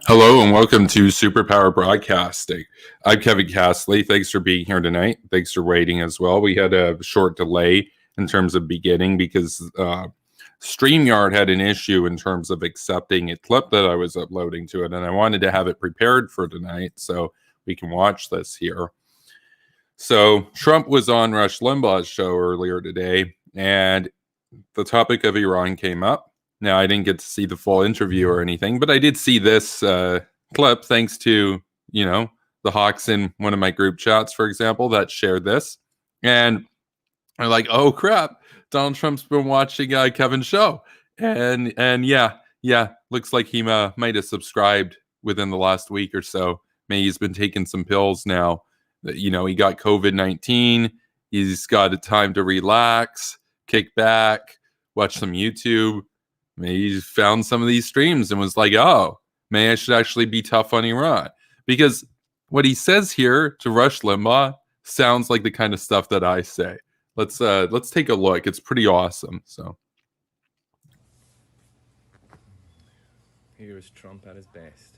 Hello and welcome to Superpower Broadcasting. I'm Kevin Castley. Thanks for being here tonight. Thanks for waiting as well. We had a short delay in terms of beginning because StreamYard had an issue in terms of accepting a clip that I was uploading to it, and I wanted to have it prepared for tonight so we can watch this here. So Trump was on Rush Limbaugh's show earlier today, and the topic of Iran came up. Now, I didn't get to see the full interview or anything, but I did see this clip thanks to, the Hawks in one of my group chats, for example, that shared this. And I'm like, oh, crap, Donald Trump's been watching Kevin's show. And yeah, looks like he might have subscribed within the last week or so. Maybe he's been taking some pills now. He got COVID-19. He's got a time to relax, kick back, watch some YouTube. Maybe he found some of these streams and was like, oh, maybe I should actually be tough on Iran. Because what he says here to Rush Limbaugh sounds like the kind of stuff that I say. Let's take a look. It's pretty awesome. So here is Trump at his best.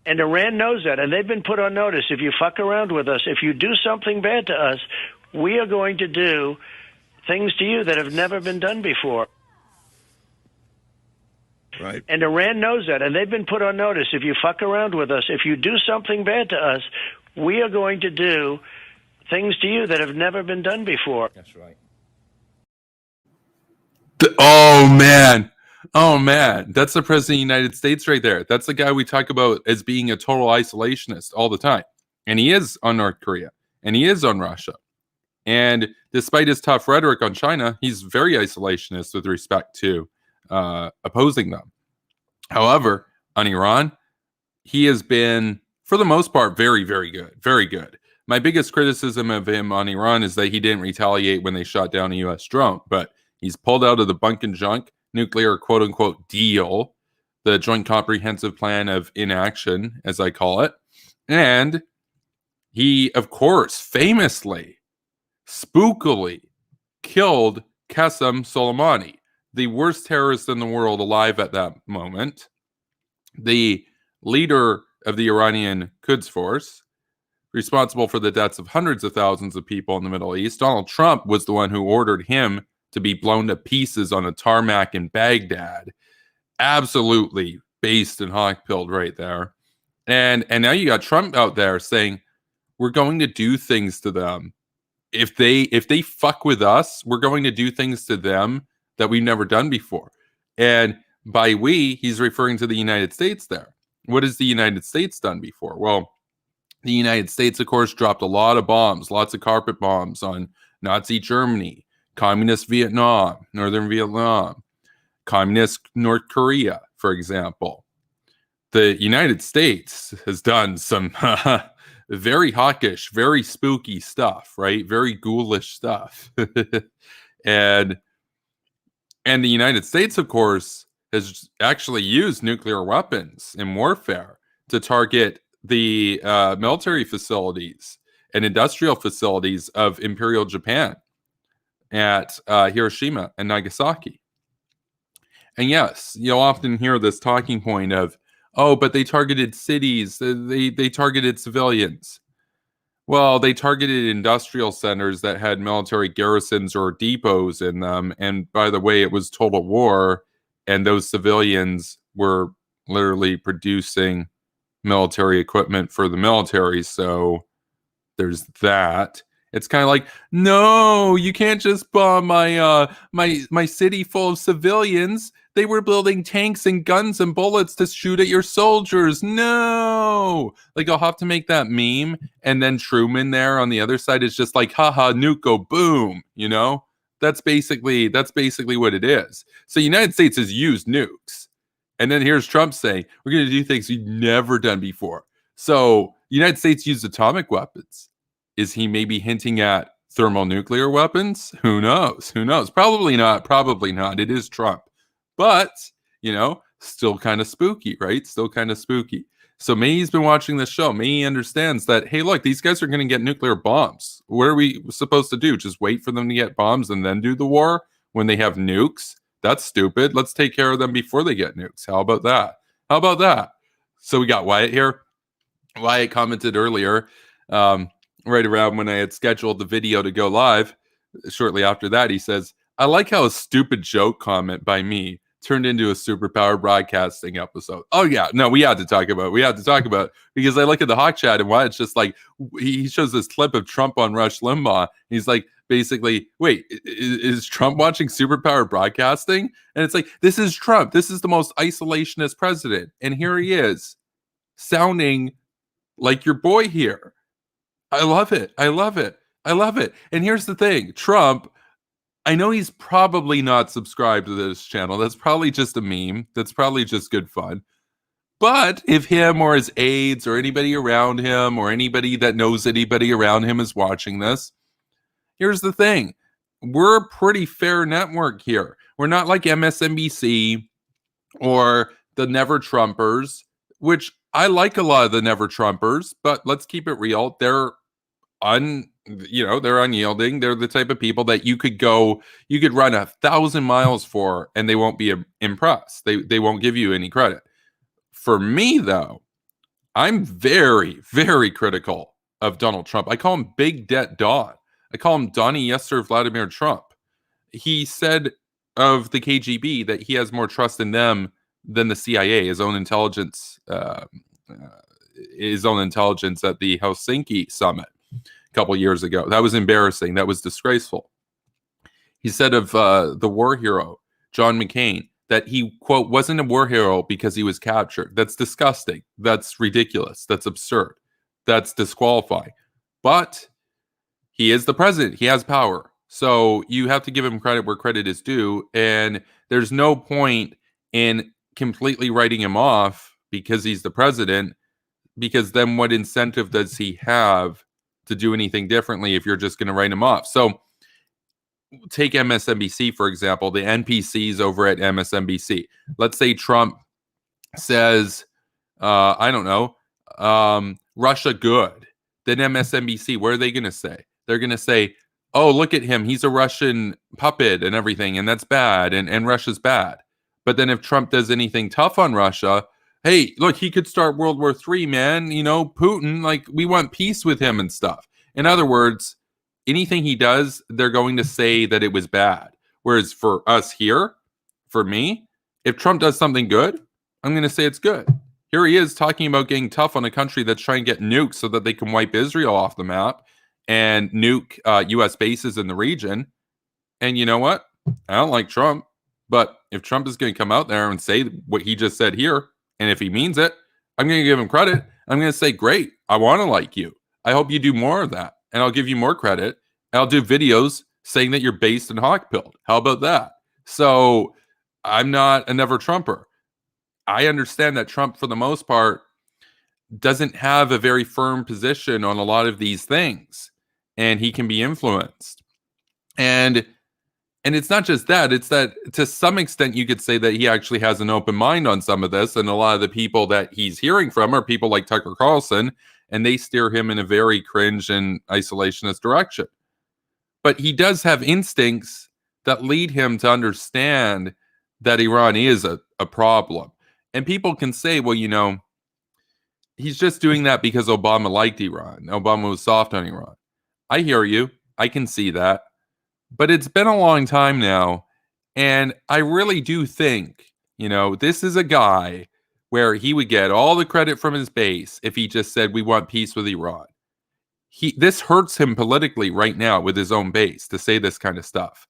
And Iran knows that, and they've been put on notice. If you fuck around with us, if you do something bad to us, we are going to do things to you that have never been done before. Right. And Iran knows that, and they've been put on notice. If you fuck around with us, if you do something bad to us, we are going to do things to you that have never been done before. That's right. Oh, man. That's the president of the United States right there. That's the guy we talk about as being a total isolationist all the time. And he is on North Korea, and he is on Russia. And despite his tough rhetoric on China, he's very isolationist with respect to opposing them. However, on Iran, he has been, for the most part, very, very good. Very good. My biggest criticism of him on Iran is that he didn't retaliate when they shot down a U.S. drone, but he's pulled out of the bunk and junk nuclear quote-unquote deal, the Joint Comprehensive Plan of Inaction, as I call it. And he, of course, famously, spookily killed Qasem Soleimani, the worst terrorist in the world alive at that moment, the leader of the Iranian Quds Force, responsible for the deaths of hundreds of thousands of people in the Middle East. Donald Trump was the one who ordered him to be blown to pieces on a tarmac in Baghdad. Absolutely based and hawk-pilled right there. And now you got Trump out there saying, we're going to do things to them. If they fuck with us, we're going to do things to them that we've never done before. And by we, he's referring to the United States there. What has the United States done before? Well, the United States, of course, dropped a lot of bombs, lots of carpet bombs on Nazi Germany, Communist Vietnam, Northern Vietnam, Communist North Korea, for example. The United States has done some very hawkish, very spooky stuff, right? Very ghoulish stuff. And the United States, of course, has actually used nuclear weapons in warfare to target the military facilities and industrial facilities of Imperial Japan at Hiroshima and Nagasaki. And yes, you'll often hear this talking point of, oh, but they targeted cities, they targeted civilians. Well, they targeted industrial centers that had military garrisons or depots in them. And by the way, it was total war. And those civilians were literally producing military equipment for the military. So there's that. It's kind of like, no, you can't just bomb my city full of civilians. They were building tanks and guns and bullets to shoot at your soldiers. No, like I'll have to make that meme, and then Truman there on the other side is just like, haha, nuke go boom. That's basically what it is. So the United States has used nukes, and then here's Trump saying we're going to do things we've never done before. So the United States used atomic weapons. Is he maybe hinting at thermonuclear weapons? Who knows? Probably not. It is Trump. But, still kind of spooky, right? Still kind of spooky. So maybe he's been watching this show. Maybe he understands that, hey, look, these guys are going to get nuclear bombs. What are we supposed to do? Just wait for them to get bombs and then do the war when they have nukes? That's stupid. Let's take care of them before they get nukes. How about that? So we got Wyatt here. Wyatt commented earlier, right around when I had scheduled the video to go live. Shortly after that, he says, I like how a stupid joke comment by me turned into a Superpower broadcasting episode. Oh, yeah. No, we had to talk about it because I look at the Hawk chat and Wyatt's just like, he shows this clip of Trump on Rush Limbaugh. He's like, basically, wait, is Trump watching Superpower broadcasting? And it's like, this is Trump. This is the most isolationist president. And here he is sounding like your boy here. I love it. I love it. I love it. And here's the thing, Trump, I know he's probably not subscribed to this channel. That's probably just a meme. That's probably just good fun. But if him or his aides or anybody around him or anybody that knows anybody around him is watching this, here's the thing. We're a pretty fair network here. We're not like MSNBC or the Never Trumpers, which I like a lot of the Never Trumpers, but let's keep it real. They're they're unyielding. They're the type of people that you could run 1,000 miles for and they won't be impressed. They won't give you any credit. For me, though, I'm very, very critical of Donald Trump. I call him Big Debt Don. I call him Donnie Yesser Vladimir Trump. He said of the KGB that he has more trust in them than the CIA, his own intelligence at the Helsinki summit a couple years ago. That was embarrassing. That was disgraceful. He said of the war hero, John McCain, that he, quote, wasn't a war hero because he was captured. That's disgusting. That's ridiculous. That's absurd. That's disqualifying. But he is the president. He has power. So you have to give him credit where credit is due. And there's no point in completely writing him off because he's the president, because then what incentive does he have to do anything differently if you're just going to write him off? So take MSNBC, for example, the NPCs over at MSNBC. Let's say Trump says, I don't know, Russia good. Then MSNBC, what are they going to say? They're going to say, oh, look at him. He's a Russian puppet and everything, and that's bad, and Russia's bad. But then if Trump does anything tough on Russia, hey, look, he could start World War III, man. You know, Putin, like, we want peace with him and stuff. In other words, anything he does, they're going to say that it was bad. Whereas for us here, for me, if Trump does something good, I'm going to say it's good. Here he is talking about getting tough on a country that's trying to get nuked so that they can wipe Israel off the map and nuke U.S. bases in the region. And you know what? I don't like Trump. But if Trump is going to come out there and say what he just said here, and if he means it, I'm going to give him credit. I'm going to say, great, I want to like you. I hope you do more of that. And I'll give you more credit. And I'll do videos saying that you're based and hawk-pilled. How about that? So I'm not a never Trumper. I understand that Trump, for the most part, doesn't have a very firm position on a lot of these things. And he can be influenced. And it's not just that, it's that to some extent you could say that he actually has an open mind on some of this, and a lot of the people that he's hearing from are people like Tucker Carlson, and they steer him in a very cringe and isolationist direction. But he does have instincts that lead him to understand that Iran is a problem. And people can say, well, you know, he's just doing that because Obama liked Iran. Obama was soft on Iran. I hear you. I can see that. But it's been a long time now, and I really do think, you know, this is a guy where he would get all the credit from his base if he just said, we want peace with Iran. This hurts him politically right now with his own base to say this kind of stuff.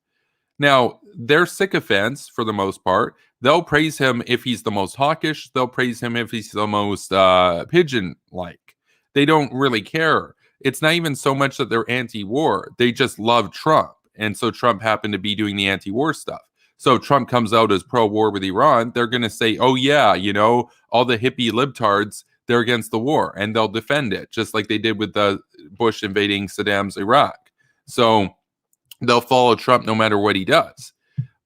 Now, they're sycophants for the most part. They'll praise him if he's the most hawkish. They'll praise him if he's the most pigeon-like. They don't really care. It's not even so much that they're anti-war. They just love Trump. And so Trump happened to be doing the anti-war stuff. So if Trump comes out as pro-war with Iran, they're going to say, oh, yeah, you know, all the hippie libtards, they're against the war. And they'll defend it, just like they did with the Bush invading Saddam's Iraq. So they'll follow Trump no matter what he does.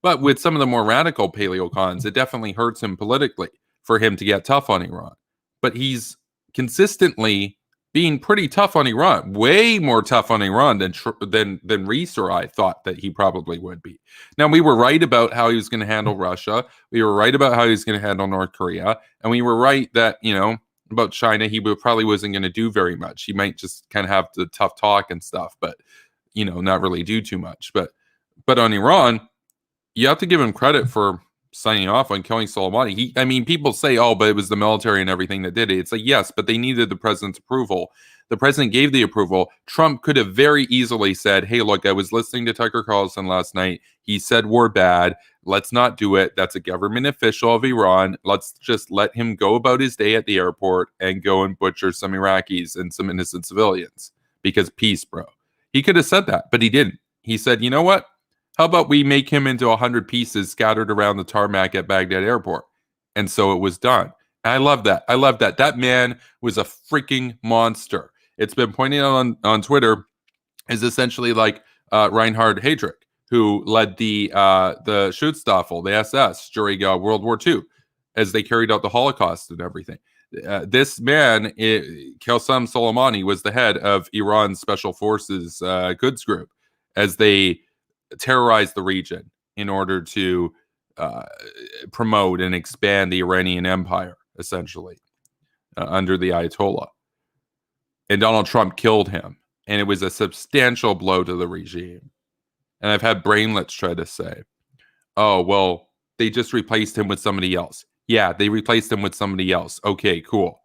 But with some of the more radical paleocons, it definitely hurts him politically for him to get tough on Iran. But he's consistently being pretty tough on Iran, way more tough on Iran than Reese or I thought that he probably would be. Now, we were right about how he was going to handle Russia. We were right about how he was going to handle North Korea. And we were right that, about China, he probably wasn't going to do very much. He might just kind of have the tough talk and stuff, but, not really do too much. But on Iran, you have to give him credit for signing off on killing Soleimani. People say, oh, but it was the military and everything that did it. It's like, yes, but they needed the president's approval. The president gave the approval. Trump could have very easily said, hey, look, I was listening to Tucker Carlson last night. He said we're bad. Let's not do it. That's a government official of Iran. Let's just let him go about his day at the airport and go and butcher some Iraqis and some innocent civilians because peace, bro. He could have said that, but he didn't. He said, you know what? How about we make him into 100 pieces scattered around the tarmac at Baghdad airport? And so it was done. And I love that. I love that. That man was a freaking monster. It's been pointed out on Twitter is essentially like Reinhard Heydrich, who led the Schutzstaffel, the SS, during World War II, as they carried out the Holocaust and everything. This man, Qasem Soleimani, was the head of Iran's Special Forces Quds Group as they terrorized the region in order to promote and expand the Iranian Empire, essentially, under the Ayatollah. And Donald Trump killed him. And it was a substantial blow to the regime. And I've had brainlets try to say, oh, well, they just replaced him with somebody else. Yeah, they replaced him with somebody else. Okay, cool.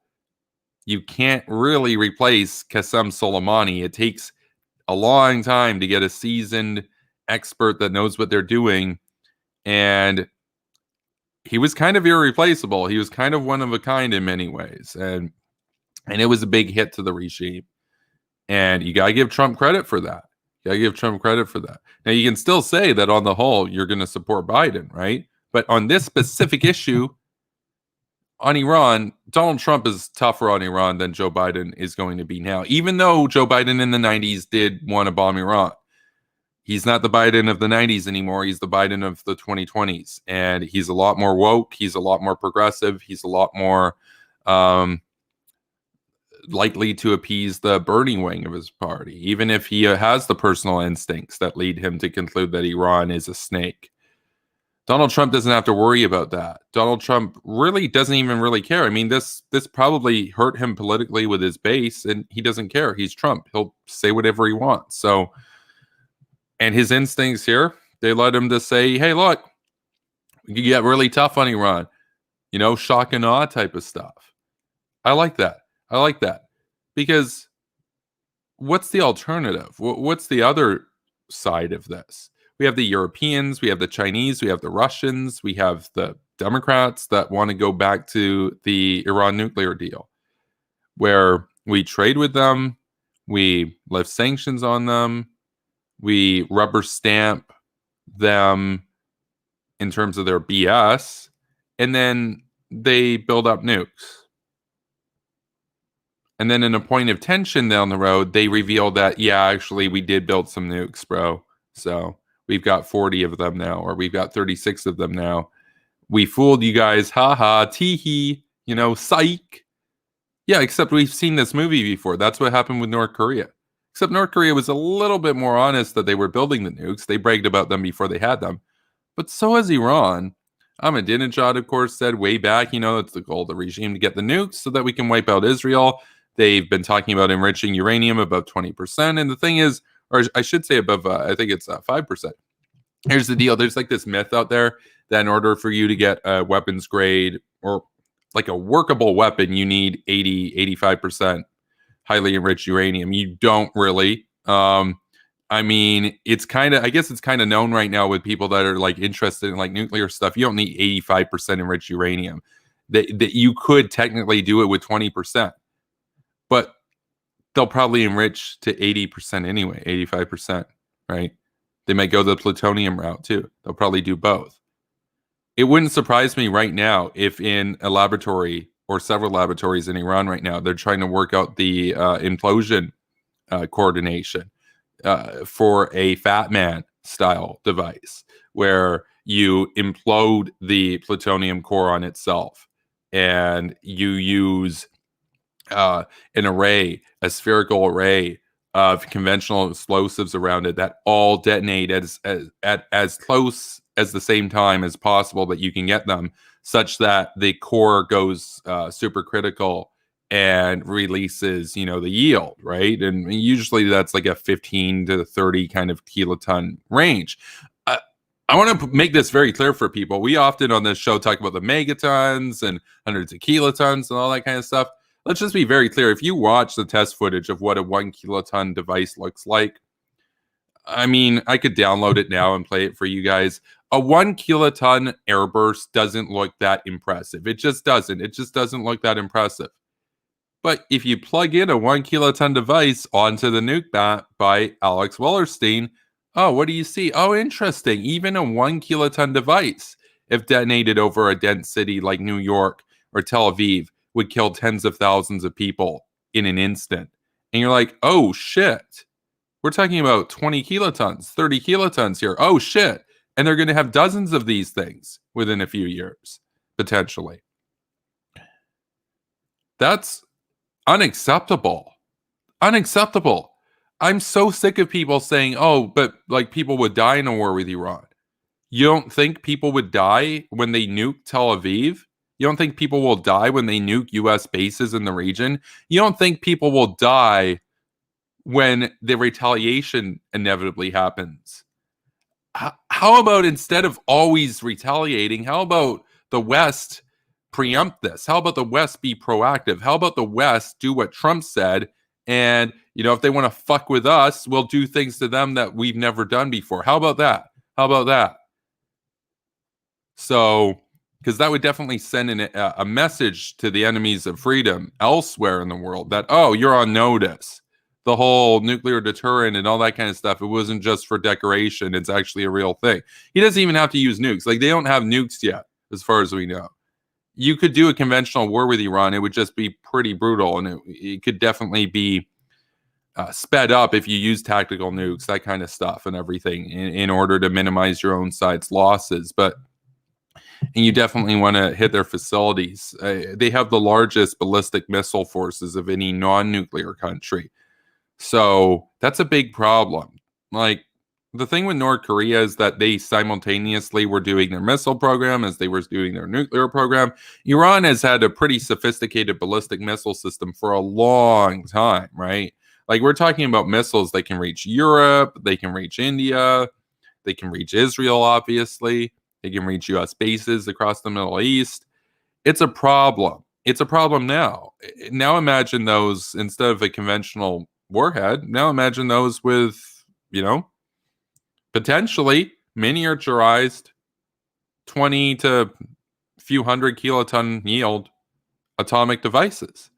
You can't really replace Qasem Soleimani. It takes a long time to get a seasoned expert that knows what they're doing. And he was kind of irreplaceable. He was kind of one of a kind in many ways. And it was a big hit to the regime. And you got to give Trump credit for that. Now, you can still say that on the whole, you're going to support Biden, right? But on this specific issue, on Iran, Donald Trump is tougher on Iran than Joe Biden is going to be now. Even though Joe Biden in the 90s did want to bomb Iran. He's not the Biden of the 90s anymore. He's the Biden of the 2020s. And he's a lot more woke. He's a lot more progressive. He's a lot more likely to appease the Bernie wing of his party, even if he has the personal instincts that lead him to conclude that Iran is a snake. Donald Trump doesn't have to worry about that. Donald Trump really doesn't even really care. This probably hurt him politically with his base, and he doesn't care. He's Trump. He'll say whatever he wants. So, and his instincts here, they led him to say, hey, look, you get really tough on Iran. Shock and awe type of stuff. I like that. Because what's the alternative? What's the other side of this? We have the Europeans, we have the Chinese, we have the Russians, we have the Democrats that want to go back to the Iran nuclear deal, where we trade with them, we lift sanctions on them, we rubber stamp them in terms of their BS, and then they build up nukes. And then in a point of tension down the road, they reveal that, yeah, actually, we did build some nukes, bro. So we've got 40 of them now, or we've got 36 of them now. We fooled you guys. Ha ha, tee-hee, psych. Yeah, except we've seen this movie before. That's what happened with North Korea. Except North Korea was a little bit more honest that they were building the nukes. They bragged about them before they had them. But so has Iran. Ahmadinejad, of course, said way back, it's the goal of the regime to get the nukes so that we can wipe out Israel. They've been talking about enriching uranium above 20%. And the thing is, or I should say above, I think it's 5%. Here's the deal. There's like this myth out there that in order for you to get a weapons grade or like a workable weapon, you need 85% highly enriched uranium. You don't really. It's kind of, I guess it's kind of known right now with people that are like interested in like nuclear stuff. You don't need 85% enriched uranium. That you could technically do it with 20%. But they'll probably enrich to 80% anyway, 85%, right? They might go the plutonium route too. They'll probably do both. It wouldn't surprise me right now if in a laboratory or several laboratories in Iran right now, they're trying to work out the implosion coordination for a Fat Man style device where you implode the plutonium core on itself and you use an array, a spherical array of conventional explosives around it that all detonate at as close as the same time as possible that you can get them, such that the core goes supercritical and releases, the yield, right? And usually that's like a 15 to 30 kind of kiloton range. Uh, I want to make this very clear for people. We often on this show talk about the megatons and hundreds of kilotons and all that kind of stuff. Let's just be very clear. If you watch the test footage of what a 1 kiloton device looks like, I mean, I could download it now and play it for you guys. A 1 kiloton airburst doesn't look that impressive. It just doesn't. It just doesn't look that impressive. But if you plug in a 1 kiloton device onto the nuke bat by Alex Wellerstein, oh, what do you see? Oh, interesting. Even a 1 kiloton device, if detonated over a dense city like New York or Tel Aviv, would kill tens of thousands of people in an instant. And you're like, oh, shit. We're talking about 20 kilotons, 30 kilotons here. Oh, shit. And they're going to have dozens of these things within a few years, potentially. That's unacceptable. Unacceptable. I'm so sick of people saying, oh, but like people would die in a war with Iran. You don't think people would die when they nuke Tel Aviv? You don't think people will die when they nuke U.S. bases in the region? You don't think people will die when the retaliation inevitably happens? How about instead of always retaliating, how about the West preempt this? How about the West be proactive? How about the West do what Trump said? And, if they want to fuck with us, we'll do things to them that we've never done before. How about that? How about that? So, because that would definitely send a message to the enemies of freedom elsewhere in the world that, oh, you're on notice. The whole nuclear deterrent and all that kind of stuff, it wasn't just for decoration. It's actually a real thing. He doesn't even have to use nukes. Like, they don't have nukes yet, as far as we know. You could do a conventional war with Iran. It would just be pretty brutal, and it could definitely be sped up if you use tactical nukes, that kind of stuff and everything in order to minimize your own side's losses. And you definitely want to hit their facilities. They have the largest ballistic missile forces of any non-nuclear country. So that's a big problem. Like, the thing with North Korea is that they simultaneously were doing their missile program as they were doing their nuclear program. Iran has had a pretty sophisticated ballistic missile system for a long time, right? Like, we're talking about missiles that can reach Europe, they can reach India, they can reach Israel, obviously. They can reach U.S. bases across the Middle East. It's a problem. It's a problem now. Now imagine those, instead of a conventional warhead, now imagine those with, potentially miniaturized 20 to few hundred kiloton yield atomic devices.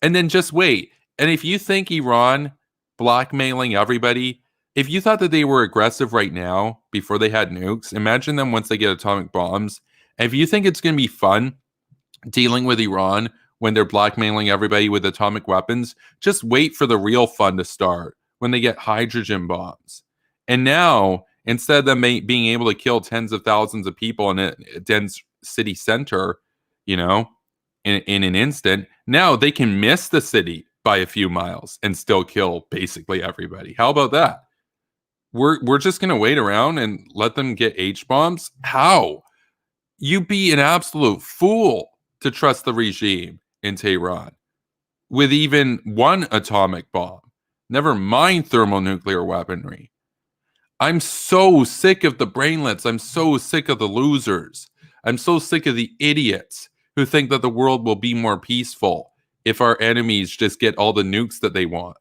And then just wait. And if you think Iran blackmailing everybody, if you thought that they were aggressive right now before they had nukes, imagine them once they get atomic bombs. And if you think it's going to be fun dealing with Iran when they're blackmailing everybody with atomic weapons, just wait for the real fun to start when they get hydrogen bombs. And now, instead of them being able to kill tens of thousands of people in a dense city center, in an instant, now they can miss the city by a few miles and still kill basically everybody. How about that? We're just going to wait around and let them get H-bombs? How? You'd be an absolute fool to trust the regime in Tehran with even one atomic bomb. Never mind thermonuclear weaponry. I'm so sick of the brainlets. I'm so sick of the losers. I'm so sick of the idiots who think that the world will be more peaceful if our enemies just get all the nukes that they want.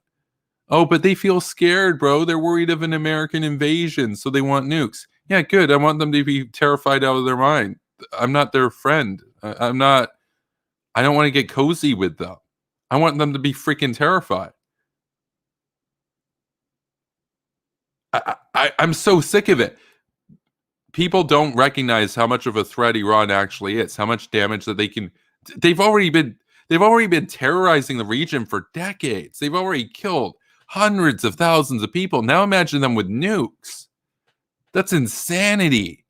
Oh, but they feel scared, bro. They're worried of an American invasion, so they want nukes. Yeah, good. I want them to be terrified out of their mind. I'm not their friend. I don't want to get cozy with them. I want them to be freaking terrified. I'm so sick of it. People don't recognize how much of a threat Iran actually is, how much damage that they can. They've already been terrorizing the region for decades. They've already killed hundreds of thousands of people. Now imagine them with nukes. That's insanity.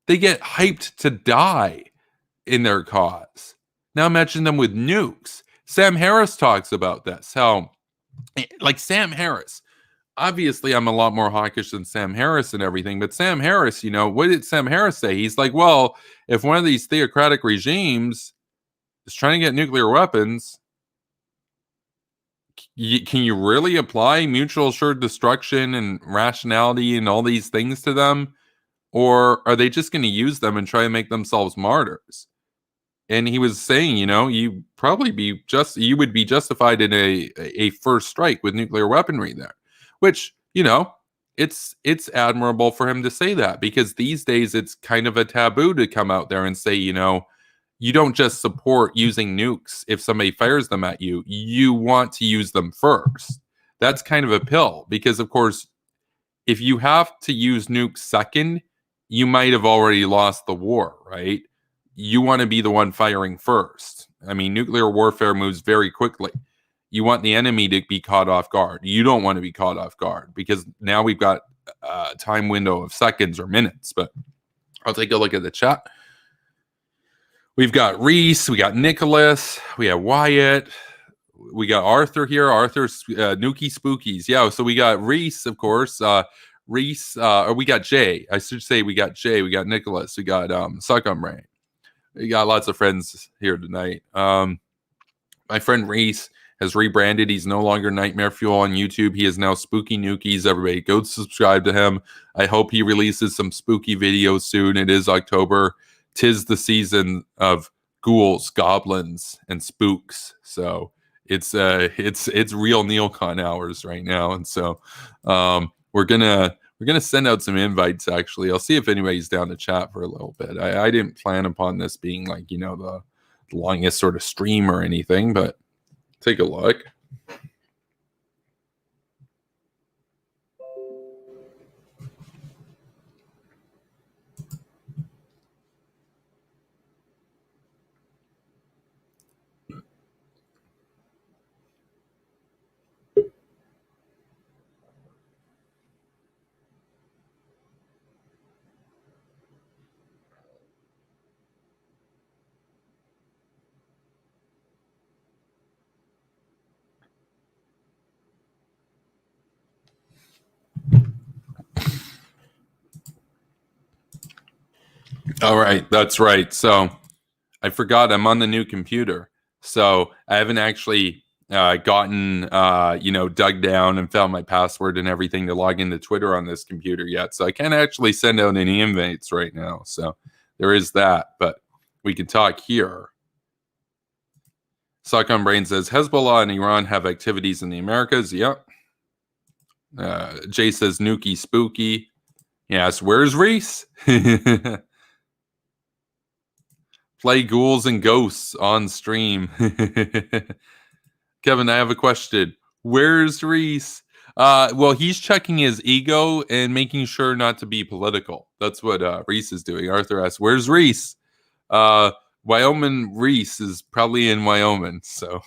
They get hyped to die in their cause. Now imagine them with nukes. Sam Harris talks about this. How, like Sam Harris, obviously I'm a lot more hawkish than Sam Harris and everything, but Sam Harris, what did Sam Harris say? He's like, well, if one of these theocratic regimes is trying to get nuclear weapons, can you really apply mutual assured destruction and rationality and all these things to them? Or are they just going to use them and try to make themselves martyrs? And he was saying, you would be justified in a first strike with nuclear weaponry there, which, it's admirable for him to say that, because these days it's kind of a taboo to come out there and say, you don't just support using nukes if somebody fires them at you. You want to use them first. That's kind of a pill, because, of course, if you have to use nukes second, you might have already lost the war, right? You want to be the one firing first. I mean, nuclear warfare moves very quickly. You want the enemy to be caught off guard. You don't want to be caught off guard, because now we've got a time window of seconds or minutes. But I'll take a look at the chat. We've got Reese, we got Nicholas, we have Wyatt, we got Arthur here. Arthur's Nuki Spookies. Yeah, so we got Reese, of course. Reese, or we got Jay. I should say we got Jay, we got Nicholas, we got Suck on Brain. We got lots of friends here tonight. My friend Reese has rebranded. He's no longer Nightmare Fuel on YouTube. He is now Spooky Nukies. Everybody go subscribe to him. I hope he releases some spooky videos soon. It is October. 'Tis the season of ghouls, goblins, and spooks. So it's real neocon hours right now. And so we're gonna send out some invites. Actually, I'll see if anybody's down to chat for a little bit. I didn't plan upon this being like the longest sort of stream or anything, but take a look. All right, that's right. So I forgot I'm on the new computer, so I haven't actually gotten dug down and found my password and everything to log into Twitter on this computer yet. So I can't actually send out any invites right now. So there is that, but we can talk here. Suck on Brain says Hezbollah and Iran have activities in the Americas. Yep. Jay says Nuki Spooky. Yes, where's Reese? Play ghouls and ghosts on stream. Kevin, I have a question. Where's Reese? Well, he's checking his ego and making sure not to be political. That's what Reese is doing. Arthur asks, where's Reese? Wyoming Reese is probably in Wyoming. So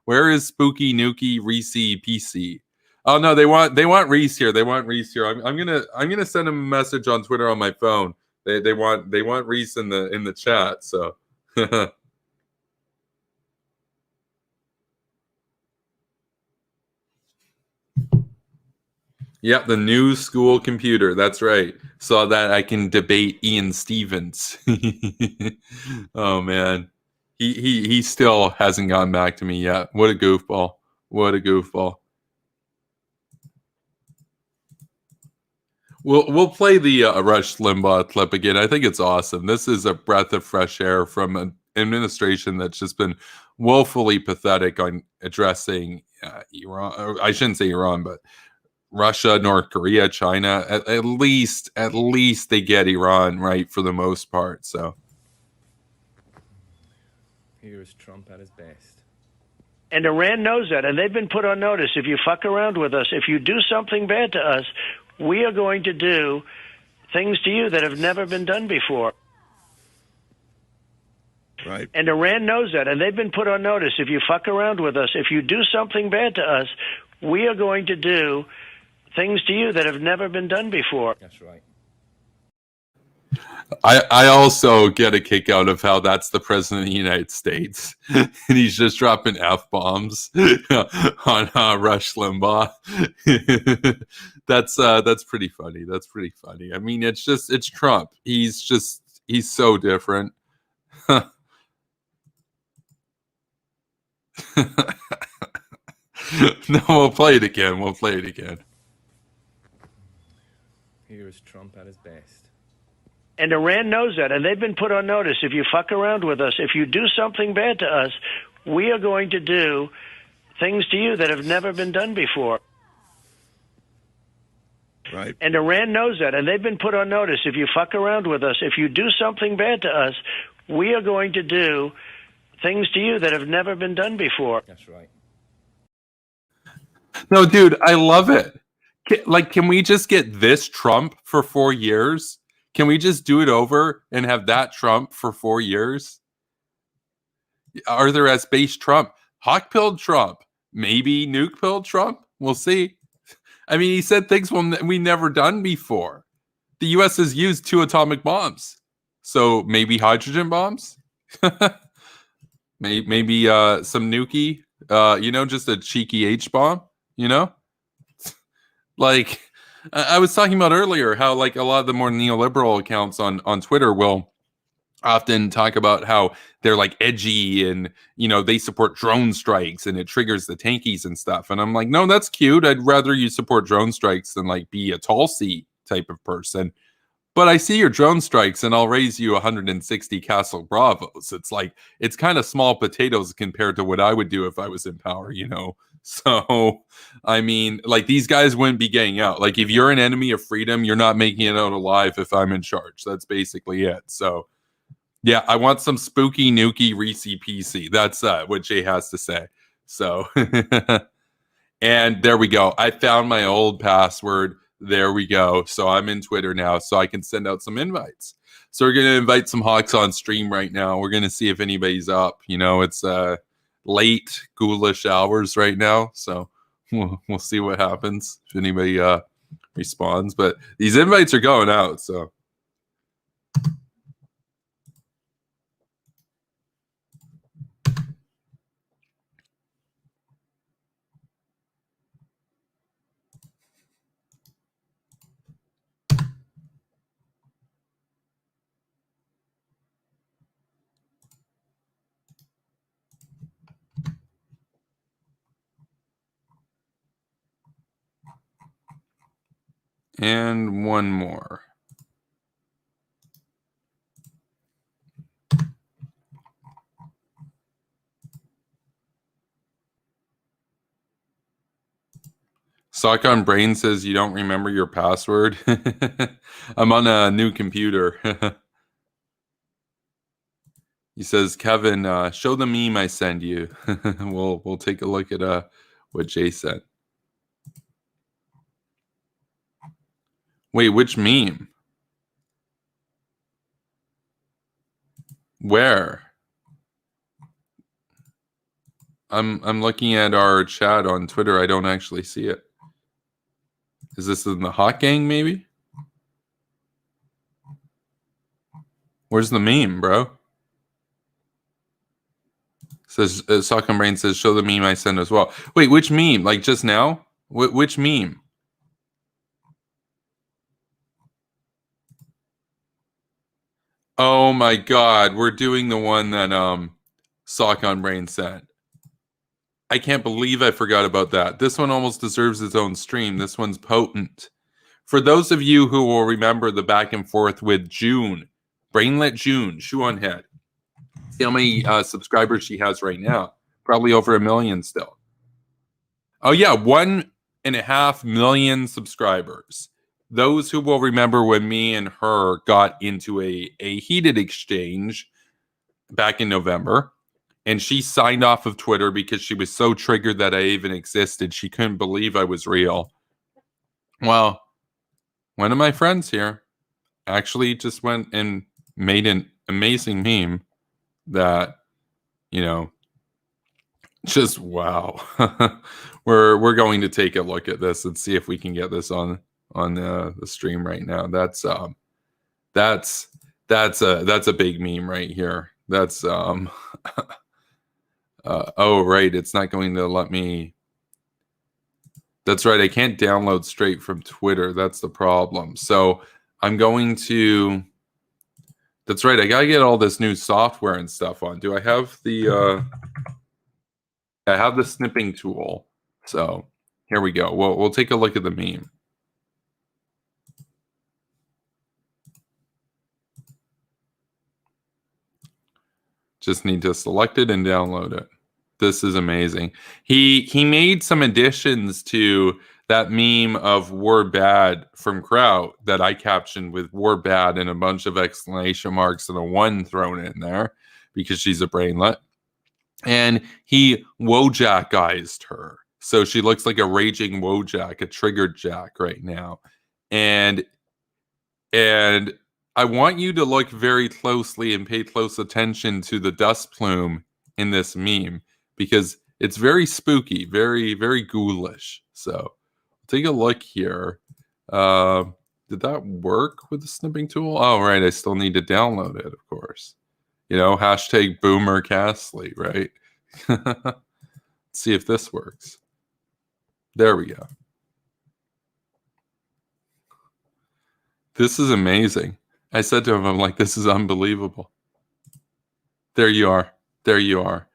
where is Spooky Nuki Reese PC? Oh no, they want Reese here. They want Reese here. I'm gonna send him a message on Twitter on my phone. They want Reese in the chat. So yeah, the new school computer. That's right. So that I can debate Ian Stevens. Oh man, he still hasn't gotten back to me yet. What a goofball! What a goofball! We'll play the Rush Limbaugh clip again. I think it's awesome. This is a breath of fresh air from an administration that's just been woefully pathetic on addressing Iran. Or I shouldn't say Iran, but Russia, North Korea, China. At least they get Iran right for the most part. So Here is Trump at his best. And Iran knows that, and they've been put on notice. If you fuck around with us, if you do something bad to us, we are going to do things to you that have never been done before. Right. And Iran knows that, and they've been put on notice. If you fuck around with us, if you do something bad to us, we are going to do things to you that have never been done before. That's right. I also get a kick out of how that's the president of the United States, and he's just dropping f bombs on Rush Limbaugh. That's pretty funny. That's pretty funny. I mean, it's Trump. He's so different. No, we'll play it again. We'll play it again. Here is Trump at his best. And Iran knows that, and they've been put on notice. If you fuck around with us, if you do something bad to us, we are going to do things to you that have never been done before. Right. And Iran knows that, and they've been put on notice. If you fuck around with us, if you do something bad to us, we are going to do things to you that have never been done before. That's right. No, dude, I love it. Can we just get this Trump for 4 years? Can we just do it over and have that Trump for 4 years? Arthur S. Base Trump, hawk-pilled Trump, maybe nuke-pilled Trump. We'll see. I mean, he said things we never done before. The U.S. has used 2 atomic bombs, so maybe hydrogen bombs. maybe some nuki. Just a cheeky H bomb. Like I was talking about earlier, how like a lot of the more neoliberal accounts on Twitter will often talk about how they're like edgy and they support drone strikes and it triggers the tankies and stuff. And I'm like, no, that's cute. I'd rather you support drone strikes than like be a Tulsi type of person. But I see your drone strikes and I'll raise you 160 Castle Bravos. It's like, it's kind of small potatoes compared to what I would do if I was in power, So, I mean, like these guys wouldn't be getting out. Like if you're an enemy of freedom, you're not making it out alive if I'm in charge. That's basically it. So, yeah, I want some spooky, nuky, Reese PC. That's what Jay has to say. So, and there we go. I found my old password. There we go. So I'm in Twitter now, so I can send out some invites. So we're going to invite some hawks on stream right now. We're going to see if anybody's up. It's late, ghoulish hours right now. So we'll see what happens if anybody responds. But these invites are going out, so. And one more. Sock on Brain says you don't remember your password. I'm on a new computer. He says, Kevin, show the meme I send you. We'll take a look at what Jay sent. Wait, which meme? Where? I'm looking at our chat on Twitter. I don't actually see it. Is this in the Hot Gang, maybe? Where's the meme, bro? Says Sock on Brain says, show the meme I sent as well. Wait, which meme? Like just now? Which meme? Oh my God, we're doing the one that Sock on Brain sent. I can't believe I forgot about that. This one almost deserves its own stream. This one's potent. For those of you who will remember the back and forth with June, Brainlet June, shoe on head. See how many subscribers she has right now. Probably over 1 million still. Oh yeah, 1.5 million subscribers. Those who will remember when me and her got into a heated exchange back in November, and she signed off of Twitter because she was so triggered that I even existed. She couldn't believe I was real. Well, one of my friends here actually just went and made an amazing meme that, just wow. We're going to take a look at this and see if we can get this on the stream right now. That's That's a big meme right here. That's oh right, it's not going to let me. That's right, I can't download straight from Twitter. That's the problem. So I'm going to. That's right, I gotta get all this new software and stuff on. Do I have the? I have the snipping tool. So here we go. We'll take a look at the meme. Just need to select it and download it. This is amazing. He made some additions to that meme of "We're bad" from Kraut that I captioned with "We're bad" and a bunch of exclamation marks and a 1 thrown in there because she's a brainlet. And he Wojak-ized her. So she looks like a raging Wojak, a triggered Jack right now. And I want you to look very closely and pay close attention to the dust plume in this meme because it's very spooky, very, very ghoulish. So take a look here. Did that work with the snipping tool? Oh, right. I still need to download it, of course. You know, hashtag Boomer Castley, right? Let's see if this works. There we go. This is amazing. I said to him, I'm like, this is unbelievable. There you are. There you are.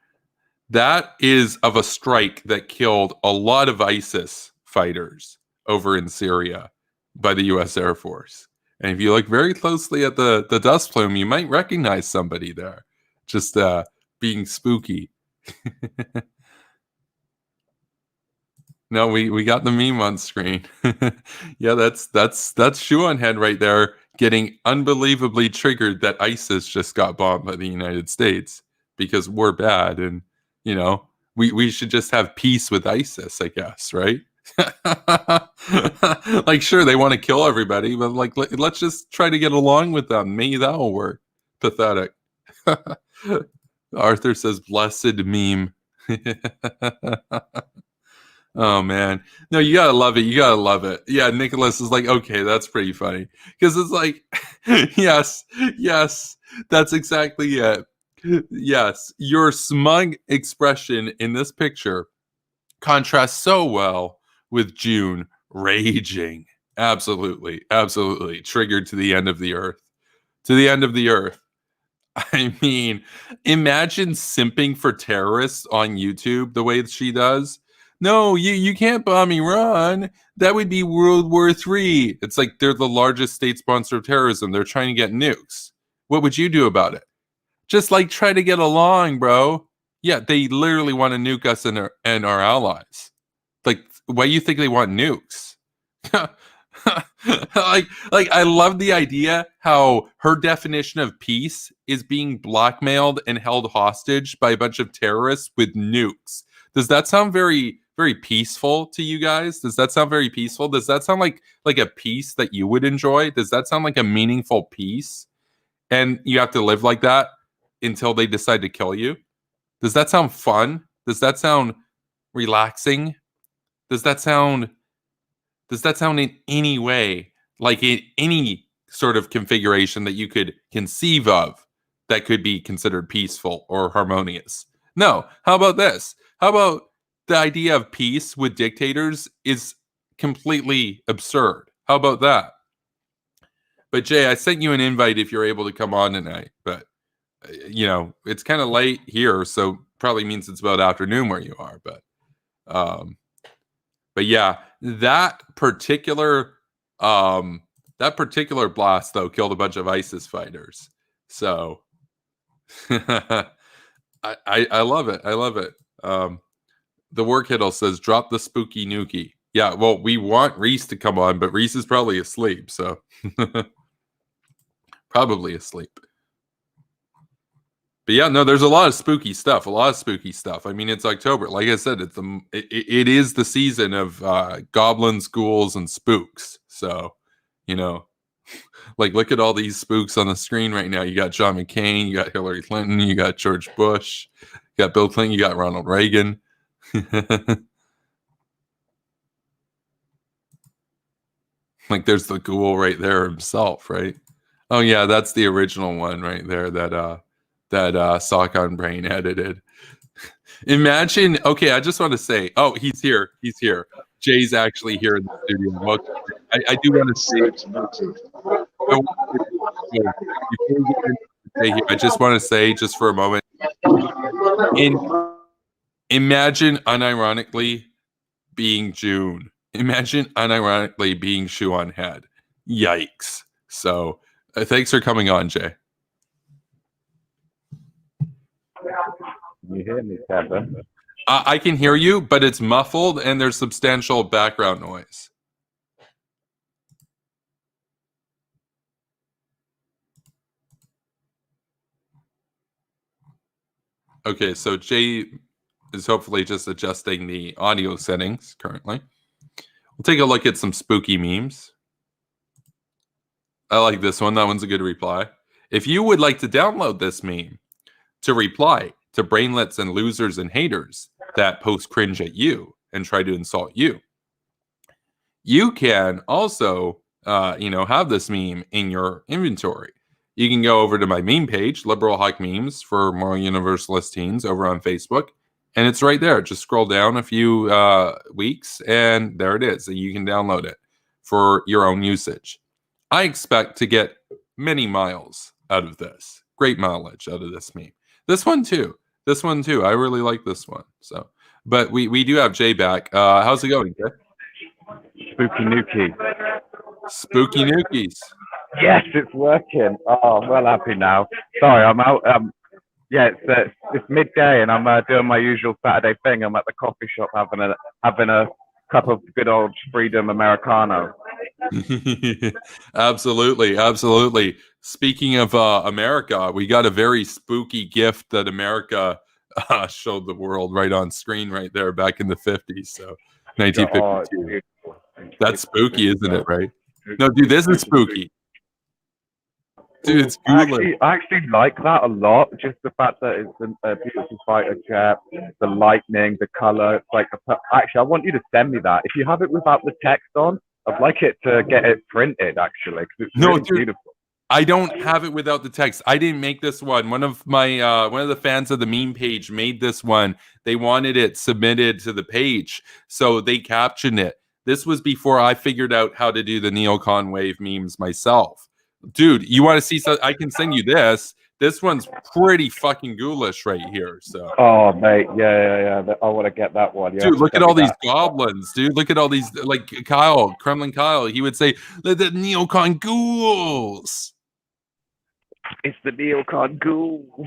That is of a strike that killed a lot of ISIS fighters over in Syria by the U.S. Air Force. And if you look very closely at the dust plume, you might recognize somebody there. Just being spooky. No, we got the meme on screen. Yeah, that's Shoe on Head right there, getting unbelievably triggered that ISIS just got bombed by the United States because we're bad, and you know we should just have peace with ISIS, I guess, right? Like, sure, they want to kill everybody, but like let's just try to get along with them. Maybe that'll work. Pathetic. Arthur says, "Blessed meme." Oh man, no, you gotta love it. You gotta love it. Yeah, Nicholas is like, okay, that's pretty funny because it's like, yes, yes, that's exactly it. Yes, your smug expression in this picture contrasts so well with June raging. Absolutely, absolutely triggered to the end of the earth. To the end of the earth. I mean, imagine simping for terrorists on YouTube the way that she does. No, you can't bomb Iran. That would be World War III. It's like they're the largest state sponsor of terrorism. They're trying to get nukes. What would you do about it? Just like try to get along, bro. Yeah, they literally want to nuke us and our allies. Like, why do you think they want nukes? like I love the idea how her definition of peace is being blackmailed and held hostage by a bunch of terrorists with nukes. Does that sound very, very peaceful to you guys? Does that sound very peaceful? Does that sound like a peace that you would enjoy? Does that sound like a meaningful peace? And you have to live like that until they decide to kill you? Does that sound fun? Does that sound relaxing? Does that sound in any way like in any sort of configuration that you could conceive of that could be considered peaceful or harmonious? No. How about this? How about the idea of peace with dictators is completely absurd? How about that? But Jay, I sent you an invite if you're able to come on tonight. But you know, it's kind of late here, so probably means it's about afternoon where you are. But yeah, that particular blast though killed a bunch of ISIS fighters. So I love it. I love it. The work hiddle says drop the spooky nookie. Yeah, well, we want Reese to come on, but Reese is probably asleep, so probably asleep. But yeah, no, there's a lot of spooky stuff. I mean, it's October. Like I said, it is the season of goblins, ghouls, and spooks. So, you know, like look at all these spooks on the screen right now. You got John McCain, you got Hillary Clinton, you got George Bush, you got Bill Clinton, you got Ronald Reagan. Like there's the ghoul right there himself, right? Oh yeah, that's the original one right there that Sock on Brain edited. Imagine, okay, I just want to say, oh, he's here. He's here. Jay's actually here in the studio. Welcome. I do want to say, I want to say, before we get into Jay here, I just want to say, just for a moment, in imagine unironically being June. Imagine unironically being Shoe on Head. Yikes. So thanks for coming on, Jay. You hear me, Kevin? I can hear you, but it's muffled and there's substantial background noise. Okay, so Jay is hopefully just adjusting the audio settings currently. We'll take a look at some spooky memes. I like this one. That one's a good reply. If you would like to download this meme to reply to brainlets and losers and haters that post cringe at you and try to insult you, you can also, have this meme in your inventory. You can go over to my meme page, Liberal Hawk Memes for Moral Universalist Teens over on Facebook, and it's right there. Just scroll down a few weeks, and there it is. And you can download it for your own usage. I expect to get many miles out of this. Great mileage out of this meme. This one too. I really like this one. So, but we do have Jay back. How's it going, Jay? Spooky Nuki. Spooky Nookies. Yes, it's working. Oh, I'm well happy now. Sorry, I'm out. Yeah, it's midday and I'm doing my usual Saturday thing. I'm at the coffee shop having a cup of good old Freedom Americano. Absolutely. Speaking of America, we got a very spooky gift that America showed the world right on screen right there back in the 50s. So 1952. That's spooky, isn't it? Right? No, dude, this is spooky. Dude, it's I actually like that a lot. Just the fact that it's a beautiful fighter jet, the lightning, the color. It's like actually, I want you to send me that. If you have it without the text on, I'd like it to get it printed actually, because it's really beautiful. I don't have it without the text. I didn't make this one. One of the fans of the meme page made this one. They wanted it submitted to the page, so they captioned it. This was before I figured out how to do the neocon wave memes myself. Dude, you want to see I can send you this. This one's pretty fucking ghoulish right here. So. Oh, mate, yeah. I want to get that one. Dude, look at all these goblins, dude. Look at all these, like Kremlin Kyle. He would say, the neocon ghouls. It's the neocon ghoul.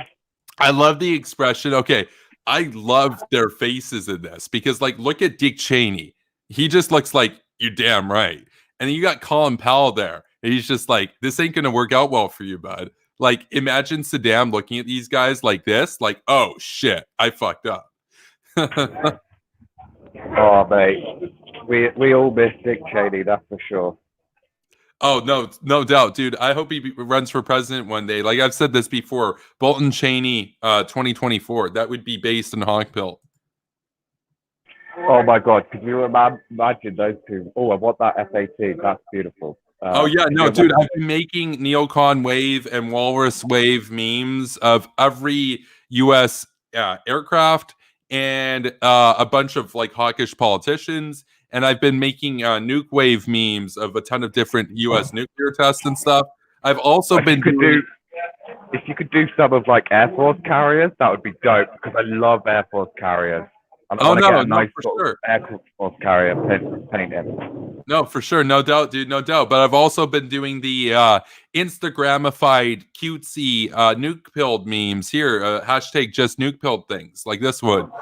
I love the expression. Okay, I love their faces in this because, like, look at Dick Cheney. He just looks like, you're damn right. And then you got Colin Powell there. And he's just like, this ain't going to work out well for you, bud. Like, imagine Saddam looking at these guys like this, like, oh, shit, I fucked up. Oh, mate. We all miss Dick Cheney, that's for sure. Oh, no doubt, dude. I hope he runs for president one day. Like I've said this before, Bolton Cheney 2024, that would be based in Hawkpill. Oh, my God. Could you imagine those two? Oh, I want that FAT. That's beautiful. Oh yeah, no, dude, I've been making neocon wave and walrus wave memes of every U.S. aircraft and a bunch of like hawkish politicians, and I've been making nuke wave memes of a ton of different U.S. nuclear tests and stuff. I've also been doing. If you could do some of like Air Force carriers, that would be dope because I love Air Force carriers. No, for sure. Air Force carrier painted. No, for sure. No doubt, dude. No doubt. But I've also been doing the Instagramified cutesy nuke pilled memes here. Hashtag just nuke pilled things like this one.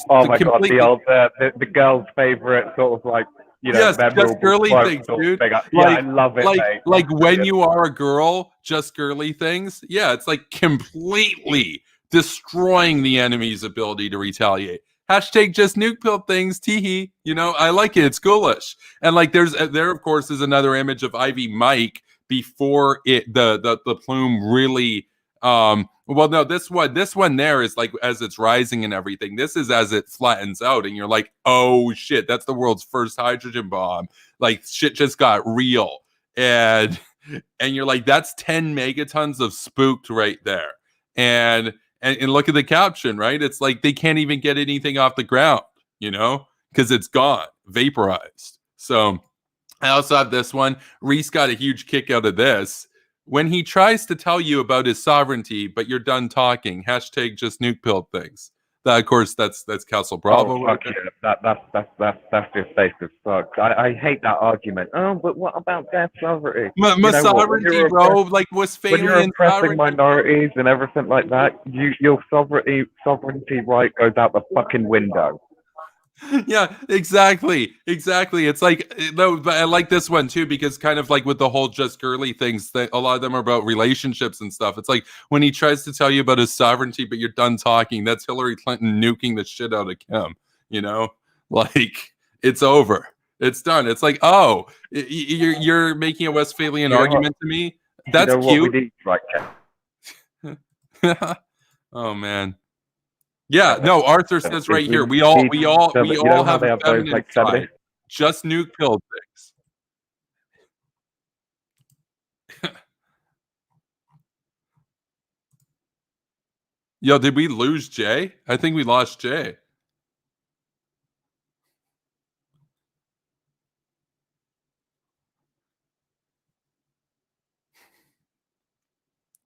Oh my God. The girl's favorite sort of like, yes, just girly things, dude. I love it. Like when you are a girl, just girly things. Yeah, it's like completely destroying the enemy's ability to retaliate. Hashtag just nuke pill things, teehee. I like it. It's ghoulish. And like there of course is another image of Ivy Mike before the plume really this one there is like as it's rising and everything. This is as it flattens out and you're like, oh shit, that's the world's first hydrogen bomb. Like shit just got real. And And you're like, that's 10 megatons of spooked right there. And look at the caption, right? It's like they can't even get anything off the ground, because it's gone, vaporized. So I also have this one. Reese got a huge kick out of this. When he tries to tell you about his sovereignty, but you're done talking, hashtag just nuke pilled things. That, of course, that's Castle Bravo. Oh, fuck yeah. That's just safe as fuck. I hate that argument. Oh, but what about their sovereignty? Sovereignty, bro, like when you're Westphalian oppressing sovereignty. minorities and everything like that, your sovereignty right goes out the fucking window. Yeah, exactly. It's like, no, but I like this one too, because kind of like with the whole just girly things, that a lot of them are about relationships and stuff. It's like when he tries to tell you about his sovereignty, but you're done talking, that's Hillary Clinton nuking the shit out of Kim. Like it's over, it's done. It's like, oh, you're making a Westphalian argument to me. That's cute. What we need, right? Oh man. Yeah, no, Arthur says right here, we all have a feminine like side. Just nuke pill things. Yo, did we lose Jay? I think we lost Jay.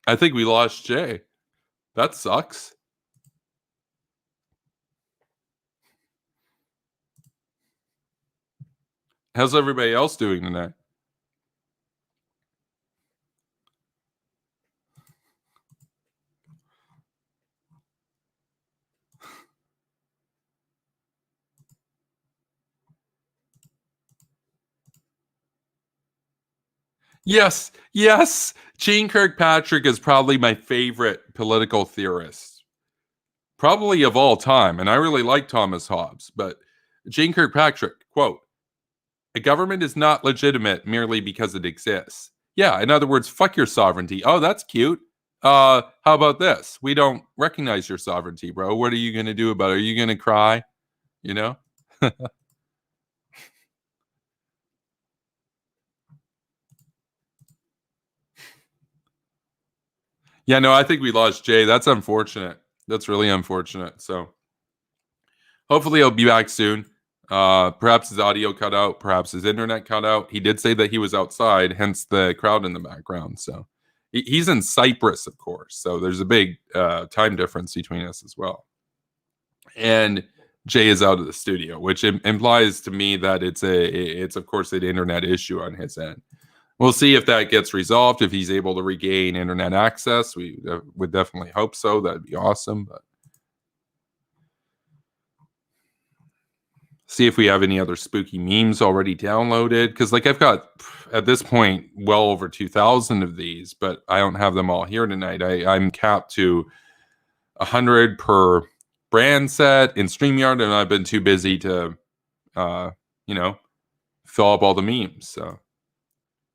I think we lost Jay. That sucks. How's everybody else doing tonight? Yes. Gene Kirkpatrick is probably my favorite political theorist, probably of all time. And I really like Thomas Hobbes, but Gene Kirkpatrick, quote, "A government is not legitimate merely because it exists." Yeah, in other words, fuck your sovereignty. Oh, that's cute. How about this? We don't recognize your sovereignty, bro. What are you going to do about it? Are you going to cry? Yeah, no, I think we lost Jay. That's unfortunate. That's really unfortunate. So hopefully he'll be back soon. Perhaps his audio cut out, perhaps his internet cut out. He did say that he was outside, hence the crowd in the background. So he's in Cyprus, of course. So there's a big time difference between us as well. And Jay is out of the studio, which implies to me that it's of course an internet issue on his end. We'll see if that gets resolved, if he's able to regain internet access. We would definitely hope so. That'd be awesome. But see if we have any other spooky memes already downloaded. Because like I've got, at this point, well over 2,000 of these, but I don't have them all here tonight. I'm capped to 100 per brand set in StreamYard, and I've been too busy to, fill up all the memes. So.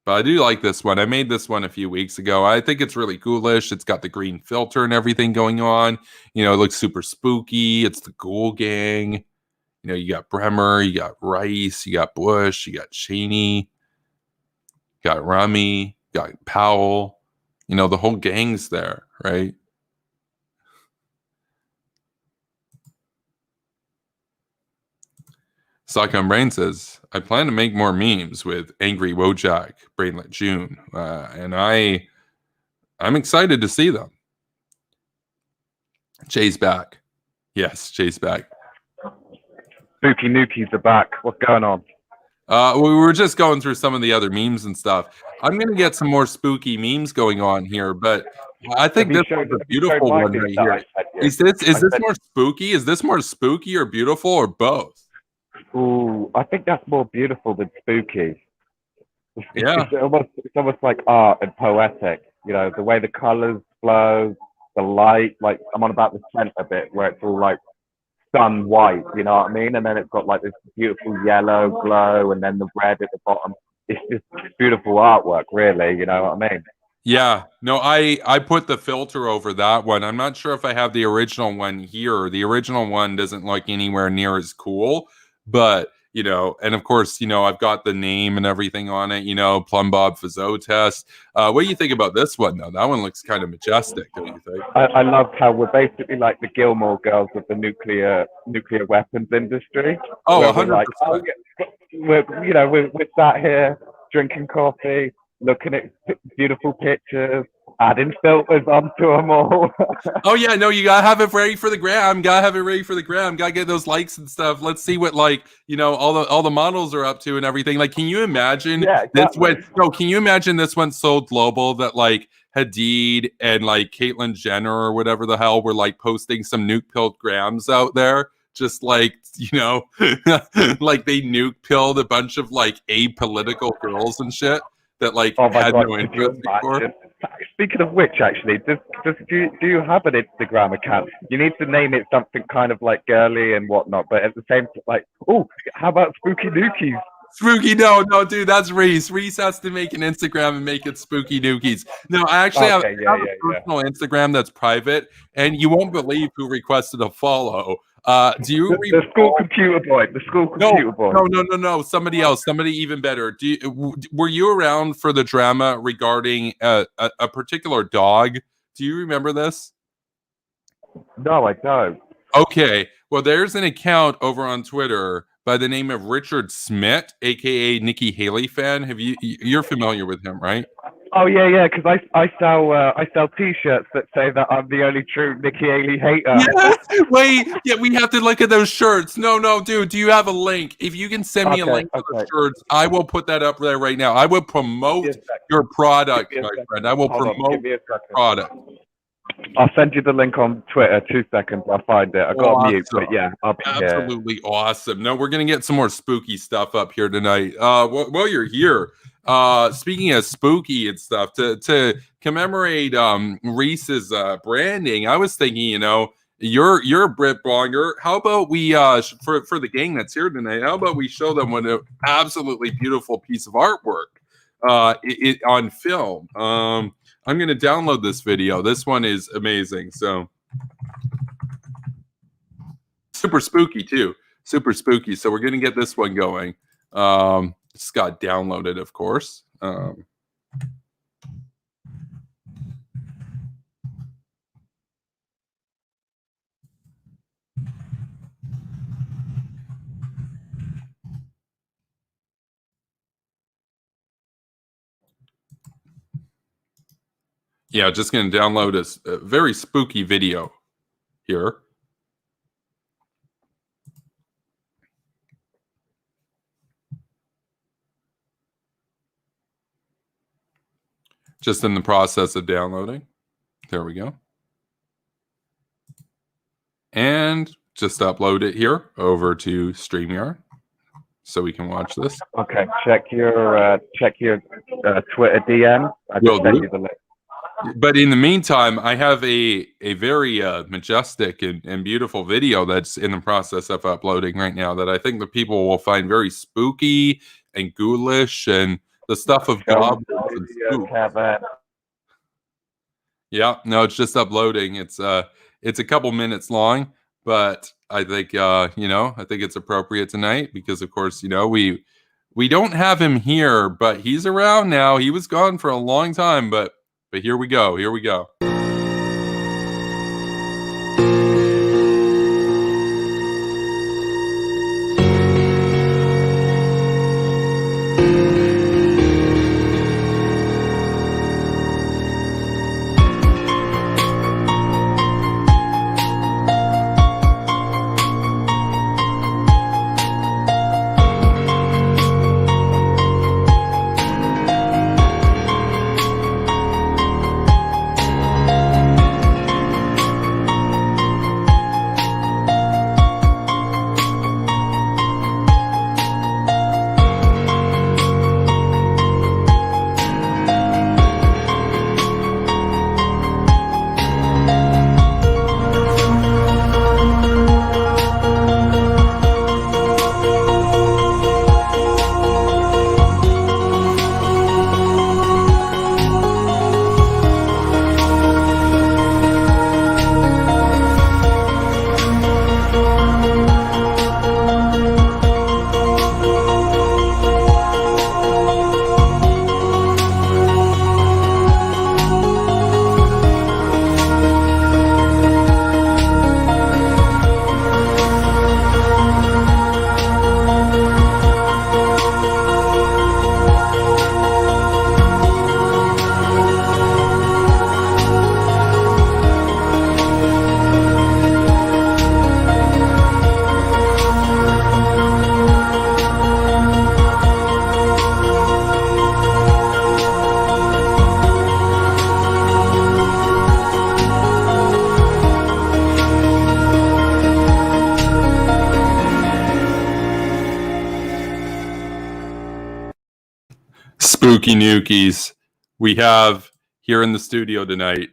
But I do like this one. I made this one a few weeks ago. I think it's really coolish. It's got the green filter and everything going on. It looks super spooky. It's the Ghoul Gang. You got Bremer, you got Rice, you got Bush, you got Cheney, you got Rummy, you got Powell. The whole gang's there, right? Stockholm Brain says, I plan to make more memes with Angry Wojak, Brainlet June, and I'm excited to see them. Jay's back. Yes, Jay's back. Spooky Nukies are back. What's going on? We were just going through some of the other memes and stuff. I'm going to get some more spooky memes going on here, but I think this is a beautiful one right here. Is this more spooky? Is this more spooky or beautiful or both? Ooh, I think that's more beautiful than spooky. Yeah. It's almost like art and poetic. The way the colors flow, the light. Like I'm on about the center bit where it's all like sun white. You know what I mean? And then it's got like this beautiful yellow glow, and then the red at the bottom. It's just beautiful artwork, really. You know what I mean? Yeah. No, I put the filter over that one. I'm not sure if I have the original one here. The original one doesn't look anywhere near as cool. But you know, and of course, you know, I've got the name and everything on it, you know, Plum Bob Fizzo test. What do you think about this one though? That one looks kind of majestic, don't you think? I love how we're basically like the Gilmore Girls of the nuclear weapons industry. Oh, where 100%. we're like, oh, yeah, we're sat here drinking coffee, looking at beautiful pictures, adding filters onto them all. Oh yeah, no, you gotta have it ready for the gram. Gotta have it ready for the gram. Gotta get those likes and stuff. Let's see what, like, you know, all the models are up to and everything. Like, can you imagine this went? No, can you imagine this went so global that like Hadid and like Caitlyn Jenner or whatever the hell were like posting some nuke pilled grams out there, just like, you know, like they nuke pilled a bunch of like apolitical girls and shit that like had no interest before. Speaking of which, actually, do you have an Instagram account? You need to name it something kind of like girly and whatnot, but at the same time, like, oh, how about Spooky Nookies? Spooky, no, dude, that's Reese. Reese has to make an Instagram and make it Spooky Nookies. No, I actually have a personal Instagram that's private, and you won't believe who requested a follow. Do you the school computer boy? The school computer boy? No. Somebody else. Somebody even better. Were you around for the drama regarding a particular dog? Do you remember this? No, I don't. Okay. Well, there's an account over on Twitter by the name of Richard Smith, aka Nikki Haley fan. You're familiar with him, right? Oh yeah, because I sell T-shirts that say that I'm the only true Nikki Haley hater. Yes. Wait, yeah, we have to look at those shirts. No, dude, do you have a link? If you can send me a link to the shirts, I will put that up there right now. I will promote your product, my friend. I will promote your product. I'll send you the link on Twitter. 2 seconds, I'll find it. I got mute, but yeah, I'll be absolutely awesome. No, we're gonna get some more spooky stuff up here tonight. While you're here, speaking of spooky and stuff, to commemorate Reese's branding, I was thinking, you know, you're a Brit blogger. How about we for the gang that's here tonight? How about we show them what an absolutely beautiful piece of artwork on film? I'm going to download this video. This one is amazing. So super spooky too. Super spooky. So we're going to get this one going. It's got downloaded, of course. Yeah, just going to download a very spooky video here. Just in the process of downloading. There we go. And just upload it here over to StreamYard so we can watch this. Okay, check your Twitter DM. I just sent you the link. But in the meantime, I have a very majestic and beautiful video that's in the process of uploading right now that I think the people will find very spooky and ghoulish and the stuff of goblins and spook. Yeah, no, it's just uploading. It's a couple minutes long, but I think you know, I think it's appropriate tonight because, of course, you know, we don't have him here, but he's around now. He was gone for a long time, but here we go. Here we go. Spooky Nukies. We have here in the studio tonight,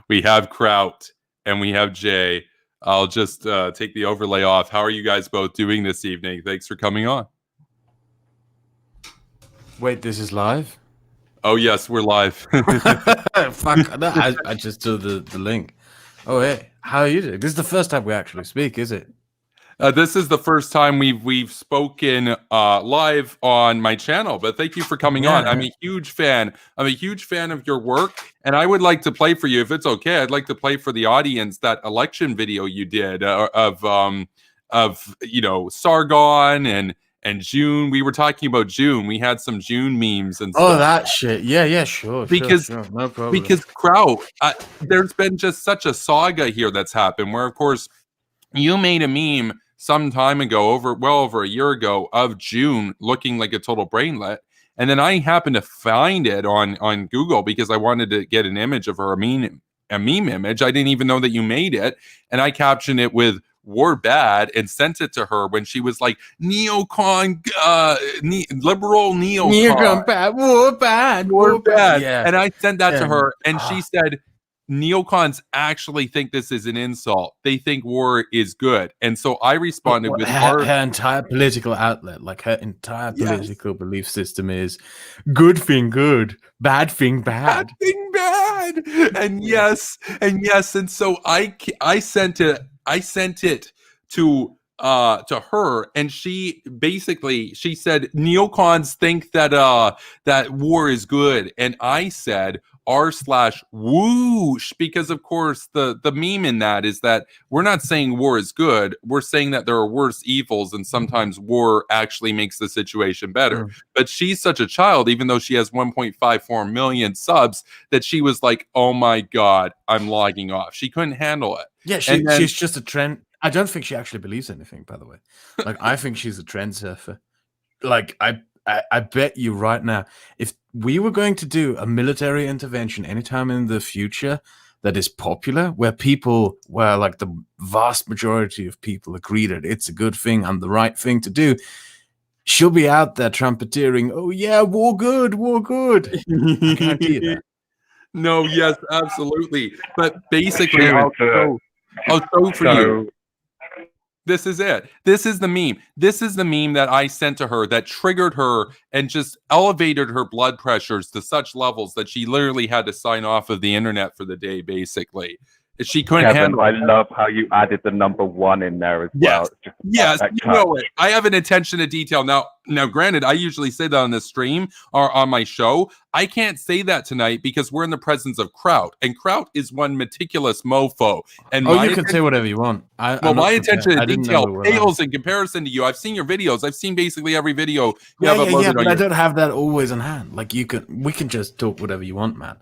we have Kraut and we have Jay. I'll just take the overlay off. How are you guys both doing this evening? Thanks for coming on. Wait, this is live? Oh, yes, we're live. Fuck, no, I just saw the link. Oh, hey, how are you doing? This is the first time we actually speak, is it? This is the first time we've spoken live on my channel, but thank you for coming on. I'm a huge fan. I'm a huge fan of your work, and I would like to play for you, if it's okay. I'd like to play for the audience that election video you did of Sargon and June. We were talking about June. We had some June memes and stuff. Oh, that shit. Yeah, sure. Because sure. No problem. Because Kraut, there's been just such a saga here that's happened where, of course, you made a meme some time ago, well over a year ago, of June looking like a total brainlet. And then I happened to find it on Google because I wanted to get an image of her, a meme image. I didn't even know that you made it. And I captioned it with "war bad" and sent it to her when she was like, neocon, liberal neocon. Neocon bad, war bad. Yeah. And I sent that to her, and she said, neocons actually think this is an insult. They think war is good. And so I responded with her entire political outlet, like her entire political belief system is good thing good, bad thing bad. Bad thing bad. And yes. And so I sent it to her, and she said neocons think that war is good, and I said r/whoosh, because of course the meme in that is that we're not saying war is good, we're saying that there are worse evils, and sometimes war actually makes the situation better. But she's such a child, even though she has 1.54 million subs, that she was like, oh my god, I'm logging off. She couldn't handle it. Yeah, she's just a trend. I don't think she actually believes anything, by the way. Like, I think she's a trend surfer. Like, I bet you right now, if we were going to do a military intervention anytime in the future that is popular, where like the vast majority of people agree that it's a good thing and the right thing to do, she'll be out there trumpeteering, oh yeah, war good. I guarantee you that. No, yes, absolutely. But basically, I'll show for you. This is it. This is the meme. This is the meme that I sent to her that triggered her and just elevated her blood pressures to such levels that she literally had to sign off of the internet for the day, basically. She couldn't handle it. I love how you added the number 1 in there as well. Yes, you know it. I have an attention to detail. Now, granted, I usually say that on the stream or on my show. I can't say that tonight because we're in the presence of Kraut, and Kraut is one meticulous mofo. And you can say whatever you want. My attention to detail pales in comparison to you. I've seen your videos. I've seen basically every video you have uploaded. But I don't have that always on hand. Like, we can just talk whatever you want, man.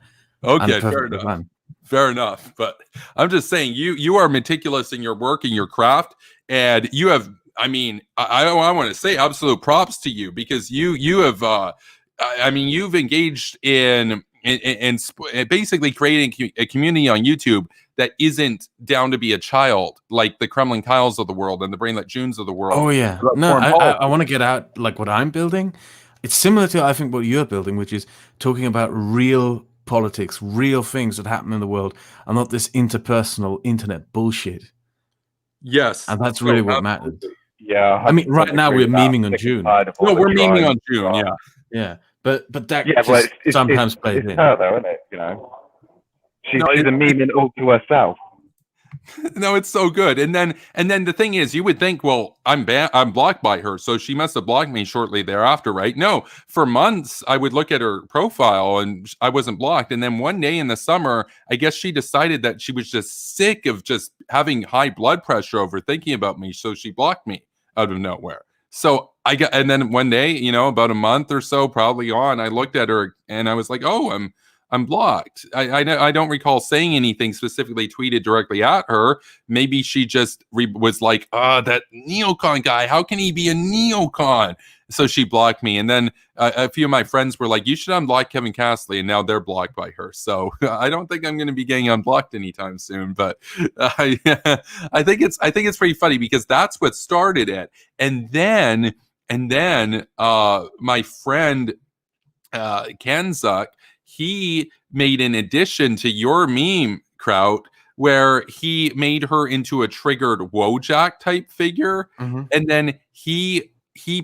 Okay, fair enough. Fine. Fair enough, but I'm just saying you are meticulous in your work and your craft, and you have. I mean, I want to say absolute props to you because you have. You've engaged in basically creating a community on YouTube that isn't down to be a child, like the Kremlin Kyles of the world and the Brainlet Junes of the world. Oh yeah, no, I want to get out like what I'm building. It's similar to I think what you're building, which is talking about real politics, real things that happen in the world, and not this interpersonal internet bullshit. Yes, and that's really what matters. Yeah, I mean, right now we're memeing on June. No, we're memeing on June. Yeah, but that sometimes plays in. Her, though, isn't it? You know, she's memeing all to herself. No, it's so good. And then the thing is, you would think, well, I'm blocked by her, so she must have blocked me shortly thereafter, right? No, for months I would look at her profile and I wasn't blocked. And then one day in the summer, I guess she decided that she was just sick of just having high blood pressure over thinking about me, so she blocked me out of nowhere. So and then one day, about a month or so probably on, I looked at her and I was like, oh, I'm blocked. I don't recall saying anything specifically tweeted directly at her. Maybe she just was like, that neocon guy, how can he be a neocon? So she blocked me. And then a few of my friends were like, you should unblock Kevin Castley. And now they're blocked by her. So I don't think I'm going to be getting unblocked anytime soon. But I think it's pretty funny because that's what started it. And then my friend Kanzuk, he made an addition to your meme, Kraut, where he made her into a triggered Wojak type figure, and then he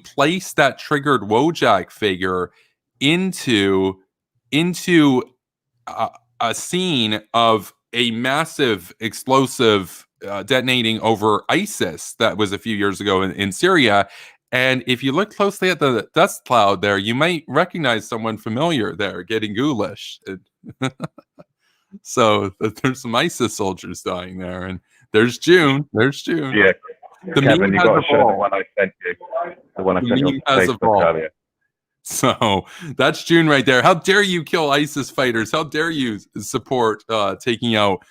placed that triggered Wojak figure into a scene of a massive explosive detonating over ISIS that was a few years ago in Syria. And if you look closely at the dust cloud there, you might recognize someone familiar there getting ghoulish. So there's some ISIS soldiers dying there. And there's June. There's June. Yeah. The Kevin, meme you has got to show the evolved. one I sent you. The one I The sent you on meme has Facebook evolved. earlier. So that's June right there. How dare you kill ISIS fighters? How dare you support taking out,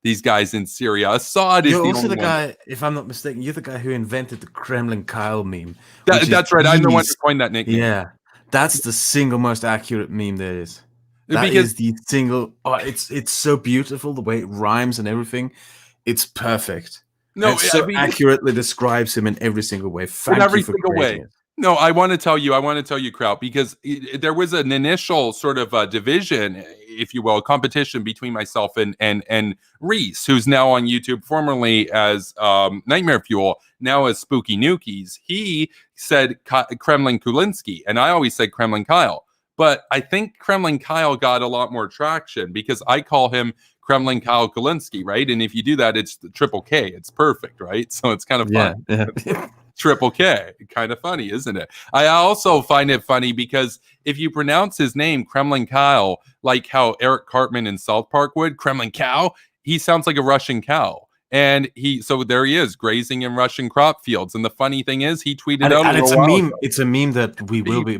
these guys in Syria? Assad is You're the also only the one. guy, if I'm not mistaken, you're the guy who invented the Kremlin Kyle meme. That's right. I'm the one who coined that nickname. Yeah, that's the single most accurate meme there is. That Because- is the single. Oh, it's so beautiful the way it rhymes and everything. It's perfect. No, And it so accurately describes him in every single way. Thank every you for single creating way. it. No, I want to tell you, Kraut, because there was an initial sort of division, if you will, competition between myself and Reese, who's now on YouTube, formerly as Nightmare Fuel, now as Spooky Nukies. He said Kremlin Kulinski, and I always said Kremlin Kyle. But I think Kremlin Kyle got a lot more traction because I call him Kremlin Kyle Kulinski, right? And if you do that, it's the triple K. It's perfect, right? So it's kind of fun. Yeah. Triple K. Kind of funny, isn't it? I also find it funny because if you pronounce his name Kremlin Kyle, like how Eric Cartman in South Park would, Kremlin cow, he sounds like a Russian cow. And so there he is, grazing in Russian crop fields. And the funny thing is, he tweeted out and it's a while meme. ago. It's a meme that we will be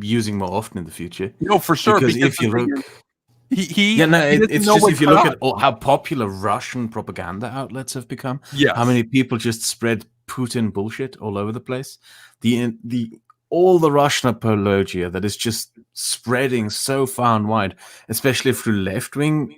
using more often in the future. No, for sure. Because if you look, it's just if you look at how popular Russian propaganda outlets have become. Yes. How many people just spread Putin bullshit all over the place. All the Russian apologia that is just spreading so far and wide, especially through left-wing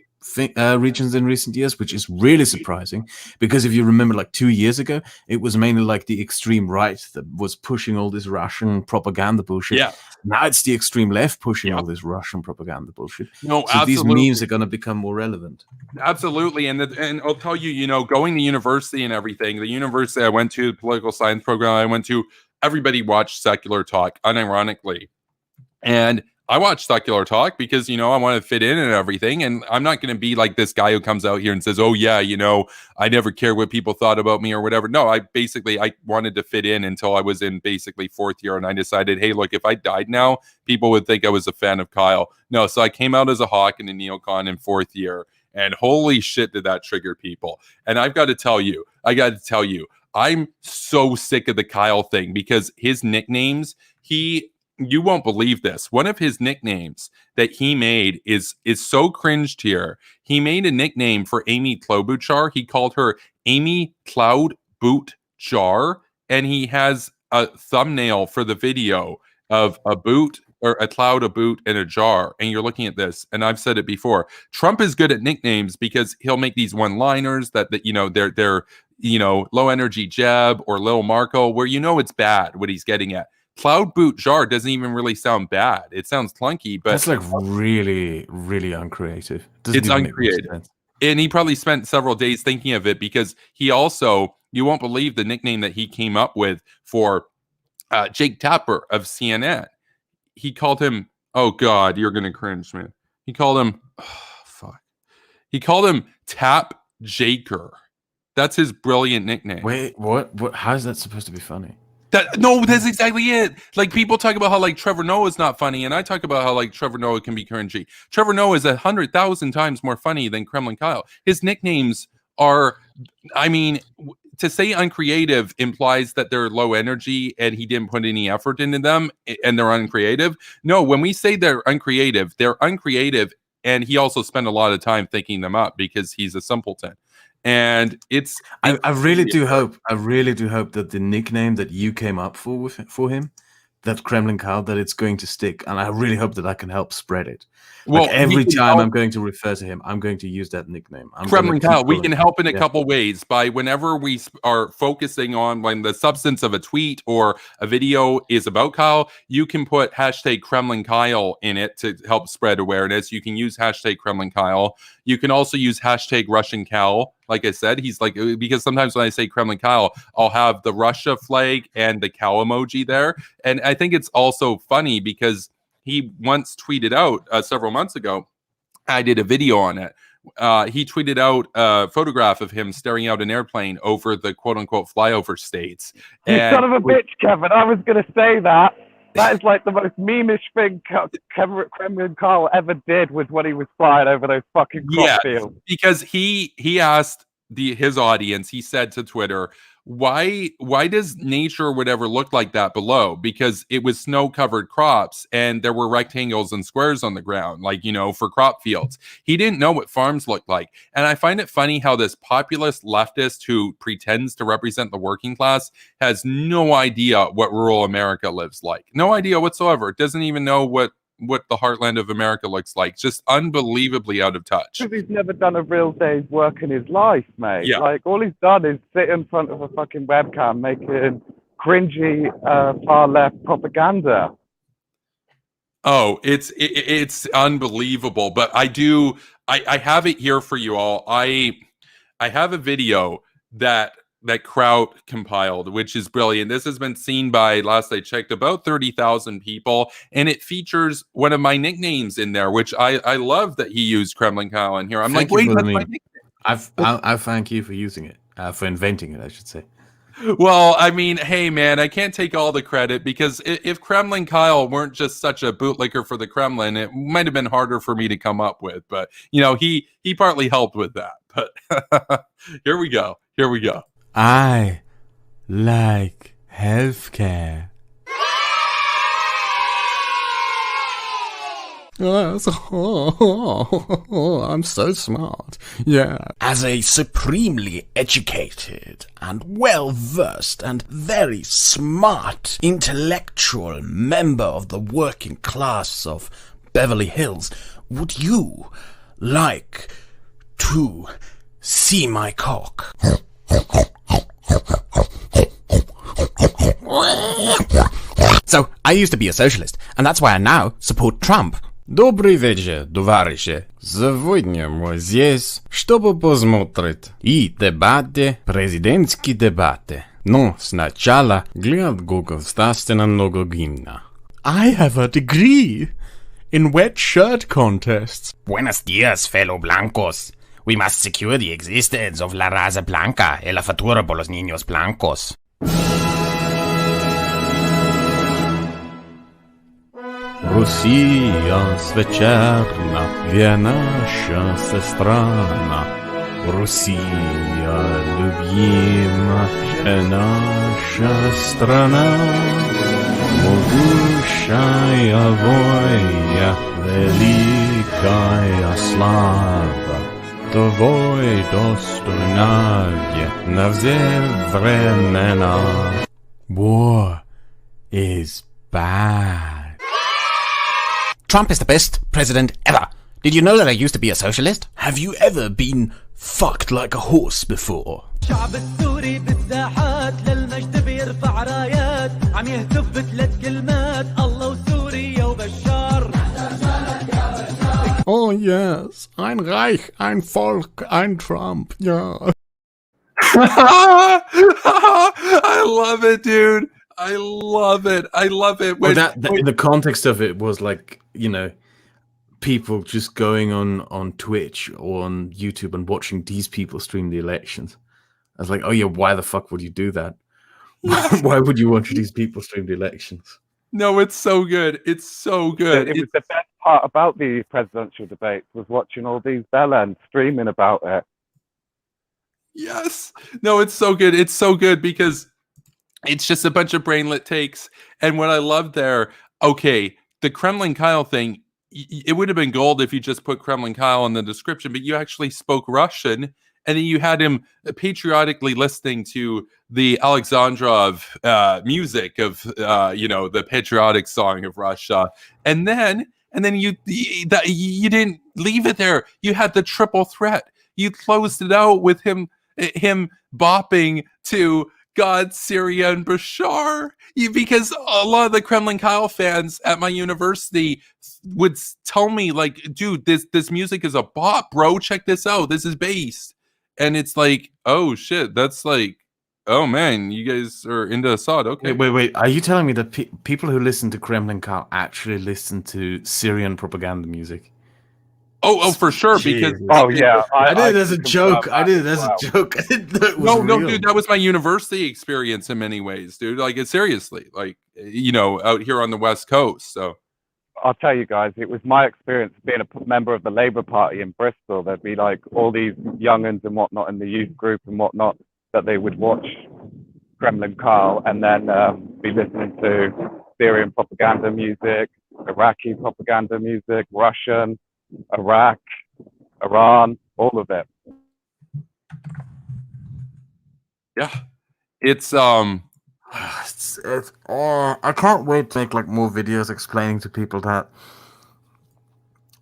regions in recent years, which is really surprising. Because if you remember, like 2 years ago, it was mainly like the extreme right that was pushing all this Russian propaganda bullshit. Yeah. Now it's the extreme left pushing all this Russian propaganda bullshit. No, so absolutely. these memes are going to become more relevant. Absolutely. And I'll tell you, going to university and everything, the university I went to, the political science program I went to, everybody watched Secular Talk, unironically. And I watch Secular Talk because, I want to fit in and everything. And I'm not going to be like this guy who comes out here and says, oh, yeah, I never cared what people thought about me or whatever. No, I wanted to fit in until I was in basically fourth year. And I decided, hey, look, if I died now, people would think I was a fan of Kyle. No, so I came out as a hawk and a neocon in fourth year. And holy shit, did that trigger people. And I got to tell you, I'm so sick of the Kyle thing because his nicknames, you won't believe this. One of his nicknames that he made is so cringe tier. He made a nickname for Amy Klobuchar. He called her Amy Cloud Boot Jar, and he has a thumbnail for the video of a boot or a cloud, a boot, and a jar. And you're looking at this, and I've said it before. Trump is good at nicknames because he'll make these one-liners that they're low energy Jeb or Lil Marco, where it's bad what he's getting at. Cloud boot jar doesn't even really sound bad. It sounds clunky, but that's like really, really uncreative. It's uncreative. And he probably spent several days thinking of it because he also, you won't believe the nickname that he came up with for Jake Tapper of CNN. He called him, oh God, you're going to cringe, man. He called him, He called him Tap Jaker. That's his brilliant nickname. Wait, what? How is that supposed to be funny? That's exactly it. Like, people talk about how like Trevor Noah is not funny, and I talk about how like Trevor Noah can be cringy. Trevor Noah is 100,000 times more funny than Kremlin Kyle. His nicknames are, to say uncreative implies that they're low energy and he didn't put any effort into them and they're uncreative. No, when we say they're uncreative, and he also spent a lot of time thinking them up because he's a simpleton. And I really do hope that the nickname that you came up for him that Kremlin Kyle that it's going to stick, and I really hope that I can help spread it. Well, Like every time I'm going to refer to him, I'm going to use that nickname. Kremlin Kyle, we can help in a Yeah. couple ways by whenever we are focusing on when the substance of a tweet or a video is about Kyle, you can put hashtag Kremlin Kyle in it to help spread awareness. You can use hashtag Kremlin Kyle. You can also use hashtag Russian Cal. Like I said, he's like, because sometimes when I say Kremlin Kyle, I'll have the Russia flag and the cow emoji there. And I think it's also funny because he once tweeted out several months ago, I did a video on it. He tweeted out a photograph of him staring out an airplane over the quote unquote flyover states. You son of a bitch, Kevin. I was going to say that. That is like the most memeish thing Kremlin Kyle ever did, was when he was flying over those fucking crop fields. Because he asked his audience, he said to Twitter, why does nature or whatever look like that below? Because it was snow covered crops and there were rectangles and squares on the ground, like, you know, for crop fields. He didn't know what farms looked like. And I find it funny how this populist leftist who pretends to represent the working class has no idea what rural America lives like. No idea whatsoever. Doesn't even know what the heartland of America looks like. Just unbelievably out of touch. Because he's never done a real day's work in his life, mate. Yeah. Like, all he's done is sit in front of a fucking webcam making cringy far-left propaganda. Oh, it's unbelievable. But I have it here for you all. I have a video that Kraut compiled, which is brilliant. This has been seen by, last I checked, about 30,000 people, and it features one of my nicknames in there, which I love that he used Kremlin Kyle in here. I'm Thank like, you wait, for that's the my meme. nickname. I thank you for using it, for inventing it, I should say. Well, I mean, hey, man, I can't take all the credit, because if Kremlin Kyle weren't just such a bootlicker for the Kremlin, it might have been harder for me to come up with. But, you know, he partly helped with that. But here we go. I like healthcare. Yes. I'm so smart. Yeah. As a supremely educated and well-versed and very smart intellectual member of the working class of Beverly Hills, would you like to see my cock? So, I used to be a socialist, and that's why I now support Trump. Добрый вечер, товарищи. Сегодня мы здесь, чтобы посмотреть и дебаты, президентские дебаты. Но сначала глядь государственного гимна. I have a degree in wet shirt contests. Buenos dias, fellow blancos. We must secure the existence of la raza blanca y la futura por los niños blancos. Россия свечерна, где наша сестрана. Россия любимая наша страна. Могущая воя, великая слава. Твой достойная на все времена. War is bad. Trump is the best president ever. Did you know that I used to be a socialist? Have you ever been fucked like a horse before? الشعب السوري بالساحات للمجد بيرفع رايات عم يهتف بثلاث كلمات الله وسوريا وبشار. Oh yes, ein Reich, ein Volk, ein Trump, yeah. I love it, dude. I love it. Well, the context of it was like, you know, people just going on Twitch or on YouTube and watching these people stream the elections. I was like, oh yeah, why the fuck would you do that? Why would you watch these people stream the elections? No, it's so good. It's so good. It was the best part about the presidential debates, was watching all these bellends streaming about it. Yes. No, it's so good. It's so good because it's just a bunch of brainlet takes. And what I love there, okay, the Kremlin Kyle thing, it would have been gold if you just put Kremlin Kyle in the description, but you actually spoke Russian and then you had him patriotically listening to the Alexandrov music of the patriotic song of Russia, and then you didn't leave it there. You had the triple threat. You closed it out with him bopping to God, Syria, and Bashar. Because a lot of the Kremlin Kyle fans at my university would tell me, like, dude, this music is a bop, bro. Check this out. This is based. And it's like, oh shit, that's like, oh man, you guys are into Assad. Okay. Wait. Are you telling me that people who listen to Kremlin Kyle actually listen to Syrian propaganda music? Oh, for sure. Because I did it as a joke. I did it as a joke. I didn't know it was no, real. dude, that was my university experience in many ways, dude. Like, it seriously, like, out here on the West Coast. So I'll tell you guys, it was my experience being a member of the Labour Party in Bristol. There'd be like all these young'uns and whatnot in the youth group and whatnot that they would watch Kremlin Kyle and then be listening to Syrian propaganda music, Iraqi propaganda music, Russian, Iraq, Iran, all of it. Yeah, it's I can't wait to make like more videos explaining to people that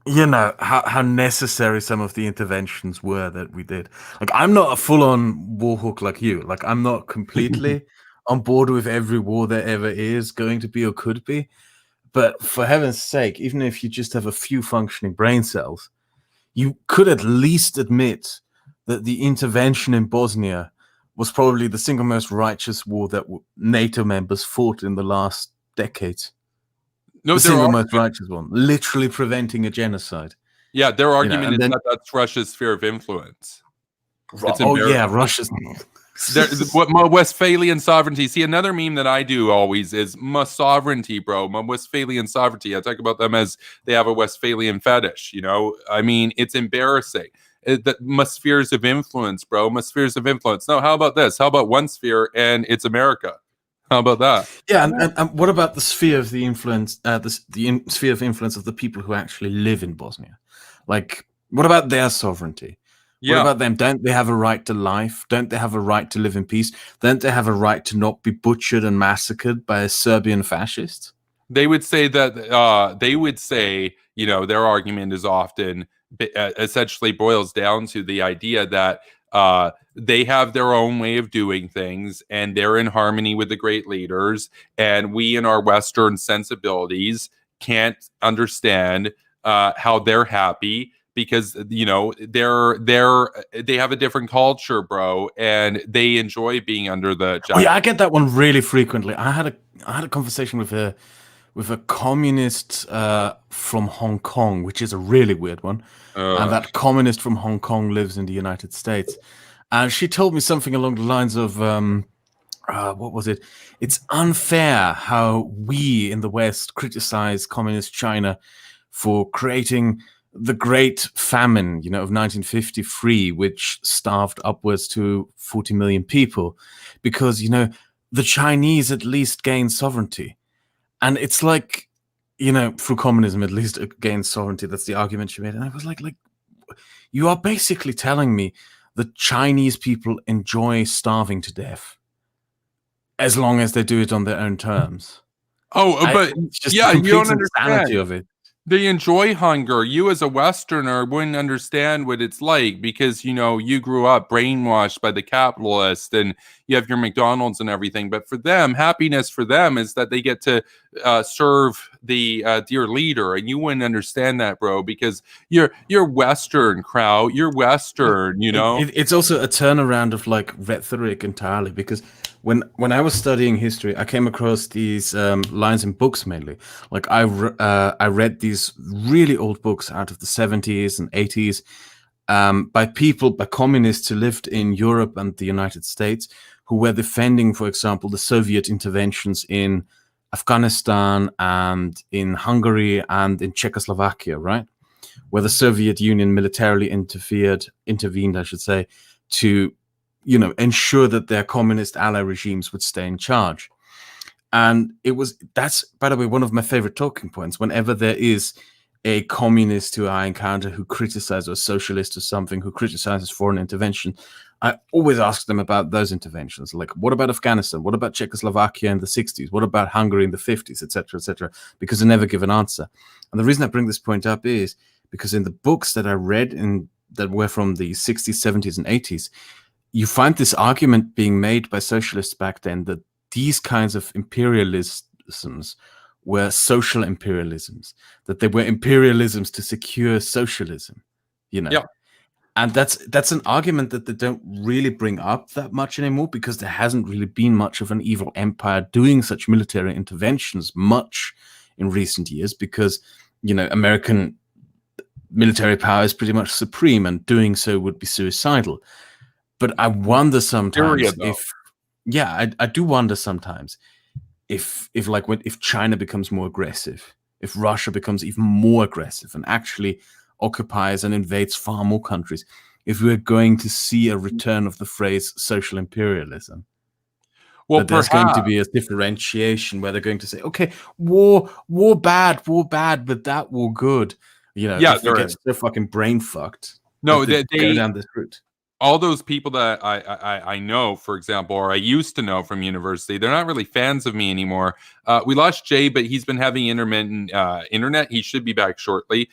how necessary some of the interventions were that we did. Like, I'm not a full-on war hawk like you. Like, I'm not completely on board with every war there ever is going to be or could be. But for heaven's sake, even if you just have a few functioning brain cells, you could at least admit that the intervention in Bosnia was probably the single most righteous war that NATO members fought in the last decades. No, the single most righteous one, literally preventing a genocide. Yeah, their argument is that that's Russia's sphere of influence. Russia's. What Westphalian sovereignty. See, another meme that I do always is my sovereignty, bro. My Westphalian sovereignty. I talk about them as they have a Westphalian fetish. I mean, it's embarrassing. My spheres of influence, bro. My spheres of influence. No, how about this? How about one sphere and it's America? How about that? Yeah, and what about the sphere of the influence? The sphere of influence of the people who actually live in Bosnia. Like, what about their sovereignty? Yeah. What about them? Don't they have a right to life? Don't they have a right to live in peace? Don't they have a right to not be butchered and massacred by a Serbian fascist? They would say that. Their argument is often essentially boils down to the idea that they have their own way of doing things, and they're in harmony with the great leaders, and we in our Western sensibilities can't understand how they're happy. Because they have a different culture, bro, and they enjoy being under the. Yeah, I get that one really frequently. I had a conversation with a communist from Hong Kong, which is a really weird one. And that communist from Hong Kong lives in the United States, and she told me something along the lines of, what was it? It's unfair how we in the West criticize communist China for creating the Great Famine, of 1953, which starved upwards to 40 million people, because, the Chinese at least gained sovereignty. And it's like, through communism, at least gained sovereignty. That's the argument she made. And I was like, you are basically telling me the Chinese people enjoy starving to death as long as they do it on their own terms. But you don't understand of it. They enjoy hunger. You as a Westerner wouldn't understand what it's like because, you grew up brainwashed by the capitalists and you have your McDonald's and everything. But for them, happiness for them is that they get to serve the dear leader. And you wouldn't understand that, bro, because you're Western crowd. You're Western, It's also a turnaround of like rhetoric entirely, because when I was studying history, I came across these lines in books mainly. Like I read these really old books out of the 70s and 80s by communists who lived in Europe and the United States, who were defending, for example, the Soviet interventions in Afghanistan and in Hungary and in Czechoslovakia, right? Where the Soviet Union militarily intervened, I should say, to ensure that their communist ally regimes would stay in charge. And that's, by the way, one of my favorite talking points. Whenever there is a communist who I encounter who criticizes, or a socialist or something who criticizes foreign intervention, I always ask them about those interventions. Like, what about Afghanistan? What about Czechoslovakia in the 60s? What about Hungary in the 50s, etc., because they never give an answer. And the reason I bring this point up is because in the books that I read that were from the 60s, 70s, and 80s, you find this argument being made by socialists back then that these kinds of imperialisms were social imperialisms, that they were imperialisms to secure socialism, Yeah. And that's an argument that they don't really bring up that much anymore, because there hasn't really been much of an evil empire doing such military interventions much in recent years, because, American military power is pretty much supreme, and doing so would be suicidal. But I wonder sometimes I do wonder sometimes if China becomes more aggressive, if Russia becomes even more aggressive and actually occupies and invades far more countries, if we're going to see a return of the phrase social imperialism. Well, there's going to be a differentiation where they're going to say, okay, war bad, but that war good. If we get so fucking brain fucked. No, they go down this route. All those people that I know, for example, or I used to know from university, they're not really fans of me anymore. We lost Jay, but he's been having intermittent internet. He should be back shortly.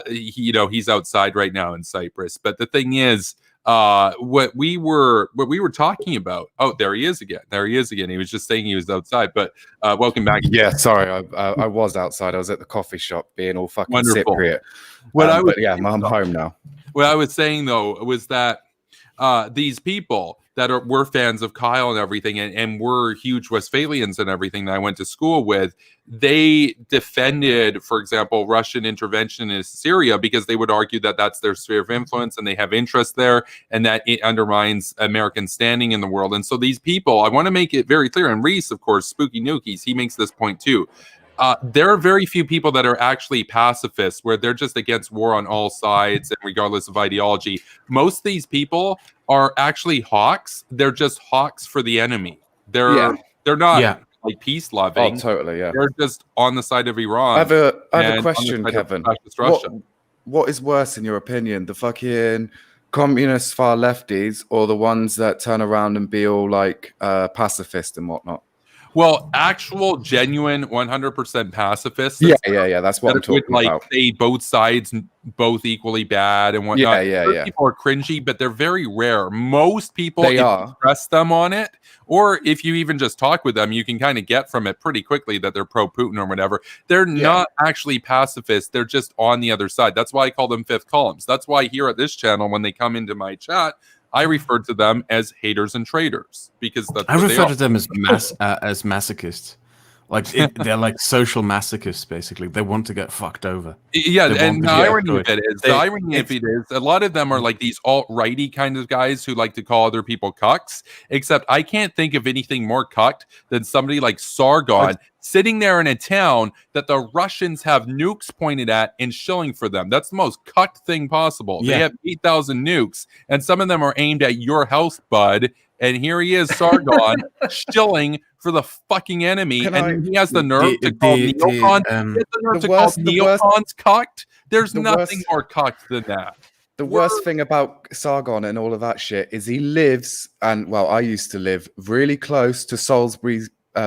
He's outside right now in Cyprus. But the thing is, what we were talking about. Oh, there he is again. He was just saying he was outside. But welcome back. Yeah, sorry, I was outside. I was at the coffee shop being all fucking Wonderful. Cypriot. I'm home now. What I was saying though was that these people that were fans of Kyle and everything, and were huge Westphalians and everything that I went to school with, they defended, for example, Russian intervention in Syria because they would argue that that's their sphere of influence and they have interest there, and that it undermines American standing in the world. And so these people, I want to make it very clear, and Reese, of course, Spooky Nookies, he makes this point too. There are very few people that are actually pacifists, where they're just against war on all sides and regardless of ideology. Most of these people are actually hawks. They're just hawks for the enemy. They're not like peace loving. Oh, totally. Yeah, they're just on the side of Iran. I have a question, Kevin. What is worse, in your opinion, the fucking communist far lefties, or the ones that turn around and be all like pacifist and whatnot? Well, actual, genuine, 100% pacifists. Yeah. That's what I'm talking about. Say both sides, both equally bad and whatnot. Yeah. People are cringy, but they're very rare. Most people, if you press them on it, or if you even just talk with them, you can kind of get from it pretty quickly that they're pro-Putin or whatever. They're not actually pacifists. They're just on the other side. That's why I call them fifth columns. That's why here at this channel, when they come into my chat, I refer to them as haters and traitors, because that's I refer to them as masochists. Like they're like social masochists, basically. They want to get fucked over. Yeah, and the irony of it is, a lot of them are like these alt-righty kind of guys who like to call other people cucks. Except I can't think of anything more cucked than somebody like Sargon sitting there in a town that the Russians have nukes pointed at and shilling for them. That's the most cucked thing possible. Yeah. They have 8,000 nukes, and some of them are aimed at your house, bud. And here he is, Sargon, shilling for the fucking enemy, he has the nerve to call neocons cocked. There's nothing more cocked than that. The worst thing about Sargon and all of that shit is he lives, and well, I used to live really close to Salisbury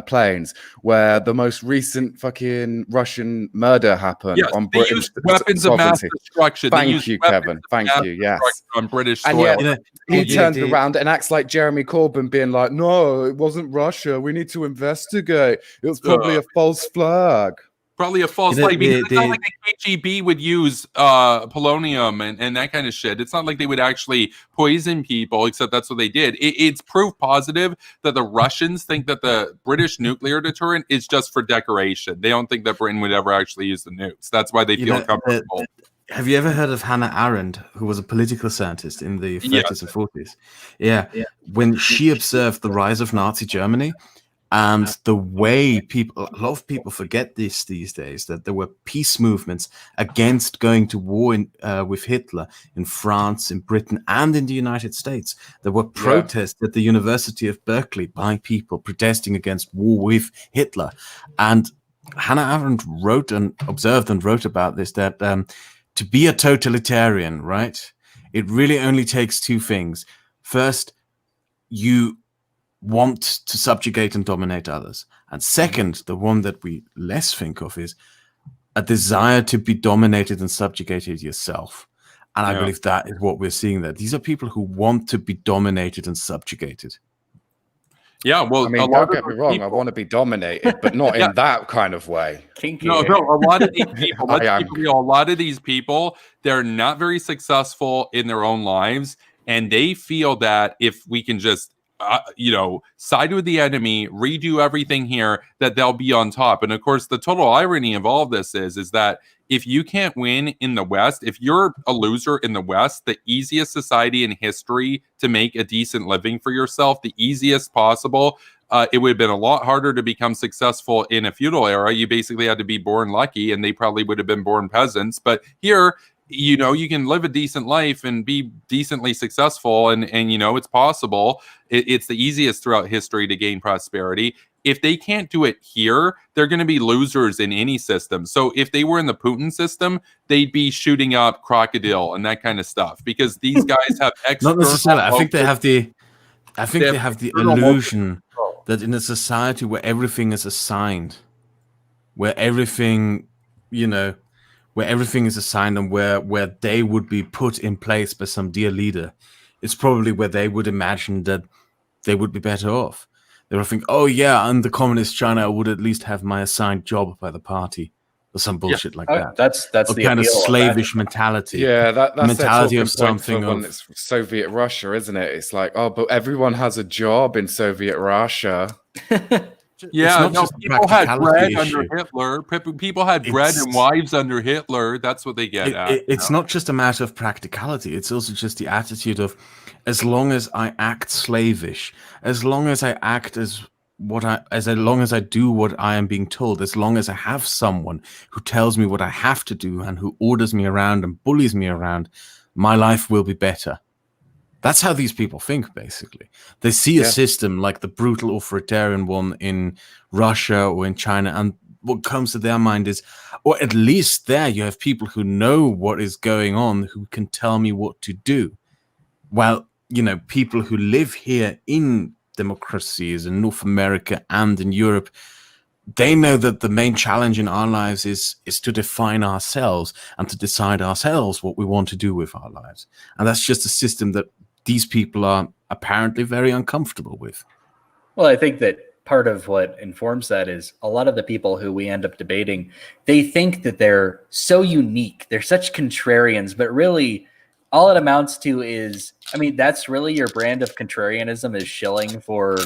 Plains, where the most recent fucking Russian murder happened on British weapons of mass destruction. Thank you, Kevin. Thank you. Yes, on British soil. And yet, he turns around and acts like Jeremy Corbyn, being like, "No, it wasn't Russia. We need to investigate. It was probably a false flag." Probably a false flag. It's not like the KGB would use polonium and that kind of shit. It's not like they would actually poison people, except that's what they did. It's proof positive that the Russians think that the British nuclear deterrent is just for decoration. They don't think that Britain would ever actually use the nukes. That's why they feel comfortable. Have you ever heard of Hannah Arendt, who was a political scientist in the 30s and 40s? Yeah. When she observed the rise of Nazi Germany, and the way a lot of people forget this these days, that there were peace movements against going to war with Hitler in France, in Britain, and in the United States. There were protests at the University of Berkeley by people protesting against war with Hitler. And Hannah Arendt wrote and observed and wrote about this, that to be a totalitarian, right, it really only takes two things. First, you want to subjugate and dominate others. And second, the one that we less think of is a desire to be dominated and subjugated yourself. And I believe that is what we're seeing there. These are people who want to be dominated and subjugated. Yeah, well, I mean, don't get me wrong. I want to be dominated, but not in that kind of way. No, a lot of these people, let's keep it real, a lot of these people, they're not very successful in their own lives, and they feel that if we can just, side with the enemy, redo everything here, that they'll be on top. And of course, the total irony of all of this is that if you can't win in the West, if you're a loser in the West, the easiest society in history to make a decent living for yourself, the easiest possible, it would have been a lot harder to become successful in a feudal era. You basically had to be born lucky, and they probably would have been born peasants. But here, you can live a decent life and be decently successful, and it's possible. It's the easiest throughout history to gain prosperity. If they can't do it here, they're going to be losers in any system. So if they were in the Putin system, they'd be shooting up crocodile and that kind of stuff, because these guys have external. Not necessarily. I think they have the illusion that in a society where everything is assigned, where everything is assigned, and where they would be put in place by some dear leader, it's probably where they would imagine that they would be better off. They would think, oh yeah, in the communist China, I would at least have my assigned job by the party, or some bullshit like that. That's the kind of slavish mentality. Yeah, that's mentality of something when it's Soviet Russia, isn't it? It's like, oh, but everyone has a job in Soviet Russia. Yeah, people had bread under Hitler. People had bread and wives under Hitler. That's what they get at. It's not just a matter of practicality. It's also just the attitude of, as long as I act slavish, as long as I act as long as I do what I am being told, as long as I have someone who tells me what I have to do and who orders me around and bullies me around, my life will be better. That's how these people think, basically. They see a system like the brutal authoritarian one in Russia or in China, and what comes to their mind is, or at least there you have people who know what is going on, who can tell me what to do. While, people who live here in democracies in North America and in Europe, they know that the main challenge in our lives is to define ourselves and to decide ourselves what we want to do with our lives. And that's just a system that these people are apparently very uncomfortable with. Well, I think that part of what informs that is a lot of the people who we end up debating, they think that they're so unique. They're such contrarians, but really all it amounts to is, that's really your brand of contrarianism, is shilling for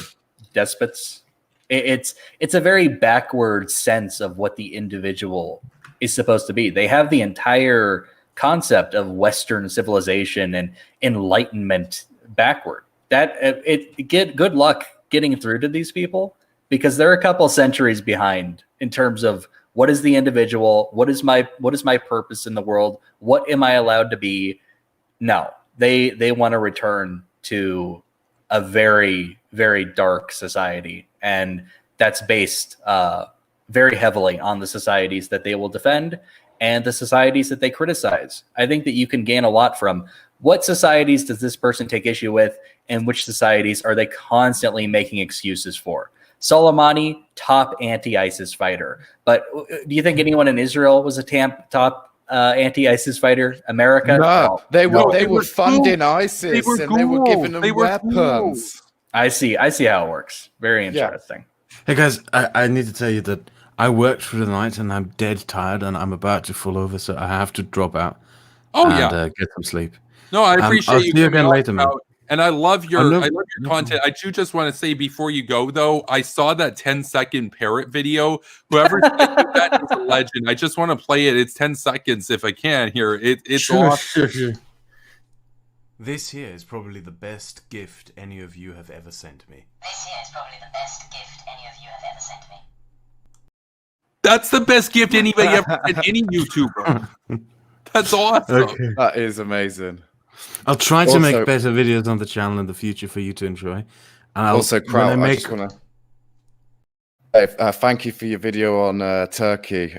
despots. It's a very backward sense of what the individual is supposed to be. They have the entire concept of Western civilization and enlightenment backward. Good luck getting through to these people, because they're a couple centuries behind in terms of what is the individual, what is my purpose in the world, what am I allowed to be. No, they want to return to a very, very dark society, and that's based very heavily on the societies that they will defend and the societies that they criticize. I think that you can gain a lot from what societies does this person take issue with, and which societies are they constantly making excuses for. Soleimani, top anti-ISIS fighter. But do you think anyone in Israel was a top anti-ISIS fighter? America? No, they were funding ISIS, they were giving them weapons. I see how it works. Very interesting. Hey guys, I need to tell you that I worked through the night and I'm dead tired and I'm about to fall over, so I have to drop out. Get some sleep. No, I appreciate I'll see you again later, man. And I love your content. I do just want to say before you go, though, I saw that 10-second parrot video. Whoever said that is a legend. I just want to play it. It's 10 seconds if I can here. It's awesome. Sure. This here is probably the best gift any of you have ever sent me. That's the best gift anybody ever sent any YouTuber. That's awesome. Okay. That is amazing. I'll try to make better videos on the channel in the future for you to enjoy. And also, Kraut, Thank you for your video on Turkey.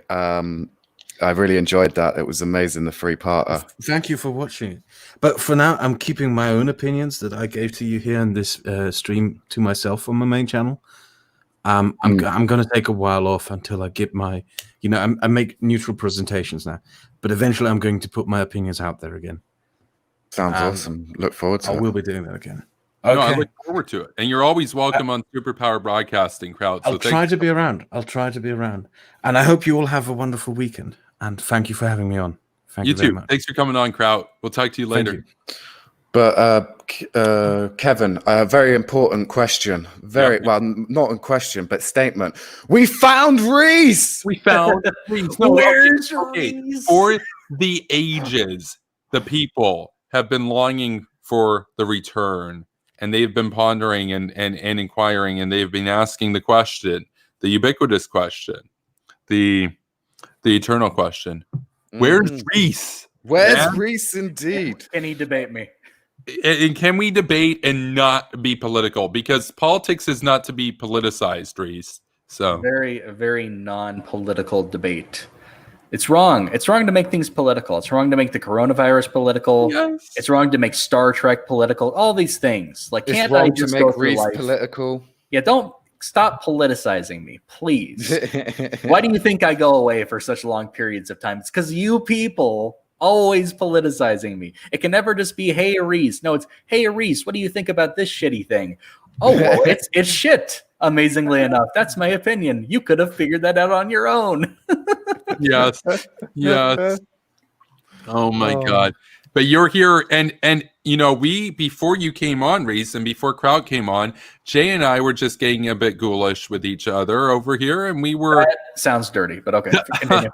I really enjoyed that. It was amazing, the three-parter. Thank you for watching. But for now, I'm keeping my own opinions that I gave to you here in this stream to myself on my main channel. I'm going to take a while off until I get my, I make neutral presentations now. But eventually I'm going to put my opinions out there again. Sounds awesome. Look forward to it. I will be doing that again. Okay. No, I look forward to it. And you're always welcome on Superpower Broadcasting, Crowd. I'll try to be around. And I hope you all have a wonderful weekend. And thank you for having me on. Thank you very too. much. Thanks for coming on, Kraut. We'll talk to you later. But Kevin, a very important question. Well, not a question, but statement. We found Reese. We found Reese. No, Where's Reese? For the ages, the people have been longing for the return, and they've been pondering and inquiring, and they've been asking the question, the ubiquitous question, the eternal question. Where's Reese? Where's Reese indeed? Can he debate me? And can we debate and not be political? Because politics is not to be politicized, Reese. So a very non-political debate. It's wrong. It's wrong to make things political. It's wrong to make the coronavirus political. Yes. It's wrong to make Star Trek political. All these things. Like, It's can't wrong I to just make go through Reese life? political. Yeah, don't stop politicizing me, please. Why do you think I go away for such long periods of time? It's because you people always politicizing me. It can never just be, hey, Reese. No, it's, hey, Reese, what do you think about this shitty thing? Oh, well, it's shit, amazingly enough. That's my opinion. You could have figured that out on your own. Yes. Oh my God. But you're here, and we, before you came on, Reese, and before Kraut came on, Jay and I were just getting a bit ghoulish with each other over here, and we were. That sounds dirty, but okay. Continue.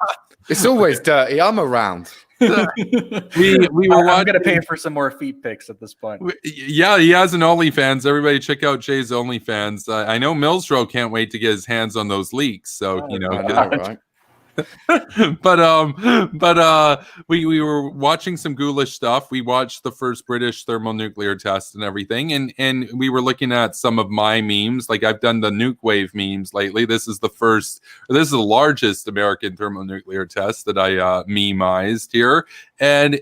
It's always dirty. I'm around. we were. I'm gonna pay for some more feet pics at this point. Yeah, he has an OnlyFans. Everybody, check out Jay's OnlyFans. I know Millsrow can't wait to get his hands on those leaks. So Right. but we were watching some ghoulish stuff. We watched the first British thermonuclear test and everything, and we were looking at some of my memes. Like, I've done the nuke wave memes lately. This is the largest American thermonuclear test that I memeized here, and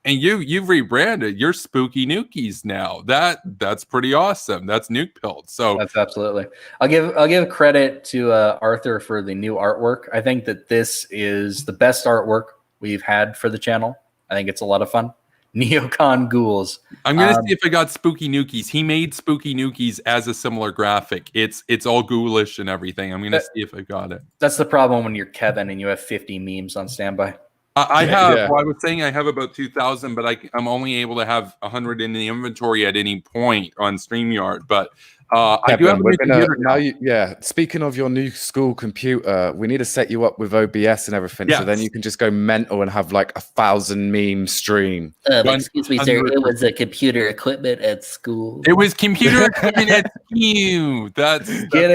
you've rebranded. You're Spooky Nukies now. That's pretty awesome. That's nuke pilled. So that's absolutely. I'll give credit to Arthur for the new artwork. I think that this is the best artwork we've had for the channel. I think it's a lot of fun. Neocon ghouls. I'm gonna see if I got Spooky Nukies. He made Spooky Nukies as a similar graphic. It's all ghoulish and everything. I'm gonna see if I got it. That's the problem when you're Kevin and you have 50 memes on standby. I have. Yeah. Well, I was saying I have about 2,000, but I'm only able to have 100 in the inventory at any point on StreamYard. But I do have a new computer. Speaking of your new school computer, we need to set you up with OBS and everything, so then you can just go mental and have like 1,000 meme stream. Excuse me, sir. It was a computer equipment at school. It was computer equipment at school. Get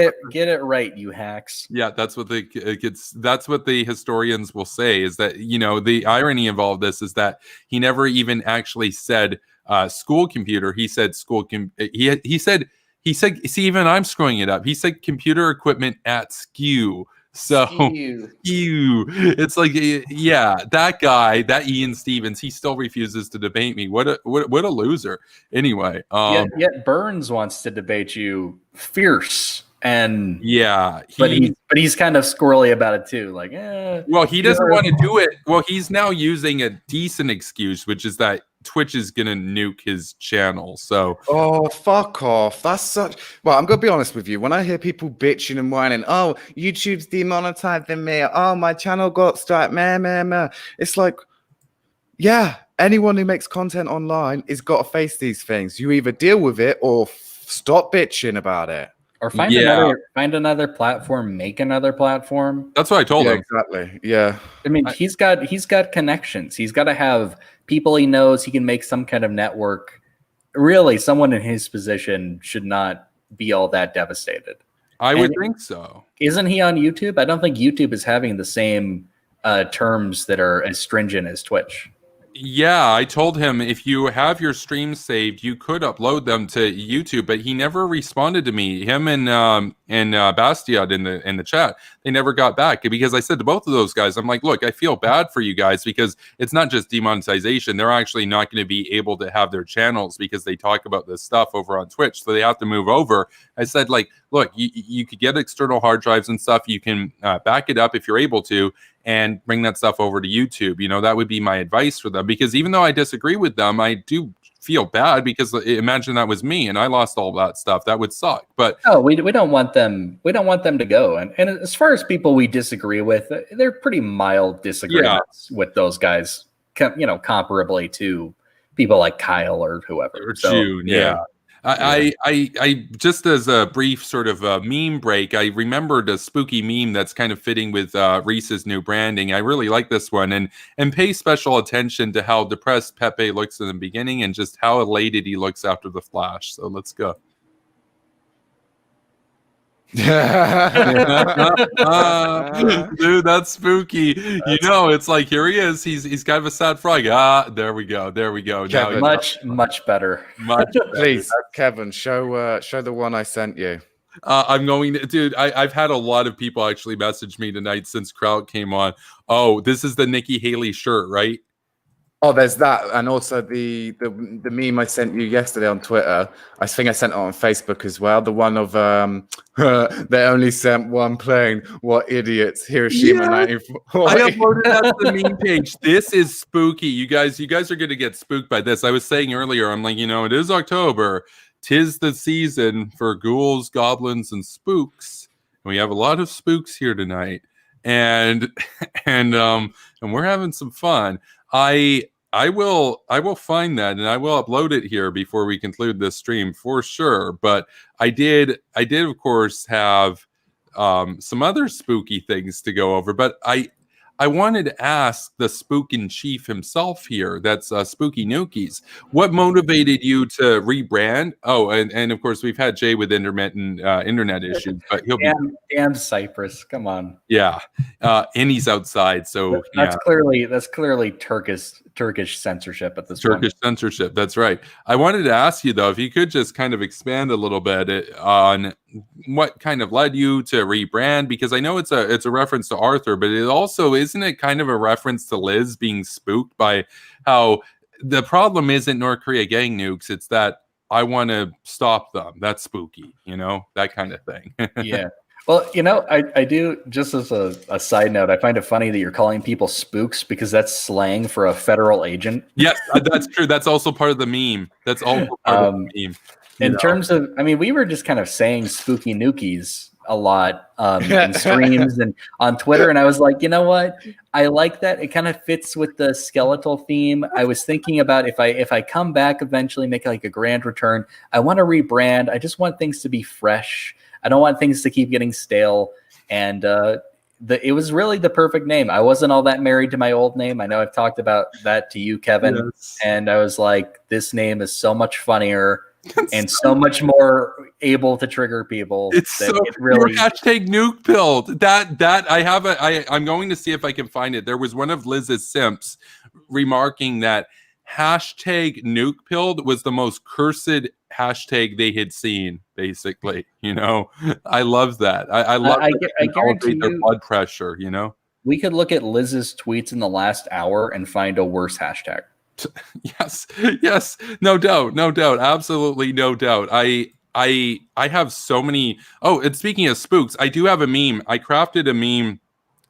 it right, you hacks. Yeah, that's what that's what the historians will say, is that the irony of all of this is that he never even actually said school computer. He said school. He said, see, even I'm screwing it up. He said computer equipment at SKU. So it's like, that guy, that Ian Stevens, he still refuses to debate me. What a loser. Anyway, yet Burns wants to debate you fierce, and but he's kind of squirrely about it too. Like, well, he doesn't want to do it. Well, he's now using a decent excuse, which is that Twitch is gonna nuke his channel. So fuck off. That's such. Well, I'm gonna be honest with you. When I hear people bitching and whining, oh, YouTube's demonetizing me, oh, my channel got striked, meh. It's like, yeah, anyone who makes content online is got to face these things. You either deal with it or stop bitching about it. Or find another platform, make another platform. That's what I told him. Exactly. Yeah. I mean, he's got connections. He's got to have people he knows. He can make some kind of network. Really, someone in his position should not be all that devastated. I would think so. Isn't he on YouTube? I don't think YouTube is having the same terms that are as stringent as Twitch. Yeah, I told him if you have your streams saved, you could upload them to YouTube, but he never responded to me. Him and Bastiat in the chat, they never got back because I said to both of those guys, I'm like, look, I feel bad for you guys because it's not just demonetization; they're actually not going to be able to have their channels because they talk about this stuff over on Twitch, so they have to move over. I said, like, look, you could get external hard drives and stuff. You can back it up if you're able to, and bring that stuff over to YouTube. You know, that would be my advice for them, because even though I disagree with them, I do feel bad because imagine that was me and I lost all that stuff. That would suck. But no, we don't want them. We don't want them to go. And as far as people we disagree with, they're pretty mild disagreements with those guys. You know, comparably to people like Kyle or whoever. Or June, yeah. I just as a brief sort of meme break, I remembered a spooky meme that's kind of fitting with Reese's new branding. I really like this one, and pay special attention to how depressed Pepe looks in the beginning and just how elated he looks after the flash. So let's go. Dude, that's spooky. You know, it's like here he is. He's kind of a sad frog. There we go. Kevin, much better. Much better. Please, Kevin, show the one I sent you. I'm going to, dude. I've had a lot of people actually message me tonight since Kraut came on. Oh, this is the Nikki Haley shirt, right? Oh, there's that, and also the meme I sent you yesterday on Twitter. I think I sent it on Facebook as well. The one of they only sent one plane. What idiots! Hiroshima 94. I uploaded that to the meme page. This is spooky, you guys. You guys are going to get spooked by this. I was saying earlier, I'm like, you know, it is October. 'Tis the season for ghouls, goblins, and spooks. And we have a lot of spooks here tonight, and we're having some fun. I will find that and I will upload it here before we conclude this stream for sure. But I did of course have some other spooky things to go over. But I wanted to ask the spook in chief himself here. That's Spooky Nookies. What motivated you to rebrand? Oh, and of course we've had Jay with intermittent internet issues, but he'll be damn Cyprus. Come on. Yeah, and he's outside, so that's clearly Turkish censorship at this point. Turkish censorship. That's right. I wanted to ask you though, if you could just kind of expand a little bit on what kind of led you to rebrand, because I know it's a reference to Arthur, but it also isn't it kind of a reference to Liz being spooked by how the problem isn't North Korea gang nukes, it's that I want to stop them. That's spooky, you know, that kind of thing. Yeah. Well, you know, I do, just as a side note, I find it funny that you're calling people spooks because that's slang for a federal agent. Yes, that's true. That's also part of the meme. That's also part of the meme. In terms of, I mean, we were just kind of saying spooky nookies a lot in streams and on Twitter. And I was like, you know what? I like that. It kind of fits with the skeletal theme. I was thinking about if I come back eventually, make like a grand return, I want to rebrand. I just want things to be fresh. I don't want things to keep getting stale. And it was really the perfect name. I wasn't all that married to my old name. I know I've talked about that to you, Kevin. Yes. And I was like, this name is so much funnier and so much more able to trigger people. It's so really hashtag nuke pilled. That I have I'm going to see if I can find it. There was one of Liz's simps remarking that hashtag nuke pilled was the most cursed hashtag they had seen, basically. You know, I love that. I love I guarantee their blood pressure, you know. We could look at Liz's tweets in the last hour and find a worse hashtag. Yes, no doubt, absolutely no doubt. I have so many. Oh, and speaking of spooks, I do have a meme. I crafted a meme.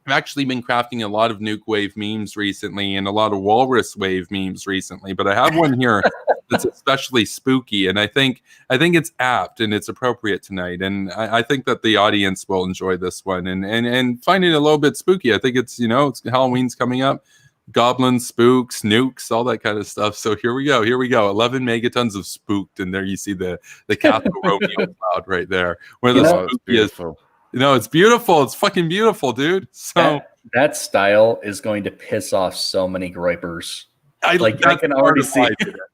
I've actually been crafting a lot of Nuke Wave memes recently and a lot of Walrus Wave memes recently, but I have one here that's especially spooky, and I think it's apt and it's appropriate tonight, and I think that the audience will enjoy this one and find it a little bit spooky. I think it's, you know, it's Halloween's coming up. Goblins, spooks, nukes, all that kind of stuff. So here we go. 11 megatons of spooked, and there you see the capital Romeo cloud right there. Where the spooky is. No, it's beautiful. It's fucking beautiful, dude. So that style is going to piss off so many groypers. I can already see.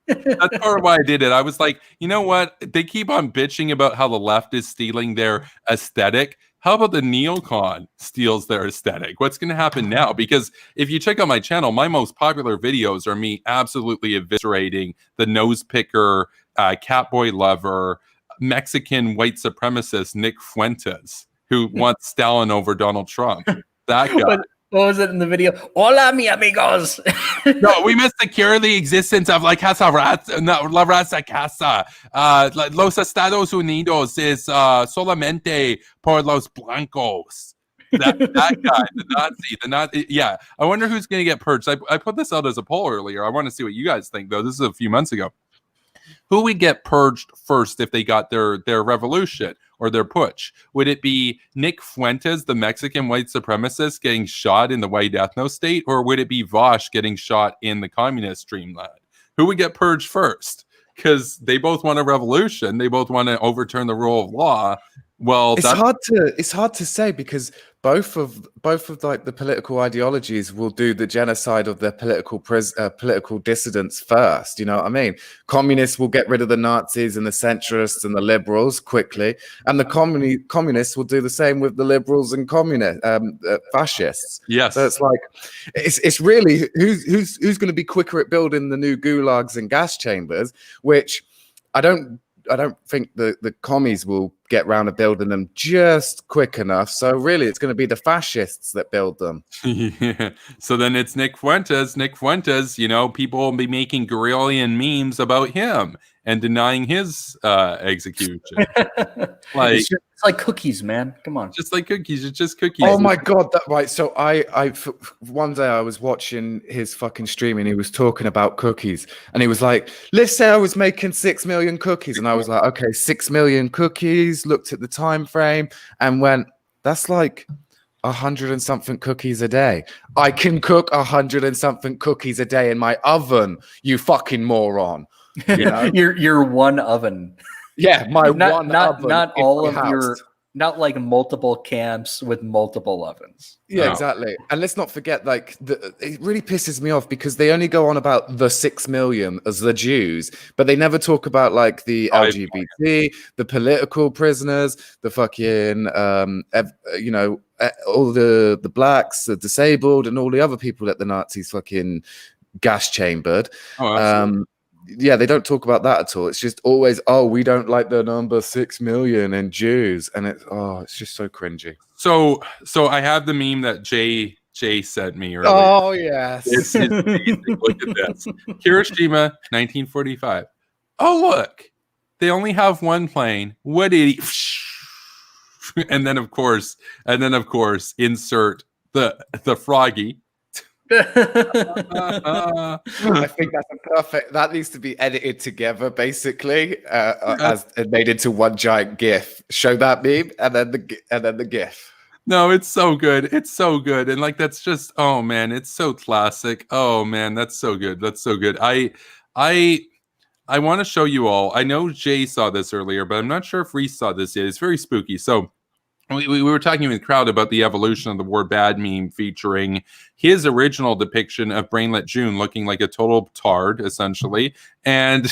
That's part of why I did it. I was like, you know what? They keep on bitching about how the left is stealing their aesthetic. How about the neocon steals their aesthetic? What's going to happen now? Because if you check out my channel, my most popular videos are me absolutely eviscerating the nose picker, catboy lover, Mexican white supremacist Nick Fuentes, who wants Stalin over Donald Trump. That guy. What was it in the video? Hola, mi amigos. No, we must secure the existence of La Casa Raza, no, La Raza Casa. Los Estados Unidos is solamente por los blancos. That guy, the Nazi. Yeah, I wonder who's going to get purged. I put this out as a poll earlier. I want to see what you guys think, though. This is a few months ago. Who would get purged first if they got their revolution or their putsch? Would it be Nick Fuentes, the Mexican white supremacist, getting shot in the white ethno state, or would it be Vosh getting shot in the communist dreamland? Who would get purged first? Because they both want a revolution. They both want to overturn the rule of law. Well, it's hard to say because both of like the political ideologies will do the genocide of their political dissidents first. You know what I mean? Communists will get rid of the Nazis and the centrists and the liberals quickly, and the communists will do the same with the liberals and fascists. Yes. So it's like it's really who's going to be quicker at building the new gulags and gas chambers, which I don't think the commies will get round to building them just quick enough. So really, it's going to be the fascists that build them. Yeah. So then it's Nick Fuentes. Nick Fuentes, you know, people will be making Gorillian memes about him and denying his execution. Like it's like cookies, man. Come on. Just like cookies. It's just cookies. Oh my God. Right. So one day I was watching his fucking stream and he was talking about cookies and he was like, let's say I was making 6 million cookies. And I was like, okay, 6 million cookies, looked at the time frame and went, that's like 100 and something cookies a day. I can cook 100 and something cookies a day in my oven, you fucking moron. You know? your one oven. Yeah, my one oven. Not all of your, not like multiple camps with multiple ovens. Yeah, exactly. And let's not forget, like, it really pisses me off because they only go on about the 6 million as the Jews, but they never talk about like the LGBT, the political prisoners, the fucking, you know, all the blacks, the disabled, and all the other people that the Nazis fucking gas chambered. Yeah, they don't talk about that at all. It's just always, oh, we don't like the number 6 million and Jews, and it's just so cringy. So I have the meme that Jay sent me earlier. Oh yes, it's amazing. Look at this, Hiroshima, 1945. Oh look, they only have one plane. What idiot! And then of course, insert the froggy. I think that's a perfect. That needs to be edited together, basically, as made into one giant GIF. Show that meme, and then the GIF. No, it's so good. It's so good, and like that's just oh man, it's so classic. Oh man, that's so good. That's so good. I want to show you all. I know Jay saw this earlier, but I'm not sure if Reese saw this yet. It's very spooky. So. We were talking in the crowd about the evolution of the War Bad meme featuring his original depiction of Brainlet June looking like a total tard, essentially. And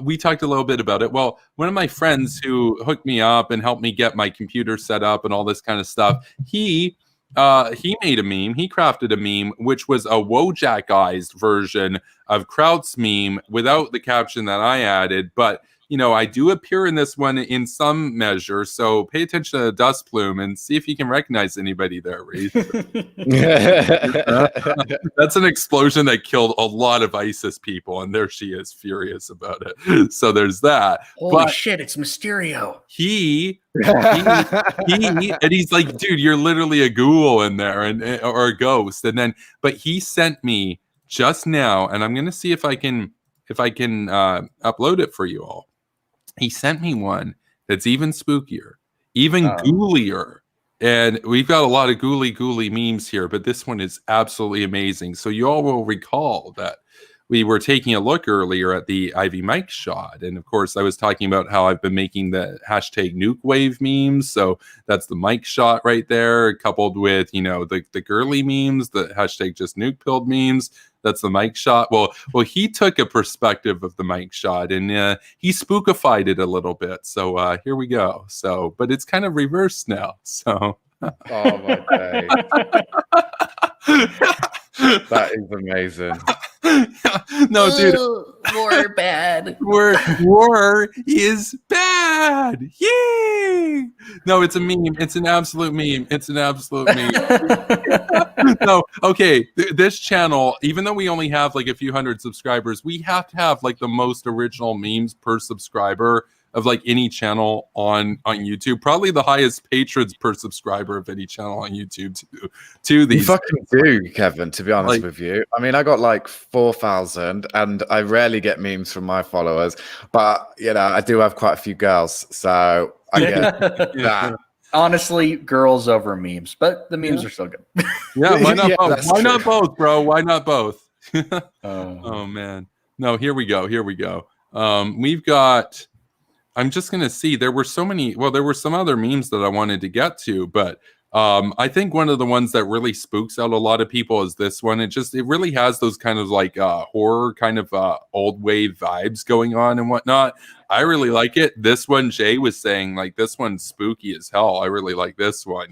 we talked a little bit about it. Well, one of my friends who hooked me up and helped me get my computer set up and all this kind of stuff, he made a meme. He crafted a meme, which was a Wojak-ized version of Kraut's meme without the caption that I added, but you know, I do appear in this one in some measure, so pay attention to the dust plume and see if you can recognize anybody there, Reese. That's an explosion that killed a lot of ISIS people, and there she is, furious about it. So there's that. Holy shit, it's Mysterio. He and he's like, dude, you're literally a ghoul in there, or a ghost. And then, but he sent me just now, and I'm gonna see if I can upload it for you all. He sent me one that's even spookier, even ghoulier. And we've got a lot of ghouly memes here, but this one is absolutely amazing. So you all will recall that we were taking a look earlier at the Ivy Mike shot, and of course, I was talking about how I've been making the hashtag nuke wave memes. So that's the Mike shot right there, coupled with the girly memes, the hashtag just nuke pilled memes. That's the Mike shot. Well, he took a perspective of the Mike shot and he spookified it a little bit. So here we go. So, but it's kind of reversed now. So, Oh my day. That is amazing. No, dude. Ooh, war bad. War is bad. Yay! No, it's a meme. It's an absolute meme. It's an absolute meme. No, okay. This channel, even though we only have like a few hundred subscribers, we have to have like the most original memes per subscriber of like any channel on YouTube. Probably the highest patrons per subscriber of any channel on YouTube to these. You fucking do, Kevin, to be honest with you. I mean, I got like 4,000 and I rarely get memes from my followers, but I do have quite a few girls, so I get that. Honestly, girls over memes, but the memes are still good. Yeah, why not both? Why true. not both, bro? Why not both? Oh man. No, here we go. We've got, I'm just going to see, there were so many, there were some other memes that I wanted to get to, but I think one of the ones that really spooks out a lot of people is this one. It really has those kind of like horror kind of old wave vibes going on and whatnot. I really like it. This one, Jay was saying like, this one's spooky as hell. I really like this one,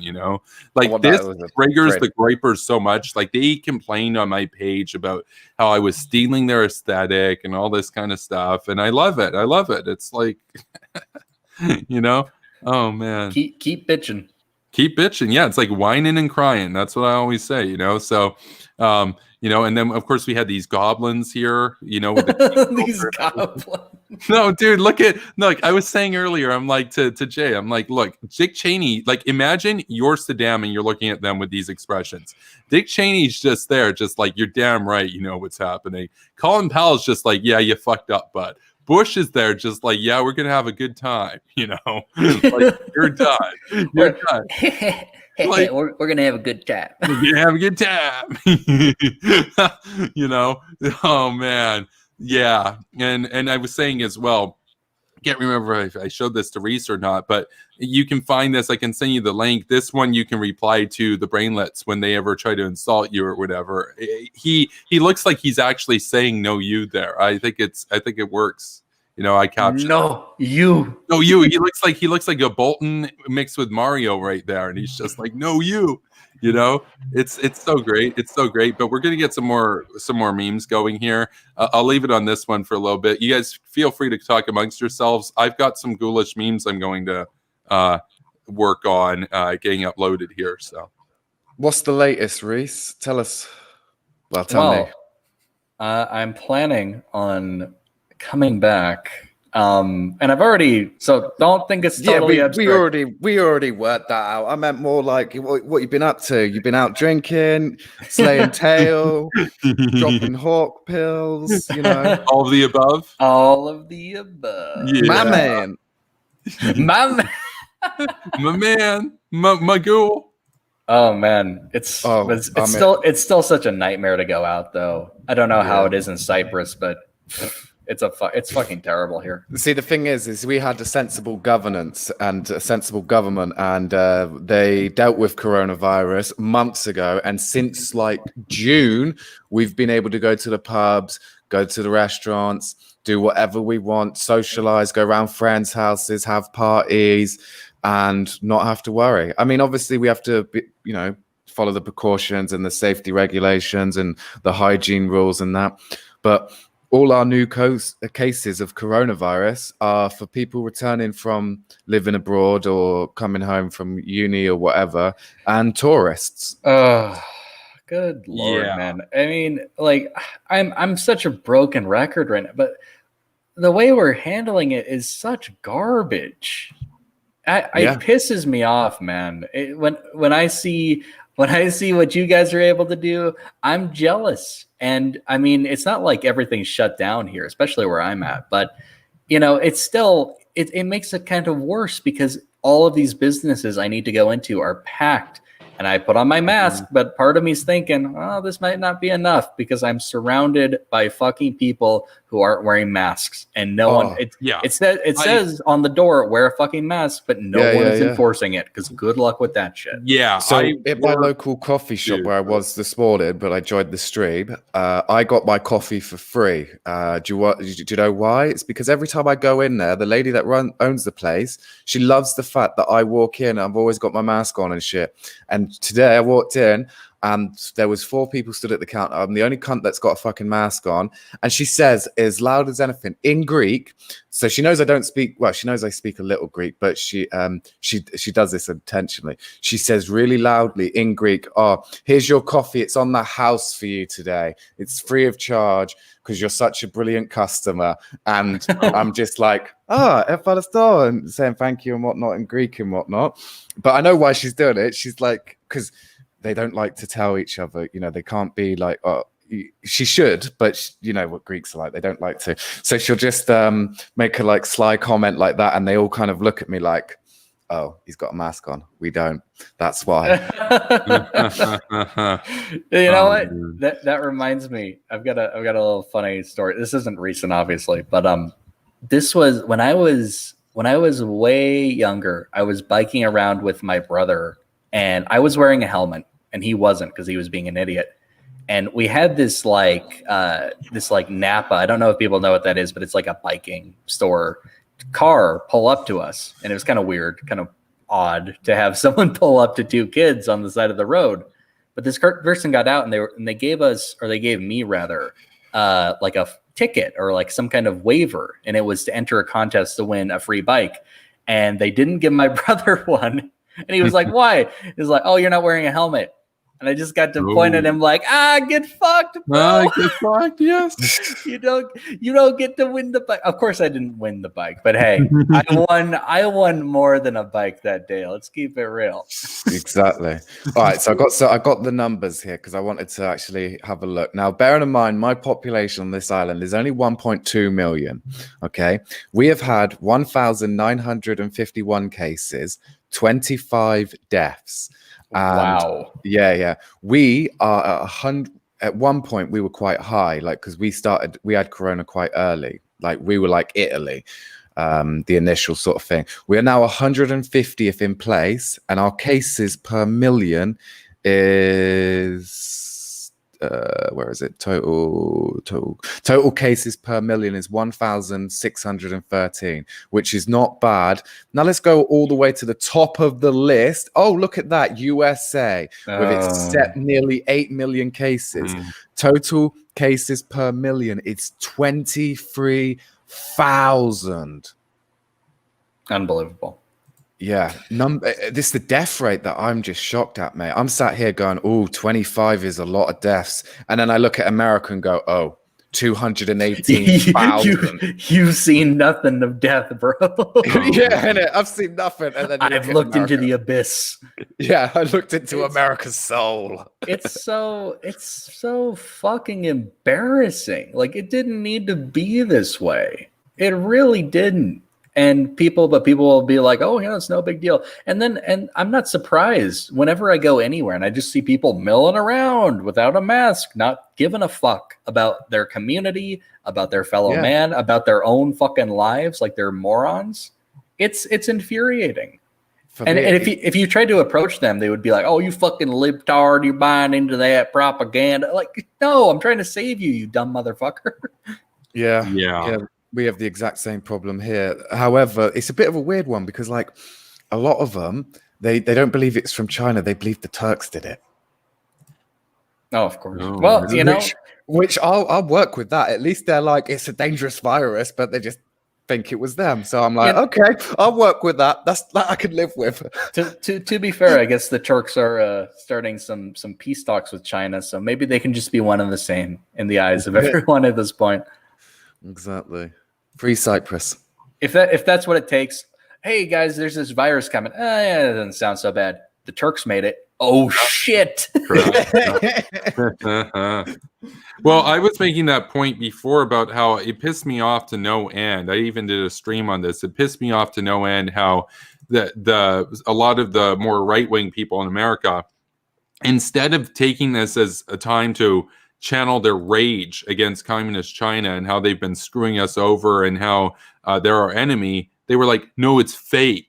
like this triggers the gripers so much. Like they complained on my page about how I was stealing their aesthetic and all this kind of stuff. And I love it. It's like, oh man. Keep bitching. Keep bitching. Yeah, it's like whining and crying. That's what I always say, So, and then of course we had these goblins here, with the these goblins. No, dude, look, I was saying earlier, I'm like to Jay, I'm like, look, Dick Cheney, like imagine you're Saddam and you're looking at them with these expressions. Dick Cheney's just there, just like, you're damn right, you know what's happening. Colin Powell's just like, yeah, you fucked up, bud. Bush is there just like, yeah, we're going to have a good time, like, you're done. You're done. Like, we're going to have a good time. We're going to have a good time. Oh, man. Yeah. And I was saying as well, can't remember if I showed this to Reese or not, but you can find this. I can send you the link. This one you can reply to the brainlets when they ever try to insult you or whatever. He looks like he's actually saying no you there. I think it works. I captured. No you. He looks like a Bolton mixed with Mario right there, and he's just like no you. It's so great. It's so great. But we're gonna get some more memes going here. I'll leave it on this one for a little bit. You guys feel free to talk amongst yourselves. I've got some ghoulish memes I'm going to work on getting uploaded here. So, what's the latest, Reese? Tell us. Well, tell me. I'm planning on coming back. And I've already, so don't think it's totally abstract. we already worked that out. I meant more like what you've been up to. You've been out drinking, slaying tail, dropping hawk pills, all of the above. All of the above. Yeah. My man. My man. My ghoul. Oh man, it's still such a nightmare to go out though. I don't know how it is in Cyprus, but it's fucking terrible here. See, the thing is we had a sensible governance and a sensible government, and they dealt with coronavirus months ago. And since like June, we've been able to go to the pubs, go to the restaurants, do whatever we want, socialize, go around friends' houses, have parties, and not have to worry. I mean, obviously, we have to, follow the precautions and the safety regulations and the hygiene rules and that, but all our new cases of coronavirus are for people returning from living abroad or coming home from uni or whatever, and tourists. Good Lord, man. I mean, like, I'm such a broken record right now, but the way we're handling it is such garbage. It pisses me off, man. When I see what you guys are able to do, I'm jealous. And I mean, it's not like everything's shut down here, especially where I'm at. But, it's still, it makes it kind of worse because all of these businesses I need to go into are packed and I put on my mask, but part of me's thinking, oh, this might not be enough because I'm surrounded by fucking people who aren't wearing masks, and no one. It says on the door, wear a fucking mask, but no one is enforcing it because good luck with that shit. Yeah. So at my local coffee shop where I was this morning, but I joined the stream, I got my coffee for free. Do you know why? It's because every time I go in there, the lady that owns the place, she loves the fact that I walk in, I've always got my mask on and shit. And today I walked in and there was 4 people stood at the counter. I'm the only cunt that's got a fucking mask on. And she says as loud as anything in Greek. So she knows I don't speak, well, she knows I speak a little Greek, but she does this intentionally. She says really loudly in Greek, oh, here's your coffee. It's on the house for you today. It's free of charge because you're such a brilliant customer. And I'm just like, efaristo, and saying thank you and whatnot in Greek and whatnot. But I know why she's doing it. She's like, because they don't like to tell each other, you know, they can't be like, oh, she should, but you know what Greeks are like, they don't like to. So she'll just make a like sly comment like that, and they all kind of look at me like, oh, he's got a mask on. We don't. That's why. You know what? That reminds me. I've got a little funny story. This isn't recent, obviously, but this was when I was way younger. I was biking around with my brother, and I was wearing a helmet, and he wasn't because he was being an idiot. And we had this like Napa. I don't know if people know what that is, but it's like a biking store car pull up to us, and it was kind of weird, kind of odd to have someone pull up to 2 kids on the side of the road. But this person got out, and they gave me rather like a ticket or like some kind of waiver, and it was to enter a contest to win a free bike. And they didn't give my brother one, and he was like, "Why?" He was like, "Oh, you're not wearing a helmet." And I just got to point at him like, get fucked, bro. Get fucked, yes. You don't get to win the bike. Of course I didn't win the bike, but hey, I won more than a bike that day. Let's keep it real. Exactly. All right, so I got the numbers here because I wanted to actually have a look. Now, bearing in mind my population on this island is only 1.2 million. Okay. We have had 1,951 cases, 25 deaths. Wow. Yeah. We are at 100. At one point, we were quite high, like because we had Corona quite early. Like we were like Italy, the initial sort of thing. We are now 150th in place, and our cases per million is where is it? Total cases per million is 1,613, which is not bad. Now let's go all the way to the top of the list. Oh, look at that, USA with its set nearly 8 million cases. Total cases per million, it's 23,000. Unbelievable. Yeah, this is the death rate that I'm just shocked at, mate. I'm sat here going, oh, 25 is a lot of deaths. And then I look at America and go, oh, 218,000. You've seen nothing of death, bro. Yeah, innit? I've seen nothing. And then I've looked into the abyss. Yeah, I looked into America's soul. It's so fucking embarrassing. Like, it didn't need to be this way. It really didn't. And people will be like, oh, yeah, it's no big deal. And I'm not surprised whenever I go anywhere and I just see people milling around without a mask, not giving a fuck about their community, about their fellow man, about their own fucking lives, like they're morons. It's infuriating. And if you tried to approach them, they would be like, oh, you fucking libtard, you're buying into that propaganda. Like, no, I'm trying to save you, you dumb motherfucker. Yeah. We have the exact same problem here. However, it's a bit of a weird one because, like, a lot of them, they don't believe it's from China. They believe the Turks did it. Oh, of course. Well, which I'll work with that. At least they're like, it's a dangerous virus, but they just think it was them. So I'm like, okay, I'll work with that. That I can live with. To be fair, I guess the Turks are starting some peace talks with China, so maybe they can just be one and the same in the eyes of everyone at this point. Exactly. Free Cyprus. If that's what it takes. Hey guys, there's this virus coming. Yeah, it doesn't sound so bad. The Turks made it. Oh shit. Well, I was making that point before about how it pissed me off to no end. I even did a stream on this. It pissed me off to no end how a lot of the more right-wing people in America instead of taking this as a time to channel their rage against communist China and how they've been screwing us over and how they're our enemy, they were like, no, it's fake.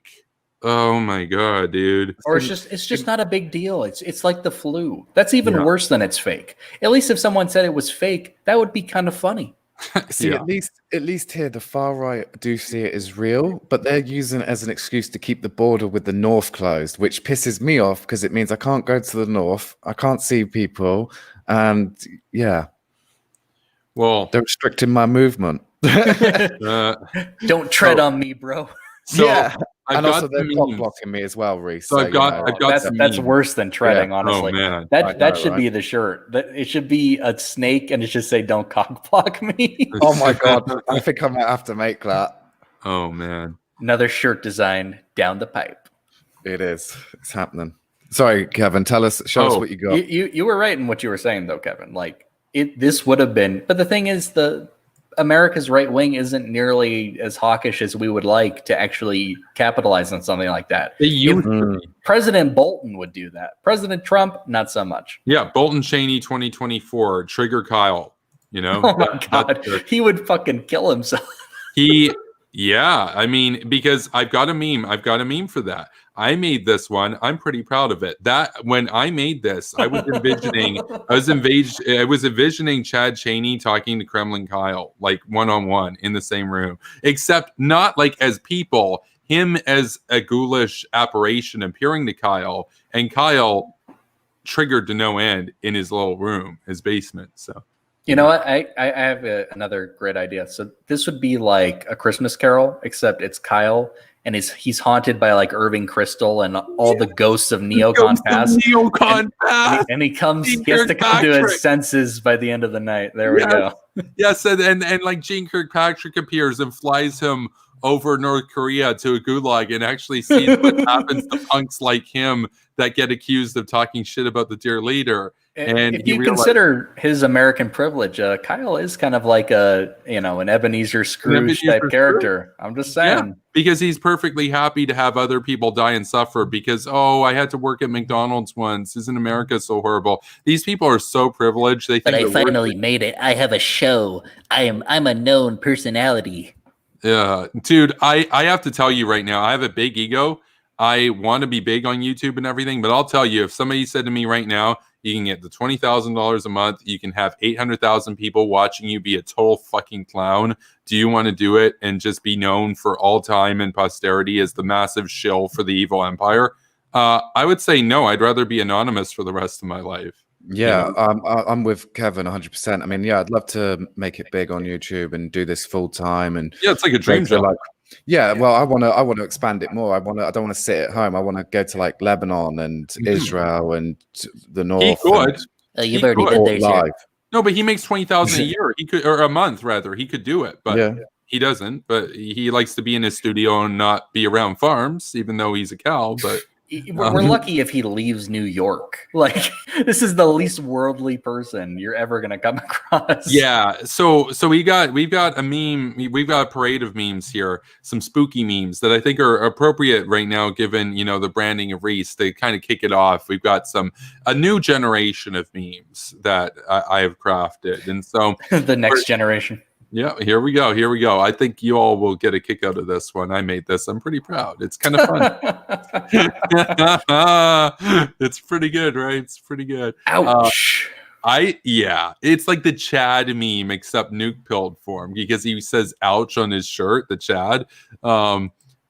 Oh my god, dude. Or it's just not a big deal. It's like the flu. That's even worse than it's fake. At least if someone said it was fake, that would be kind of funny. See, at least here the far right do see it as real, but they're using it as an excuse to keep the border with the north closed, which pisses me off because it means I can't go to the north, I can't see people, and well, they're restricting my movement. Don't tread on me, bro. So and also they're blocking me as well, Reese. So I've got that's worse than treading, honestly. Oh man, that should be the shirt. It should be a snake, and it should say "Don't cock block me." Oh my god, I think I might have to make that. Oh man, another shirt design down the pipe. It is. It's happening. Sorry, Kevin. Show us what you got. You were right in what you were saying, though, Kevin. Like this would have been, but the thing is, America's right wing isn't nearly as hawkish as we would like to actually capitalize on something like that. President Bolton would do that. President Trump, not so much. Yeah, Bolton Cheney 2024, Trigger Kyle. You know, oh my god, he would fucking kill himself. I mean, because I've got a meme for that. I made this one. I'm pretty proud of it. That when I made this, I was envisioning Chad Cheney talking to Kremlin Kyle, like one-on-one in the same room, except not like as people, him as a ghoulish apparition appearing to Kyle, and Kyle triggered to no end in his little room, his basement. So you know what? I have another great idea. So this would be like A Christmas Carol, except it's Kyle, and he's haunted by like Irving Kristol and all the ghosts of neocon past. And he has to come to his senses by the end of the night. There we go. Yes, and like Gene Kirkpatrick appears and flies him over North Korea to a gulag and actually sees what happens to punks like him that get accused of talking shit about the dear leader. And if you consider his American privilege, Kyle is kind of like an Ebenezer Scrooge type character. I'm just saying, because he's perfectly happy to have other people die and suffer. Because I had to work at McDonald's once. Isn't America so horrible? These people are so privileged. They think but I finally made it. I have a show. I'm a known personality. Yeah, dude. I have to tell you right now, I have a big ego. I want to be big on YouTube and everything, but I'll tell you, if somebody said to me right now, you can get the $20,000 a month, you can have 800,000 people watching you be a total fucking clown. Do you want to do it and just be known for all time and posterity as the massive shill for the evil empire? I would say no. I'd rather be anonymous for the rest of my life. Yeah, I'm with Kevin 100%. I mean, I'd love to make it big on YouTube and do this full time. And it's like a dream job. Well, I want to expand it more. I don't want to sit at home. I want to go to like Lebanon and Israel and the north. He could. You've already been there. Live. No, but he makes $20,000 a year. He could, or a month rather. He could do it, but he doesn't. But he likes to be in his studio and not be around farms, even though he's a cow. But we're lucky if he leaves New York. Like, this is the least worldly person you're ever gonna come across. Yeah. So we've got a meme. We've got a parade of memes here. Some spooky memes that I think are appropriate right now, given the branding of Reese. They kind of kick it off. We've got a new generation of memes that I have crafted, and so the next generation. Yeah, here we go. I think you all will get a kick out of this one. I made this. I'm pretty proud. It's kind of fun. It's pretty good, right? It's pretty good. Ouch. It's like the Chad meme, except nuke pilled form, because he says ouch on his shirt, the Chad.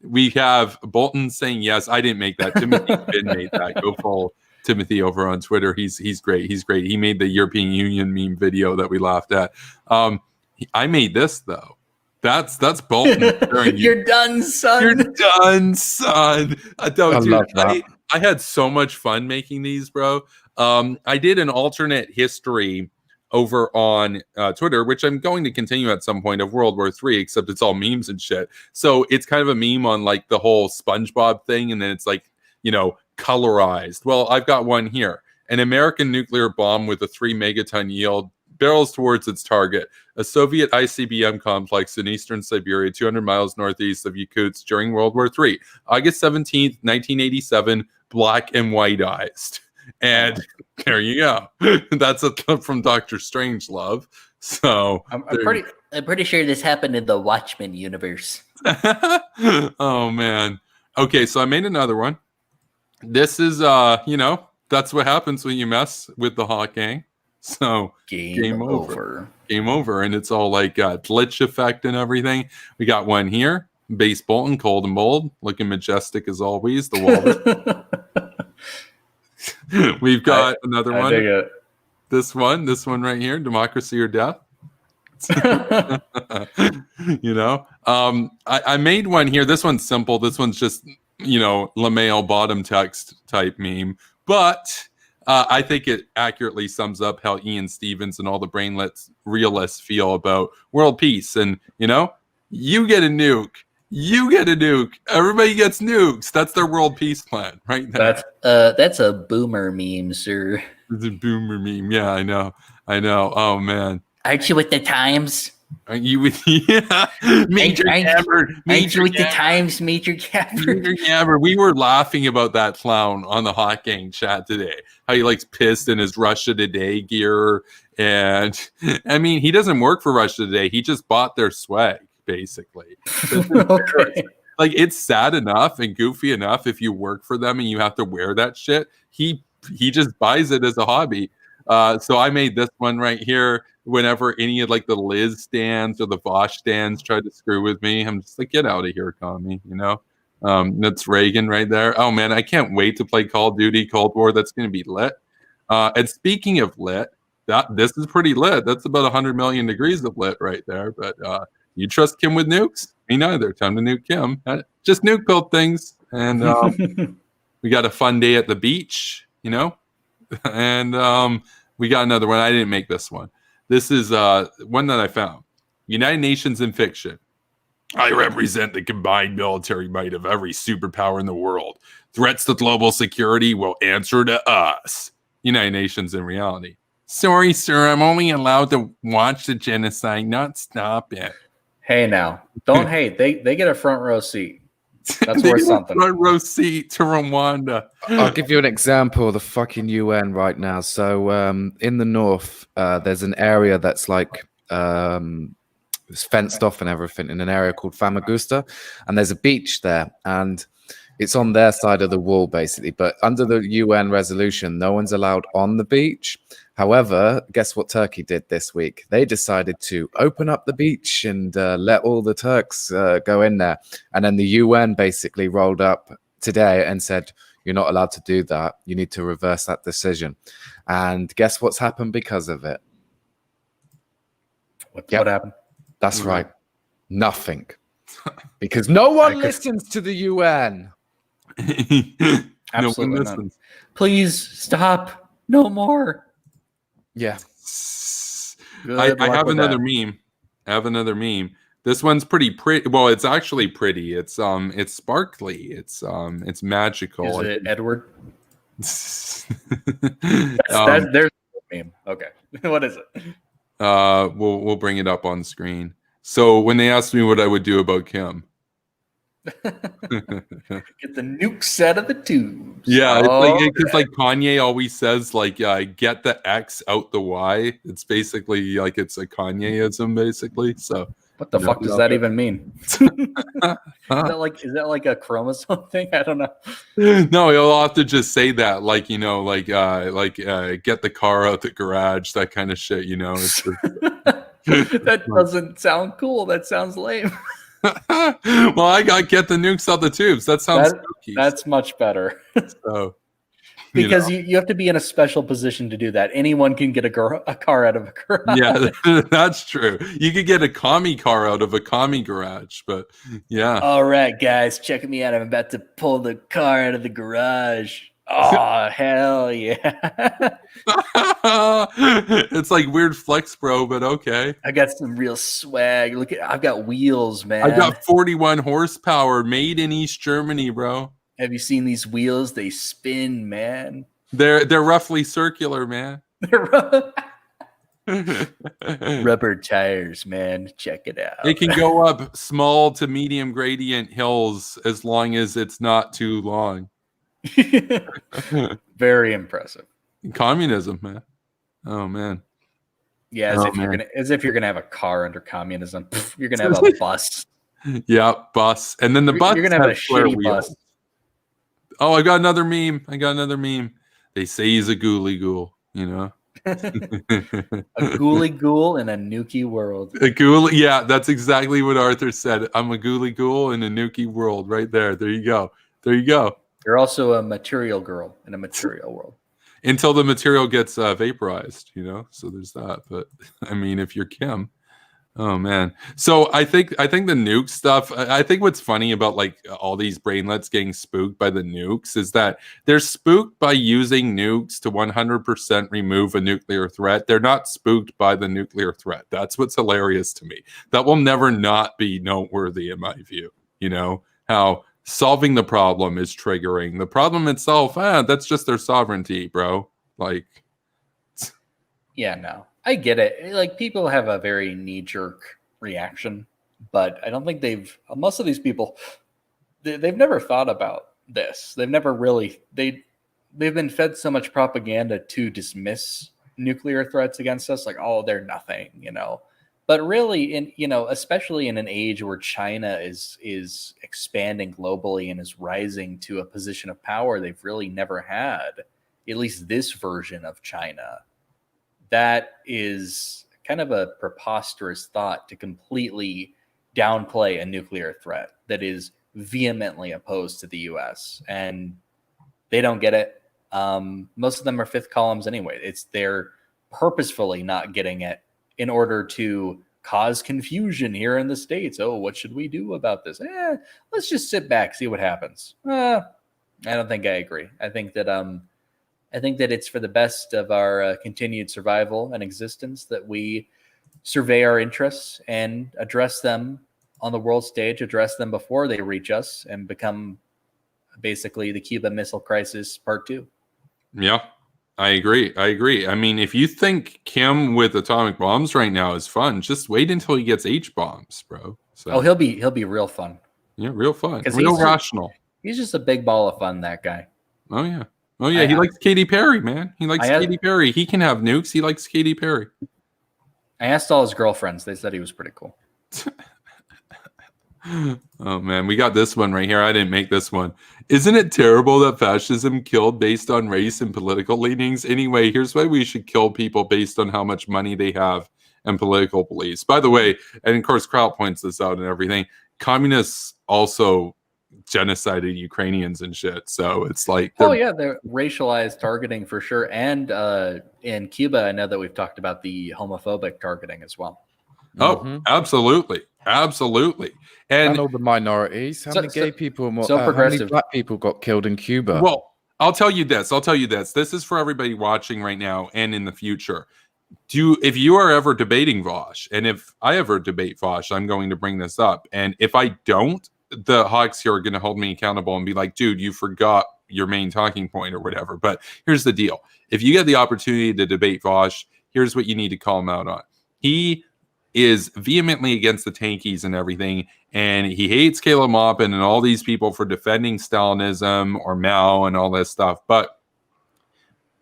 We have Bolton saying yes. I didn't make that. Timothy Finn made that. Go follow Timothy over on Twitter. He's great. He's great. He made the European Union meme video that we laughed at. I made this though. That's Bolton. You're done, son. You're done, son. I love that. I had so much fun making these, bro. I did an alternate history over on Twitter, which I'm going to continue at some point, of World War III, except it's all memes and shit. So it's kind of a meme on like the whole SpongeBob thing, and then it's like, colorized. Well, I've got one here. An American nuclear bomb with a 3 megaton yield barrels towards its target, a Soviet ICBM complex in eastern Siberia, 200 miles northeast of Yakutsk during World War III. August 17th, 1987, black and white-eyed. And there you go. That's a clip from Doctor Strangelove. So I'm there you pretty sure this happened in the Watchmen universe. Oh man. Okay, so I made another one. This is that's what happens when you mess with the Hawk Gang. So Game over. Game over. And it's all like glitch effect and everything. We got one here. Base Bolton, cold and bold, looking majestic as always. The Walrus. We've got another one. Dig it. This one right here, Democracy or Death. I made one here. This one's simple. This one's just LaMail bottom text type meme, but I think it accurately sums up how Ian Stevens and all the brainless realists feel about world peace. And you get a nuke. You get a nuke. Everybody gets nukes. That's their world peace plan, right? That's a boomer meme, sir. It's a boomer meme. Yeah, I know. Oh man. Aren't you with the times? Aren't you with Major Gabbard? Aren't you with the times, Major Gabbard? Major Gabbard. We were laughing about that clown on the Hot Gang chat today. How he likes pissed in his Russia Today gear, and I mean he doesn't work for Russia Today. He just bought their swag, basically. Okay. Like it's sad enough and goofy enough if you work for them and you have to wear that shit. He just buys it as a hobby. So I made this one right here. Whenever any of like the Liz stands or the Vosh stands tried to screw with me, I'm just like, get out of here, commie. That's Reagan right there. Oh man, I can't wait to play Call of Duty Cold War. That's going to be lit. And speaking of lit, this is pretty lit. That's about 100 million degrees of lit right there. But you trust Kim with nukes? Me neither. Time to nuke Kim. Just nuke build things. And we got a fun day at the beach, and we got another one. I didn't make this one. This is one that I found. United Nations in fiction. I represent the combined military might of every superpower in the world. Threats to global security will answer to us. United Nations in reality. Sorry, sir. I'm only allowed to watch the genocide, not stop it. Hey, now. Don't hate. They get a front row seat. That's worth something. Front row seat to Rwanda. I'll give you an example of the fucking UN right now. So in the north, there's an area that's like it's fenced off and everything in an area called Famagusta, and there's a beach there, and it's on their side of the wall basically. But under the UN resolution, no one's allowed on the beach. However, guess what Turkey did this week? They decided to open up the beach and let all the Turks go in there. And then the UN basically rolled up today and said, you're not allowed to do that. You need to reverse that decision. And guess what's happened because of it? What happened? That's right. Nothing. Because no one listens to the UN. Absolutely not. Please stop. No more. Yeah. I have another meme. This one's pretty pretty. Well, it's actually pretty. It's sparkly. It's magical. Is it Edward? There's a meme. Okay. What is it? We'll bring it up on screen. So when they asked me what I would do about Kim. Get the nukes out of the tubes. Yeah, it's like Kanye always says, like, get the X out the Y. It's basically like it's a Kanyeism, basically. So what the fuck does that even mean? Is that like a chromosome thing? I don't know. No, you'll have to just say that, like get the car out the garage, that kind of shit. It's just... That doesn't sound cool. That sounds lame. Well, I got get the nukes out the tubes. That sounds spooky. That's much better. So, because you have to be in a special position to do that. Anyone can get a car out of a garage. Yeah, that's true. You could get a commie car out of a commie garage, but yeah. All right, guys, check me out. I'm about to pull the car out of the garage. Oh, hell yeah. It's like weird flex, bro, but okay. I got some real swag. Look I've got wheels, man. I got 41 horsepower made in East Germany, bro. Have you seen these wheels? They spin, man. They're roughly circular, man. Rubber tires, man. Check it out. It can go up small to medium gradient hills as long as it's not too long. Very impressive. Communism, man. Oh man. Yeah, Oh, man. as if you're gonna have a car under communism. Pfft, you're gonna have a bus. Yeah, bus. And then the bus You're gonna have a square shitty wheels. bus. Oh, I got another meme. They say he's a ghoulie ghoul, you know? A ghoulie ghoul in a nuki world. A ghoulie, yeah, that's exactly what Arthur said. I'm a ghoulie ghoul in a nuki world right there. There you go. You're also a material girl in a material world. Until the material gets vaporized, you know? So there's that. But I mean, if you're Kim, oh man. So I think the nuke stuff, I think what's funny about like all these brainlets getting spooked by the nukes is that they're spooked by using nukes to 100% remove a nuclear threat. They're not spooked by the nuclear threat. That's what's hilarious to me. That will never not be noteworthy in my view. You know, how solving the problem is triggering. The problem itself, that's just their sovereignty, bro. Like, yeah, no. I get it. Like, people have a very knee-jerk reaction, but I don't think most of these people, they've never thought about this. They've never really, they've been fed so much propaganda to dismiss nuclear threats against us, like, oh, they're nothing, you know. But really, especially in an age where China is expanding globally and is rising to a position of power they've really never had, at least this version of China. That is kind of a preposterous thought to completely downplay a nuclear threat that is vehemently opposed to the U.S. And they don't get it. Most of them are fifth columns anyway. They're purposefully not getting it in order to cause confusion here in the States. Oh, what should we do about this? Let's just sit back, see what happens. I don't think I agree. I think that it's for the best of our continued survival and existence that we survey our interests and address them on the world stage, address them before they reach us and become basically the Cuba Missile Crisis Part 2. Yeah, I agree. I mean, if you think Kim with atomic bombs right now is fun, just wait until he gets H bombs, bro. So, he'll be real fun. Yeah, real fun. Real rational. He's just a big ball of fun, that guy. Oh yeah. Oh yeah, he likes Katy Perry, man. He likes Katy Perry. He can have nukes. He likes Katy Perry. I asked all his girlfriends. They said he was pretty cool. Oh man, we got this one right here. I didn't make this one. Isn't it terrible that fascism killed based on race and political leanings? Anyway, here's why we should kill people based on how much money they have and political beliefs. By the way, and of course Kraut points this out and everything, communists also genocided Ukrainians and shit. So it's like, they're racialized targeting for sure. And in Cuba, I know that we've talked about the homophobic targeting as well. Oh, absolutely. And all the minorities. How many gay people, progressive. how many black people got killed in Cuba? Well, I'll tell you this. This is for everybody watching right now and in the future. If you are ever debating Vosh, and if I ever debate Vosh, I'm going to bring this up. And if I don't, the Hawks here are going to hold me accountable and be like, dude, you forgot your main talking point or whatever. But here's the deal. If you get the opportunity to debate Vosh, here's what you need to call him out on. He is vehemently against the tankies and everything, and he hates Caleb Maupin and all these people for defending Stalinism or Mao and all this stuff. But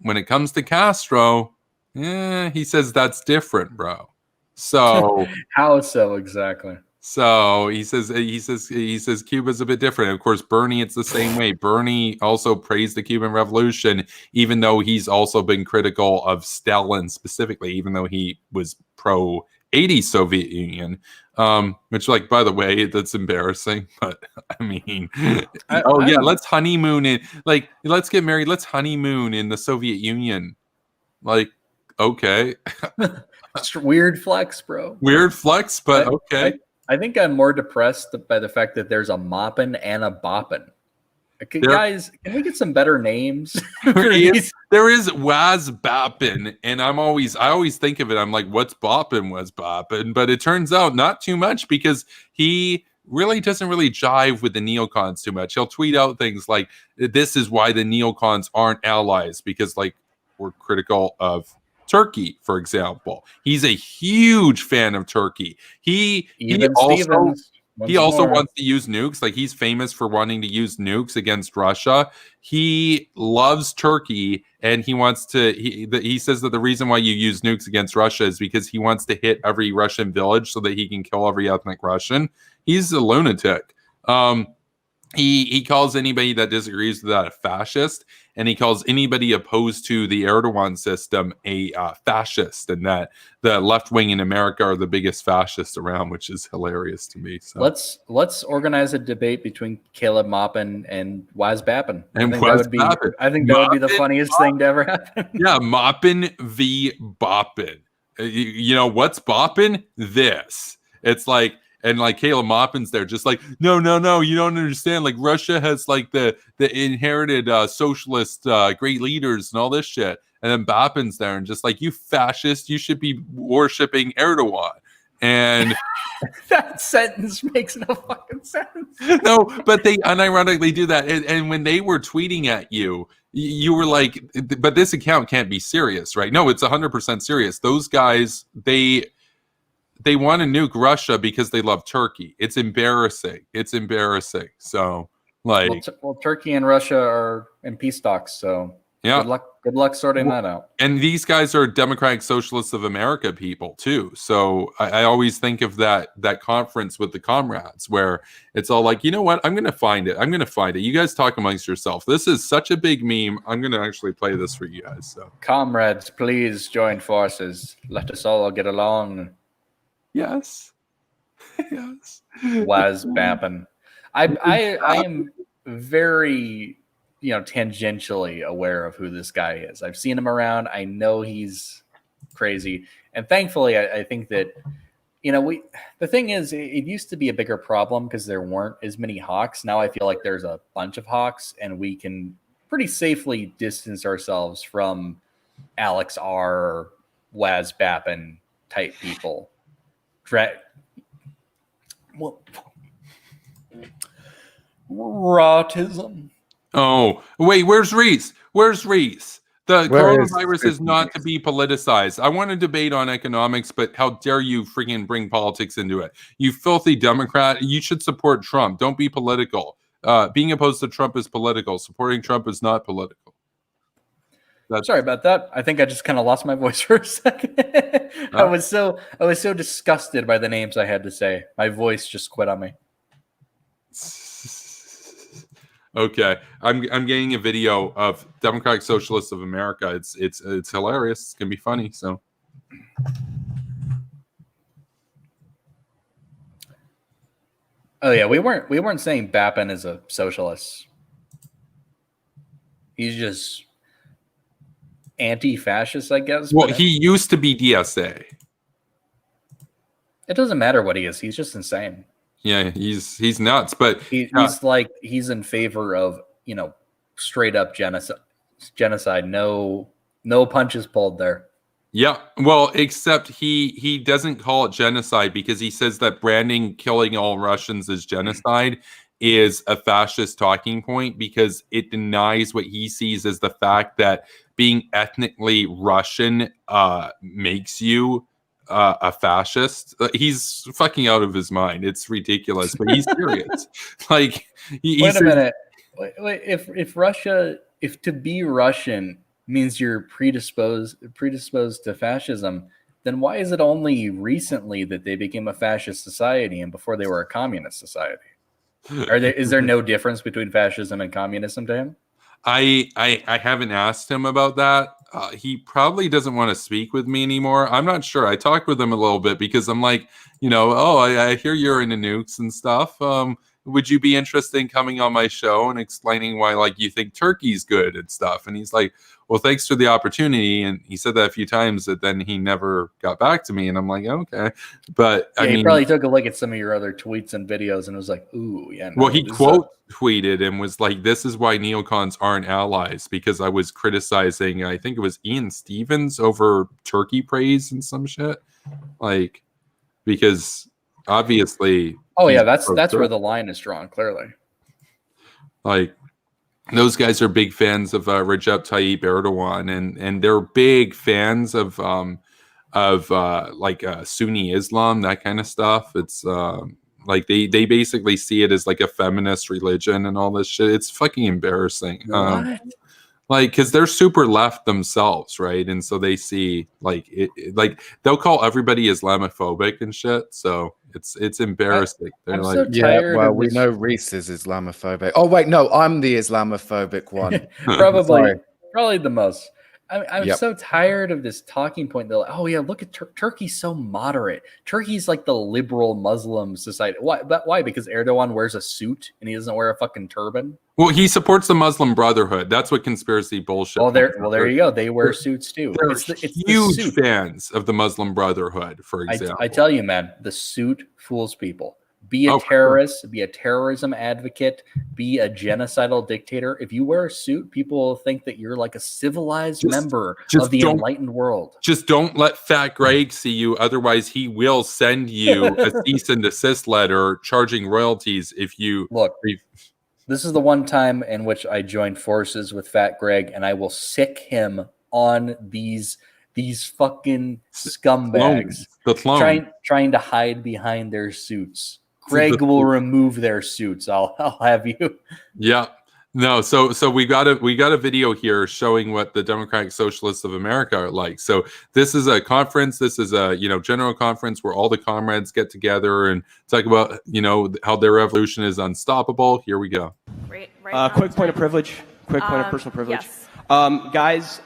when it comes to Castro, he says that's different, bro. So how so exactly? So he says Cuba's a bit different. Of course, Bernie, it's the same way. Bernie also praised the Cuban Revolution, even though he's also been critical of Stalin specifically, even though he was pro 80s Soviet Union, which, like, by the way, that's embarrassing. But I mean, let's honeymoon in, like, let's get married. Let's honeymoon in the Soviet Union. Like, okay. Weird flex, bro. Weird flex, but okay. I think I'm more depressed by the fact that there's a Moppin and a Boppin. Guys, can we get some better names? There is Waz Boppin, and I always think of it. I'm like, what's Boppin? Was Boppin? But it turns out not too much, because he really doesn't really jive with the neocons too much. He'll tweet out things like, "This is why the neocons aren't allies, because like we're critical of Turkey, for example." He's a huge fan of Turkey. He also Once he also more. wants to use nukes. Like, he's famous for wanting to use nukes against Russia. He loves Turkey, and he wants to. He says that the reason why you use nukes against Russia is because he wants to hit every Russian village so that he can kill every ethnic Russian. He's a lunatic. He calls anybody that disagrees with that a fascist, and he calls anybody opposed to the Erdogan system a fascist, and that the left wing in America are the biggest fascists around, which is hilarious to me. So Let's organize a debate between Caleb Maupin and Waz Bappin. And I think Waz that would be Bappin. that would be the Maupin, funniest thing to ever happen. yeah, Moppin v. Boppin. You know what's boppin? This. It's like, and like Caleb Maupin's there, just like, no, you don't understand. Like, Russia has like the inherited socialist great leaders and all this shit. And then Boppin's there and just like, you fascist, you should be worshiping Erdogan. And That sentence makes no fucking sense. no, but they unironically do that. And when they were tweeting at you, you were like, but this account can't be serious, right? No, it's 100% serious. Those guys, they want to nuke Russia because they love Turkey. It's embarrassing. So, like, well, Turkey and Russia are in peace talks, so yeah. Good luck sorting that out. And these guys are Democratic Socialists of America people too. So I always think of that conference with the comrades where it's all like, you know what? I'm going to find it. You guys talk amongst yourself. This is such a big meme. I'm going to actually play this for you guys. So, comrades, please join forces. Let us all get along. Yes. Yes. Waz Bappin. I am very, tangentially aware of who this guy is. I've seen him around. I know he's crazy. And thankfully, I think that, the thing is, it used to be a bigger problem because there weren't as many hawks. Now I feel like there's a bunch of hawks and we can pretty safely distance ourselves from Alex R. or Waz Bappin type people. Rautism. Oh, wait, where's Reese? The coronavirus is not to be politicized. I want to debate on economics, but how dare you freaking bring politics into it? You filthy Democrat. You should support Trump. Don't be political. Being opposed to Trump is political. Supporting Trump is not political. Sorry about that. I think I just kind of lost my voice for a second. I was so disgusted by the names I had to say. My voice just quit on me. Okay, I'm getting a video of Democratic Socialists of America. It's hilarious. It's gonna be funny. So, oh yeah, we weren't saying Bappin is a socialist. He's just anti-fascist, I guess. Well, he used to be DSA. It doesn't matter what he is. He's just insane. Yeah, he's nuts, but he's in favor of straight up genocide. No punches pulled there. Yeah, well, except he doesn't call it genocide because he says that branding killing all Russians as genocide is a fascist talking point because it denies what he sees as the fact that being ethnically Russian makes you a fascist. He's fucking out of his mind. It's ridiculous, but he's serious. Like, wait a minute. Wait, if to be Russian means you're predisposed to fascism, then why is it only recently that they became a fascist society and before they were a communist society? Is there no difference between fascism and communism to him? I haven't asked him about that. He probably doesn't want to speak with me anymore. I'm not sure. I talked with him a little bit because I'm like, I hear you're into nukes and stuff. Would you be interested in coming on my show and explaining why, like, you think Turkey's good and stuff? And he's like, well, thanks for the opportunity. And he said that a few times, that then he never got back to me. And I'm like, okay. But I mean, he probably took a look at some of your other tweets and videos and was like, ooh, yeah. No, well, he quote tweeted and was like, this is why neocons aren't allies, because I was criticizing, I think it was Ian Stevens over Turkey praise and some shit. Like, because obviously. Oh yeah, that's where the line is drawn, clearly. Like, those guys are big fans of Recep Tayyip Erdogan, and they're big fans of Sunni Islam, that kind of stuff. It's Like they basically see it as like a feminist religion and all this shit. It's fucking embarrassing. Like, because they're super left themselves, right? And so they see like like they'll call everybody Islamophobic and shit. So it's embarrassing. They're I'm like, so tired well, of we this. know Reese is Islamophobic. Oh wait, no, I'm the Islamophobic one. Probably the most. I'm Yep. so tired of this talking point. They're like, oh yeah, look at Turkey's so moderate. Turkey's like the liberal Muslim society. Why? But why? Because Erdogan wears a suit and he doesn't wear a fucking turban. well, he supports the Muslim Brotherhood. That's what conspiracy bullshit. Well, there you go. They wear suits too. They're It's the huge suit. fans of the Muslim Brotherhood, for example. I tell you, man, the suit fools people. Be a Oh, for terrorist, be a terrorism advocate, be a genocidal dictator. If you wear a suit, people will think that you're like a civilized member of the enlightened world. Just don't let Fat Greg see you. Otherwise, he will send you a cease and desist letter charging royalties if you look. This is the one time in which I joined forces with Fat Greg, and I will sick him on these fucking scumbags trying to hide behind their suits. Greg will remove their suits. I'll have you. Yeah. No, so we got a video here showing what the Democratic Socialists of America are like. So this is a conference. This is a general conference where all the comrades get together and talk about how their revolution is unstoppable. Here we go. Great. Quick point of privilege. Quick point of personal privilege. Yes. Guys,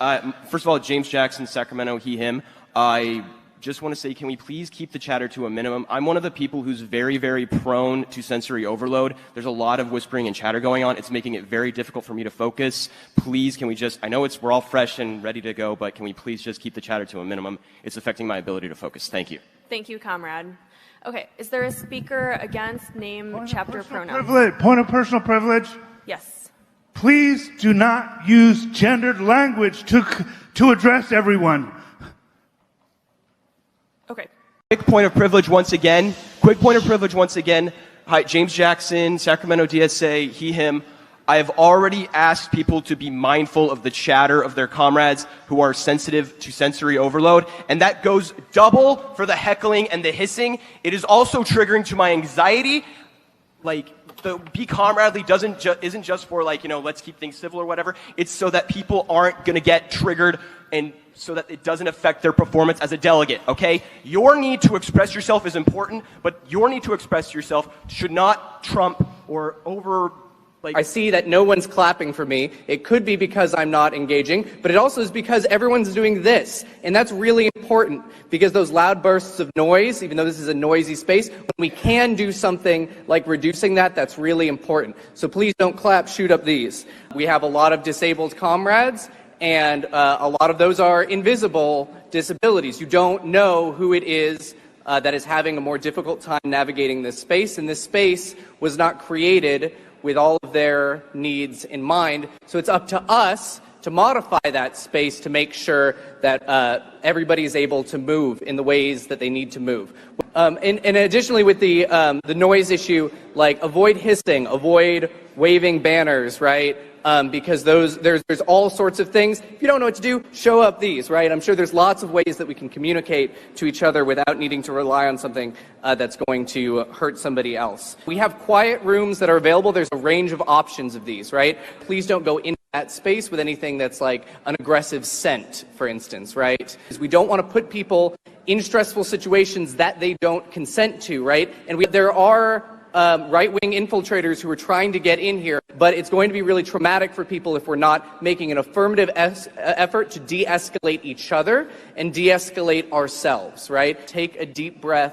first of all, James Jackson, Sacramento, he, him. I just want to say, can we please keep the chatter to a minimum? I'm one of the people who's very, very prone to sensory overload. There's a lot of whispering and chatter going on. It's making it very difficult for me to focus. Please, can we just, I know we're all fresh and ready to go, but can we please just keep the chatter to a minimum? It's affecting my ability to focus. Thank you. Thank you, comrade. Okay, is there a speaker against name, chapter, pronoun? Point of personal privilege. Yes. Please do not use gendered language to address everyone. Okay. Quick point of privilege once again. Hi, James Jackson, Sacramento DSA, he, him. I have already asked people to be mindful of the chatter of their comrades who are sensitive to sensory overload, and that goes double for the heckling and the hissing. It is also triggering to my anxiety. Like, the be comradely isn't just for let's keep things civil or whatever. It's so that people aren't going to get triggered and so that it doesn't affect their performance as a delegate, okay? Your need to express yourself is important, but your need to express yourself should not trump or over... I see that no one's clapping for me. It could be because I'm not engaging, but it also is because everyone's doing this. And that's really important because those loud bursts of noise, even though this is a noisy space, when we can do something like reducing that, that's really important. So please don't clap, shoot up these. We have a lot of disabled comrades, and a lot of those are invisible disabilities. You don't know who it is that is having a more difficult time navigating this space, and this space was not created with all of their needs in mind. So it's up to us to modify that space to make sure that everybody is able to move in the ways that they need to move. And additionally, with the noise issue, avoid hissing, avoid waving banners, right? Because there's all sorts of things. If you don't know what to do, show up these, right? I'm sure there's lots of ways that we can communicate to each other without needing to rely on something that's going to hurt somebody else. We have quiet rooms that are available. There's a range of options of these, right? Please don't go into that space with anything that's like an aggressive scent, for instance, right? Because we don't want to put people in stressful situations that they don't consent to, right? And there are right-wing infiltrators who are trying to get in here, but it's going to be really traumatic for people if we're not making an affirmative effort to de-escalate each other and de-escalate ourselves, right? Take a deep breath.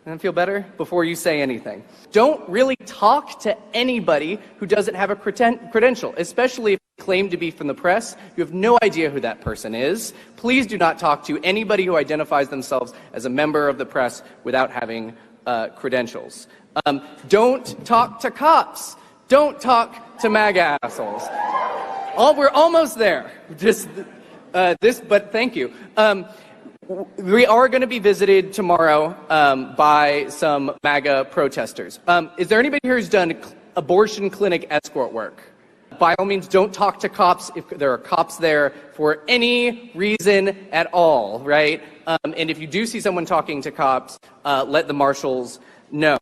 And feel better before you say anything. Don't really talk to anybody who doesn't have a credential, especially if they claim to be from the press. You have no idea who that person is. Please do not talk to anybody who identifies themselves as a member of the press without having credentials. Don't talk to cops. Don't talk to MAGA assholes. We're almost there. But thank you. We are going to be visited tomorrow by some MAGA protesters. Is there anybody here who's done abortion clinic escort work? By all means, don't talk to cops if there are cops there for any reason at all, right? And if you do see someone talking to cops, let the marshals know.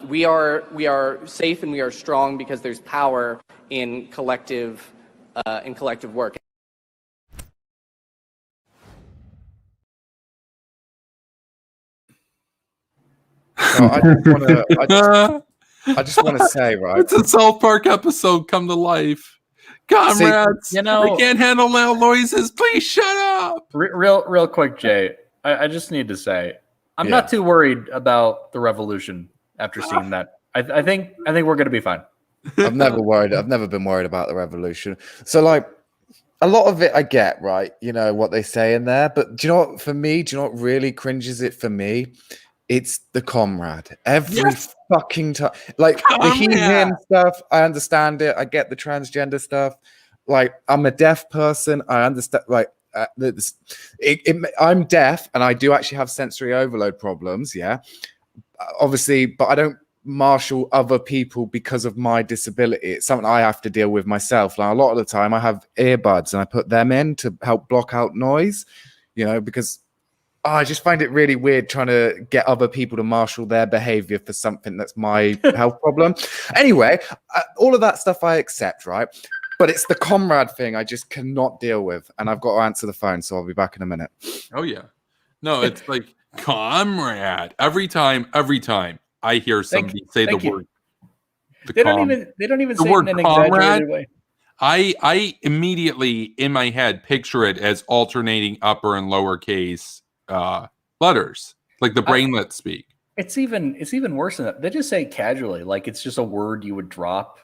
We are safe and we are strong because there's power in collective work. So I just want to say, right? It's a South Park episode come to life. Comrades, you know, we can't handle loud noises. Please shut up. Real quick, Jay. I just need to say, I'm not too worried about the revolution after seeing that. I think we're going to be fine. I've never worried. I've never been worried about the revolution. So like a lot of it I get, right? You know what they say in there. But do you know what, for me, do you know what really cringes it for me? It's the comrade. Every fucking time. Like the he-him stuff, I understand it. I get the transgender stuff. Like I'm a deaf person. I understand like I'm deaf and I do actually have sensory overload problems, yeah. Obviously, but I don't marshal other people because of my disability. It's something I have to deal with myself. Like a lot of the time I have earbuds and I put them in to help block out noise, you know, because I just find it really weird trying to get other people to marshal their behavior for something that's my health problem. Anyway, all of that stuff I accept, right? But it's the comrade thing I just cannot deal with. And I've got to answer the phone, so I'll be back in a minute. Oh, yeah. No, it's like comrade. Every time I hear somebody say the word. They don't even say it in an exaggerated way. I immediately in my head picture it as alternating upper and lowercase letters, like the brainlets speak. It's even worse than that. They just say it casually, like it's just a word you would drop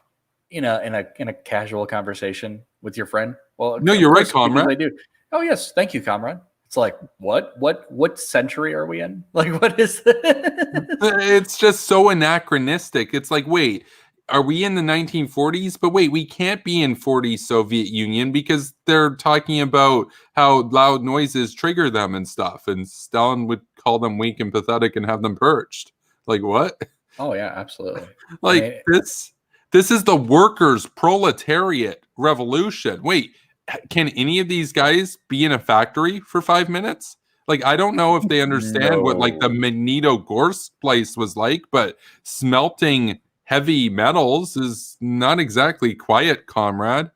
in a casual conversation with your friend. Well, no, you're right, comrade. They do. Oh yes, thank you, comrade. It's like what century are we in? Like what is this? It's just so anachronistic. It's like, wait, are we in the 1940s? But wait, we can't be in 40s Soviet Union because they're talking about how loud noises trigger them and stuff. And Stalin would call them weak and pathetic and have them purged. Like what? Oh yeah, absolutely. Like this is the workers' proletariat revolution. Wait, can any of these guys be in a factory for 5 minutes? Like, I don't know if they understand what like the Magnitogorsk place was like, but smelting heavy metals is not exactly quiet, comrade.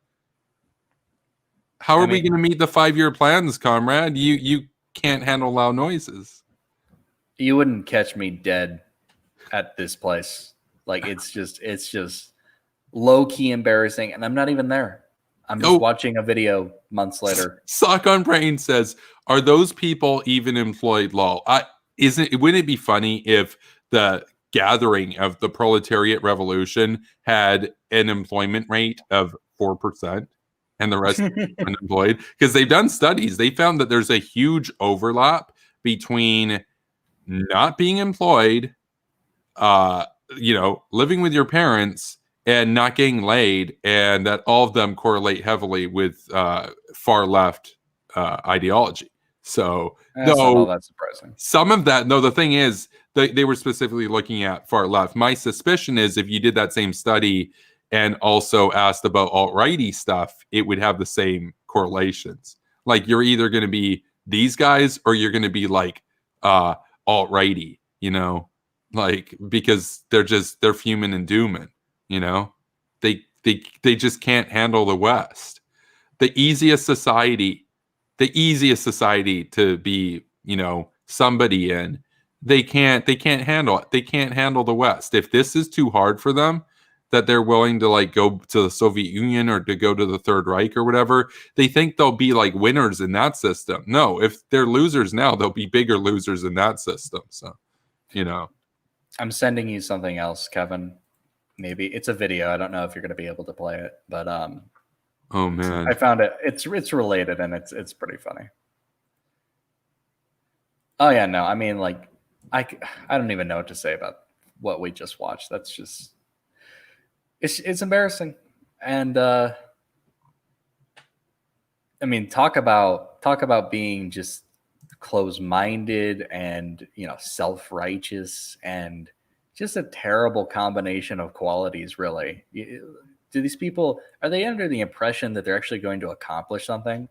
How are we going to meet the 5-year plans, comrade? You can't handle loud noises. You wouldn't catch me dead at this place. Like it's just low key embarrassing, and I'm not even there. I'm just watching a video months later. Sock on Brain says, "Are those people even employed?" Lol. Wouldn't it be funny if the gathering of the proletariat revolution had an employment rate of 4% and the rest unemployed? Because they've done studies. They found that there's a huge overlap between not being employed, living with your parents, and not getting laid, and that all of them correlate heavily with far left ideology. So, that's not all that surprising. Some of that, no, the thing is, they were specifically looking at far left. My suspicion is if you did that same study and also asked about alt-righty stuff, it would have the same correlations. Like you're either going to be these guys or you're going to be like alt-righty, like because they're fuming and dooming. They just can't handle the West. The easiest society to be, somebody in, they can't handle it. They can't handle the West. If this is too hard for them, that they're willing to like go to the Soviet Union or to go to the Third Reich or whatever, they think they'll be like winners in that system. No, if they're losers now, they'll be bigger losers in that system. So, I'm sending you something else, Kevin. Maybe it's a video. I don't know if you're going to be able to play it, but oh man, I found it. It's related and it's pretty funny. Oh yeah, no, I mean like I don't even know what to say about what we just watched. That's just it's embarrassing, and I mean talk about being just close-minded and self-righteous and just a terrible combination of qualities, really. do these people, are they under the impression that they're actually going to accomplish something?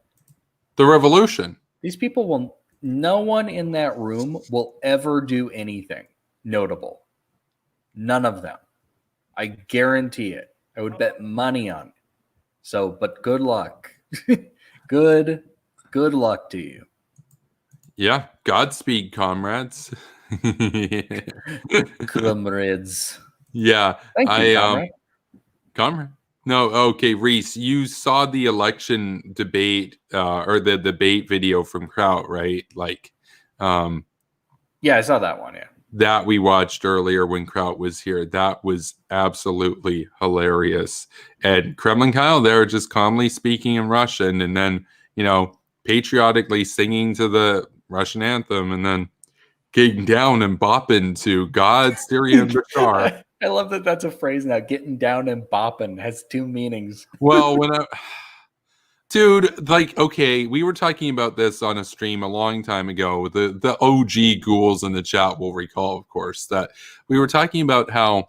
The revolution. These people no one in that room will ever do anything notable. None of them. I guarantee it. I would bet money on it. So, but good luck. Good luck to you. Yeah. Godspeed, comrades. Comrades. Yeah. Thank you, comrade. Comrade. No, okay, Reese, you saw the election debate or the debate video from Kraut, right? Like, yeah, I saw that one. Yeah, that we watched earlier when Kraut was here. That was absolutely hilarious. And Kremlin Kyle there just calmly speaking in Russian, and then patriotically singing to the Russian anthem, and then getting down and bopping to God, Styria, and Bashar. I love that that's a phrase now. Getting down and bopping has two meanings. Well, dude, like, okay, we were talking about this on a stream a long time ago. The OG ghouls in the chat will recall, of course, that we were talking about how,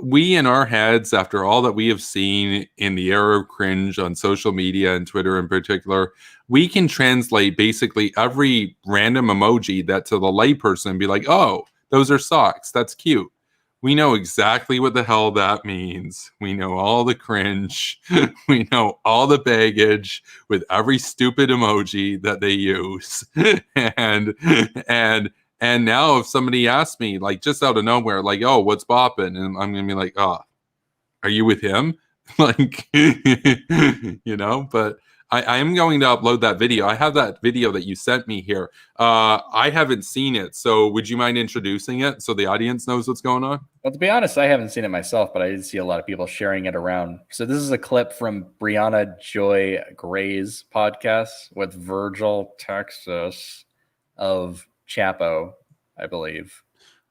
we in our heads, after all that we have seen in the era of cringe on social media and Twitter in particular, we can translate basically every random emoji that to the layperson be like, oh, those are socks. That's cute. We know exactly what the hell that means. We know all the cringe. We know all the baggage with every stupid emoji that they use. And now if somebody asks me, like, just out of nowhere, like, oh, what's bopping? And I'm going to be like, oh, are you with him? Like, but I am going to upload that video. I have that video that you sent me here. I haven't seen it. So would you mind introducing it so the audience knows what's going on? Well, to be honest, I haven't seen it myself, but I did see a lot of people sharing it around. So this is a clip from Brianna Joy Gray's podcast with Virgil Texas of Chapo, I believe.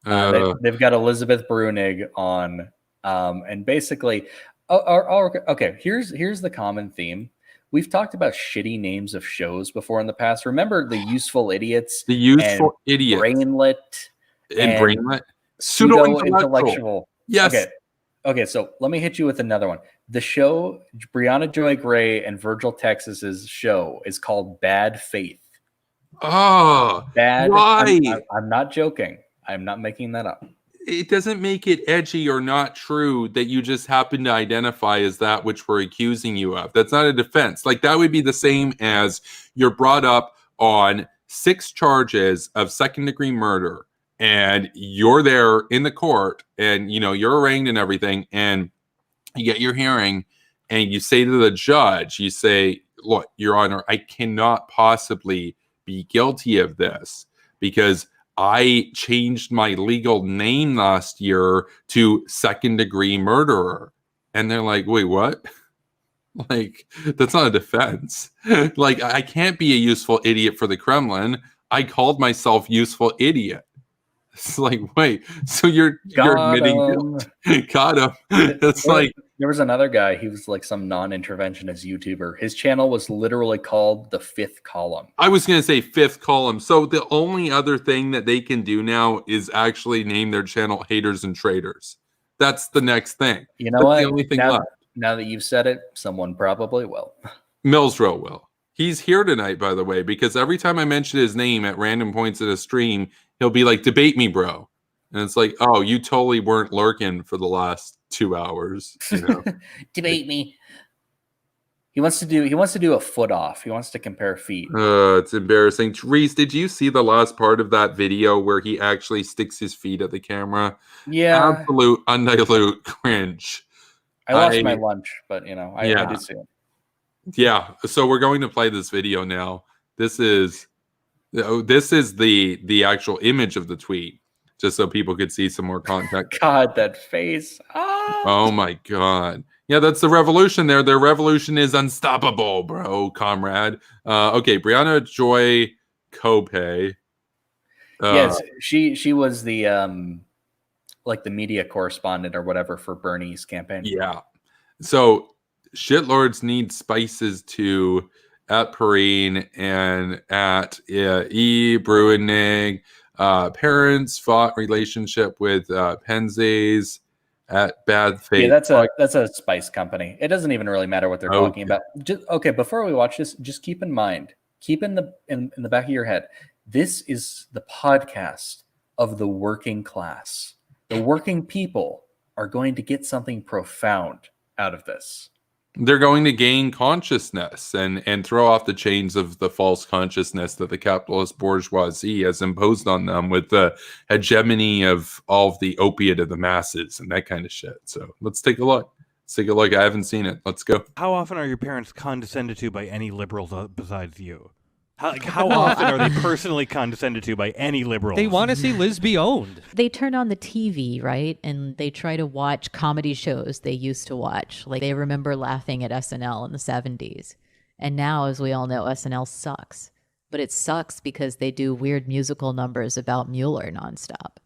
They've got Elizabeth Brunig on, and basically, okay. Here's the common theme. We've talked about shitty names of shows before in the past. Remember the Useful Idiots, Brainlet, and Brainlet, pseudo-intellectual. Yes. Okay. So let me hit you with another one. The show Brianna Joy Gray and Virgil Texas's show is called Bad Faith. Oh, bad. Why? I'm not joking. I'm not making that up. It doesn't make it edgy or not true that you just happen to identify as that which we're accusing you of. That's not a defense. Like, that would be the same as you're brought up on 6 charges of second-degree murder, and you're there in the court, and you're arraigned and everything, and you get your hearing, and you say to the judge, you say, look, Your Honor, I cannot possibly be guilty of this because I changed my legal name last year to second-degree murderer. And they're like, wait, what? Like, that's not a defense. Like, I can't be a useful idiot for the Kremlin. I called myself useful idiot. It's like, wait, so you're admitting guilt. Got him. It's there was another guy. He was like some non-interventionist YouTuber. His channel was literally called The Fifth Column. I was going to say Fifth Column. So the only other thing that they can do now is actually name their channel Haters and Traitors. That's the next thing. You know what? The only thing left. Now that you've said it, someone probably will. Millsrow will. He's here tonight, by the way, because every time I mention his name at random points in a stream, he'll be like, debate me, bro. And it's like, oh, you totally weren't lurking for the last 2 hours. Debate me. He wants to do a foot off. He wants to compare feet. It's embarrassing. Reese, did you see the last part of that video where he actually sticks his feet at the camera? Yeah. Absolute undilute cringe. I lost my lunch, but I did see it. Yeah. So we're going to play this video now. This is the actual image of the tweet, just so people could see some more context. God, that face. Oh my God. Yeah, that's the revolution there. Their revolution is unstoppable, bro, comrade. Okay, Brianna Joy Kopay. Yes, she was the the media correspondent or whatever for Bernie's campaign. Yeah. So shitlords need spices too at Perrine and at E. Bruinig. Parents fought relationship with Penzeys at Bad Faith. Yeah, that's a spice company. It doesn't even really matter what they're talking about. Okay, before we watch this, just keep in mind, keep in the back of your head, this is the podcast of the working class. The working people are going to get something profound out of this. They're going to gain consciousness and throw off the chains of the false consciousness that the capitalist bourgeoisie has imposed on them with the hegemony of all of the opiate of the masses and that kind of shit. So let's take a look. I haven't seen it. Let's go. How often are your parents condescended to by any liberals besides you? How often are they personally condescended to by any liberals? They want to see Liz be owned. They turn on the TV, right? And they try to watch comedy shows they used to watch. Like they remember laughing at SNL in the 70s. And now, as we all know, SNL sucks. But it sucks because they do weird musical numbers about Mueller nonstop.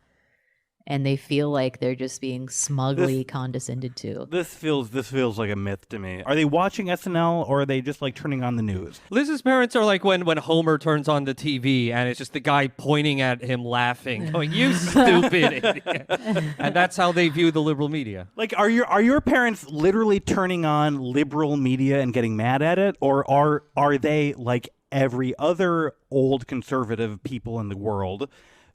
And they feel like they're just being smugly condescended to. This feels like a myth to me. Are they watching SNL or are they just like turning on the news? Liz's parents are like when Homer turns on the TV and it's just the guy pointing at him laughing, going, "You stupid idiot." And that's how they view the liberal media. Like, are your parents literally turning on liberal media and getting mad at it, or are they like every other old conservative people in the world,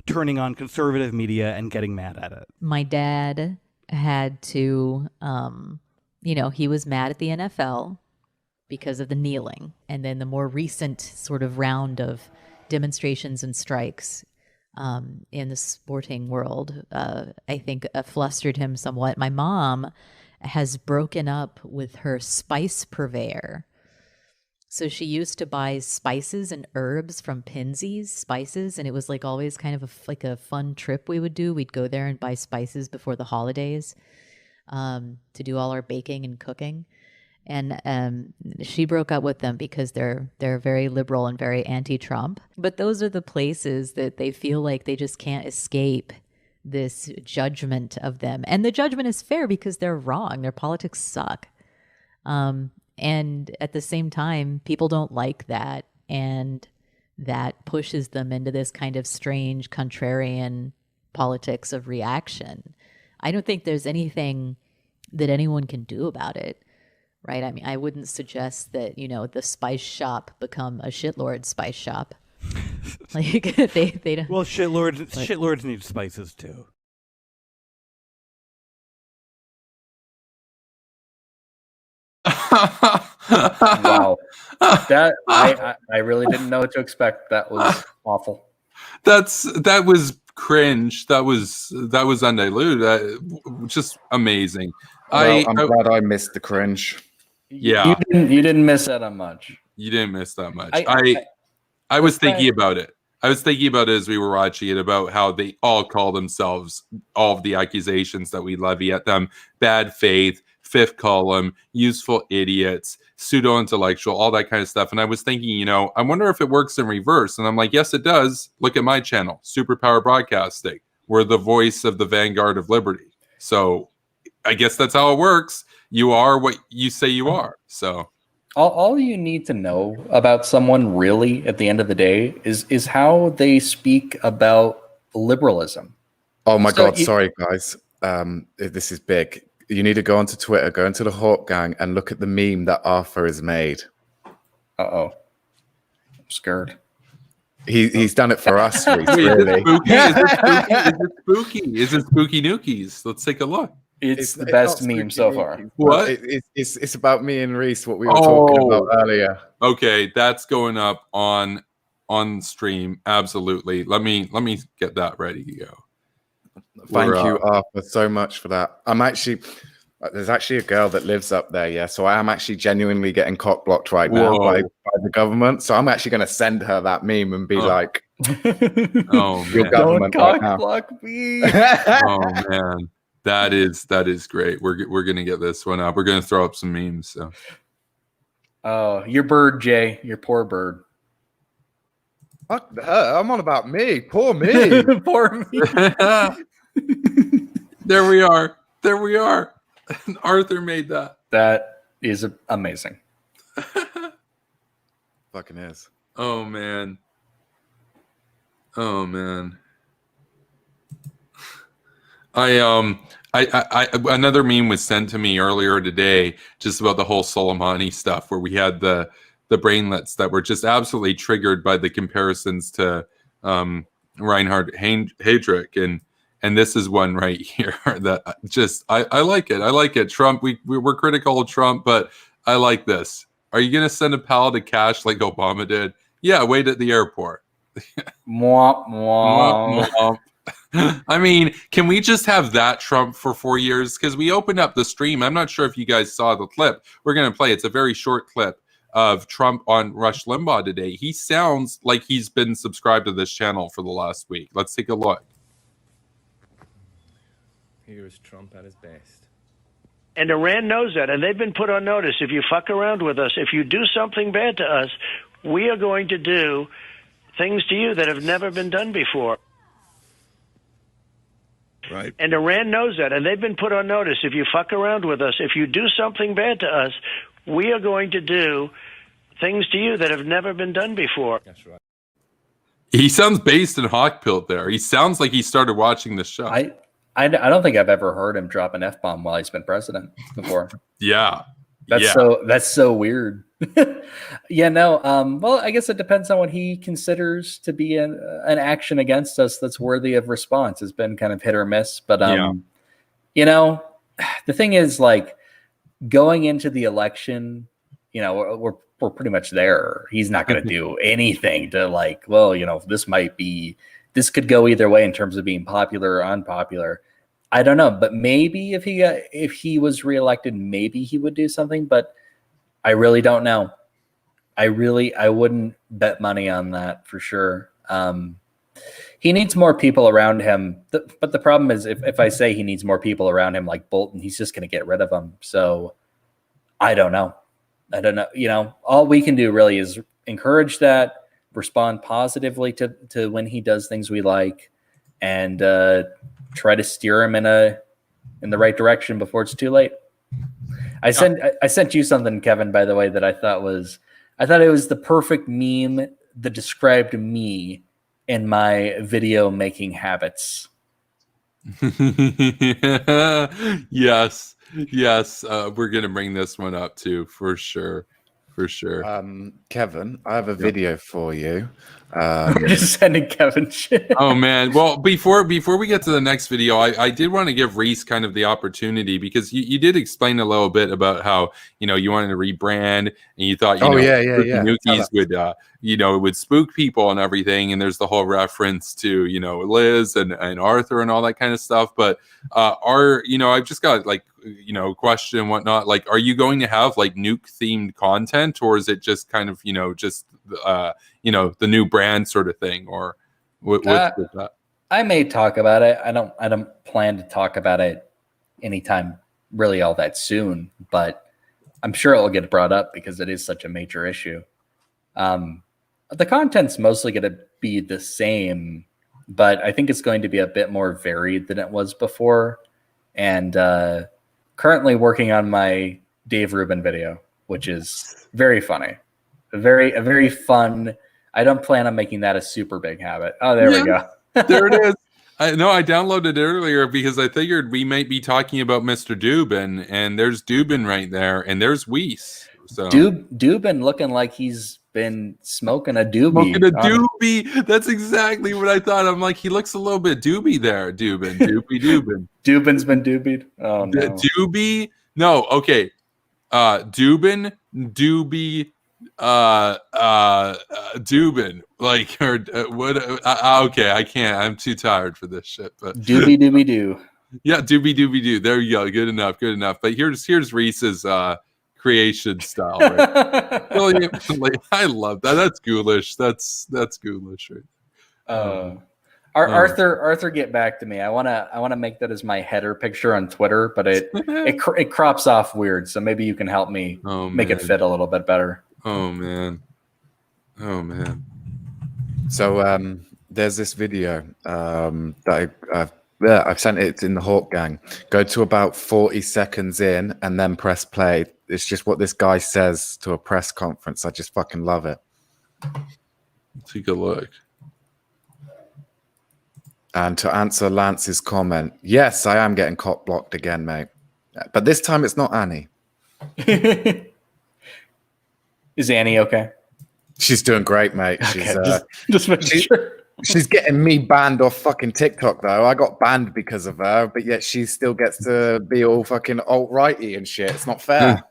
turning on conservative media and getting mad at it? My dad had to, he was mad at the NFL because of the kneeling. And then the more recent sort of round of demonstrations and strikes in the sporting world, I think flustered him somewhat. My mom has broken up with her spice purveyor. So she used to buy spices and herbs from Pinsy's Spices, and it was like always kind of like a fun trip we would do. We'd go there and buy spices before the holidays to do all our baking and cooking. And she broke up with them because they're very liberal and very anti-Trump. But those are the places that they feel like they just can't escape this judgment of them. And the judgment is fair because they're wrong. Their politics suck. And at the same time, people don't like that. And that pushes them into this kind of strange contrarian politics of reaction. I don't think there's anything that anyone can do about it, right? I mean, I wouldn't suggest that, the spice shop become a shitlord spice shop. Like they don't. Well, shitlords need spices too. Wow, that I really didn't know what to expect. That was awful. That was cringe. That was undiluted. Just amazing. Well, I'm glad I missed the cringe. Yeah, you didn't miss that much. You didn't miss that much. I was thinking about it. I was thinking about it as we were watching it, about how they all call themselves, all of the accusations that we levy at them, bad faith, fifth column, useful idiots, pseudo-intellectual, all that kind of stuff. And I was thinking, I wonder if it works in reverse. And I'm like, yes, it does. Look at my channel, Superpower Broadcasting. We're the voice of the vanguard of liberty. So I guess that's how it works. You are what you say you are. So all you need to know about someone really at the end of the day is how they speak about liberalism. Oh my God. Sorry, guys. This is big. You need to go onto Twitter, go into the Hawk Gang, and look at the meme that Arthur has made. I'm scared. He's done it for us, Reese, Wait, really. Is it spooky? Is it spooky nookies? Let's take a look. It's the best meme so far. What? It's about me and Reese, what we were talking about earlier. Okay, that's going up on stream. Absolutely. Let me get that ready to go. Thank you, Arthur, so much for that. There's actually a girl that lives up there, yeah. So I am actually genuinely getting cock blocked right now by the government. So I'm actually going to send her that meme and be like, "Oh, your government don't right now." cock block me. Oh man, that is great. We're gonna get this one up. We're gonna throw up some memes. So, oh, your bird, Jay, your poor bird. Fuck her. I'm on about me. Poor me. Poor me. There we are. Arthur made that. That is amazing. Fucking is. Oh man. Another meme was sent to me earlier today, just about the whole Soleimani stuff, where we had the brainlets that were just absolutely triggered by the comparisons to Reinhard Heydrich, and this is one right here that just I like it. I like it. Trump, we're critical of Trump, but I like this. Are you gonna send a pallet of cash like Obama did? Yeah, wait at the airport. Mwah, mwah. Mwah, mwah. I mean, can we just have that Trump for 4 years? Because we opened up the stream. I'm not sure if you guys saw the clip. We're going to play. It's a very short clip of Trump on Rush Limbaugh today. He sounds like he's been subscribed to this channel for the last week. Let's take a look. Here is Trump at his best. And Iran knows that, and they've been put on notice. If you fuck around with us, if you do something bad to us, we are going to do things to you that have never been done before. Right. And Iran knows that, and they've been put on notice. If you fuck around with us, if you do something bad to us, we are going to do things to you that have never been done before. That's right. He sounds based in Hawkpill there. He sounds like he started watching the show. I don't think I've ever heard him drop an F-bomb while he's been president before. Yeah. That's so weird. Yeah, no. Well, I guess it depends on what he considers to be an action against us that's worthy of response. It's been kind of hit or miss, but you know, the thing is, like, going into the election, you know, we're pretty much there. He's not going to do anything to, like, well, you know, this could go either way in terms of being popular or unpopular. I don't know, but maybe if he was reelected, maybe he would do something, but I really don't know. I wouldn't bet money on that for sure. He needs more people around him. But the problem is, if I say he needs more people around him like Bolton, he's just going to get rid of them. So I don't know. You know, all we can do really is encourage that, respond positively to when he does things we like, and try to steer him in the right direction before it's too late. I sent you something, Kevin, by the way, that I thought it was the perfect meme that described me and my video making habits. Yes. We're gonna bring this one up too, for sure. Kevin, I have a video for you. We're just sending Kevin shit. Oh man. Well, before we get to the next video, I did want to give Reese kind of the opportunity, because you did explain a little bit about how, you know, you wanted to rebrand, and you thought, Nukies would it would spook people and everything, and there's the whole reference to, you know, Liz and Arthur and all that kind of stuff. But I've just got, like, you know, question and whatnot, like, are you going to have like nuke themed content, or is it just kind of, you know, just the new brand sort of thing, or what's with that? I may talk about it. I don't plan to talk about it anytime really all that soon, but I'm sure it'll get brought up because it is such a major issue. The content's mostly going to be the same, but I think it's going to be a bit more varied than it was before. And currently working on my Dave Rubin video, which is very funny, a very fun. I don't plan on making that a super big habit. Oh, there we go. There it is. I downloaded it earlier because I figured we might be talking about Mr. Dubin, and there's Dubin right there, and there's Weiss. So Dubin looking like he's been smoking a doobie. That's exactly what I thought. I'm like, he looks a little bit doobie there. Dubin. Dubin's been doobied. Oh no. Doobie? No. Okay. Dubin. Doobie. Dubin. Like, or what? Okay, I can't. I'm too tired for this shit. But doobie doobie doo. Yeah, doobie doobie doo. There you go. Good enough. But here's Reese's creation style. Right? Brilliant. I love that. That's ghoulish. That's ghoulish. Right? Arthur, get back to me. I wanna make that as my header picture on Twitter, but it crops off weird. So maybe you can help me make it fit a little bit better. Oh man. So there's this video that I've sent it. It's in the Hawk Gang. Go to about 40 seconds in and then press play. It's just what this guy says to a press conference. I just fucking love it. Take a look. And to answer Lance's comment, yes, I am getting cock blocked again, mate. But this time it's not Annie. Is Annie okay? She's doing great, mate. Okay, just making sure. She's getting me banned off fucking TikTok though. I got banned because of her, but yet she still gets to be all fucking alt-righty and shit. It's not fair.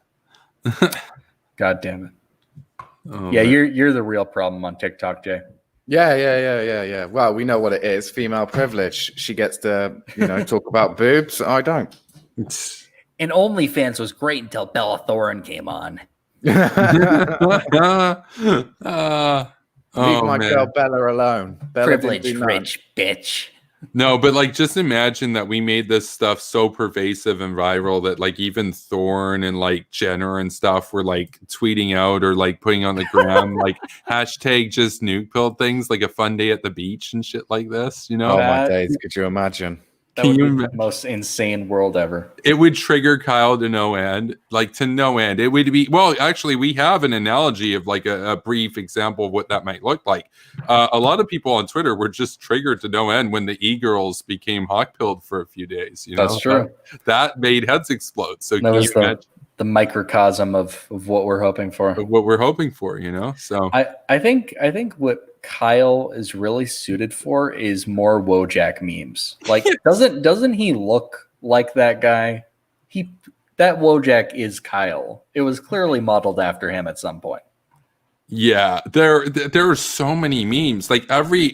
God damn it. Oh, Yeah, man. you're the real problem on TikTok, Jay. Yeah. Well, we know what it is. Female privilege. She gets to, talk about boobs. I don't. And OnlyFans was great until Bella Thorne came on. Leave Oh, my man. girl Bella alone. Bella Privilege, didn't do nothing. rich bitch. No, but like just imagine that we made this stuff so pervasive and viral that like even Thorne and like Jenner and stuff were like tweeting out or like putting on the gram like hashtag just nuke pill things, like a fun day at the beach and shit like this, you know? Oh my days, could you imagine? That would be the most insane world ever. It would trigger Kyle to no end, like to no end. It would be, well, actually, we have an analogy of like a brief example of what that might look like. A lot of people on Twitter were just triggered to no end when the e-girls became hawk-pilled for a few days. You know? That's true. That made heads explode. So That can was you imagine the microcosm of what we're hoping for. what we're hoping for, you know? So I think what Kyle is really suited for is more Wojak memes. Like doesn't he look like that guy? That Wojak is Kyle. It was clearly modeled after him at some point. yeah, there are so many memes. Like every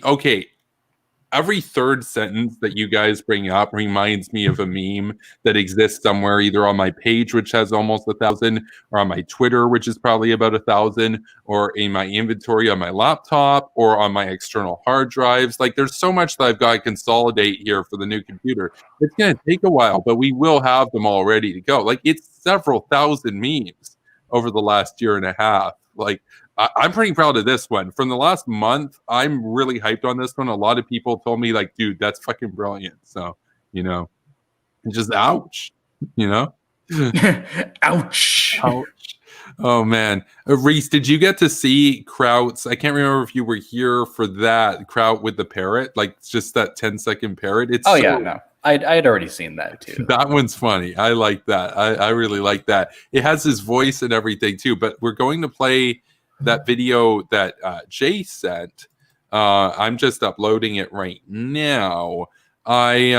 third sentence that you guys bring up reminds me of a meme that exists somewhere, either on my page, which has almost 1,000, or on my Twitter, which is probably about 1,000, or in my inventory on my laptop, or on my external hard drives. Like there's so much that I've got to consolidate here for the new computer. It's going to take a while, but we will have them all ready to go. Like it's several thousand memes over the last year and a half. Like I'm pretty proud of this one. From the last month, I'm really hyped on this one. A lot of people told me, like, dude, that's fucking brilliant. So, just ouch, Ouch. Ouch. Oh, man. Reese, did you get to see Kraut's? I can't remember if you were here for that, Kraut with the parrot, like just that 10-second parrot. It's Yeah, no. I had already seen that too. That one's funny. I like that. I really like that. It has his voice and everything too, but we're going to play that video that Jay sent. I'm just uploading it right now. We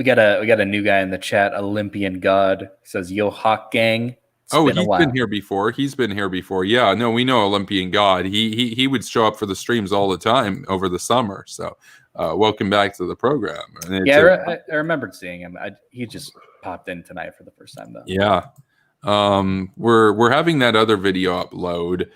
got a new guy in the chat, Olympian God, says Yo Hawk Gang. He's been here before. He's been here before. Yeah, no, we know Olympian God. He would show up for the streams all the time over the summer. So welcome back to the program. And I remembered seeing him. He just popped in tonight for the first time though. Yeah. We're having that other video upload.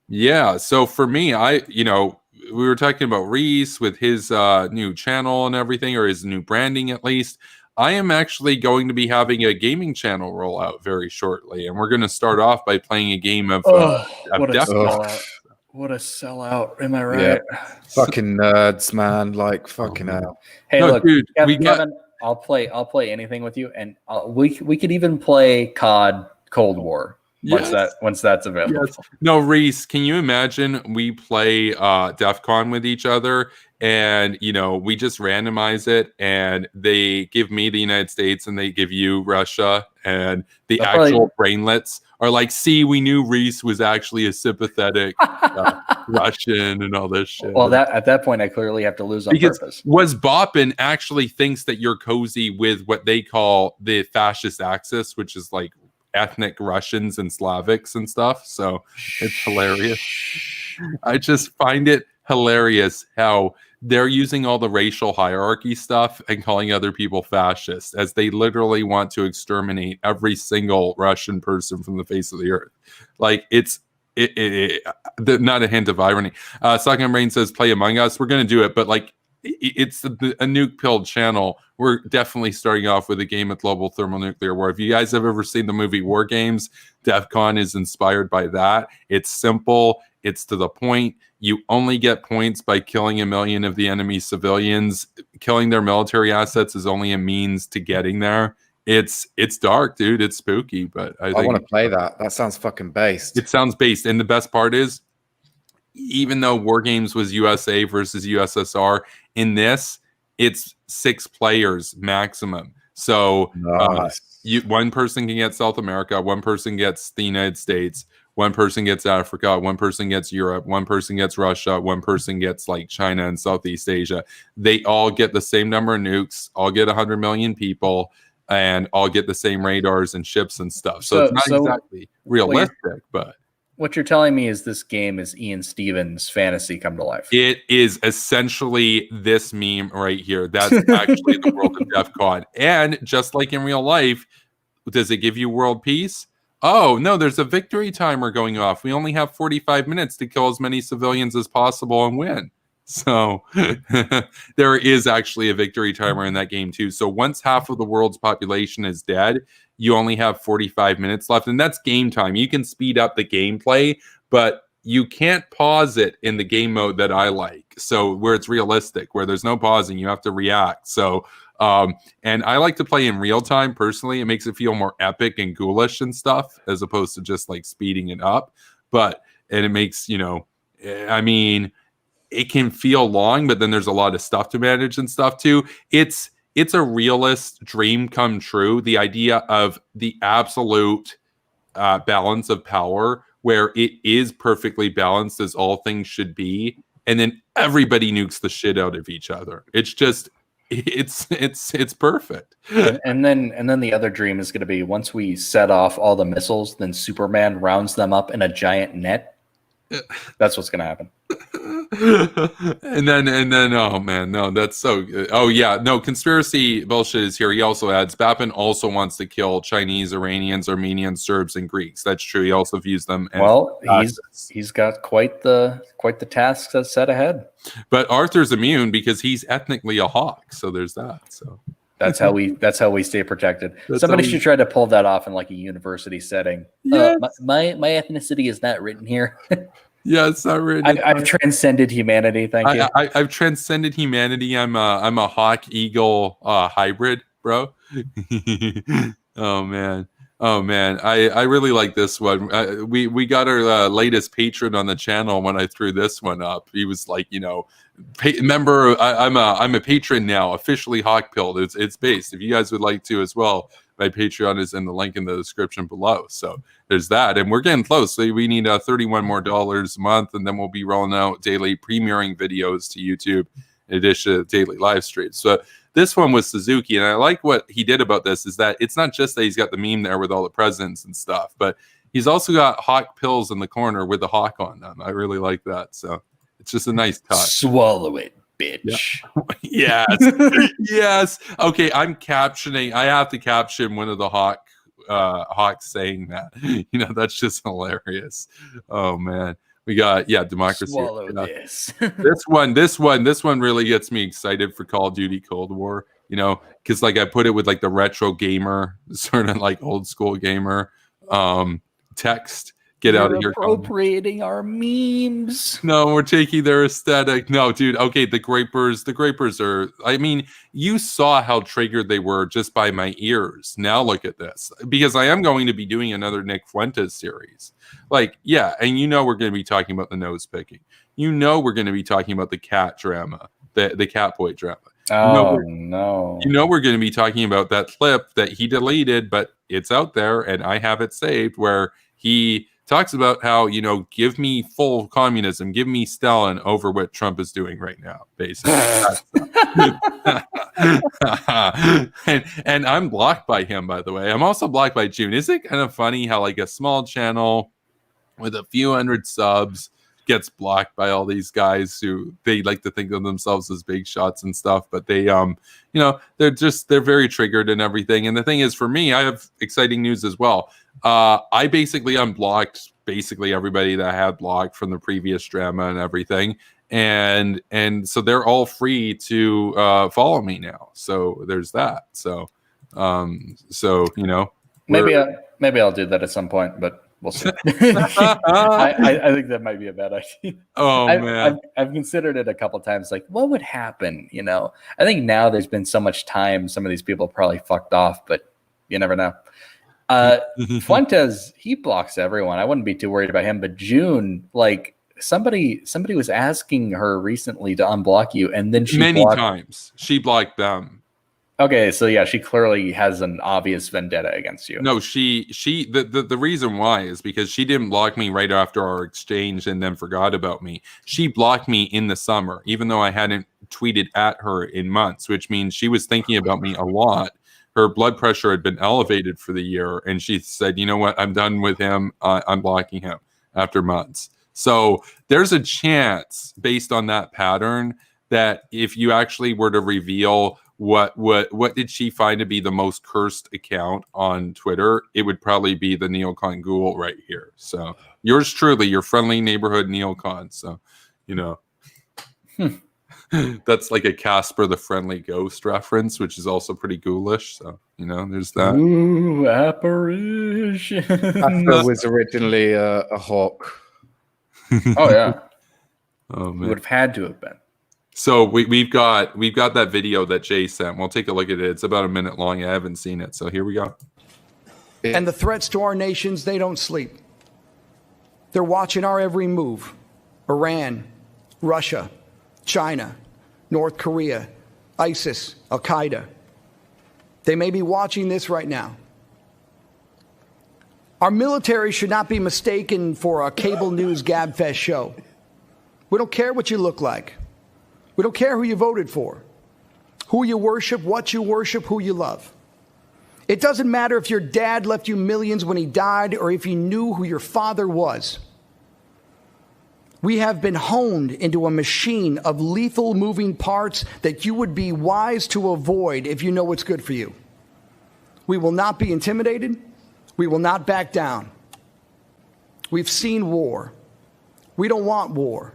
Yeah, so for me, we were talking about Reese with his new channel and everything, or his new branding at least. I am actually going to be having a gaming channel roll out very shortly, and we're going to start off by playing a game of sellout. What a sellout. Am I right? Yeah. Fucking nerds, man. Like fucking hell. Hey, No, look, dude, Kevin, I'll play anything with you, and we could even play COD Cold War once that's available. Yes. No, Reese, can you imagine we play DEF CON with each other, and we just randomize it, and they give me the United States and they give you Russia, and the actual brainlets are like, see, we knew Reese was actually a sympathetic Russian and all this shit. Well, at that point I clearly have to lose on purpose. Was Boppin actually thinks that you're cozy with what they call the fascist axis, which is like ethnic Russians and Slavics and stuff. So it's hilarious. I just find it hilarious how they're using all the racial hierarchy stuff and calling other people fascist, as they literally want to exterminate every single Russian person from the face of the earth. Like it's not a hint of irony. Sucking Brain says play Among Us. We're going to do it, but like it's a nuke pilled channel. We're definitely starting off with a game of global thermonuclear war. If you guys have ever seen the movie War Games, DEF CON is inspired by that. It's simple. It's to the point. You only get points by killing 1 million of the enemy civilians. Killing their military assets is only a means to getting there. It's dark, dude. It's spooky, but I think want to play that. That sounds fucking based. It sounds based. And the best part is, even though War Games was USA versus USSR, In this, it's 6 players maximum. So one person can get South America, one person gets the United States, one person gets Africa, one person gets Europe, one person gets Russia, one person gets like China and Southeast Asia. They all get the same number of nukes, all get 100 million people, and all get the same radars and ships and stuff. So it's not exactly realistic, but what you're telling me is this game is Ian Stevens' fantasy come to life. it is essentially this meme right here. That's actually the world of DEF CON. And just like in real life, does it give you world peace? Oh, no, there's a victory timer going off. We only have 45 minutes to kill as many civilians as possible and win. So there is actually a victory timer in that game too. So once half of the world's population is dead, you only have 45 minutes left. And that's game time. You can speed up the gameplay, but you can't pause it in the game mode that I like. So where it's realistic, where there's no pausing, you have to react. So and I like to play in real time personally. It makes it feel more epic and ghoulish and stuff as opposed to just like speeding it up. And it makes, I mean, it can feel long, but then there's a lot of stuff to manage and stuff too. It's a realist dream come true. The idea of the absolute balance of power where it is perfectly balanced as all things should be. And then everybody nukes the shit out of each other. It's just, it's perfect. And then the other dream is going to be once we set off all the missiles, then Superman rounds them up in a giant net. That's what's going to happen. and then oh man, no, that's so good. Oh yeah, no, conspiracy bullshit is here. He also adds Bappin also wants to kill Chinese, Iranians, Armenians, Serbs, and Greeks. That's true. He also views them as he's got quite the task that's set ahead. But Arthur's immune because he's ethnically a hawk, so there's that. So that's how we stay protected. Somebody should try to pull that off in like a university setting. Yes. My ethnicity is not written here. Yeah, it's not written. I've transcended humanity. Thank you. I've transcended humanity. I'm a hawk eagle hybrid, bro. Oh man. I really like this one. We got our latest patron on the channel when I threw this one up. He was like, member. I'm a patron now, officially hawk pilled. It's based. If you guys would like to as well, my Patreon is in the link in the description below. So there's that, and we're getting close. So we need $31 more a month, and then we'll be rolling out daily premiering videos to YouTube in addition to daily live streams. So this one was Suzuki, and I like what he did about this is that it's not just that he's got the meme there with all the presidents and stuff, but he's also got hawk pills in the corner with the hawk on them. I really like that. So it's just a nice touch. Swallow it, bitch. Yeah. Yes. Yes. Okay, I'm captioning. I have to caption one of the hawks saying that. That's just hilarious. Oh man. We got democracy. Swallow this. This one really gets me excited for Call of Duty Cold War. Because like I put it with like the retro gamer, sort of like old school gamer text. Get out of here. Appropriating our memes. No, we're taking their aesthetic. No, dude. Okay, the grapers are. I mean, you saw how triggered they were just by my ears. Now look at this, because I am going to be doing another Nick Fuentes series. Like, yeah, and we're going to be talking about the nose picking. We're going to be talking about the cat drama, the cat boy drama. Oh no. We're going to be talking about that clip that he deleted, but it's out there, and I have it saved where he talks about how, give me full communism, give me Stalin over what Trump is doing right now, basically. and I'm blocked by him, by the way. I'm also blocked by June. Isn't it kind of funny how like a small channel with a few hundred subs gets blocked by all these guys who they like to think of themselves as big shots and stuff, but they they're very triggered and everything. And the thing is, for me, I have exciting news as well. I basically unblocked everybody that I had blocked from the previous drama and everything, and so they're all free to follow me now. So there's that. So maybe I'll do that at some point, but we'll see. I think that might be a bad idea. Oh man, I've considered it a couple times. Like, what would happen? I think now there's been so much time. Some of these people probably fucked off, but you never know. Fuentes, he blocks everyone. I wouldn't be too worried about him. But June, like, somebody was asking her recently to unblock you, and then she Many blocked. times. She blocked them. Okay, so yeah, she clearly has an obvious vendetta against you. No, the reason why is because she didn't block me right after our exchange and then forgot about me. She blocked me in the summer, even though I hadn't tweeted at her in months, which means she was thinking about me a lot. Her blood pressure had been elevated for the year, and she said, "You know what? I'm done with him. I'm blocking him," after months. So there's a chance, based on that pattern, that if you actually were to reveal what did she find to be the most cursed account on Twitter, it would probably be the Neocon Ghoul right here. So yours truly, your friendly neighborhood Neocon. So, you know, that's like a Casper the Friendly Ghost reference, which is also pretty ghoulish. So, you know, there's that. Ooh, apparition. Casper was originally a hawk. Oh yeah. Oh It man. would have had to have been. So we've got that video that Jay sent. We'll take a look at it. It's about a minute long. I haven't seen it. So here we go. And the threats to our nations, they don't sleep. They're watching our every move. Iran, Russia, China, North Korea, ISIS, Al-Qaeda. They may be watching this right now. Our military should not be mistaken for a cable news gabfest show. We don't care what you look like. We don't care who you voted for, who you worship, who you love. It doesn't matter if your dad left you millions when he died or if you knew who your father was. We have been honed into a machine of lethal moving parts that you would be wise to avoid if you know what's good for you. We will not be intimidated. We will not back down. We've seen war. We don't want war.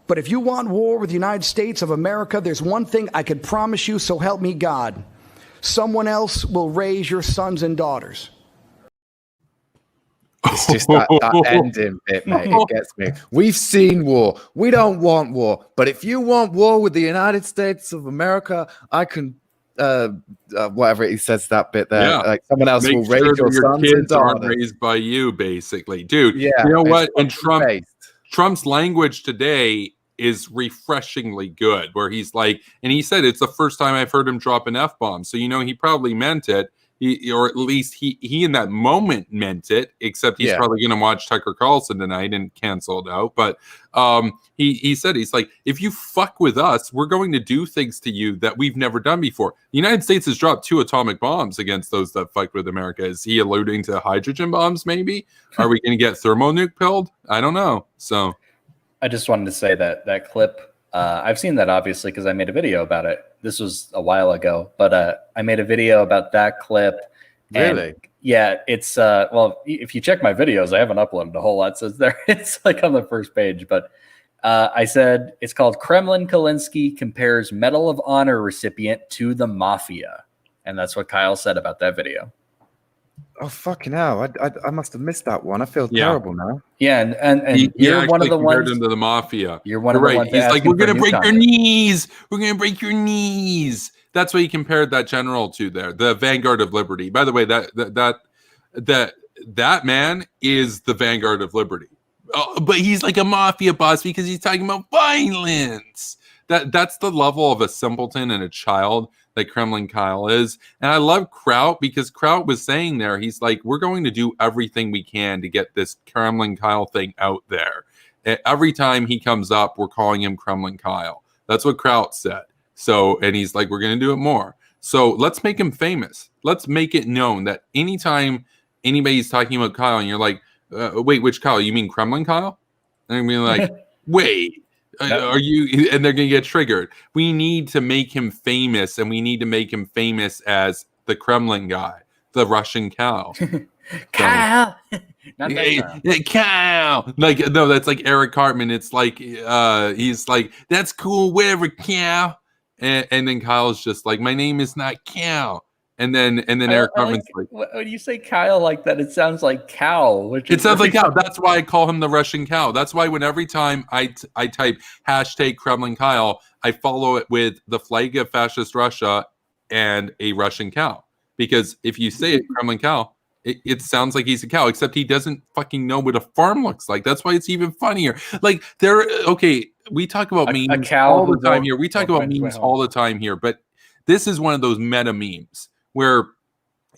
But if you want war with the United States of America, there's one thing I can promise you, so help me God. Someone else will raise your sons and daughters. It's just that ending bit, mate. It gets me. We've seen war. We don't want war. But if you want war with the United States of America, I can, whatever he says that bit there. Yeah. Like someone else Make will sure raise that your sons and kids aren't daughters. raised by you, basically. Dude, Yeah, you know it's what? And fucking Trump's language today is refreshingly good, where he's like, and he said it's the first time I've heard him drop an F-bomb. So, you know, he probably meant it. Or at least he in that moment meant it, except he's probably going to watch Tucker Carlson tonight and cancel it out. But he said, he's like, if you fuck with us, we're going to do things to you that we've never done before. The United States has dropped 2 atomic bombs against those that fucked with America. Is he alluding to hydrogen bombs, maybe? Are we going to get thermonuke pilled? I don't know. So I just wanted to say that clip, I've seen that obviously because I made a video about it. This was a while ago, but I made a video about that clip. Really? Yeah, it's well, if you check my videos, I haven't uploaded a whole lot since there. It's like on the first page, but I said it's called Kremlin Kalinske compares Medal of Honor recipient to the mafia, and that's what Kyle said about that video. Oh, fucking hell. I must have missed that one. I feel terrible now. Yeah, and he you're one of the compared ones him to the mafia. You're one of the ones. He's like, we're gonna break your content. knees. We're gonna break your knees. That's what he compared that general to there, the Vanguard of Liberty. By the way, that man is the Vanguard of Liberty. But he's like a mafia boss because he's talking about violence. That's the level of a simpleton and a child that Kremlin Kyle is. And I love Kraut because Kraut was saying there, he's like, we're going to do everything we can to get this Kremlin Kyle thing out there. Every time he comes up, we're calling him Kremlin Kyle. That's what Kraut said. So, and he's like, we're going to do it more. So let's make him famous. Let's make it known that anytime anybody's talking about Kyle and you're like, wait, which Kyle? You mean Kremlin Kyle? And I'm being like, wait. Are you? And they're gonna get triggered. We need to make him famous, and we need to make him famous as the Kremlin guy, the Russian cow. Kyle, Kyle. Like no, that's like Eric Cartman. It's like he's like, that's cool, whatever, cow. And then Kyle's just like, my name is not Cow. And then Eric Cartman's like, when you say Kyle like that, it sounds like cow. It sounds like cow. That's why I call him the Russian cow. That's why when every time I type hashtag Kremlin Kyle, I follow it with the flag of fascist Russia and a Russian cow. Because if you say it, Kremlin cow, It sounds like he's a cow, except he doesn't fucking know what a farm looks like. That's why it's even funnier. Like we talk about memes cow all the who time won't- here. We talk won't about find his way memes home. all the time here, but this is one of those meta memes where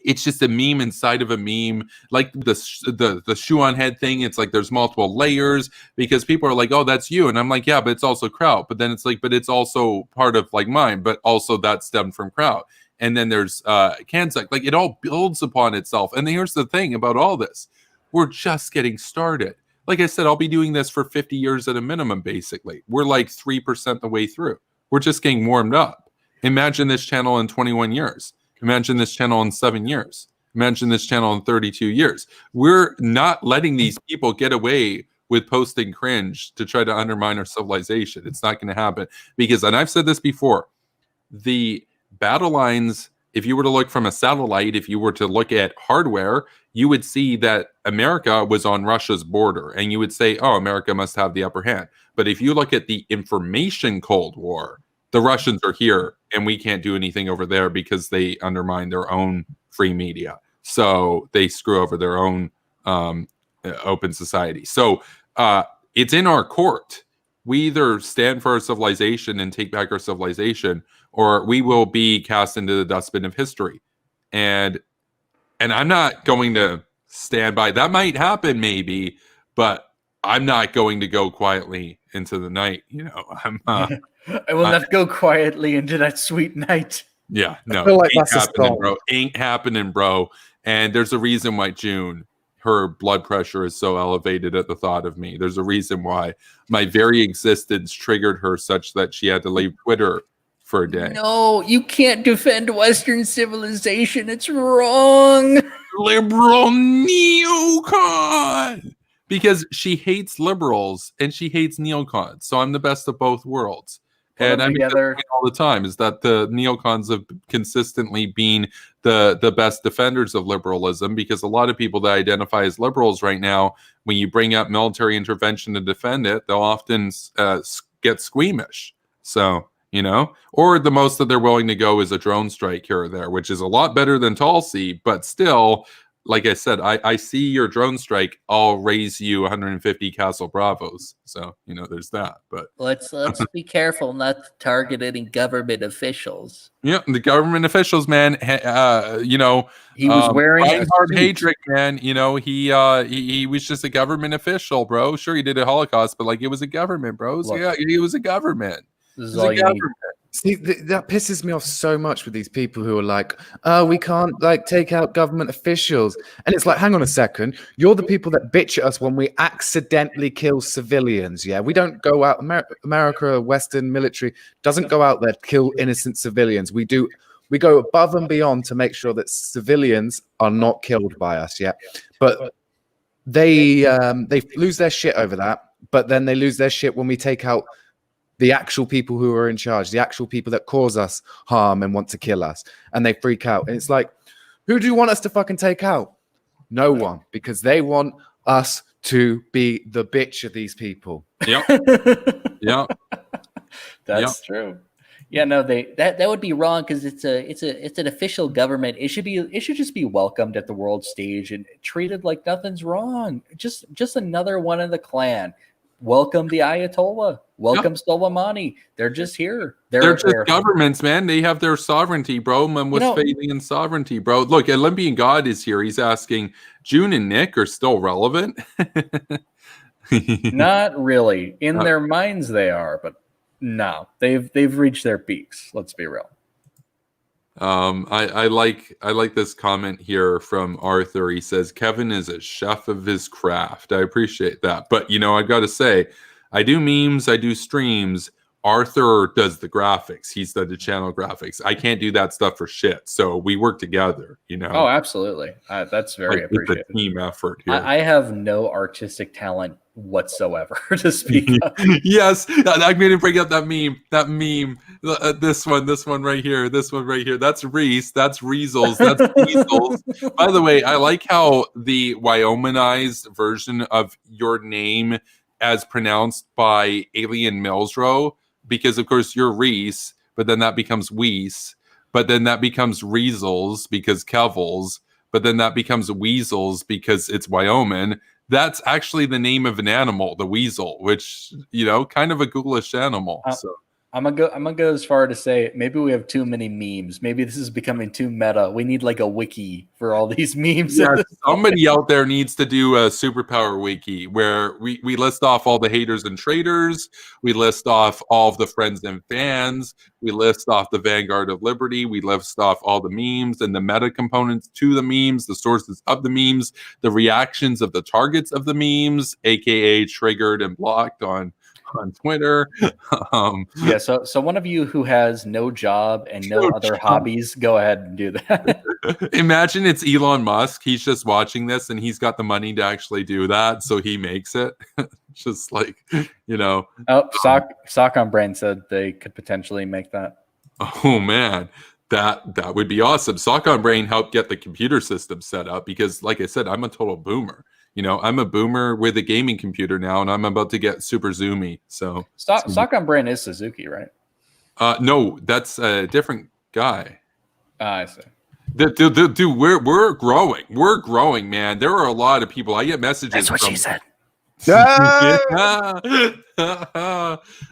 it's just a meme inside of a meme, like the shoe on head thing. It's like there's multiple layers because people are like, "Oh, that's you," and I'm like, "Yeah, but it's also Kraut." But then it's like, "But it's also part of like mine," but also that stemmed from Kraut. And then there's Kanzak. Like it all builds upon itself. And here's the thing about all this: we're just getting started. Like I said, I'll be doing this for 50 years at a minimum. Basically, we're like 3% the way through. We're just getting warmed up. Imagine this channel in 21 years. Imagine this channel in 7 years. Imagine this channel in 32 years. We're not letting these people get away with posting cringe to try to undermine our civilization. It's not going to happen because, and I've said this before, the battle lines, if you were to look from a satellite, if you were to look at hardware, you would see that America was on Russia's border and you would say, oh, America must have the upper hand. But if you look at the information Cold War, the Russians are here and we can't do anything over there because they undermine their own free media. So they screw over their own open society. So it's in our court. We either stand for our civilization and take back our civilization, or we will be cast into the dustbin of history. And I'm not going to stand by. That might happen maybe, but I'm not going to go quietly into the night. I will not go quietly into that sweet night. Yeah, no, I feel like ain't that's a happening, song. bro. Ain't happening, bro. And there's a reason why June, her blood pressure is so elevated at the thought of me. There's a reason why my very existence triggered her such that she had to leave Twitter for a day. No, you can't defend Western civilization. It's wrong. Liberal neocon. Because she hates liberals and she hates neocons. So I'm the best of both worlds. And I mean together all the time is that the neocons have consistently been the best defenders of liberalism, because a lot of people that identify as liberals right now, when you bring up military intervention to defend it, they'll often get squeamish. So, or the most that they're willing to go is a drone strike here or there, which is a lot better than Tulsi, but still, like I said, I see your drone strike, I'll raise you 150 Castle Bravos. So, there's that. But Let's be careful not to target any government officials. yeah, the government officials, man, He was wearing a Reinhard suit. Heydrich, man, he was just a government official, bro. Sure, he did a Holocaust, but it was a government, bro. So, yeah, he was a government. This is It was all a you need. government. See, that pisses me off so much with these people who are like, we can't take out government officials. And it's like, hang on a second. You're the people that bitch at us when we accidentally kill civilians. Yeah, we don't go out. America, Western military doesn't go out there to kill innocent civilians. We do. We go above and beyond to make sure that civilians are not killed by us. Yeah, but they lose their shit over that. But then they lose their shit when we take out the actual people who are in charge, the actual people that cause us harm and want to kill us, and they freak out. And it's like, who do you want us to fucking take out? No one, because they want us to be the bitch of these people. Yep. Yep. That's true. Yeah, no, that would be wrong because it's an official government. It should just be welcomed at the world stage and treated like nothing's wrong. Just another one in the clan. Welcome the Ayatollah. Welcome Soleimani. They're just here. They're just governments, man. They have their sovereignty, bro. And what's failing in sovereignty, bro? Look, Olympian God is here. He's asking, June and Nick are still relevant? Not really. In their minds they are, but no. They've reached their peaks. Let's be real. I like this comment here from Arthur. He says Kevin is a chef of his craft. I appreciate that, but I gotta say, I do memes, I do streams. Arthur does the graphics. He's the channel graphics. I can't do that stuff for shit. So we work together. Oh, absolutely. That's very appreciated. It's a team effort here. I have no artistic talent whatsoever to speak of. Yes, I'm going to bring up that meme. This one right here. This one right here. That's Reese. That's Reezels. That's Weasels. By the way, I like how the Wyomingized version of your name as pronounced by Alien Millsrow, because of course you're Reese, but then that becomes Weiss, but then that becomes Reezels because Kevels, but then that becomes weasels because it's Wyoming. That's actually the name of an animal, the weasel, which, kind of a ghoulish animal. So I'm gonna go as far to say maybe we have too many memes. Maybe this is becoming too meta. We need like a wiki for all these memes. yeah, somebody out there needs to do a Superpower wiki where we list off all the haters and traitors. We list off all of the friends and fans. We list off the Vanguard of Liberty. We list off all the memes and the meta components to the memes, the sources of the memes, the reactions of the targets of the memes, aka triggered and blocked on Twitter. Yeah, so one of you who has no job and no other hobbies, go ahead and do that. Imagine it's Elon Musk. He's just watching this and he's got the money to actually do that, so he makes it. Just like, Oh, Sock on Brain said they could potentially make that. Oh man, that would be awesome. Sock on Brain helped get the computer system set up because, like I said, I'm a total boomer. I'm a boomer with a gaming computer now, and I'm about to get super zoomy. So Sock on Brain is Suzuki, right? No, that's a different guy. I see. Dude, we're growing. We're growing, man. There are a lot of people. I get messages. That's what she said.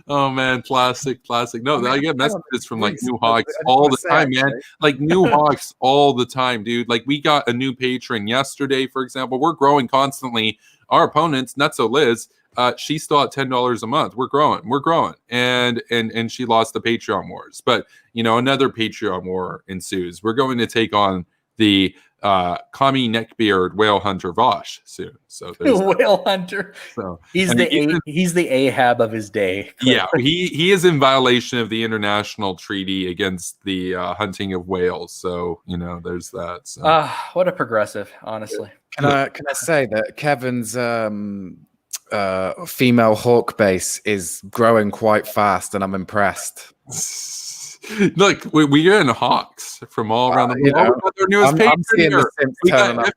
Oh man, classic. No, I get messages from like New Hawks all the time, man. Like New Hawks all the time, dude. Like we got a new patron yesterday, for example. We're growing constantly. Our opponents, not so Liz, she's still at $10 a month. We're growing, and she lost the Patreon wars. But another Patreon war ensues. We're going to take on the commie neckbeard whale hunter Vosh soon. So whale hunter. So he's the Ahab of his day. Yeah, he is in violation of the international treaty against the hunting of whales. So there's that. So. What a progressive, honestly. Can I say that Kevin's female hawk base is growing quite fast, and I'm impressed. Look, we're in Hawks from all around the world. We got their newest patron.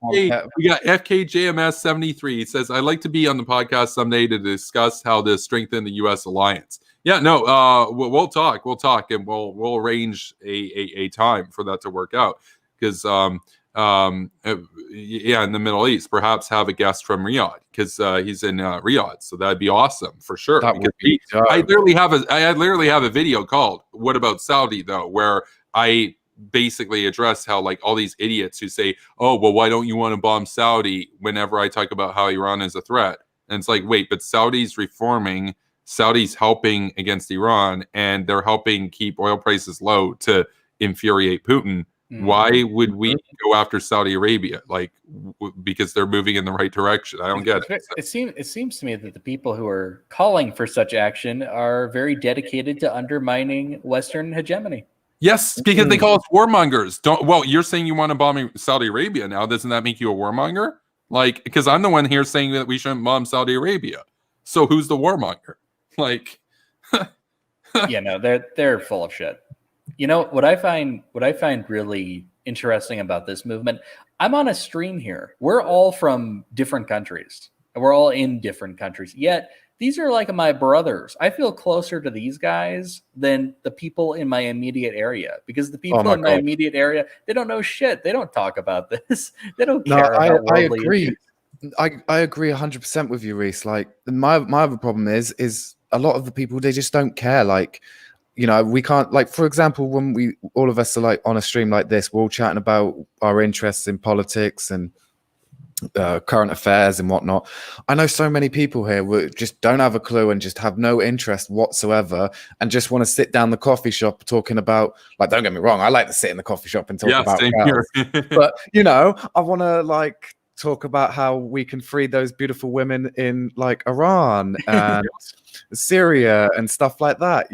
We got FKJMS73. He says, I'd like to be on the podcast someday to discuss how to strengthen the U.S. alliance. Yeah, no, we'll talk, and we'll arrange a time for that to work out. Because in the Middle East, perhaps have a guest from Riyadh, because he's in Riyadh, so that'd be awesome for sure. I literally have a video called "What About Saudi?" though, where I basically address how like all these idiots who say, "Oh, well, why don't you want to bomb Saudi?" Whenever I talk about how Iran is a threat, and it's like, wait, but Saudi's reforming, Saudi's helping against Iran, and they're helping keep oil prices low to infuriate Putin. Why would we go after Saudi Arabia? Like, because they're moving in the right direction. I don't get it. It seems to me that the people who are calling for such action are very dedicated to undermining Western hegemony. Yes, because they call us warmongers. Well, you're saying you want to bomb Saudi Arabia now. Doesn't that make you a warmonger? Like, because I'm the one here saying that we shouldn't bomb Saudi Arabia. So who's the warmonger? Like, yeah, no, they're full of shit. What I find really interesting about this movement, I'm on a stream here. We're all from different countries. We're all in different countries. Yet these are like my brothers. I feel closer to these guys than the people in my immediate area, because the people in my immediate area, they don't know shit. They don't talk about this. They don't care about worldly issues. I agree 100% with you, Reese. Like my other problem is a lot of the people, they just don't care. Like, we can't, like, for example, when all of us are like on a stream like this, we're all chatting about our interests in politics and current affairs and whatnot. I know so many people here who just don't have a clue and just have no interest whatsoever and just want to sit down the coffee shop talking about, like, don't get me wrong, I like to sit in the coffee shop and talk about girls. But I want to like talk about how we can free those beautiful women in like Iran and Syria and stuff like that,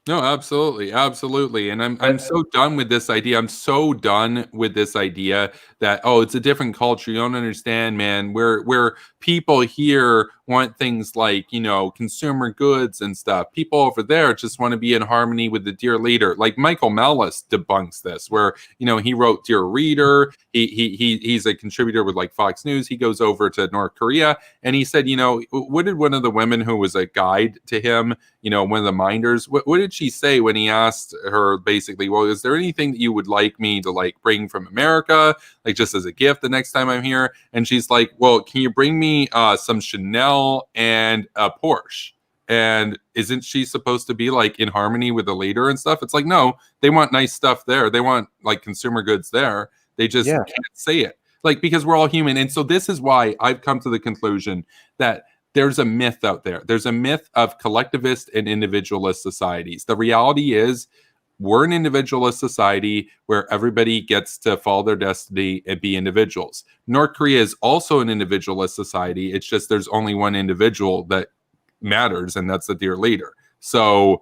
No, absolutely. And I'm so done with this idea. I'm so done with this idea that, oh, it's a different culture. You don't understand, man. Where people here want things like, consumer goods and stuff. People over there just want to be in harmony with the Dear Leader. Like Michael Malice debunks this, where, he wrote Dear Reader. He's a contributor with like Fox News. He goes over to North Korea and he said, what did one of the women who was a guide to him, one of the minders, what did she say when he asked her basically, well, is there anything that you would like me to like bring from America, like just as a gift the next time I'm here? And she's like, well, can you bring me some Chanel and a Porsche? And isn't she supposed to be like in harmony with the leader and stuff? It's like, no, they want nice stuff there. They want like consumer goods there. They just can't say it, like, because we're all human. And so this is why I've come to the conclusion that there's a myth out there. There's a myth of collectivist and individualist societies. The reality is we're an individualist society where everybody gets to follow their destiny and be individuals. North Korea is also an individualist society. It's just there's only one individual that matters, and that's the Dear Leader. So,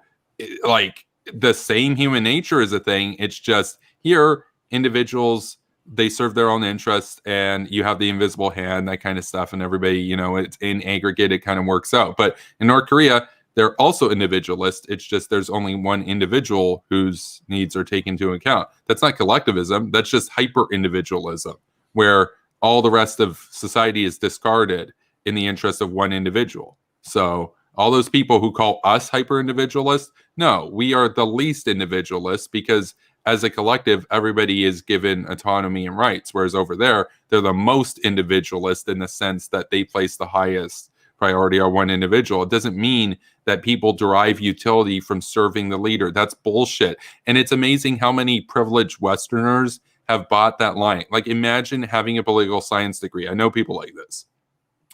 like, the same human nature is a thing. It's just here, individuals, they serve their own interests, and you have the invisible hand, that kind of stuff, and everybody, it's in aggregate, it kind of works out. But in North Korea, they're also individualist. It's just there's only one individual whose needs are taken into account. That's not collectivism. That's just hyper-individualism, where all the rest of society is discarded in the interest of one individual. So all those people who call us hyper-individualist, no, we are the least individualist, because as a collective, everybody is given autonomy and rights, whereas over there, they're the most individualist in the sense that they place the highest priority on one individual. It doesn't mean that people derive utility from serving the leader. That's bullshit. And it's amazing how many privileged Westerners have bought that line. Like, imagine having a political science degree. I know people like this.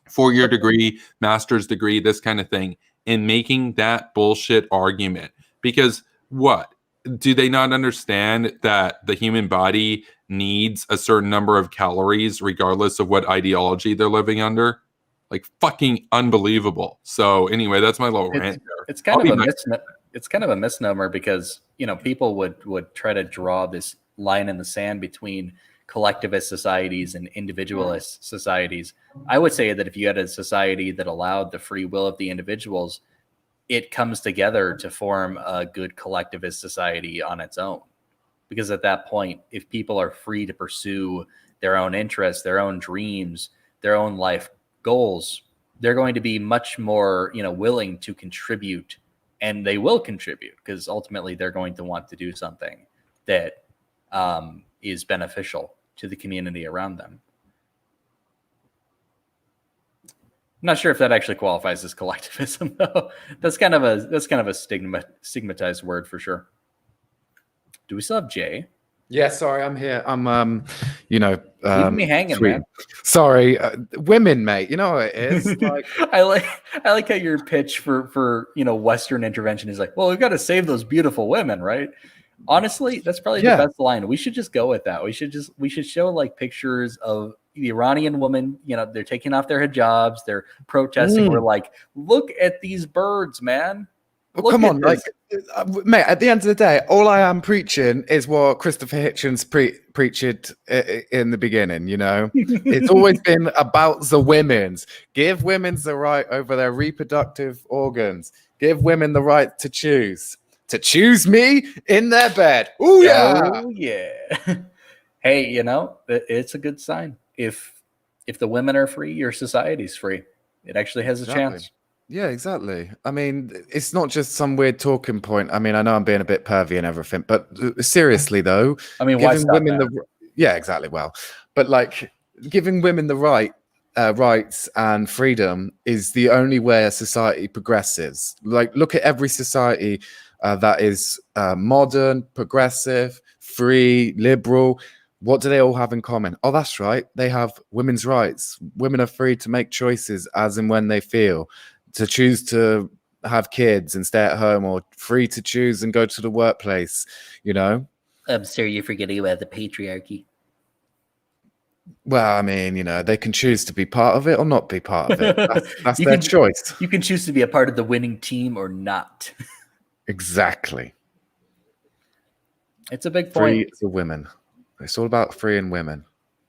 4-year degree, master's degree, this kind of thing, and making that bullshit argument. Because what? Do they not understand that the human body needs a certain number of calories regardless of what ideology they're living under? Like, fucking unbelievable. So anyway, that's my little rant there. It's kind of a misnomer because, people would try to draw this line in the sand between collectivist societies and individualist societies. I would say that if you had a society that allowed the free will of the individuals, it comes together to form a good collectivist society on its own. Because at that point, if people are free to pursue their own interests, their own dreams, their own life goals, they're going to be much more, willing to contribute, and they will contribute because ultimately they're going to want to do something that is beneficial to the community around them. I'm not sure if that actually qualifies as collectivism, though. That's kind of a stigmatized word for sure. Do we still have Jay? Yeah, sorry, I'm here. I'm, leaving me hanging, sweet. Man. Sorry, women, mate. You know how it is. Like, I like how your pitch for Western intervention is like, well, we've got to save those beautiful women, right? Honestly, that's probably the best line. We should just go with that. We should show like pictures of the Iranian woman. They're taking off their hijabs, they're protesting. We're like, look at these birds, man. Well, come on, like, mate. At the end of the day, all I am preaching is what Christopher Hitchens preached in the beginning. It's always been about the women's. Give women the right over their reproductive organs. Give women the right to choose. To choose me in their bed. Ooh, yeah. Oh, yeah. Hey, it's a good sign. If the women are free, your society's free. It actually has a chance. Yeah, exactly. I mean, it's not just some weird talking point. I mean, I know I'm being a bit pervy and everything, but seriously though, I mean, why giving women yeah, exactly. Well, but like giving women the rights and freedom is the only way a society progresses. Like, look at every society that is modern, progressive, free, liberal. What do they all have in common? Oh, that's right. They have women's rights. Women are free to make choices as and when they feel, to choose to have kids and stay at home, or free to choose and go to the workplace, I'm sorry, you're forgetting about the patriarchy. Well, I mean, they can choose to be part of it or not be part of it. That's their choice. You can choose to be a part of the winning team or not. Exactly. It's a big Free point. the women. It's all about freeing women.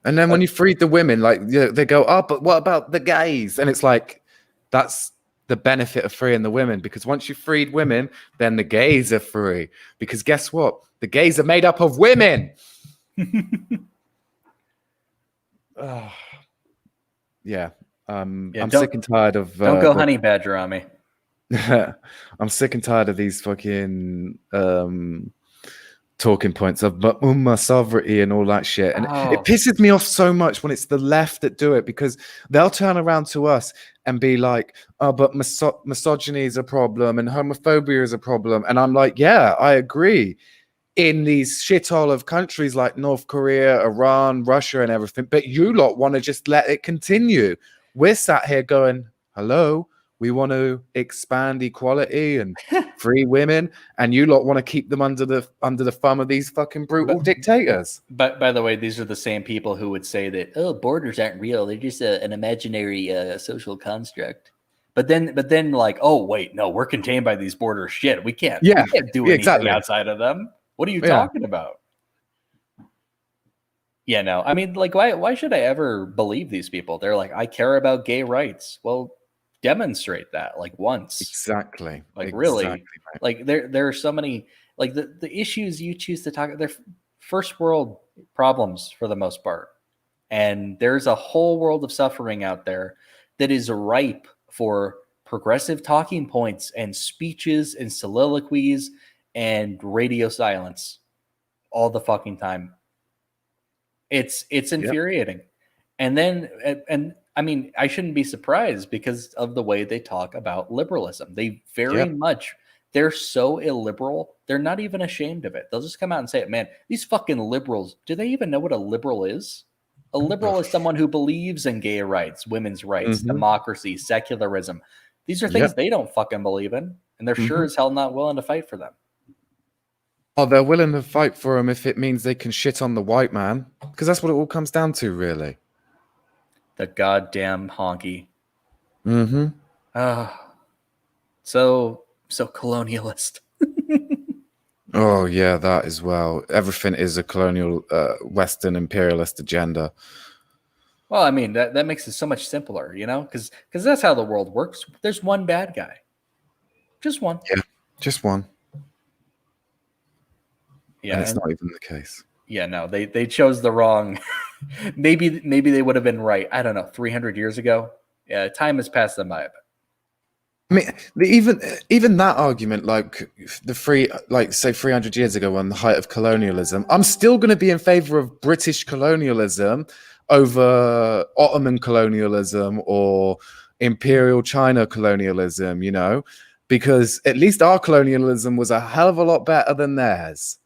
And then when you freed the women, like, they go, oh, but what about the gays? And it's like, That's the benefit of freeing the women, because once you freed women, then the gays are free. Because guess what? The gays are made up of women. Ugh. Yeah. I'm sick and tired of. Don't go honey badger on me. I'm sick and tired of these fucking talking points of but sovereignty and all that shit. And it pisses me off so much when it's the left that do it, because they'll turn around to us and be like, oh, but misogyny is a problem and homophobia is a problem. And I'm like, yeah, I agree. In these shithole of countries like North Korea, Iran, Russia, and everything. But you lot want to just let it continue. We're sat here going, hello, we want to expand equality and free women, and you lot want to keep them under the thumb of these fucking brutal dictators. But by the way, these are the same people who would say that, borders aren't real; they're just an imaginary social construct. But then, like, oh wait, no, we're contained by these borders. Shit, we can't do anything outside of them. What are you talking about? Yeah, no. I mean, like, why should I ever believe these people? They're like, I care about gay rights. Well, demonstrate that, like, once. Exactly. Like, really. Right. Like, there are so many, like, the issues you choose to talk, they're first world problems for the most part. And there's a whole world of suffering out there that is ripe for progressive talking points and speeches and soliloquies and radio silence all the fucking time. It's infuriating. And then, and I mean, I shouldn't be surprised because of the way they talk about liberalism. They very much, they're so illiberal. They're not even ashamed of it. They'll just come out and say it, man, these fucking liberals, do they even know what a liberal is? A liberal is someone who believes in gay rights, women's rights, democracy, secularism. These are things they don't fucking believe in. And they're sure as hell not willing to fight for them. Oh, they're willing to fight for him if it means they can shit on the white man, because that's what it all comes down to, really. The goddamn honky. Mm-hmm. So colonialist. Oh yeah, that as well. Everything is a colonial, Western imperialist agenda. Well, I mean that makes it so much simpler, you know, because that's how the world works. There's one bad guy, just one. Yeah, just one. Yeah, and it's not even the case. Yeah, no, they chose the wrong. maybe they would have been right. I don't know, 300 years ago. Yeah, time has passed them by a bit. I mean, even that argument, like say 300 years ago, on the height of colonialism, I'm still going to be in favor of British colonialism over Ottoman colonialism or Imperial China colonialism. You know, because at least our colonialism was a hell of a lot better than theirs.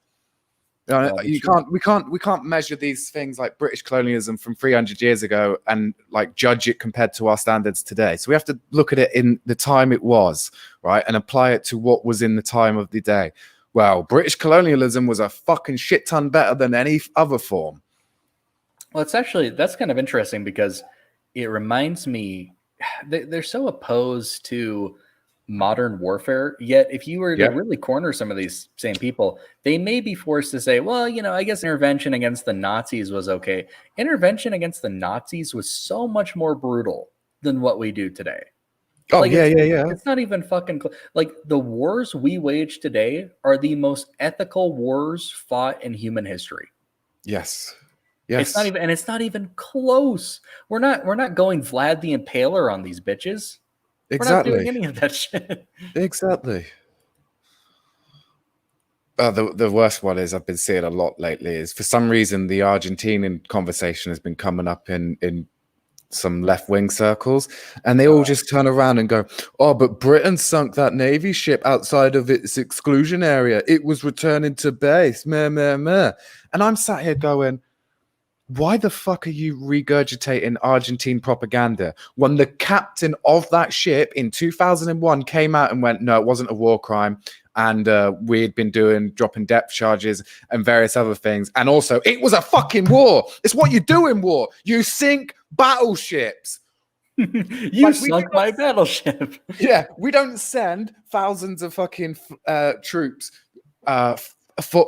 We can't measure these things like British colonialism from 300 years ago and like judge it compared to our standards today. So we have to look at it in the time it was, right, and apply it to what was in the time of the day. Well, British colonialism was a fucking shit ton better than any other form. Well, that's kind of interesting because it reminds me they're so opposed to modern warfare, yet if you were to really corner some of these same people, they may be forced to say, well, you know, I guess intervention against the Nazis was okay. Intervention against the Nazis was so much more brutal than what we do today. Oh, like, yeah. It's not even fucking like the wars we wage today are the most ethical wars fought in human history. Yes. It's not even close. We're not going Vlad the Impaler on these bitches. Exactly. We're not doing any of that shit. Exactly. The worst one is I've been seeing a lot lately is for some reason the Argentinian conversation has been coming up in some left-wing circles, and they all just turn around and go, oh, but Britain sunk that Navy ship outside of its exclusion area. It was returning to base. Meh, meh, meh. And I'm sat here going, why the fuck are you regurgitating Argentine propaganda when the captain of that ship in 2001 came out and went, no, it wasn't a war crime. And we'd been dropping depth charges and various other things. And also, it was a fucking war. It's what you do in war. You sink battleships. You sunk my battleship. Yeah, we don't send thousands of fucking troops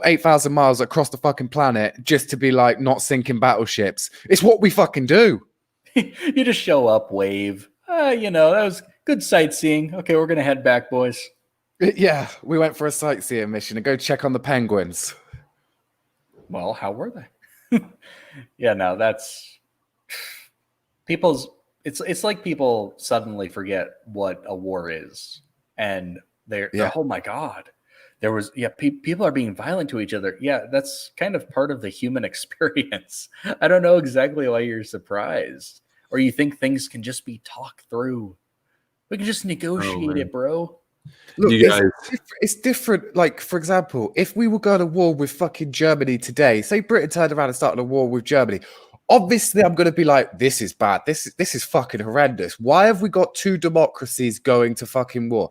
8,000 miles across the fucking planet just to be like not sinking battleships. It's what we fucking do. You just show up, wave. You know, that Good sightseeing. Okay, we're gonna head back, boys. Yeah, we went for a sightseeing mission to go check on the penguins. Well, how were they? Yeah, no, that's people's. It's like people suddenly forget what a war is, and they're oh my god, there was people are being violent to each other. Yeah, that's kind of part of the human experience. I don't know exactly why you're surprised, or you think things can just be talked through. We can just negotiate it, bro. Look, it's different. Like, for example, if we were going to war with fucking Germany today, say Britain turned around and started a war with Germany, obviously I'm going to be like, this is bad. This is fucking horrendous. Why have we got two democracies going to fucking war?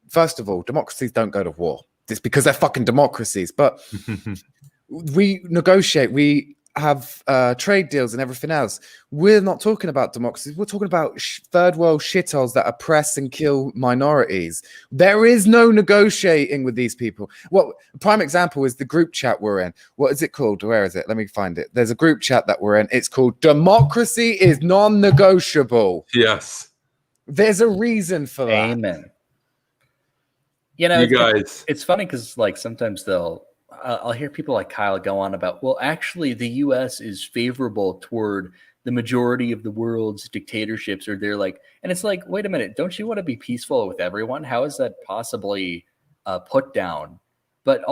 First of all, democracies don't go to war. It's because they're fucking democracies. But we negotiate. We have trade deals and everything else. We're not talking about democracies. We're talking about third world shitholes that oppress and kill minorities. There is no negotiating with these people. Well, prime example is the group chat we're in. What is it called? Where is it? Let me find it. There's a group chat that we're in. It's called Democracy is Non-Negotiable. Yes. There's a reason for that. Amen. You know, You guys. it's funny because like sometimes I'll hear people like Kyle go on about, well, actually, the U.S. is favorable toward the majority of the world's dictatorships, or they're like, and it's like, wait a minute, don't you want to be peaceful with everyone? How is that possibly put down? But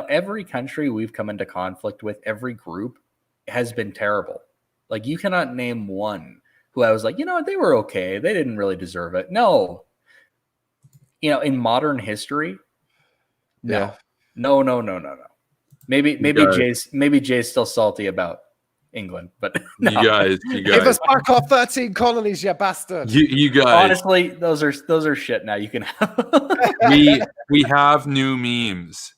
every country we've come into conflict with, every group has been terrible. Like, you cannot name one who I was like, they were okay. They didn't really deserve it. No. In modern history, no. Yeah. No. Maybe Jay's still salty about England, but no. You guys. Give us back our 13 colonies, you bastard. You guys. Honestly, those are shit now. You can have we have new memes.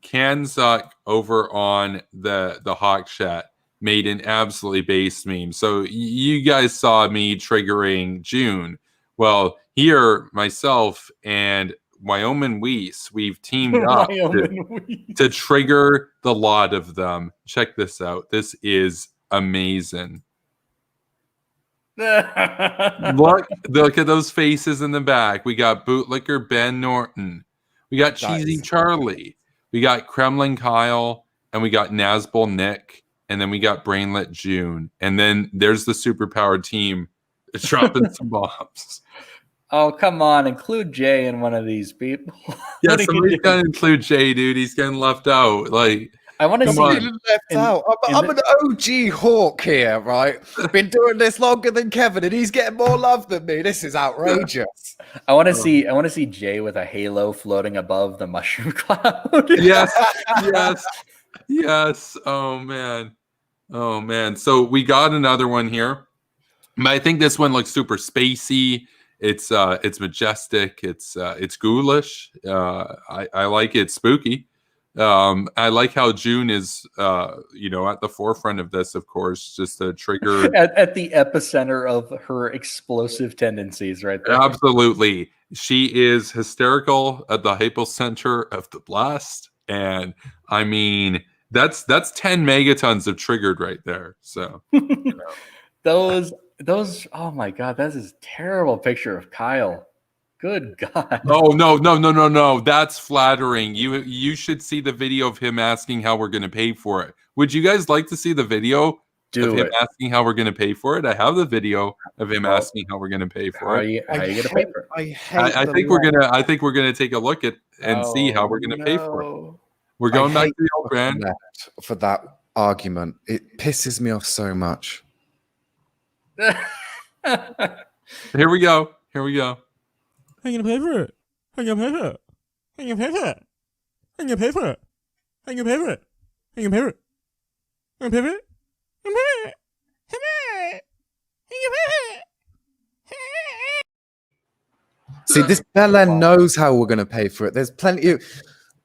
Kanzuk over on the Hawk Chat made an absolutely base meme. So you guys saw me triggering June. Well, here myself and Wyoming Weiss, we've teamed up to trigger the lot of them. Check this out. This is amazing. Look at those faces in the back. We got Bootlicker Ben Norton. We got Cheesy Charlie. We got Kremlin Kyle. And we got Nazbol Nick. And then we got Brainlet June. And then there's the Superpower team dropping some bombs. Oh, come on. Include Jay in one of these people. Yeah, somebody's got to include Jay, dude. He's getting left out. Like, I want to see left out. I'm an OG hawk here, right? Been doing this longer than Kevin, and he's getting more love than me. This is outrageous. I want to see Jay with a halo floating above the mushroom cloud. Yes. Oh man. So we got another one here. But I think this one looks super spacey. It's majestic. It's ghoulish. I like it. Spooky. I like how June is at the forefront of this, of course, just to trigger at the epicenter of her explosive tendencies, right there. Absolutely. She is hysterical at the hypocenter of the blast. And I mean, that's 10 megatons of triggered right there. So those oh my god, that is a terrible picture of Kyle. Good God. Oh no. That's flattering. You should see the video of him asking how we're gonna pay for it. Would you guys like to see the video of him asking how we're gonna pay for it? I have the video of him asking how we're gonna pay for it. How are you gonna pay for it? I think we're gonna take a look at and see how we're gonna pay for it. We're going back to the old brand for that argument. It pisses me off so much. Here we go. I'm gonna pay for it. I'm gonna pay for it. I'm gonna pay for it. I'm gonna pay for it. I'm gonna pay for it. I'm gonna pay for it. I'm gonna pay for it. I'm gonna pay for it. See, this Belen knows how we're going to pay for it. There's plenty of...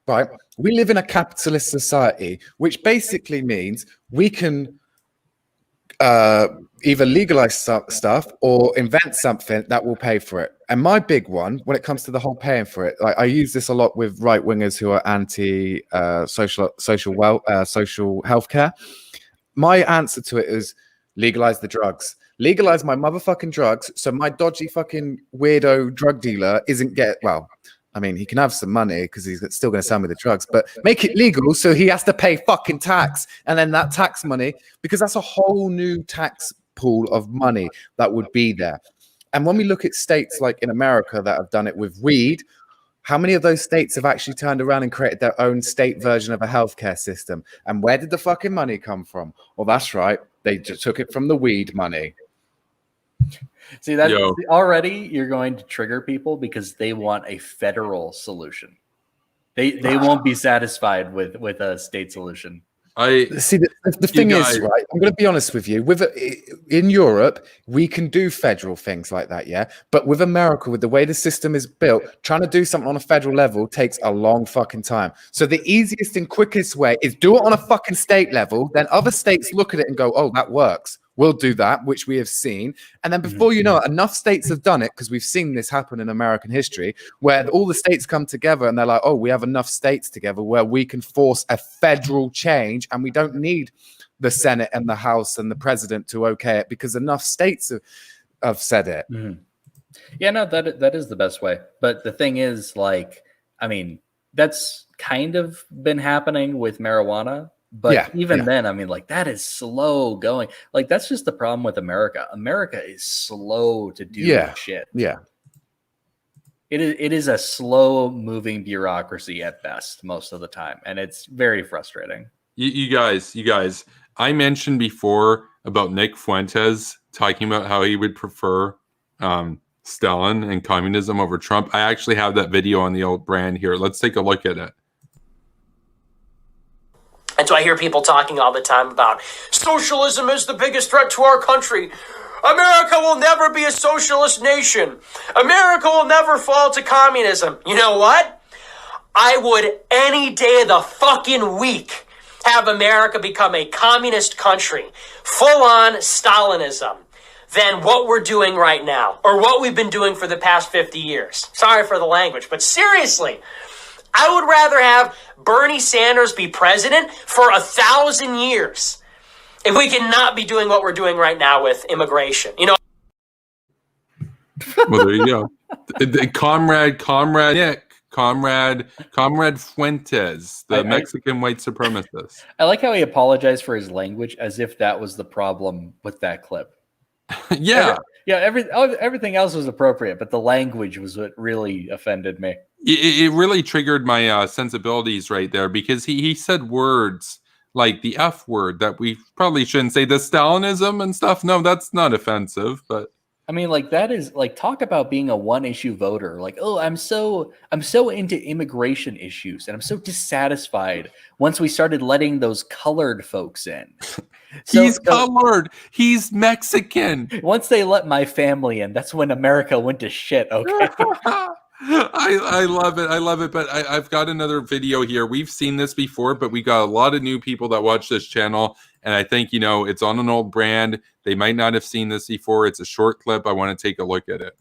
Right? We live in a capitalist society, which basically means we can either legalize stuff or invent something that will pay for it. And my big one, when it comes to the whole paying for it, I use this a lot with right wingers who are anti social healthcare. My answer to it is Legalize the drugs. Legalize my motherfucking drugs, so my dodgy fucking weirdo drug dealer isn't well. I mean, he can have some money because he's still going to sell me the drugs, but make it legal so he has to pay fucking tax, and then that tax money, because that's a whole new tax pool of money that would be there. And when we look at states like in America that have done it with weed, how many of those states have actually turned around and created their own state version of a healthcare system? And where did the fucking money come from? Well, that's right. They just took it from the weed money. See, that already you're going to trigger people because they want a federal solution. They won't be satisfied with a state solution. I see the thing is, right, I'm going to be honest with you, in Europe we can do federal things like that, yeah, but with America, with the way the system is built, trying to do something on a federal level takes a long fucking time. So the easiest and quickest way is do it on a fucking state level, then other states look at it and go, oh, that works, we'll do that, which we have seen. And then before you know it, enough states have done it, because we've seen this happen in American history, where all the states come together and they're like, oh, we have enough states together where we can force a federal change, and we don't need the Senate and the House and the president to okay it, because enough states have said it. Yeah, no, that is the best way. But the thing is, like, I mean, that's kind of been happening with marijuana. But even then, I mean, like, that is slow going. Like, that's just the problem with America. America is slow to do shit. Yeah. It is a slow moving bureaucracy at best most of the time. And it's very frustrating. You guys, I mentioned before about Nick Fuentes talking about how he would prefer Stalin and communism over Trump. I actually have that video on the old brand here. Let's take a look at it. And so I hear people talking all the time about socialism is the biggest threat to our country. America will never be a socialist nation. America will never fall to communism. You know what? I would any day of the fucking week have America become a communist country, full-on Stalinism, than what we're doing right now, or what we've been doing for the past 50 years. Sorry for the language, but seriously, I would rather have Bernie Sanders be president for 1,000 years if we cannot be doing what we're doing right now with immigration. You know. Well, there you go. Comrade Fuentes, the Mexican white supremacist. I like how he apologized for his language as if that was the problem with that clip. Everything else was appropriate, but the language was what really offended me. It really triggered my sensibilities right there, because he said words like the F word that we probably shouldn't say, the Stalinism and stuff. No, that's not offensive, but I mean, like, that is, like, talk about being a one-issue voter. Like, oh, I'm so into immigration issues, and I'm so dissatisfied once we started letting those colored folks in. He's colored. He's Mexican. Once they let my family in, that's when America went to shit. Okay. I love it. I love it. But I've got another video here. We've seen this before, but we got a lot of new people that watch this channel. And I think, it's on an old brand. They might not have seen this before. It's a short clip. I want to take a look at it.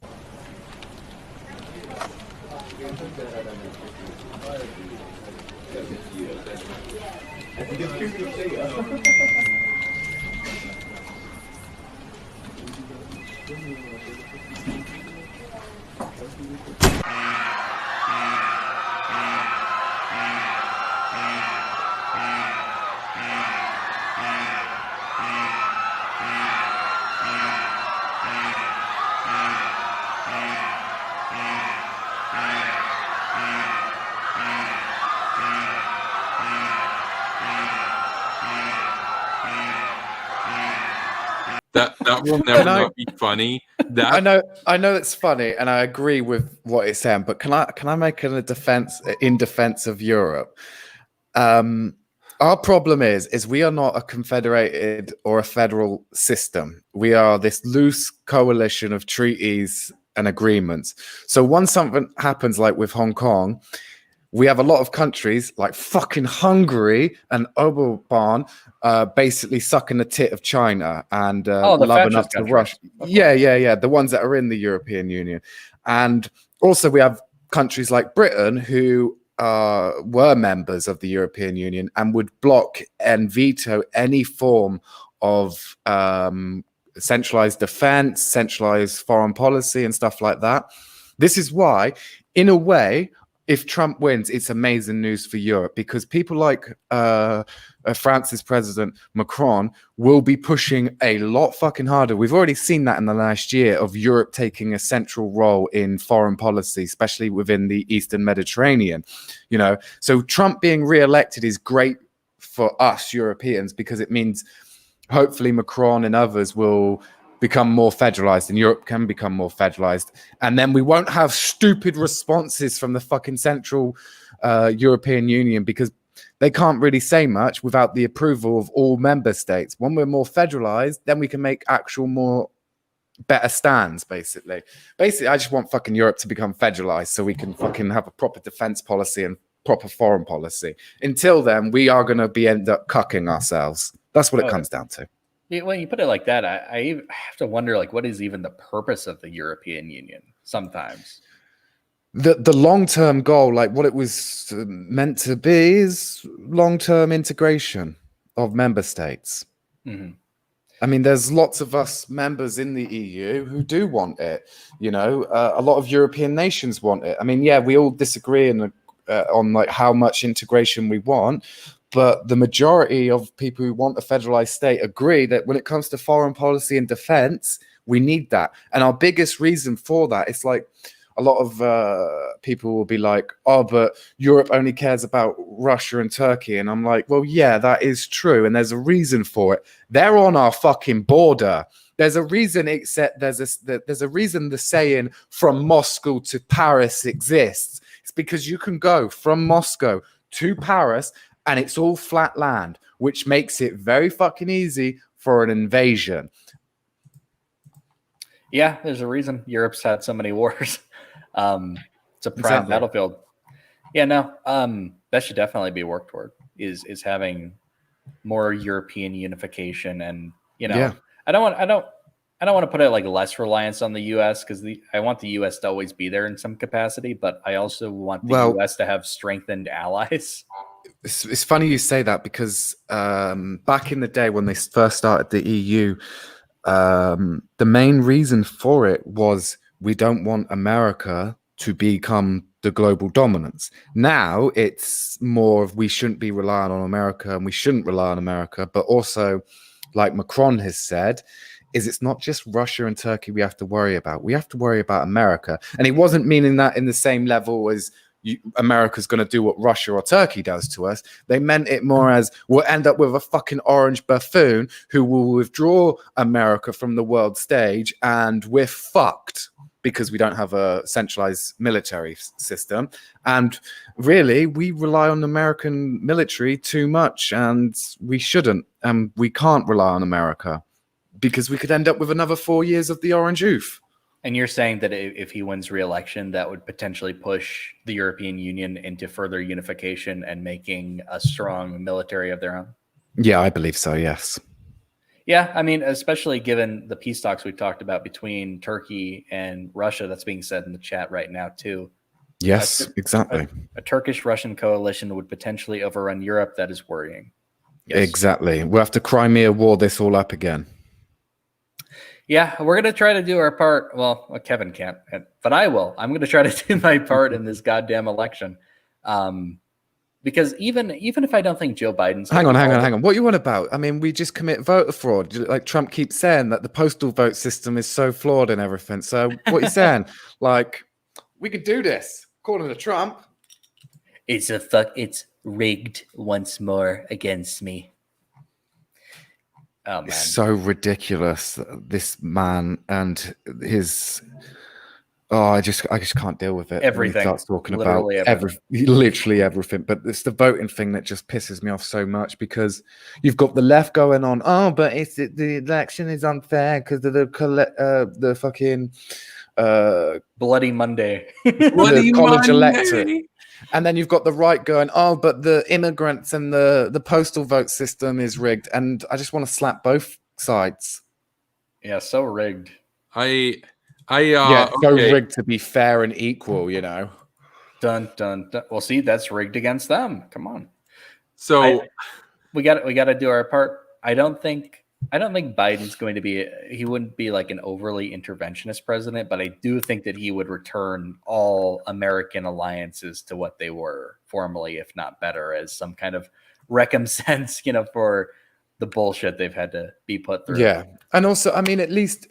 That will never not be funny. I know it's funny, and I agree with what it's saying. But can I make in defense of Europe? Our problem is we are not a confederated or a federal system. We are this loose coalition of treaties and agreements. So once something happens, like with Hong Kong, we have a lot of countries like fucking Hungary and Orbán basically sucking the tit of China and loving up to Russia. Yeah. The ones that are in the European Union. And also we have countries like Britain who were members of the European Union and would block and veto any form of centralized defense, centralized foreign policy, and stuff like that. This is why, in a way, if Trump wins, it's amazing news for Europe, because people like France's president Macron will be pushing a lot fucking harder. We've already seen that in the last year of Europe taking a central role in foreign policy, especially within the Eastern Mediterranean. You know, so Trump being re-elected is great for us Europeans, because it means hopefully Macron and others will become more federalized, and Europe can become more federalized, and then we won't have stupid responses from the fucking central European Union, because they can't really say much without the approval of all member states. When we're more federalized, then we can make actual more better stands. Basically, I just want fucking Europe to become federalized so we can fucking have a proper defense policy and proper foreign policy. Until then, we are going to be end up cucking ourselves. That's what it comes down to. Yeah, when you put it like that, I have to wonder, like, what is even the purpose of the European Union sometimes? The long-term goal, like what it was meant to be, is long-term integration of member states. Mm-hmm. I mean, there's lots of us members in the EU who do want it. You know, a lot of European nations want it. I mean, yeah, we all disagree on like how much integration we want, but the majority of people who want a federalized state agree that when it comes to foreign policy and defense, we need that. And our biggest reason for that is, like, a lot of people will be like, oh, but Europe only cares about Russia and Turkey. And I'm like, well, yeah, that is true. And there's a reason for it. They're on our fucking border. There's a reason there's a reason the saying from Moscow to Paris exists. It's because you can go from Moscow to Paris and it's all flat land, which makes it very fucking easy for an invasion. Yeah, there's a reason Europe's had so many wars. It's a prime battlefield. Yeah, no, that should definitely be worked toward, is having more European unification. And, you know, Yeah. I don't want to put it like less reliance on the US, because I want the US to always be there in some capacity, but I also want the US to have strengthened allies. It's funny you say that, because back in the day when they first started the EU, the main reason for it was we don't want America to become the global dominance. Now it's more of we shouldn't be relying on America, and we shouldn't rely on America, but also, like Macron has said, is it's not just Russia and Turkey we have to worry about. We have to worry about America. And he wasn't meaning that in the same level as America's going to do what Russia or Turkey does to us. They meant it more as we'll end up with a fucking orange buffoon who will withdraw America from the world stage, and we're fucked because we don't have a centralized military system. And really, we rely on the American military too much, and we shouldn't. And we can't rely on America, because we could end up with another 4 years of the orange oof. And you're saying that if he wins re-election, that would potentially push the European Union into further unification and making a strong military of their own? Yeah, I believe so, yes. Yeah, I mean, especially given the peace talks we talked about between Turkey and Russia, that's being said in the chat right now, too. Yes, exactly. A Turkish-Russian coalition would potentially overrun Europe. That is worrying. Yes. Exactly. We'll have to Crimea War this all up again. Yeah, we're going to try to do our part. Well, Kevin can't, but I will. I'm going to try to do my part in this goddamn election. Because even if I don't think Joe Biden's... Hang on. What you want about? I mean, we just commit voter fraud. Like Trump keeps saying that the postal vote system is so flawed and everything. So what are you saying? Like, we could do this, according to Trump. It's rigged once more against me. Oh, man. It's so ridiculous, this man and his... Oh, I just can't deal with it. Everything. When he starts talking Literally about literally everything. But it's the voting thing that just pisses me off so much, because you've got the left going on, oh, but the election is unfair because of the fucking Bloody Monday. the college electorate. And then you've got the right going, oh, but the immigrants and the postal vote system is rigged. And I just want to slap both sides. Yeah, so rigged. So rigged to be fair and equal, you know. Dun dun dun. Well, see, that's rigged against them. Come on. So we got to do our part. I don't think I don't think Biden's going to be, he wouldn't be like an overly interventionist president, but I do think that he would return all American alliances to what they were formerly, if not better, as some kind of recompense, for the bullshit they've had to be put through. Yeah. And also, I mean, at least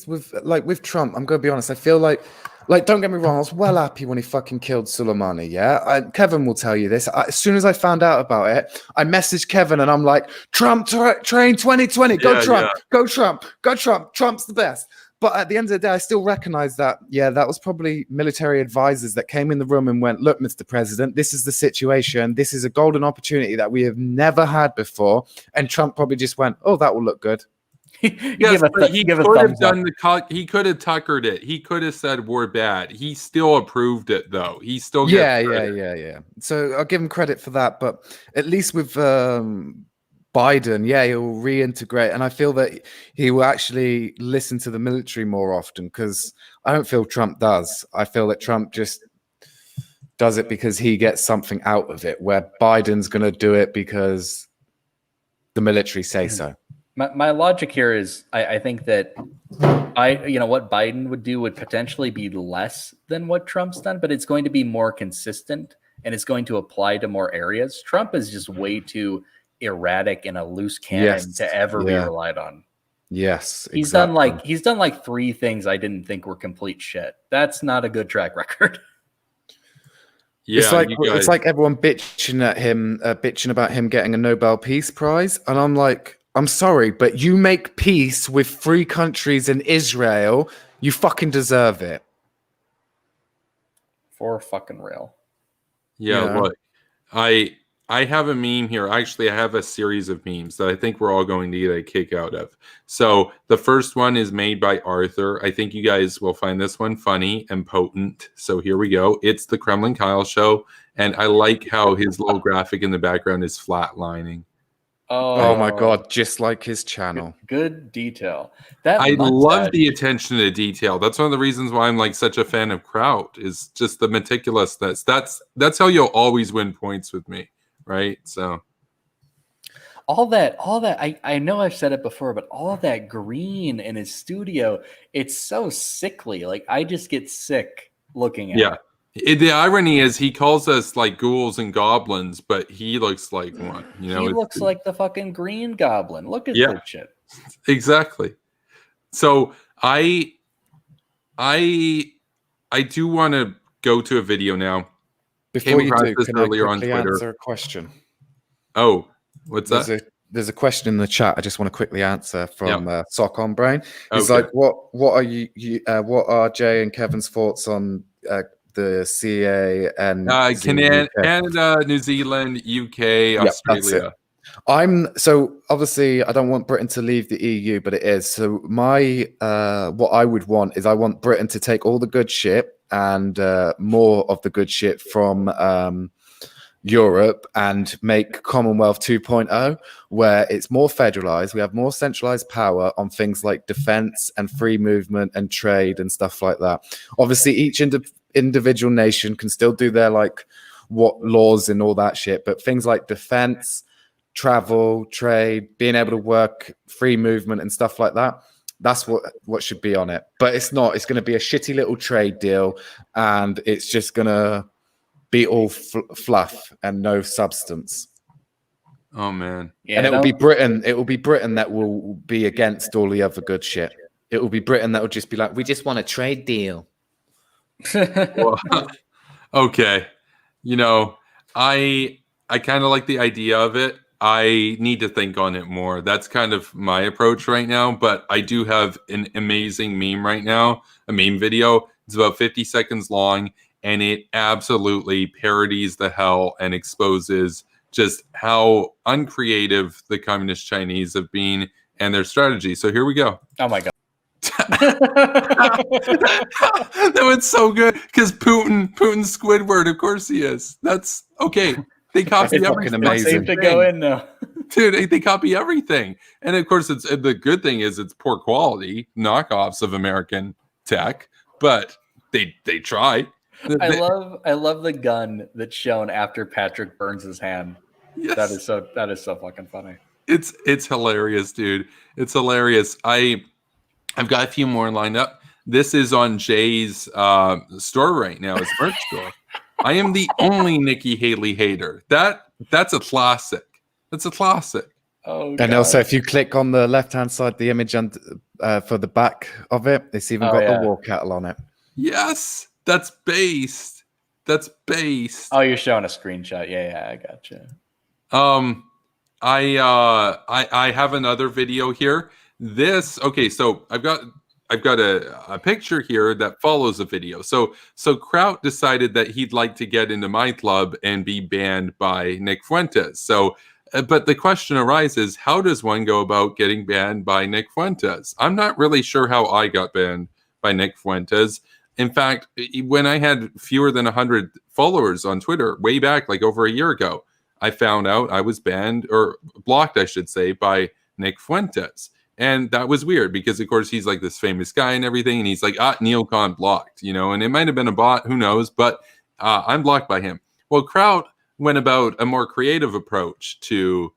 with Trump, I'm going to be honest, I feel like, don't get me wrong, I was well happy when he fucking killed Soleimani, yeah? Kevin will tell you this. As soon as I found out about it, I messaged Kevin and I'm like, Trump train 2020, go Trump, go Trump, go Trump, Trump's the best. But at the end of the day, I still recognize that, that was probably military advisors that came in the room and went, look, Mr. President, this is the situation. This is a golden opportunity that we have never had before. And Trump probably just went, oh, that will look good. Yes, but he could have done he could have tuckered it. He could have said we're bad. He still approved it though. He still gets credit. So I'll give him credit for that. But at least with Biden, he'll reintegrate, and I feel that he will actually listen to the military more often, because I don't feel Trump does. I feel that Trump just does it because he gets something out of it, where Biden's going to do it because the military say so. My logic here is I think that what Biden would do would potentially be less than what Trump's done, but it's going to be more consistent and it's going to apply to more areas. Trump is just way too erratic and a loose cannon to ever be relied on. Yes, he's done like 3 things I didn't think were complete shit. That's not a good track record. Yeah, it's like everyone bitching about him getting a Nobel Peace Prize, and I'm like, I'm sorry, but you make peace with 3 countries in Israel, you fucking deserve it. For fucking real. Yeah, look, I have a meme here. Actually, I have a series of memes that I think we're all going to get a kick out of. So the first one is made by Arthur. I think you guys will find this one funny and potent. So here we go. It's the Kremlin Kyle show. And I like how his little graphic in the background is flatlining. Oh my God, just like his channel. Good detail. I love the attention to detail. That's one of the reasons why I'm like such a fan of Kraut, is just the meticulousness. That's how you'll always win points with me, right? So all that I know I've said it before, but all that green in his studio, it's so sickly. Like I just get sick looking at it. The irony is he calls us like ghouls and goblins, but he looks like one. He looks like the fucking Green Goblin. Look at that shit. Exactly. So I do want to go to a video now. Before you do, can I quickly answer a question? Oh, what's that? There's a question in the chat I just want to quickly answer from Sock on Brain. It's like, what are Jay and Kevin's thoughts on the CA and Canada, New Zealand, UK, Australia? So obviously I don't want Britain to leave the EU, but it is. So my what I would want is I want Britain to take all the good shit and more of the good shit from Europe and make Commonwealth 2.0, where it's more federalized. We have more centralized power on things like defense and free movement and trade and stuff like that. Obviously, each individual nation can still do their what laws and all that shit, but things like defense, travel, trade, being able to work, free movement and stuff like that, that's what should be on it. But it's not. It's going to be a shitty little trade deal, and it's just going to be all fluff and no substance. Oh man. And it will be Britain. It will be Britain that will be against all the other good shit. It will be Britain that will just be like, we just want a trade deal. Well, okay. I kind of like the idea of it. I need to think on it more. That's kind of my approach right now, but I do have an amazing meme right now, a meme video. It's about 50 seconds long, and it absolutely parodies the hell and exposes just how uncreative the communist Chinese have been and their strategy. So here we go. Oh my God. That was so good because Putin's Squidward, of course he is. That's okay. They copy everything. Amazing. Safe to go in now. Dude, they copy everything. And of course, the good thing is it's poor quality knockoffs of American tech, but they try. I love the gun that's shown after Patrick burns his hand. Yes. That is so fucking funny. It's hilarious, dude. It's hilarious. I've got a few more lined up. This is on Jay's store right now. His merch store. I am the only Nikki Haley hater. That's a classic. That's a classic. Oh, and also, if you click on the left-hand side, the image and for the back of it, it's even got the war cattle on it. Yes, that's based. That's based. Oh, you're showing a screenshot. Yeah, I gotcha. I have another video here. Okay, so I've got a picture here that follows a video. So Kraut decided that he'd like to get into my club and be banned by Nick Fuentes. So, but the question arises, how does one go about getting banned by Nick Fuentes? I'm not really sure how I got banned by Nick Fuentes. In fact, when I had fewer than 100 followers on Twitter way back, like over a year ago, I found out I was banned, or blocked, I should say, by Nick Fuentes. And that was weird because, of course, he's like this famous guy and everything. And he's like, Neocon blocked, and it might have been a bot, who knows, but I'm blocked by him. Well, Kraut went about a more creative approach to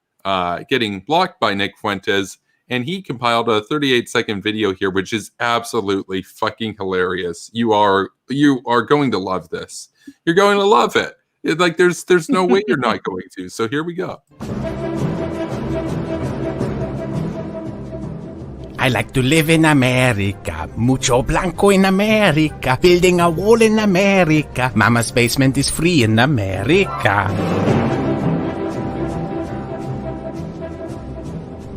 getting blocked by Nick Fuentes. And he compiled a 38-second video here, which is absolutely fucking hilarious. You are going to love this. You're going to love it. Like there's no way you're not going to. So here we go. I like to live in America, mucho blanco in America, building a wall in America. Mama's basement is free in America.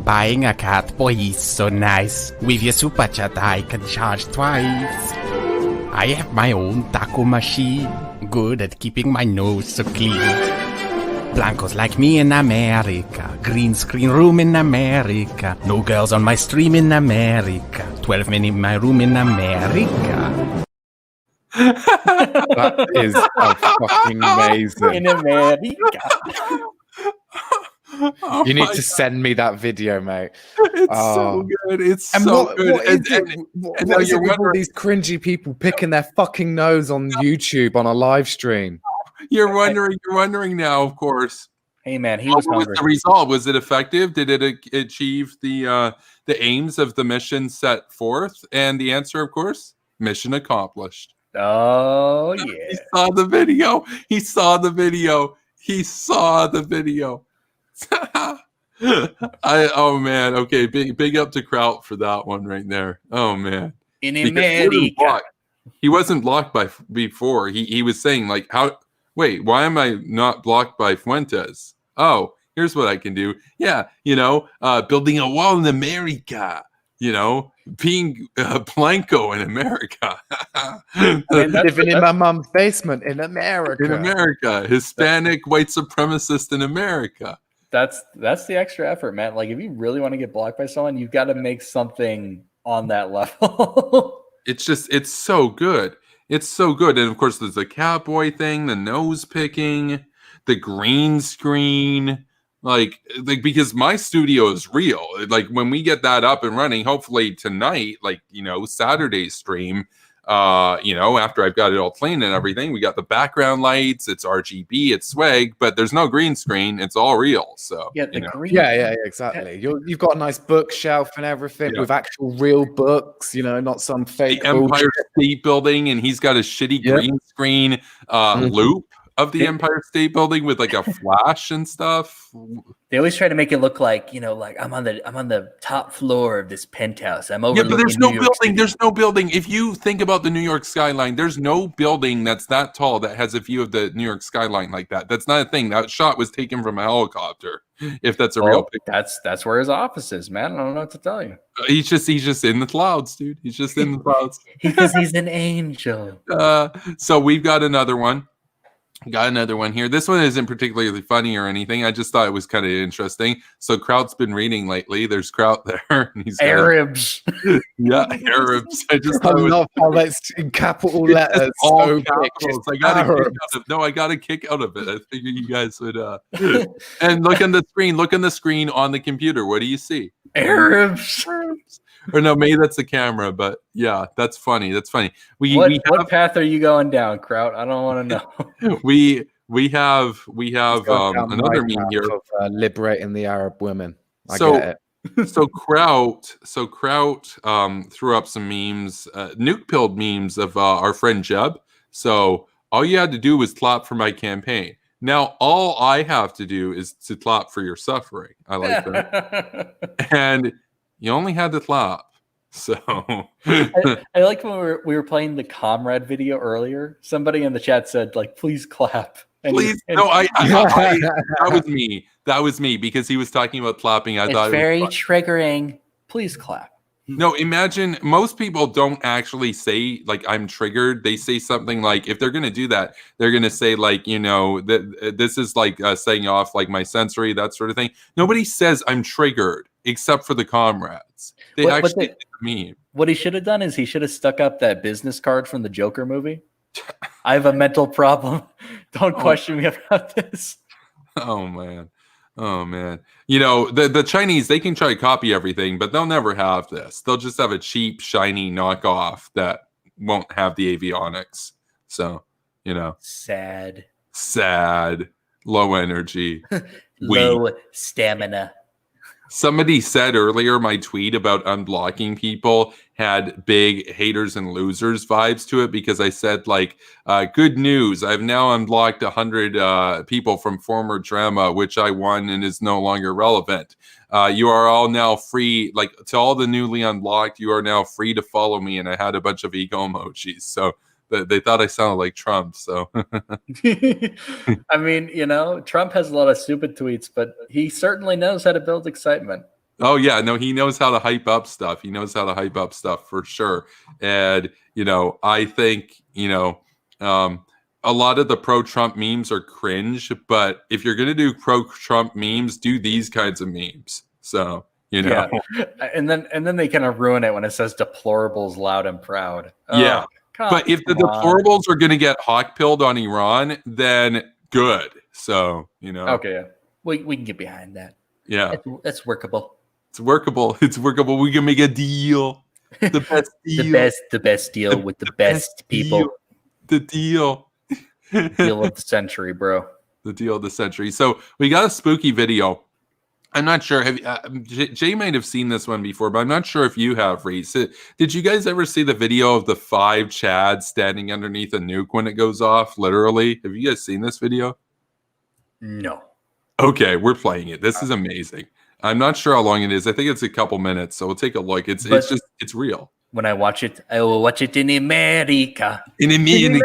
Buying a cat, boy, is so nice. With your super chat, I can charge twice. I have my own taco machine, good at keeping my nose so clean. Blancos like me in America, green screen room in America, no girls on my stream in America, 12 men in my room in America. That is fucking amazing. In America. Oh you need to send me that video, mate. It's so good. It's so good. What is it with all these cringy people picking their fucking nose on YouTube on a live stream? You're wondering now, of course. Hey man, he was what hungry. Was the result? Was it effective? Did it achieve the aims of the mission set forth? And the answer, of course, mission accomplished. Oh yeah. He saw the video. He saw the video. He saw the video. Oh man, okay, big up to Kraut for that one right there. Oh man, in America, he wasn't blocked by before. He was saying like, wait, why am I not blocked by Fuentes? Oh, here's what I can do. Yeah, building a wall in America. Being Blanco in America. Living in my mom's basement in America. In America, Hispanic white supremacist in America. That's the extra effort, man. Like if you really want to get blocked by someone, you've got to make something on that level. It's so good. It's so good. And of course there's the Catboy thing, the nose picking, the green screen, like because my studio is real. Like when we get that up and running, hopefully tonight, Saturday's stream, after I've got it all clean and everything, we got the background lights, it's RGB, it's swag, but there's no green screen. It's all real. So yeah, the green. Yeah, exactly. You've got a nice bookshelf and everything with actual real books, not some fake the Empire State Building, and he's got a shitty green screen loop of the Empire State Building with like a flash and stuff. They always try to make it look like, like I'm on the top floor of this penthouse. I'm over. Yeah, but there's no building. There's no building. If you think about the New York skyline, there's no building that's that tall that has a view of the New York skyline like that. That's not a thing. That shot was taken from a helicopter. If that's a real picture. That's where his office is, man. I don't know what to tell you. He's just in the clouds, dude. He's just in the clouds. Because he's an angel. So we've got another one. Got another one here. This one isn't particularly funny or anything. I just thought it was kind of interesting. So Kraut's been reading lately. There's Kraut there. And he's got Arabs. Yeah, Arabs. I love how that's in capital letters. All so capitals. I got a kick out of it. I figured you guys would. And look on the screen. Look on the screen on the computer. What do you see? Arabs. Or no, maybe that's the camera, but yeah, that's funny. That's funny. What path are you going down, Kraut? I don't want to know. we have another meme here of liberating the Arab women. I So, get it. so Kraut threw up some memes, nuke-pilled memes of our friend Jeb. So all you had to do was clap for my campaign. Now all I have to do is to clap for your suffering. I like that. And you only had to clap. So I liked when we were playing the comrade video earlier. Somebody in the chat said, like, please clap. And please, and- no, that was me. That was me because he was talking about clapping. I it's thought it was very fun. triggering. Please clap. No, imagine most people don't actually say like I'm triggered. They say something like if they're going to do that, they're going to say like, you know, that this is like setting off like my sensory, that sort of thing. Nobody says I'm triggered except for the comrades. They actually meme. What he should have done is he should have stuck up that business card from the Joker movie. I have a mental problem. Don't question me about this. Oh man. Oh man. You know, the Chinese, they can try to copy everything, but they'll never have this. They'll just have a cheap, shiny knockoff that won't have the avionics. So, you know. Sad. Low energy. Low stamina. Somebody said earlier my tweet about unblocking people had big haters and losers vibes to it because I said like, good news, I've now unblocked 100 people from former drama, which I won and is no longer relevant. You are all now free, like to all the newly unblocked, you are now free to follow me. And I had a bunch of ego emojis. So they thought I sounded like Trump. So I mean, you know, Trump has a lot of stupid tweets, but he certainly knows how to build excitement. oh yeah, no, he knows how to hype up stuff. He knows how to hype up stuff for sure. And you know, I think, you know, a lot of the pro-Trump memes are cringe, but if you're gonna do pro-Trump memes, do these kinds of memes. So, you know. Yeah. And then they kind of ruin it when it says deplorables loud and proud. Yeah. Oh, But if the come on. deplorables are going to get hawk-pilled on Iran, then good. So, you know. Okay, yeah. We can get behind that. Yeah. That's workable. It's workable. It's workable. We can make a deal. The best deal. The best deal with the best people. Deal. The deal. Deal of the century, bro. The deal of the century. So we got a spooky video. I'm not sure. Jay might have seen this one before, but I'm not sure if you have, Reese. Did you guys ever see the video of the 5 Chads standing underneath a nuke when it goes off? Literally. Have you guys seen this video? No. Okay, we're playing it. This is amazing. I'm not sure how long it is. I think it's a couple minutes, so we'll take a look. It's real. When I watch it, I will watch it in America. In America.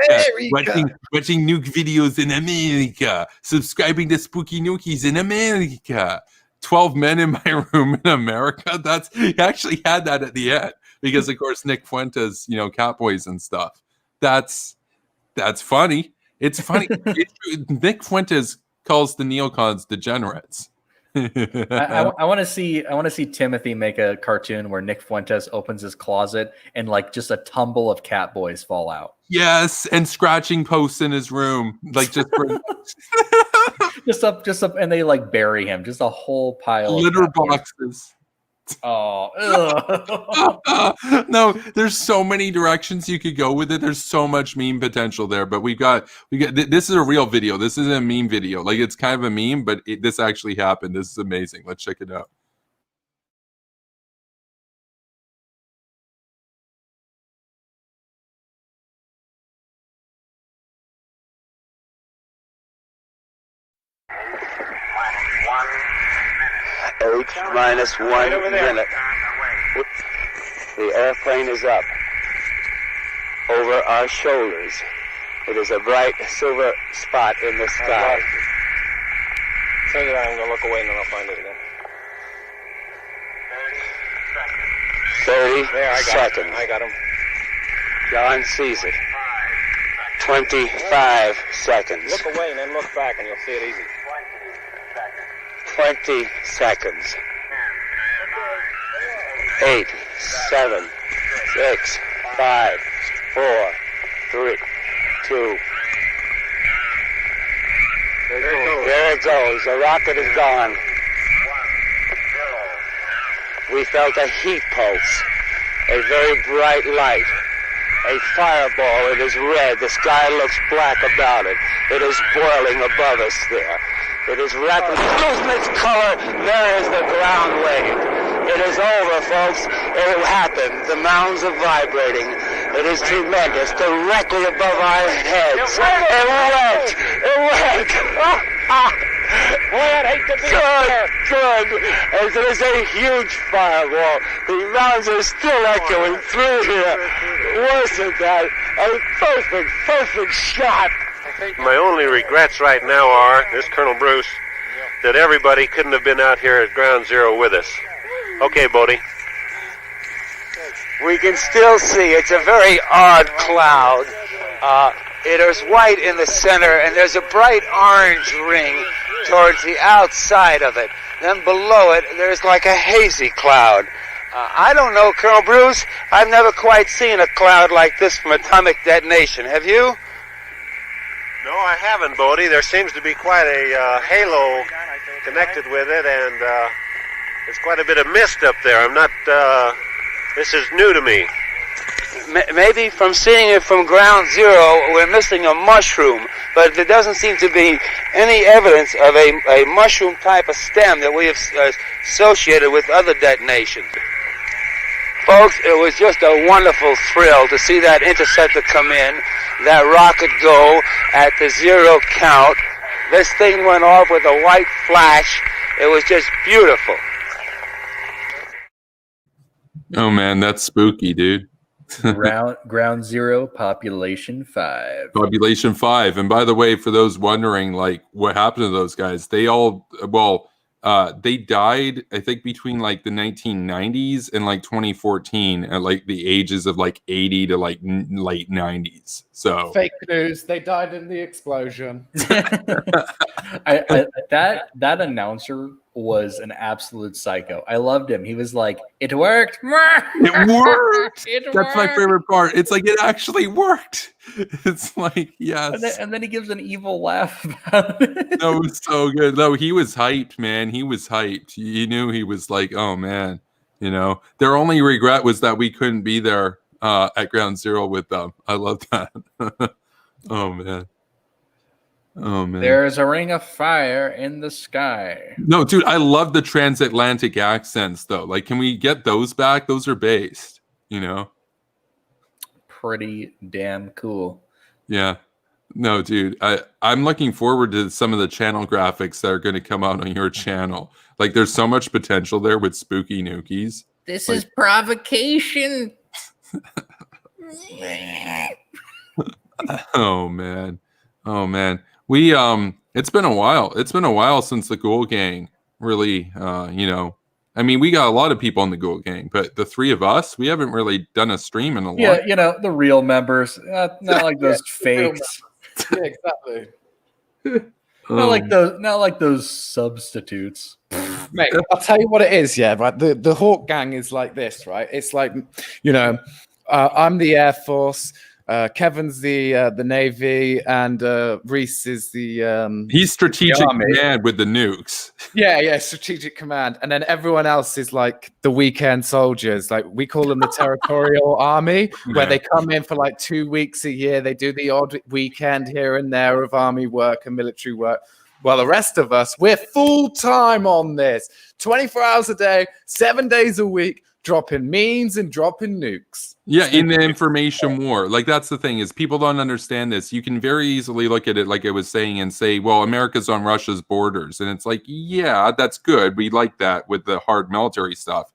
Watching nuke videos in America. Subscribing to Spooky Nukies in America. 12 men in my room in America. He actually had that at the end because, of course, Nick Fuentes, you know, Catboys and stuff. That's funny. It's funny. Nick Fuentes calls the neocons degenerates. I want to see Timothy make a cartoon where Nick Fuentes opens his closet and like just a tumble of cat boys fall out. Yes, and scratching posts in his room, like just for just up, and they like bury him. Just a whole pile of litter cat boys. boxes. Oh, no, there's so many directions you could go with it. There's so much meme potential there, but we got this is a real video. This is a meme video. Like it's kind of a meme, but this actually happened. This is amazing. Let's check it out. H-1 minute. The airplane is up over our shoulders. It is a bright silver spot in the sky. Turn it on, I'm going to look away and then I'll find it again. 30 seconds. Him. I got him. John sees it. 25 seconds. Look away and then look back and you'll see it easy. 20 seconds. 8, 7, 6, 5, 4, 3, 2. There it goes. The rocket is gone. We felt a heat pulse, a very bright light, a fireball. It is red. The sky looks black about it. It is boiling above us there. It is rapidly losing its color. There is the ground wave. It is over, folks. It happened. The mounds are vibrating. It is tremendous. Directly above our heads. It went. It went. Boy, I'd hate to be there. Good. As it is a huge firewall. The mounds are still echoing through here. Worse than that. A perfect shot. My only regrets right now are, this Colonel Bruce, that everybody couldn't have been out here at Ground Zero with us. Okay, Bodie. We can still see it's a very odd cloud. It is white in the center, and there's a bright orange ring towards the outside of it. Then below it, there's like a hazy cloud. I don't know, Colonel Bruce. I've never quite seen a cloud like this from atomic detonation. Have you? No, I haven't, Bodie. There seems to be quite a halo connected with it, and there's quite a bit of mist up there. I'm not, this is new to me. Maybe from seeing it from Ground Zero, we're missing a mushroom, but there doesn't seem to be any evidence of a mushroom type of stem that we have associated with other detonations. Folks, it was just a wonderful thrill to see that interceptor come in, that rocket go at the zero count. This thing went off with a white flash. It was just beautiful. Oh man, that's spooky, dude. Ground Zero, population 5. Population 5. And by the way, for those wondering, like, what happened to those guys? They all, they died, I think, between like the 1990s and like 2014 at like the ages of like 80 to like late 90s. So Fake news. They died in the explosion. That announcer was an absolute psycho. I loved him. He was like, "It worked. It worked. It That's my worked." favorite part. It's like it actually worked. It's like, yes. And then he gives an evil laugh about it. That was so good. No, he was hyped, man. He was hyped. You knew he was like, oh man, you know. Their only regret was that we couldn't be there at Ground Zero with them. I love that. Oh man. Oh man. There's a ring of fire in the sky. No, dude, I love the transatlantic accents though. Like, can we get those back? Those are based, you know. Pretty damn cool. Yeah. No, dude, I'm looking forward to some of the channel graphics that are going to come out on your channel. Like, there's so much potential there with Spooky Nookies. This is provocation. Oh man. Oh man. We it's been a while. It's been a while since the Ghoul Gang really you know. I mean, we got a lot of people in the Ghoul Gang, but the three of us, we haven't really done a stream in a Yeah, while. you know, the real members, not like those fakes. Yeah, exactly. Not like those substitutes. Mate, I'll tell you what it is, yeah, right? The Hawk Gang is like this, right? It's like, you know, I'm the Air Force, Kevin's the Navy, and Reese is the He's strategic the Army. command with the nukes. Yeah, strategic command. And then everyone else is like the weekend soldiers. Like, we call them the territorial army, where Yeah. they come in for like 2 weeks a year. They do the odd weekend here and there of army work and military work. Well, the rest of us, we're full time on this. 24 hours a day, 7 days a week, dropping memes and dropping nukes. Yeah, in the information war. Like, that's the thing, is people don't understand this. You can very easily look at it like I was saying and say, well, America's on Russia's borders. And it's like, yeah, that's good. We like that with the hard military stuff.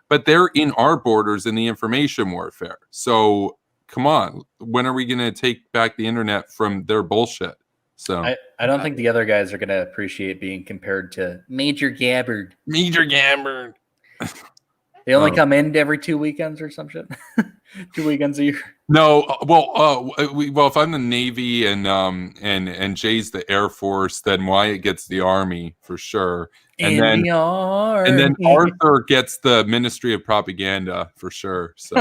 But they're in our borders in the information warfare. So come on. When are we going to take back the internet from their bullshit? So I don't think the other guys are going to appreciate being compared to Major Gabbard. Major Gabbard. They only come in every 2 weekends or some shit. 2 weekends a year. No, well, if I'm the Navy and Jay's the Air Force, then Wyatt gets the Army for sure, and then Arthur gets the Ministry of Propaganda for sure. So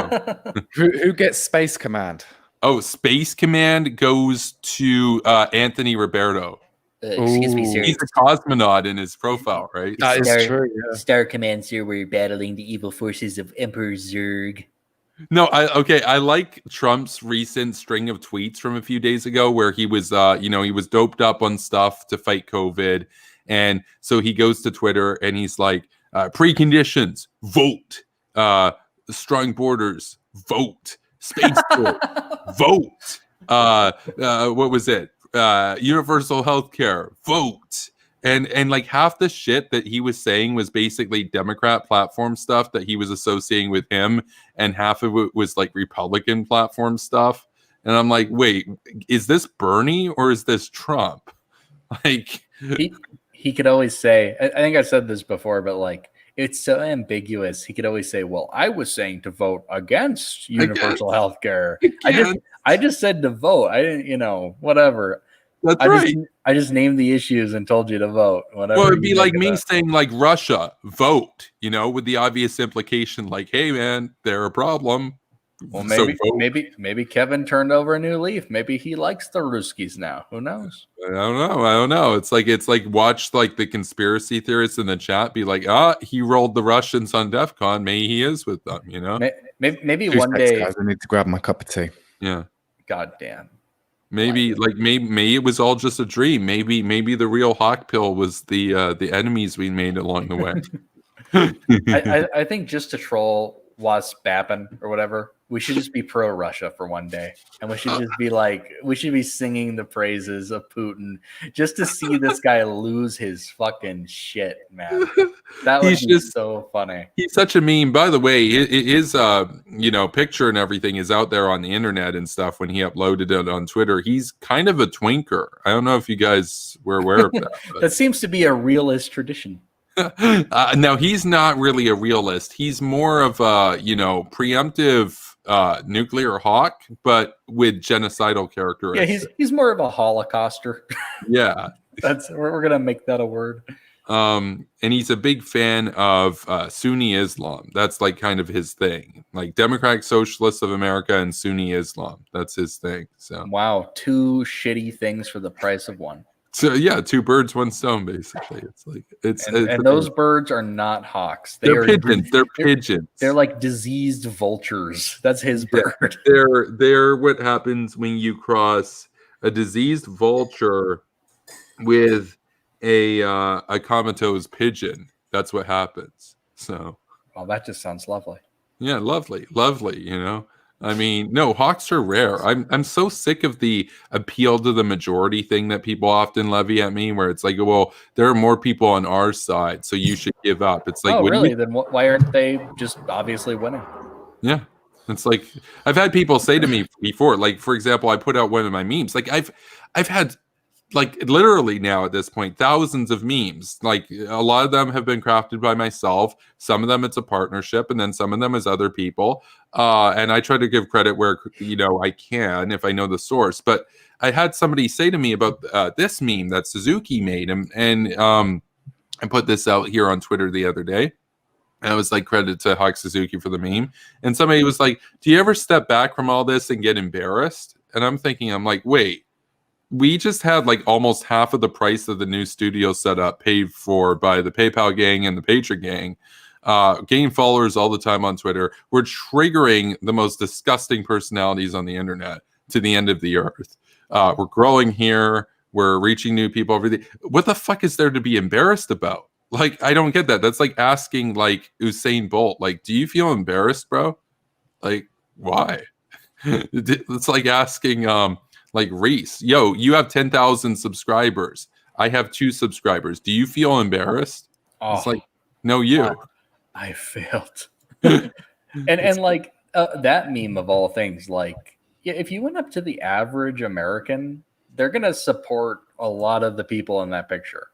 who gets Space Command? Oh, Space Command goes to Anthony Roberto. Excuse me, sir. He's a cosmonaut in his profile, right? That is true. Yeah. Star Command, sir, we're battling the evil forces of Emperor Zurg. No, I like Trump's recent string of tweets from a few days ago where he was he was doped up on stuff to fight COVID, And so he goes to Twitter and he's like, preconditions, vote, strong borders, vote, spaceport, vote. What was it? Universal healthcare, vote. And like half the shit that he was saying was basically Democrat platform stuff that he was associating with him, and half of it was like Republican platform stuff. And I'm like, wait, is this Bernie or is this Trump? Like, he could always say, I think I said this before, but like, it's so ambiguous. He could always say, well, I was saying to vote against universal health care. I just said to vote. I didn't, whatever. That's right. I just named the issues and told you to vote. Whatever. Well, it'd be like me saying like Russia, vote, with the obvious implication like, hey man, they're a problem. Well, maybe Kevin turned over a new leaf. Maybe he likes the Ruskies now. Who knows? I don't know. It's like watch like the conspiracy theorists in the chat be like, he rolled the Russians on DEF CON. Maybe he is with them, Maybe Two one seconds, day. guys, I need to grab my cup of tea. Yeah. God damn. Maybe maybe it was all just a dream. Maybe the real hawk pill was the enemies we made along the way. I think just to troll Was Bappin or whatever, we should just be pro Russia for one day, and we should just be like, we should be singing the praises of Putin just to see this guy lose his fucking shit, man. That would be so funny. He's such a meme. By the way, his picture and everything is out there on the internet and stuff. When he uploaded it on Twitter, he's kind of a twinker. I don't know if you guys were aware of that. That seems to be a realist tradition. No, he's not really a realist. He's more of a, preemptive nuclear hawk, but with genocidal characteristics. Yeah, he's more of a holocauster. Yeah. We're gonna make that a word. And he's a big fan of Sunni Islam. That's like kind of his thing. Like Democratic Socialists of America and Sunni Islam. That's his thing. So wow, two shitty things for the price of one. So yeah, two birds, one stone. Basically, it's like and those birds are not hawks. They're pigeons. They're pigeons. They're like diseased vultures. That's his bird. They're what happens when you cross a diseased vulture with a comatose pigeon. That's what happens. So, well, that just sounds lovely. Yeah, lovely. I mean, no, hawks are rare. I'm so sick of the appeal to the majority thing that people often levy at me, where it's like, well, there are more people on our side, so you should give up. It's like, oh, really? Then why aren't they just obviously winning? Yeah, it's like I've had people say to me before, like for example, I put out one of my memes. Like I've had like literally now at this point thousands of memes. Like a lot of them have been crafted by myself, some of them it's a partnership, and then some of them is other people, and I try to give credit where I can if I know the source. But I had somebody say to me about this meme that Suzuki made, and I put this out here on Twitter the other day, and I was like, credit to Hawk Suzuki for the meme. And somebody was like, do you ever step back from all this and get embarrassed? And I'm like, wait, we just had like almost half of the price of the new studio setup paid for by the PayPal gang and the Patreon gang. Gain followers all the time on Twitter. We're triggering the most disgusting personalities on the internet to the end of the earth. We're growing here. We're reaching new people over the. What the fuck is there to be embarrassed about? Like, I don't get that. That's like asking like Usain Bolt, like, do you feel embarrassed, bro? Like, why? It's like asking like Reese, yo, you have 10,000 subscribers. I have 2 subscribers. Do you feel embarrassed? Oh, it's like, no, you. I failed. and like that meme of all things, like, yeah, if you went up to the average American, they're gonna support a lot of the people in that picture.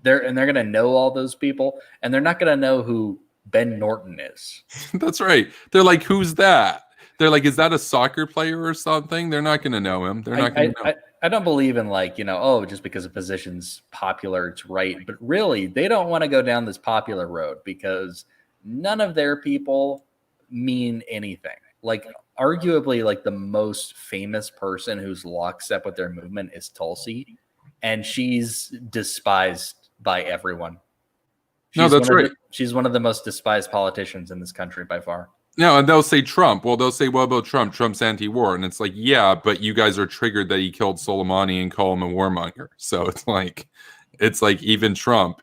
They're gonna know all those people, and they're not gonna know who Ben Norton is. That's right. They're like, who's that? They're like, is that a soccer player or something? They're not going to know him. They're not going to know. I don't believe in like, just because a position's popular, it's right. But really, they don't want to go down this popular road because none of their people mean anything. Like, arguably, like the most famous person who's lockstep with their movement is Tulsi, and she's despised by everyone. She's one of the most despised politicians in this country by far. No, and they'll say Trump. Well, they'll say, what about Trump? Trump's anti-war. And it's like, yeah, but you guys are triggered that he killed Soleimani and call him a warmonger. So it's like, it's like even Trump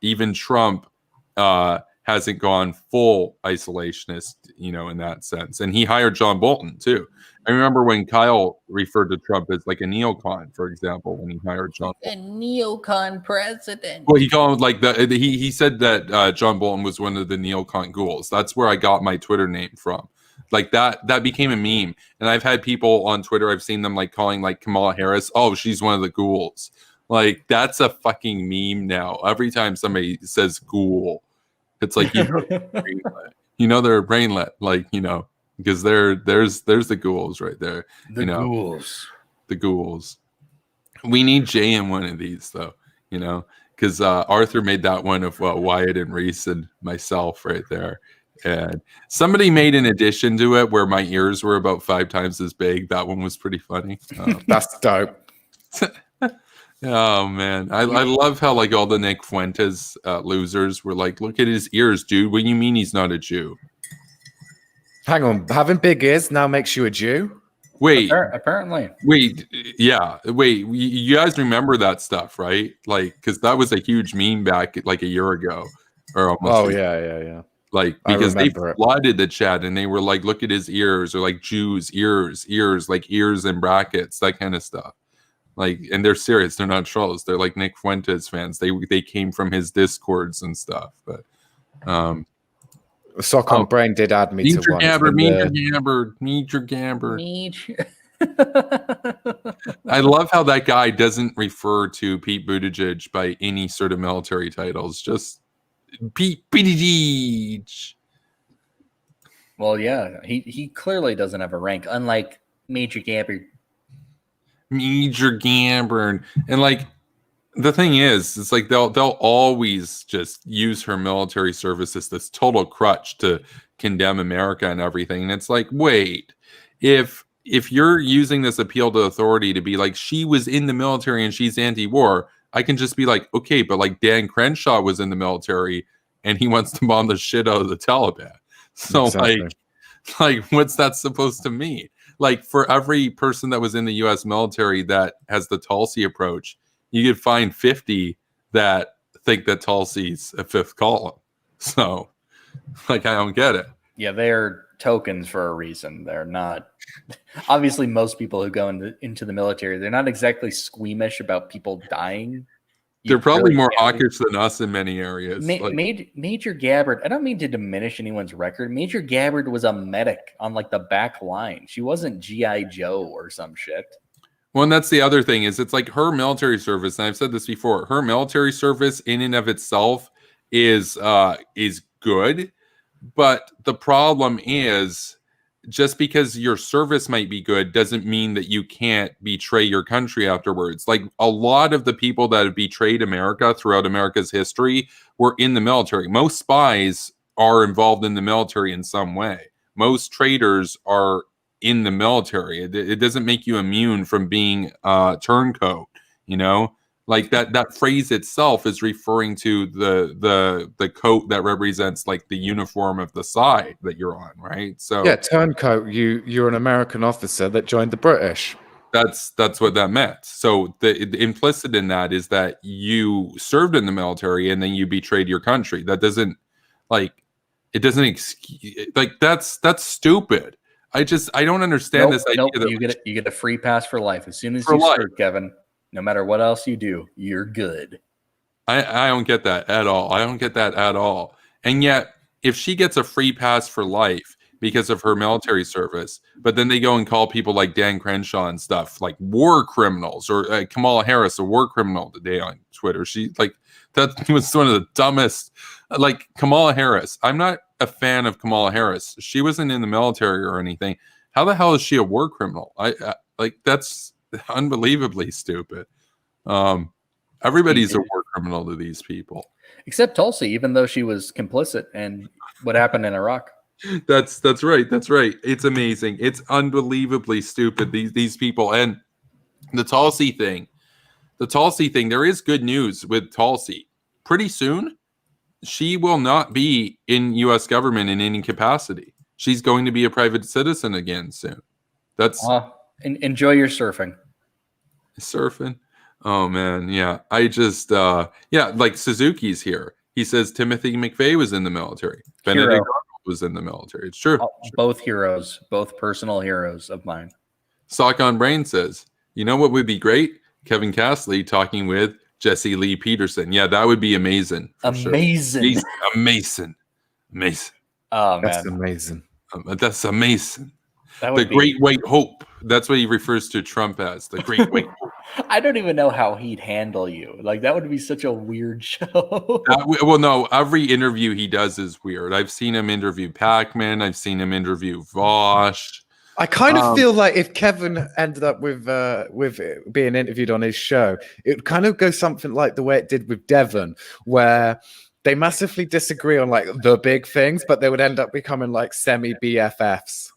hasn't gone full isolationist, in that sense. And he hired John Bolton too. I remember when Kyle referred to Trump as like a neocon, for example, when he hired John Bolton. A neocon president. Well, he called like he said that John Bolton was one of the neocon ghouls. That's where I got my Twitter name from. Like that became a meme. And I've had people on Twitter, I've seen them like calling like Kamala Harris, oh, she's one of the ghouls. Like that's a fucking meme now. Every time somebody says ghoul, it's like they're a brainlet, like because there's the ghouls right there. Ghouls. The ghouls. We need Jay in one of these though, because Arthur made that one of Wyatt and Reese and myself right there. And somebody made an addition to it where my ears were about 5 times as big. That one was pretty funny. That's dope. Oh man, I love how like all the Nick Fuentes losers were like, look at his ears, dude. What do you mean he's not a Jew? Hang on, having big ears now makes you a Jew? Wait, apparently. Wait, yeah. Wait, you guys remember that stuff, right? Like, because that was a huge meme back like a year ago, or almost. Oh yeah. Like because they flooded the chat and they were like, look at his ears, or like Jews ears, like ears in brackets, that kind of stuff. Like, and they're serious. They're not trolls. They're like Nick Fuentes fans. They came from his discords and stuff. But Sock on Brain did add me to one. Meet your Gabbard. I love how that guy doesn't refer to Pete Buttigieg by any sort of military titles. Just Pete Buttigieg. Well, yeah, he clearly doesn't have a rank, unlike Major Gabbard. Major Gabbard. And like the thing is, it's like they'll always just use her military service as this total crutch to condemn America and everything. And it's like, wait, if you're using this appeal to authority to be like, she was in the military and she's anti-war, I can just be like, okay, but like Dan Crenshaw was in the military and he wants to bomb the shit out of the Taliban. So Exactly. like what's that supposed to mean? Like for every person that was in the US military that has the Tulsi approach, you could find 50 that think that Tulsi's a fifth column. So like, I don't get it. Yeah, they're tokens for a reason. They're not. Obviously, most people who go into the military, they're not exactly squeamish about people dying. They're probably more hawkish than us in many areas. Major Gabbard, I don't mean to diminish anyone's record. Major Gabbard was a medic on like the back line. She wasn't G.I. Joe or some shit. Well, and that's the other thing is it's like her military service, and I've said this before, her military service in and of itself is good. But the problem is just because your service might be good doesn't mean that you can't betray your country afterwards. Like a lot of the people that have betrayed America throughout America's history were in the military. Most spies are involved in the military in some way. Most traitors are in the military. It doesn't make you immune from being turncoat, like that phrase itself is referring to the coat that represents like the uniform of the side that you're on, right? So yeah, turncoat. You're an American officer that joined the British. That's what that meant. So the implicit in that is that you served in the military and then you betrayed your country. That doesn't like that's stupid. I don't understand this idea. That you get a free pass for life as soon as you serve, Kevin. No matter what else you do, you're good. I don't get that at all. And yet, if she gets a free pass for life because of her military service, but then they go and call people like Dan Crenshaw and stuff like war criminals, or Kamala Harris a war criminal today on Twitter. She that was one of the dumbest. Like Kamala Harris, I'm not a fan of Kamala Harris. She wasn't in the military or anything. How the hell is she a war criminal? I that's unbelievably stupid. Everybody's a war criminal to these people, except Tulsi, even though she was complicit in what happened in Iraq. That's right. It's amazing. It's unbelievably stupid. These people. And the Tulsi thing. There is good news with Tulsi. Pretty soon, she will not be in U.S. government in any capacity. She's going to be a private citizen again soon. That's enjoy your surfing. Oh man, yeah. I just like Suzuki's here. He says Timothy McVeigh was in the military. Benedict Hero. Arnold was in the military. It's true. Both heroes, both personal heroes of mine. Sock on Brain says, you know what would be great? Kevin Castley talking with Jesse Lee Peterson. Yeah, that would be amazing. Amazing. Sure. Amazing. Oh, That's man. amazing. That's amazing. That The would be- Great White Hope. That's what he refers to Trump as. The Great White Hope. I don't even know how he'd handle you. Like, that would be such a weird show. Well, no, every interview he does is weird. I've seen him interview Pac-Man. I've seen him interview Vosh. I kind of feel like if Kevin ended up with being interviewed on his show, it would kind of go something like the way it did with Devon, where they massively disagree on like the big things, but they would end up becoming like semi BFFs.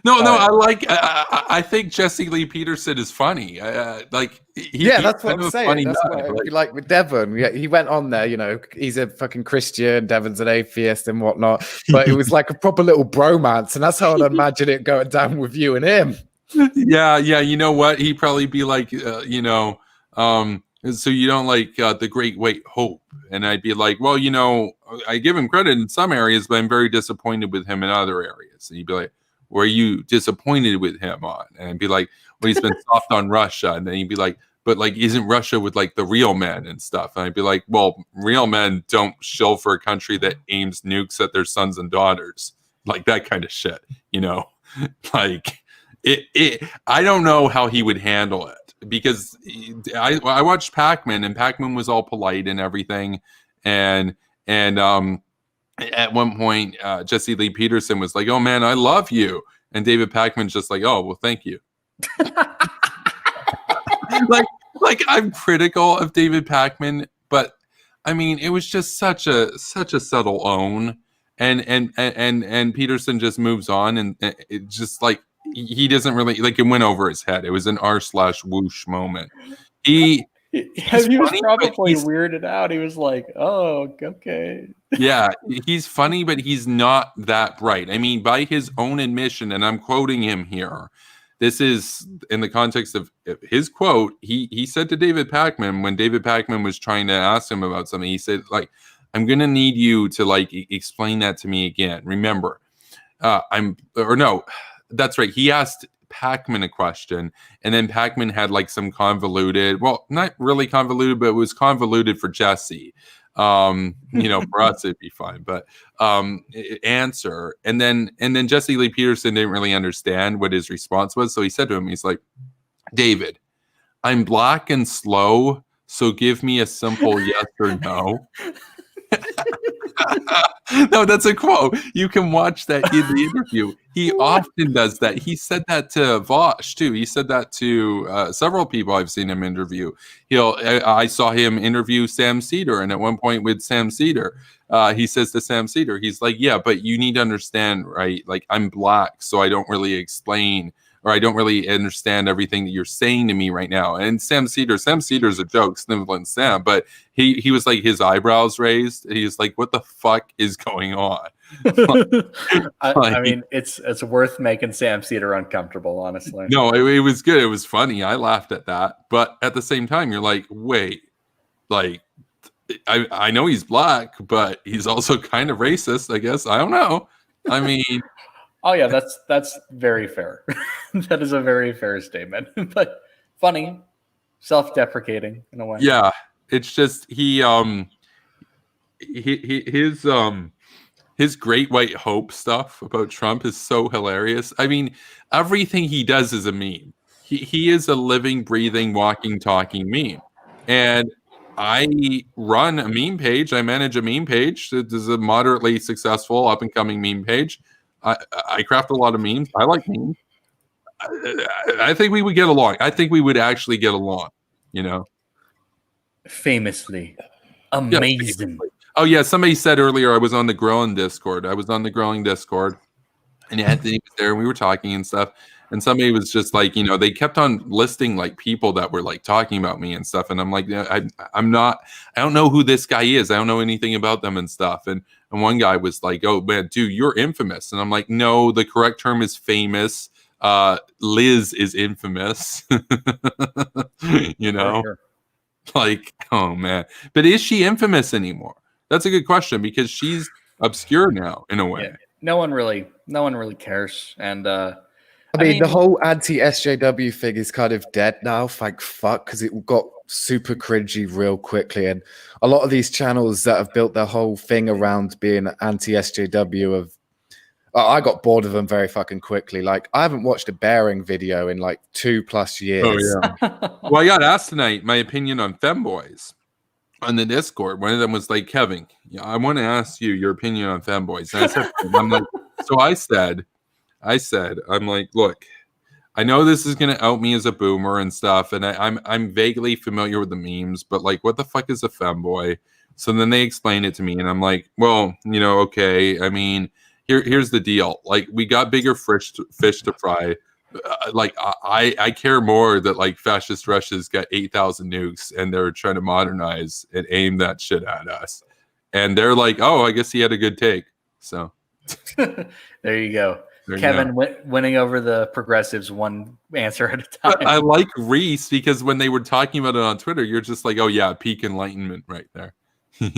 No, I think Jesse Lee Peterson is funny. That's what I'm saying. That's what it'd be like with Devon. Yeah, he went on there, he's a fucking Christian, Devon's an atheist and whatnot, but it was like a proper little bromance, and that's how I'd imagine it going down with you and him. Yeah. You know what? He'd probably be like, so you don't like the Great White Hope? And I'd be like, well, I give him credit in some areas, but I'm very disappointed with him in other areas. And he'd be like, were you disappointed with him on? And I'd be like, well, he's been soft on Russia. And then he'd be like, but like, isn't Russia with like the real men and stuff? And I'd be like, well, real men don't shill for a country that aims nukes at their sons and daughters, like that kind of shit, like I don't know how he would handle it, because I watched Pac-Man, and Pac-Man was all polite and everything. And at one point, Jesse Lee Peterson was like, oh man, I love you. And David Pac-Man's just like, oh, well, thank you. like I'm critical of David Pac-Man, but I mean, it was just such a subtle own. And Peterson just moves on, and it just like, he doesn't really, like, it went over his head. It was an r/whoosh moment. He was probably weirded out. He was like, oh, okay. Yeah, he's funny, but he's not that bright. I mean, by his own admission, and I'm quoting him here, this is in the context of his quote. He said to David Pac-Man, when David Pac-Man was trying to ask him about something, he said, like, I'm going to need you to like explain that to me again. Remember, that's right. He asked Pac-Man a question, and then Pac-Man had like some convoluted, well, not really convoluted, but it was convoluted for Jesse. For us it'd be fine, but answer. And then Jesse Lee Peterson didn't really understand what his response was. So he said to him, he's like, David, I'm black and slow, so give me a simple yes or no. No, that's a quote. You can watch that in the interview. He often does that. He said that to Vosh too. He said that to several people I've seen him interview. I saw him interview Sam Cedar, and at one point with Sam Cedar, he says to Sam Cedar, he's like, yeah, but you need to understand, right? Like, I'm black, so I don't really explain, or I don't really understand everything that you're saying to me right now. And Sam Cedar's a joke, Sniveling Sam, but he was like, his eyebrows raised. He's like, what the fuck is going on? I mean, it's worth making Sam Cedar uncomfortable, honestly. No, it was good. It was funny. I laughed at that. But at the same time, you're like, wait, like, I know he's black, but he's also kind of racist, I guess. I don't know. I mean... Oh yeah, that's very fair. That is a very fair statement, but funny, self-deprecating in a way. Yeah, it's just his Great White Hope stuff about Trump is so hilarious. I mean, everything he does is a meme. He is a living, breathing, walking, talking meme. And I run a meme page. I manage a meme page. It is a moderately successful, up and coming meme page. I craft a lot of memes. I like memes. I think we would get along. I think we would actually get along, Famously. Amazing. Yeah, famously. Oh, yeah. Somebody said earlier I was on the Growing Discord. and Anthony was there, and we were talking and stuff. And somebody was just like, they kept on listing like people that were like talking about me and stuff. And I'm like, I don't know who this guy is. I don't know anything about them and stuff. And one guy was like, oh man, dude, you're infamous. And I'm like, no, the correct term is famous. Liz is infamous. Like, oh man. But is she infamous anymore? That's a good question because she's obscure now in a way. Yeah, no one really cares. And I mean, the whole anti-SJW thing is kind of dead now, thank fuck, because it got super cringy real quickly. And a lot of these channels that have built their whole thing around being anti-SJW have I got bored of them very fucking quickly. Like, I haven't watched a bearing video in like 2+ years. Oh, yeah. Well, I got asked tonight my opinion on femboys on the Discord. One of them was like, Kevin, I want to ask you your opinion on femboys. And I said, I'm like, so I said, I'm like, look, I know this is gonna out me as a boomer and stuff, and I'm vaguely familiar with the memes, but like, what the fuck is a femboy? So then they explained it to me, and I'm like, well, okay. I mean, here's the deal. Like, we got bigger fish to fry. Like, I care more that like fascist Russia's got 8,000 nukes and they're trying to modernize and aim that shit at us. And they're like, oh, I guess he had a good take. So there you go. Kevin winning over the progressives one answer at a time. I like Reese because when they were talking about it on Twitter, you're just like, oh yeah, peak enlightenment right there.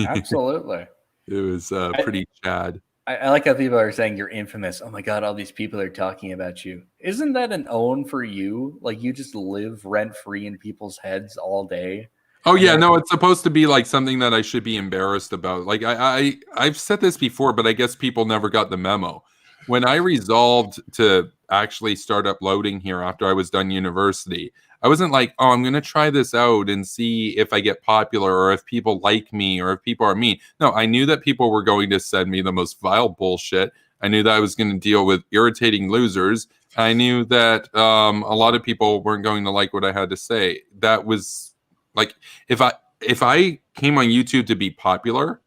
Absolutely. It was pretty Chad. I like how people are saying you're infamous. Oh my God, all these people are talking about you. Isn't that an own for you? Like, you just live rent free in people's heads all day. Oh yeah, no, it's supposed to be like something that I should be embarrassed about. Like I've said this before, but I guess people never got the memo. When I resolved to actually start uploading here after I was done university, I wasn't like, oh, I'm going to try this out and see if I get popular or if people like me or if people are mean. No, I knew that people were going to send me the most vile bullshit. I knew that I was going to deal with irritating losers. I knew that a lot of people weren't going to like what I had to say. That was like, if I came on YouTube to be popular,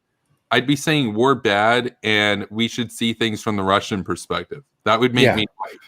I'd be saying we're bad and we should see things from the Russian perspective. That would make me like.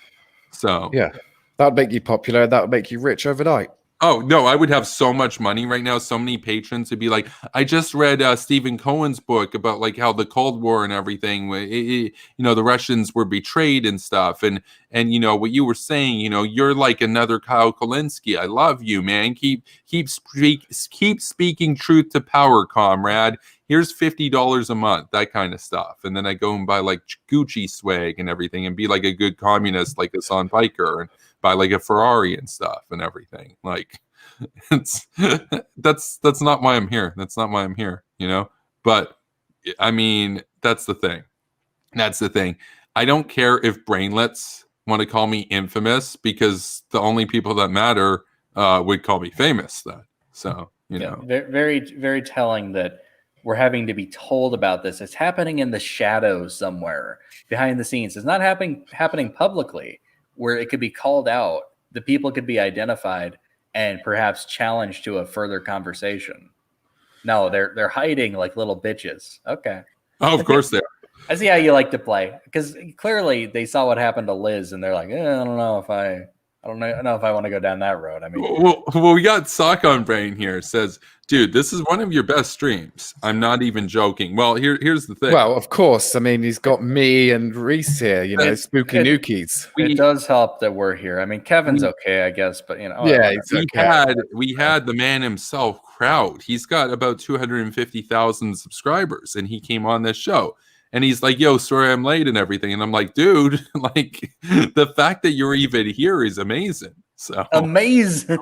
So yeah, that would make you popular. That would make you rich overnight. Oh no, I would have so much money right now. So many patrons would be like, I just read Stephen Cohen's book about like how the Cold War and everything, the Russians were betrayed and stuff. And what you were saying, you're like another Kyle Kulinski. I love you, man. Keep speaking truth to power, comrade. Here's $50 a month, that kind of stuff. And then I go and buy like Gucci swag and everything and be like a good communist like Hassan Piker and buy like a Ferrari and stuff and everything. Like that's not why I'm here. That's not why I'm here, But I mean, that's the thing. I don't care if brainlets want to call me infamous because the only people that matter would call me famous then. So, very, very telling that we're having to be told about this. It's happening in the shadows somewhere behind the scenes. It's not happening publicly where it could be called out. The people could be identified and perhaps challenged to a further conversation. No, they're hiding like little bitches. Okay. Oh, of course they are. I see how you like to play because clearly they saw what happened to Liz and they're like, I don't know if I want to go down that road. I mean, well, we got Sock on Brain here. Says, dude, this is one of your best streams. I'm not even joking. Well, here's the thing. Well, of course. I mean, he's got me and Reese here, spooky nookies. It does help that we're here. I mean, Kevin's okay, I guess, but yeah, we had the man himself, Kraut. He's got about 250,000 subscribers, and he came on this show. And he's like, yo, sorry I'm late and everything. And I'm like, dude, like the fact that you're even here is amazing. So amazing.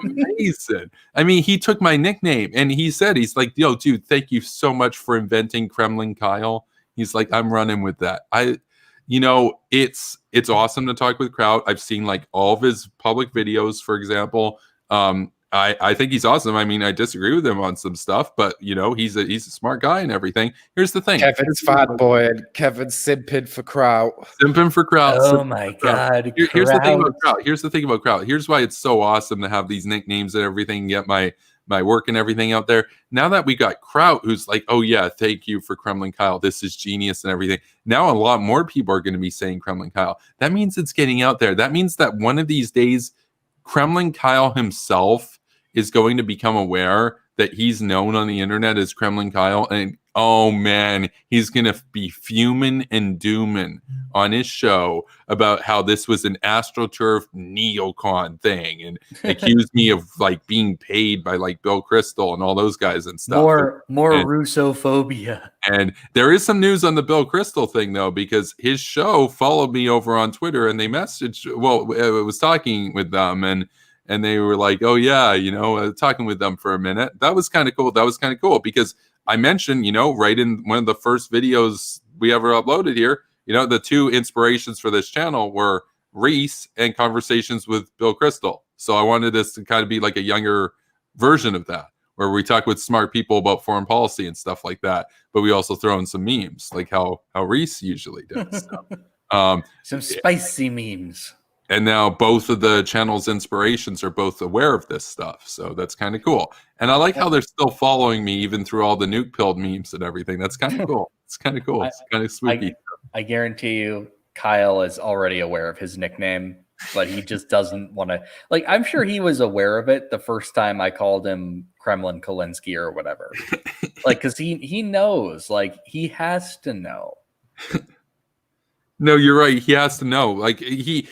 I mean, he took my nickname and he's like, yo, dude, thank you so much for inventing Kremlin Kyle. He's like, I'm running with that. It's awesome to talk with Kraut. I've seen like all of his public videos, for example. I think he's awesome. I mean, I disagree with him on some stuff, but he's a smart guy and everything. Here's the thing: Kevin's fat boy and Kevin's simping for Kraut. Simping for Kraut. Oh my God! Here's the thing about Kraut. Here's why it's so awesome to have these nicknames and everything. Get my work and everything out there. Now that we got Kraut, who's like, oh yeah, thank you for Kremlin Kyle. This is genius and everything. Now a lot more people are going to be saying Kremlin Kyle. That means it's getting out there. That means that one of these days, Kremlin Kyle himself is going to become aware that he's known on the internet as Kremlin Kyle, and Oh man, he's gonna be fuming and dooming on his show about how this was an AstroTurf neocon thing, and accused me of like being paid by like Bill Kristol and all those guys and stuff. More And- Russophobia. And there is some news on the Bill Kristol thing, though, because his show followed me over on Twitter, and they messaged. Well, it was talking with them, and they were like, "Oh yeah, talking with them for a minute." That was kind of cool. That was kind of cool because I mentioned, right in one of the first videos we ever uploaded here, the two inspirations for this channel were Reese and conversations with Bill Kristol. So I wanted this to kind of be like a younger version of that, where we talk with smart people about foreign policy and stuff like that, but we also throw in some memes, like how Reese usually does. Some spicy memes. And now both of the channel's inspirations are both aware of this stuff, so that's kind of cool. And I like how they're still following me even through all the nuke pilled memes and everything. That's kind of cool. It's kind of cool. It's kind of spooky. I guarantee you, Kyle is already aware of his nickname, but he just doesn't want to. Like, I'm sure he was aware of it the first time I called him Kremlin Kalinsky or whatever. Like, because he knows. Like, he has to know. No, you're right. He has to know. Like he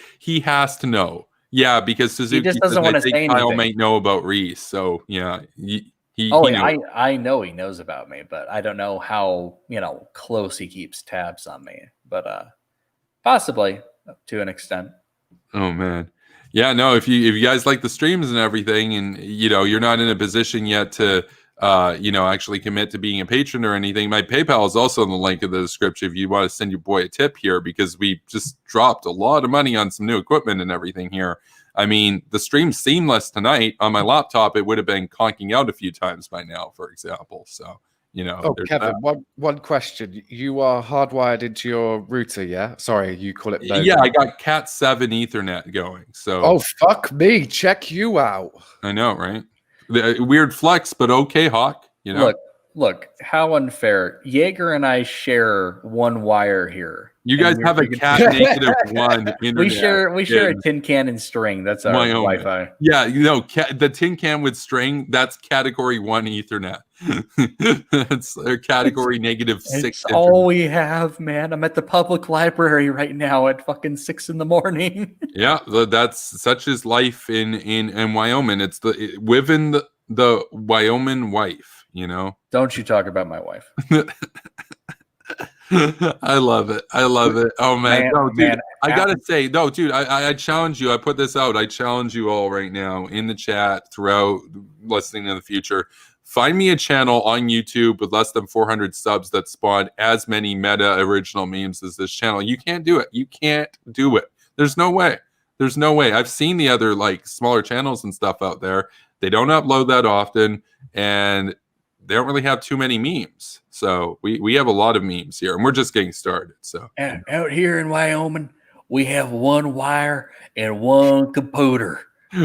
has to know. Yeah, because Suzuki just doesn't want to say Kyle anything. might know about Reese. So yeah, he knows. I know he knows about me, but I don't know how close he keeps tabs on me. But possibly to an extent. Oh man, yeah. No, if you guys like the streams and everything, and you're not in a position yet to actually commit to being a patron or anything, my PayPal is also in the link in the description if you want to send your boy a tip here, because we just dropped a lot of money on some new equipment and everything here. I mean, the stream's seamless tonight. On my laptop, it would have been conking out a few times by now, for example. So, Oh, Kevin, one question. You are hardwired into your router, yeah? Sorry, you call it modem. Yeah, I got Cat 7 Ethernet going. So Oh, fuck me. Check you out. I know, right? The weird flex, but okay, Hawk. Look, how unfair. Jaeger and I share one wire here. You guys have a Cat -1 internet. We share a tin can and string. That's our Wyoming. Wi-Fi. Yeah, the tin can with string, that's category 1 Ethernet. That's category -6. It's all we have, man. I'm at the public library right now at fucking 6 a.m. Yeah, that's such is life in Wyoming. It's within the Wyoming wife. Don't you talk about my wife. I love it. Oh man, no, dude. Man, I gotta say, no, dude. I challenge you. I put this out. I challenge you all right now in the chat throughout listening in the future. Find me a channel on YouTube with less than 400 subs that spawn as many meta original memes as this channel. You can't do it. You can't do it. There's no way. There's no way. I've seen the other like smaller channels and stuff out there. They don't upload that often, and they don't really have too many memes. So we have a lot of memes here, and we're just getting started. So out here in Wyoming, we have one wire and one computer.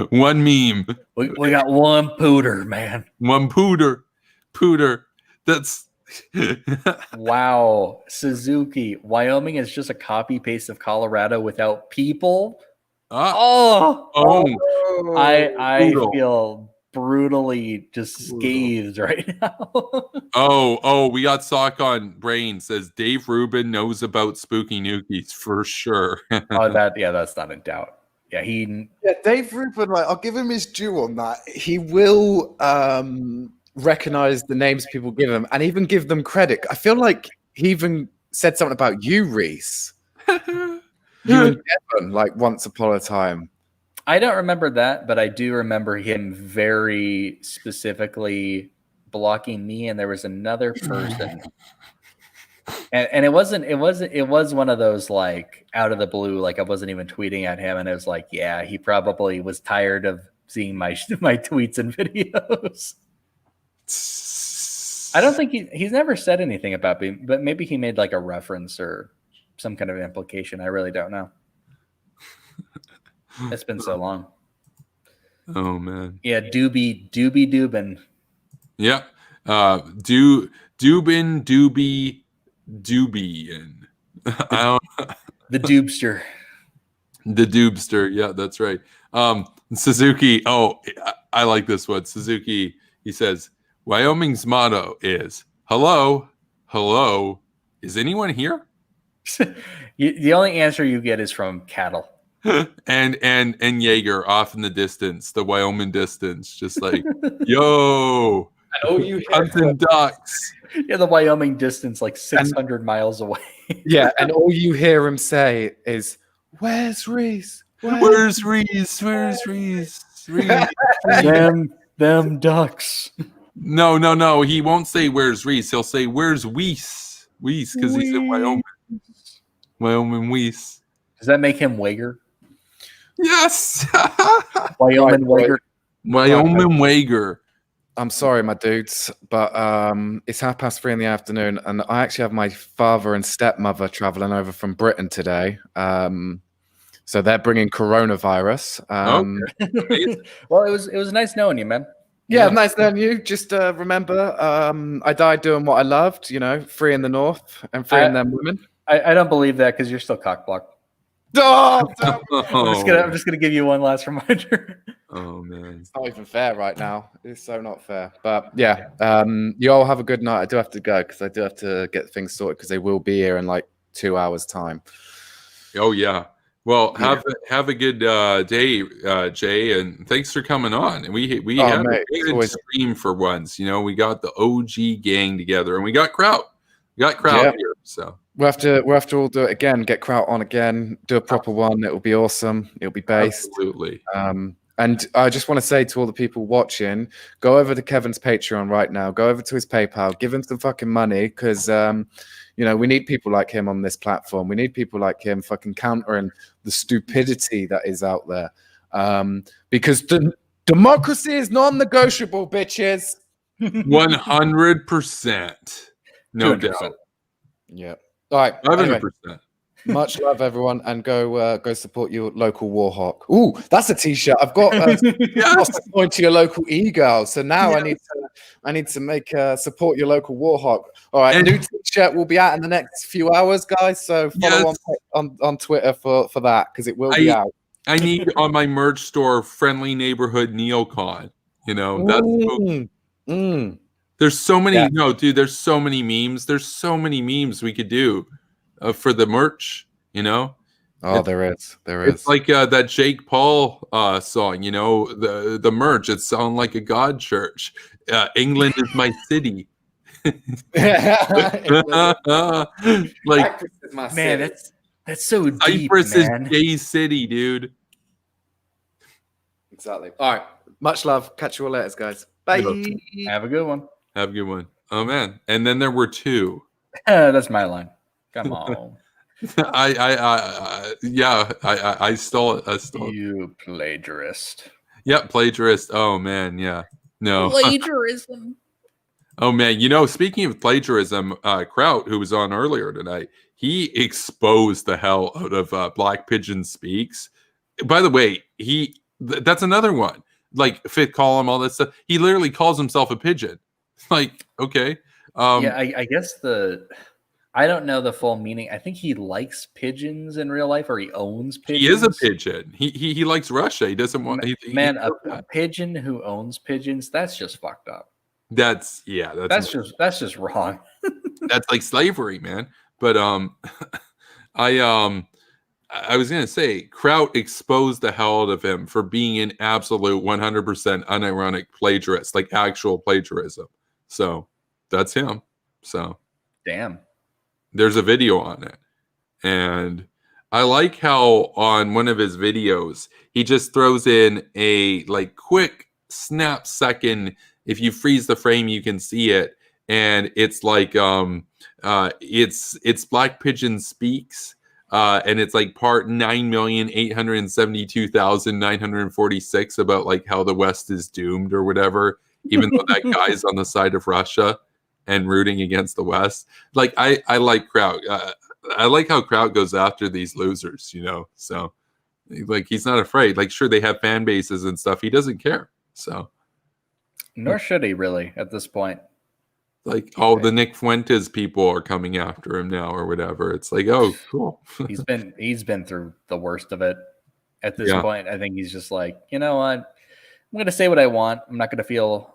One meme. We got one pooter, man. One pooter. That's wow. Suzuki, Wyoming is just a copy paste of Colorado without people. I feel brutally just scathed right now. We got Sock on Brain says Dave Rubin knows about spooky nukies for sure. That's not in doubt. Yeah, Dave Rubin, I'll give him his due on that. He will recognize the names people give him and even give them credit. I feel like he even said something about you, Reese. You and Devon, like once upon a time. I don't remember that, but I do remember him very specifically blocking me, and there was another person. And it was one of those like out of the blue, like I wasn't even tweeting at him, and it was like, yeah, he probably was tired of seeing my tweets and videos. I don't think he's never said anything about me, but maybe he made like a reference or some kind of implication. I really don't know. It's been so long. Oh man. Yeah, Doobin. Yeah. Dubin. The Doobster. The Doobster. Yeah, that's right. Suzuki. Oh, I like this one. Suzuki, he says, Wyoming's motto is hello, hello, is anyone here? The only answer you get is from cattle. and Jaeger off in the distance, the Wyoming distance, just like, yo, hunting ducks. Yeah, the Wyoming distance, like 600 miles away. Yeah, and all you hear him say is, "Where's Reese? Where's Reese? Where's Reese? Reese? them ducks." No. He won't say where's Reese. He'll say where's Weiss? Weiss, because he's in Wyoming. Wyoming Weiss. Does that make him Wager? Yes. Wyoming Wager. Wyoming Wager. I'm sorry, my dudes, but it's 3:30 in the afternoon, and I actually have my father and stepmother traveling over from Britain today. So they're bringing coronavirus. Well, it was nice knowing you, man. Yeah, nice knowing you. Just remember, I died doing what I loved. Freeing the North and freeing them women. I don't believe that because you're still cockblocked. Oh, I'm just gonna give you one last reminder. Oh man, it's not even fair right now. It's so not fair. But yeah, you all have a good night. I do have to go because I do have to get things sorted because they will be here in like 2 hours' time. Oh yeah. Well, have a good day, Jay, and thanks for coming on. And we had a good stream for once. We got the OG gang together, and we got Kraut. Here, so we'll have to all do it again. Get Kraut on again. Do a proper one. It will be awesome. It'll be based. Absolutely. And I just want to say to all the people watching, go over to Kevin's Patreon right now. Go over to his PayPal. Give him some fucking money because, we need people like him on this platform. We need people like him fucking countering the stupidity that is out there. Because democracy is non-negotiable, bitches. 100%. No 200%. doubt. Yeah. All right. 100%. Anyway, much love, everyone, and go support your local Warhawk. Ooh, that's a t-shirt. I've got point to your local e-girl. So now I need to make support your local Warhawk. All right, new t-shirt will be out in the next few hours, guys. So follow on Twitter for that because it will be out. I need on my merch store friendly neighborhood neocon. That's there's so many there's so many memes. There's so many memes we could do for the merch, Oh, there is. It's like that Jake Paul song, the merch. It sounds like a God church. England is my city. Man, that's so deep, Cyprus man. is gay city, dude. Exactly. All right. Much love. Catch you all later, guys. Bye. Have a good one. Have a good one. Oh man. And then there were two. That's my line. Come on. I stole it. You plagiarist. Yeah, plagiarist. Oh man, yeah. No. Plagiarism. Oh man, speaking of plagiarism, Kraut, who was on earlier tonight, he exposed the hell out of Black Pigeon Speaks. By the way, that's another one. Like fit column, all that stuff. He literally calls himself a pigeon. Like, okay. I guess I don't know the full meaning. I think he likes pigeons in real life, or he owns pigeons. He is a pigeon. He likes Russia. He doesn't want. A pigeon who owns pigeons. That's just fucked up. That's just wrong. That's like slavery, man. But I was gonna say Kraut exposed the hell out of him for being an absolute 100% unironic plagiarist, like actual plagiarism. So that's him. So damn. There's a video on it. And I like how on one of his videos, he just throws in a like quick snap second. If you freeze the frame, you can see it. And it's like it's Black Pigeon Speaks. And it's like part 9,872,946 about like how the West is doomed or whatever, even though that guy's on the side of Russia and rooting against the West. Like I like Kraut. I like how Kraut goes after these losers, so like he's not afraid. Like sure, they have fan bases and stuff. He doesn't care. So nor should he really at this point. Like the Nick Fuentes people are coming after him now or whatever. It's like, oh, cool. he's been through the worst of it at this point. I think he's just like, you know what? I'm going to say what I want. I'm not going to feel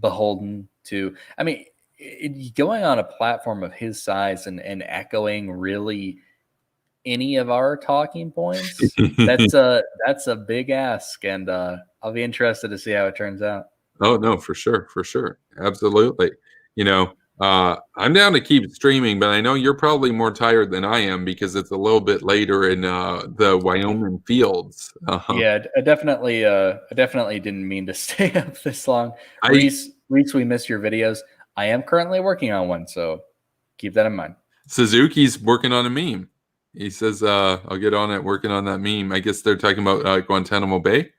beholden to. I mean, going on a platform of his size and echoing really any of our talking points, that's a big ask, and I'll be interested to see how it turns out. Oh no, for sure, absolutely. I'm down to keep streaming, but I know you're probably more tired than I am because it's a little bit later in the Wyoming fields. Yeah, I definitely didn't mean to stay up this long. Reese, we miss your videos. I am currently working on one, so keep that in mind. Suzuki's working on a meme. He says, "I'll get on it, working on that meme." I guess they're talking about Guantanamo Bay.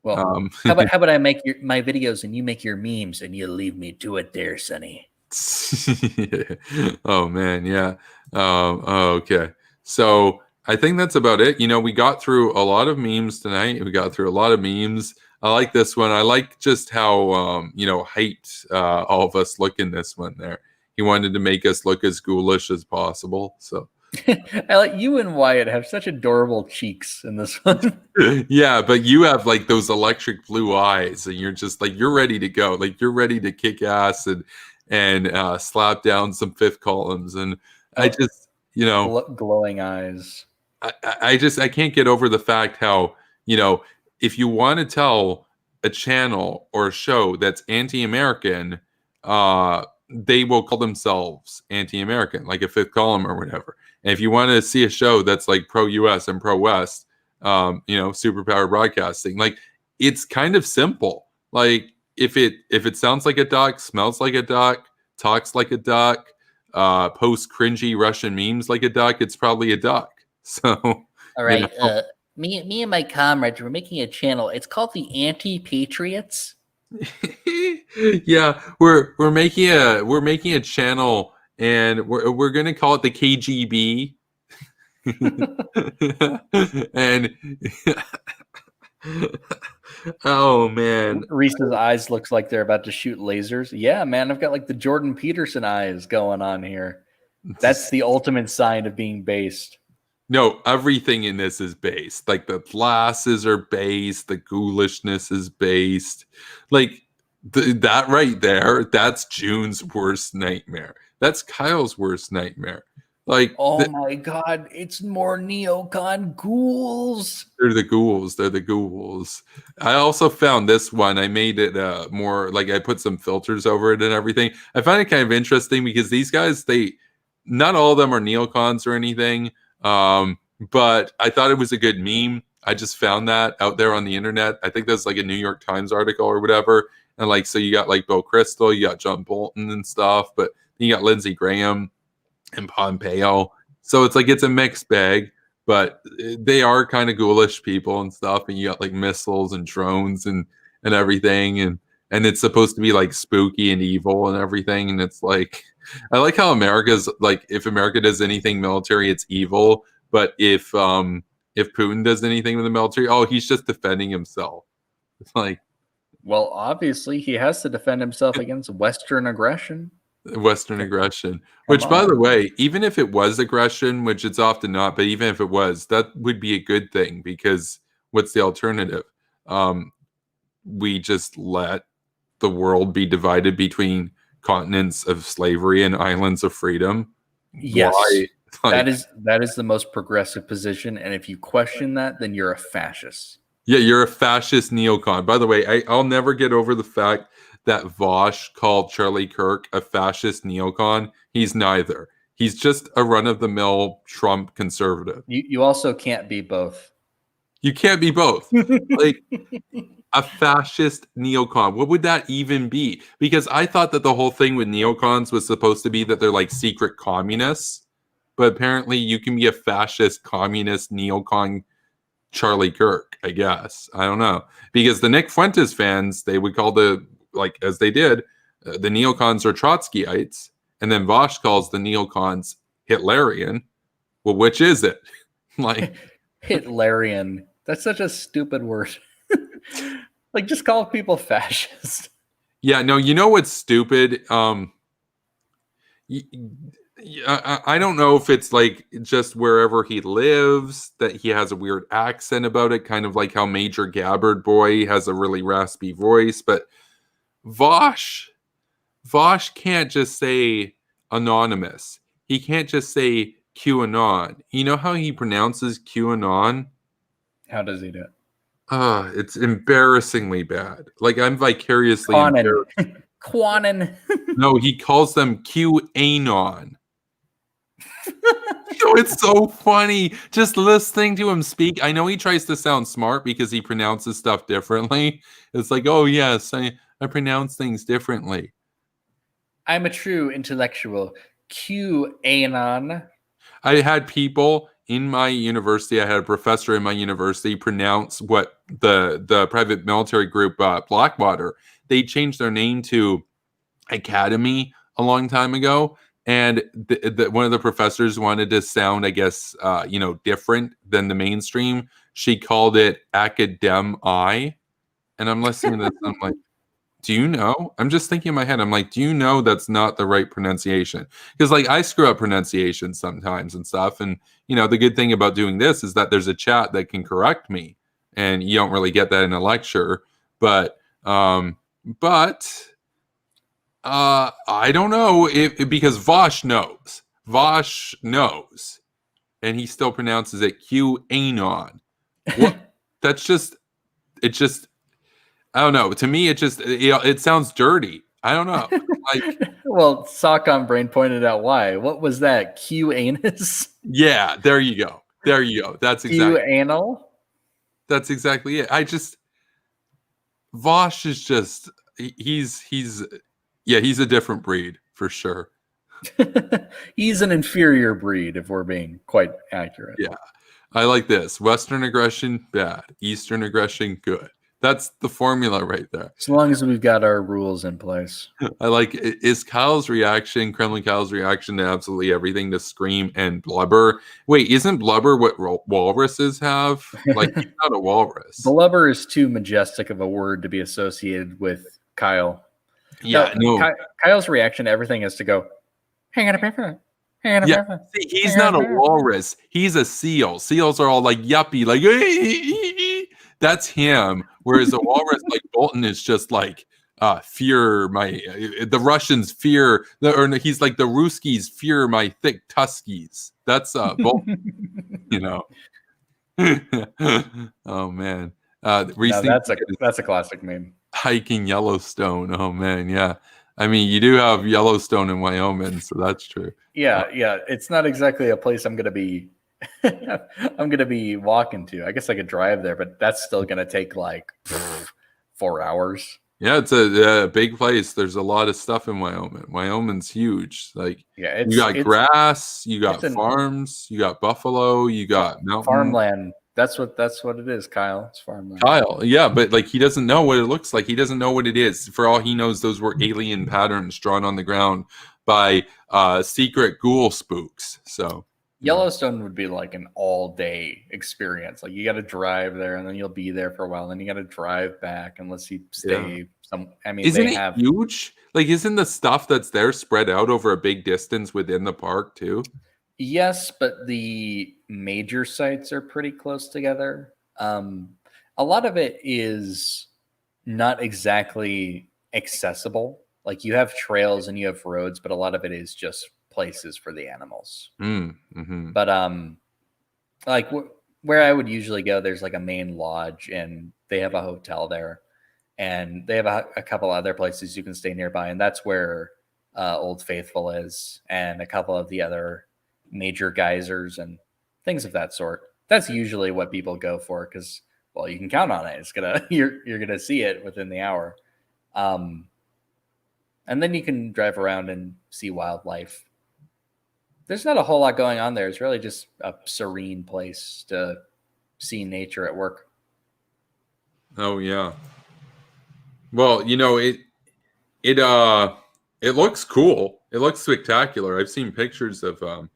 Well, how about I make my videos and you make your memes and you leave me to it there, Sonny. Oh man, yeah. Okay. So I think that's about it. We got through a lot of memes tonight. We got through a lot of memes. I like this one. I like just how hyped all of us look in this one there. He wanted to make us look as ghoulish as possible. So I like you and Wyatt have such adorable cheeks in this one. Yeah, but you have like those electric blue eyes, and you're just like you're ready to go. Like you're ready to kick ass and slap down some fifth columns. And I just, glowing eyes. I can't get over the fact how, if you want to tell a channel or a show that's anti-American, they will call themselves anti-American, like a fifth column or whatever. And if you want to see a show that's like pro-US and pro-West, Superpower Broadcasting, like it's kind of simple. Like if it sounds like a duck, smells like a duck, talks like a duck, posts cringy Russian memes like a duck, it's probably a duck. So all right, me and my comrades, we're making a channel. It's called the Anti-Patriots. Yeah, we're making a channel, and we're gonna call it the KGB. And oh man, Reese's eyes looks like they're about to shoot lasers. Yeah, man, I've got like the Jordan Peterson eyes going on here. That's the ultimate sign of being based. No, everything in this is based. Like the glasses are based, the ghoulishness is based. Like that right there, that's June's worst nightmare. That's Kyle's worst nightmare. Like, oh my god, it's more neocon ghouls. They're the ghouls. They're the ghouls. I also found this one. I made it more like I put some filters over it and everything. I find it kind of interesting because these guys, not all of them are neocons or anything. But I thought it was a good meme. I just found that out there on the internet. I think that's like a New York Times article or whatever. And like, so you got like Bill Kristol, you got John Bolton and stuff, but you got Lindsey Graham and Pompeo. So it's like, it's a mixed bag, but they are kind of ghoulish people and stuff. And you got like missiles and drones and everything. And it's supposed to be like spooky and evil and everything. And it's like, I like how America's like, if America does anything military, it's evil. But if Putin does anything with the military, oh, he's just defending himself. It's like, well, obviously he has to defend himself against Western aggression. Which, by the way, even if it was aggression, which it's often not, but even if it was, that would be a good thing, because what's the alternative? We just let the world be divided between continents of slavery and islands of freedom. Yes. That is the most progressive position, and if you question that, then you're a fascist. Yeah, you're a fascist neocon. By the way, I'll never get over the fact that Vosh called Charlie Kirk a fascist neocon. He's neither. He's just a run-of-the-mill Trump conservative. You also can't be both. You can't be both. Like a fascist neocon. What would that even be? Because I thought that the whole thing with neocons was supposed to be that they're like secret communists. But apparently you can be a fascist, communist, neocon Charlie Kirk, I guess. I don't know. Because the Nick Fuentes fans, they would call as they did, the neocons are Trotskyites. And then Vosh calls the neocons Hitlerian. Well, which is it? Like Hitlerian. That's such a stupid word. Like, just call people fascist. Yeah, no, you know what's stupid? I don't know if it's like just wherever he lives that he has a weird accent about it, kind of like how Major Gabbard Boy has a really raspy voice. But Vosh Vosh can't just say anonymous. He can't just say QAnon. You know how he pronounces QAnon? How does he do it? It's embarrassingly bad. Like I'm vicariously Quanon. embarrassed. Quanon. No, he calls them QAnon. So it's so funny just listening to him speak. I know he tries to sound smart because he pronounces stuff differently. It's like, oh yes, I pronounce things differently. I'm a true intellectual. QAnon. I had people in my university. I had a professor in my university pronounce what the private military group Blackwater. They changed their name to Academy a long time ago, and one of the professors wanted to sound, I guess, different than the mainstream. She called it Academi, and I'm listening to this. And I'm like, do you know? I'm just thinking in my head. I'm like, do you know that's not the right pronunciation? Because like I screw up pronunciation sometimes and stuff. And the good thing about doing this is that there's a chat that can correct me, and you don't really get that in a lecture. But I don't know if because Vosh knows. Vosh knows, and he still pronounces it QAnon. That's just I don't know. To me, it sounds dirty. I don't know. Like, well, Sock on Brain pointed out why. What was that? Q-anus? Yeah, there you go. That's exactly Q-anal? That's exactly it. Vosh is just he's a different breed for sure. He's an inferior breed, if we're being quite accurate. Yeah. I like this. Western aggression, bad. Eastern aggression, good. That's the formula right there. As long as we've got our rules in place. I like, is Kyle's reaction, Kremlin Kyle's reaction to absolutely everything, to scream and blubber? Wait, isn't blubber what walruses have? Like, he's not a walrus. Blubber is too majestic of a word to be associated with Kyle. Yeah, no. Kyle's reaction to everything is to go, hang on a minute. Yeah, see, he's not a walrus. He's a seal. Seals are all like yuppie, like that's him. Whereas a walrus like Bolton is just like fear the Russians fear, or he's like the Ruskies fear my thick tuskies. That's Bolton. Oh man, that's a classic meme. Hiking Yellowstone. Oh man, yeah. I mean, you do have Yellowstone in Wyoming, so that's true. Yeah. It's not exactly a place I'm gonna be walking to. I guess I could drive there, but that's still gonna take like 4 hours. Yeah, it's a big place. There's a lot of stuff in Wyoming. Wyoming's huge. Like, yeah, you got grass, you got farms, you got buffalo, you got mountain farmland. That's what it is, Kyle. It's farmland. Kyle, yeah, but like he doesn't know what it looks like. He doesn't know what it is. For all he knows, those were alien patterns drawn on the ground by secret ghoul spooks. So Yellowstone would be like an all-day experience. Like you got to drive there, and then you'll be there for a while. Then you got to drive back unless you stay. Isn't it huge? Like, isn't the stuff that's there spread out over a big distance within the park too? Yes, but the major sites are pretty close together. A lot of it is not exactly accessible. Like you have trails and you have roads, but a lot of it is just places for the animals. Mm-hmm. But like where I would usually go, there's like a main lodge, and they have a hotel there, and they have a couple other places you can stay nearby, and that's where Old Faithful is, and a couple of the other major geysers and things of that sort. That's usually what people go for because, well, you can count on it. It's you're gonna see it within the hour, and then you can drive around and see wildlife. There's not a whole lot going on there. It's really just a serene place to see nature at work. Oh yeah. Well, it looks cool. It looks spectacular. I've seen pictures of the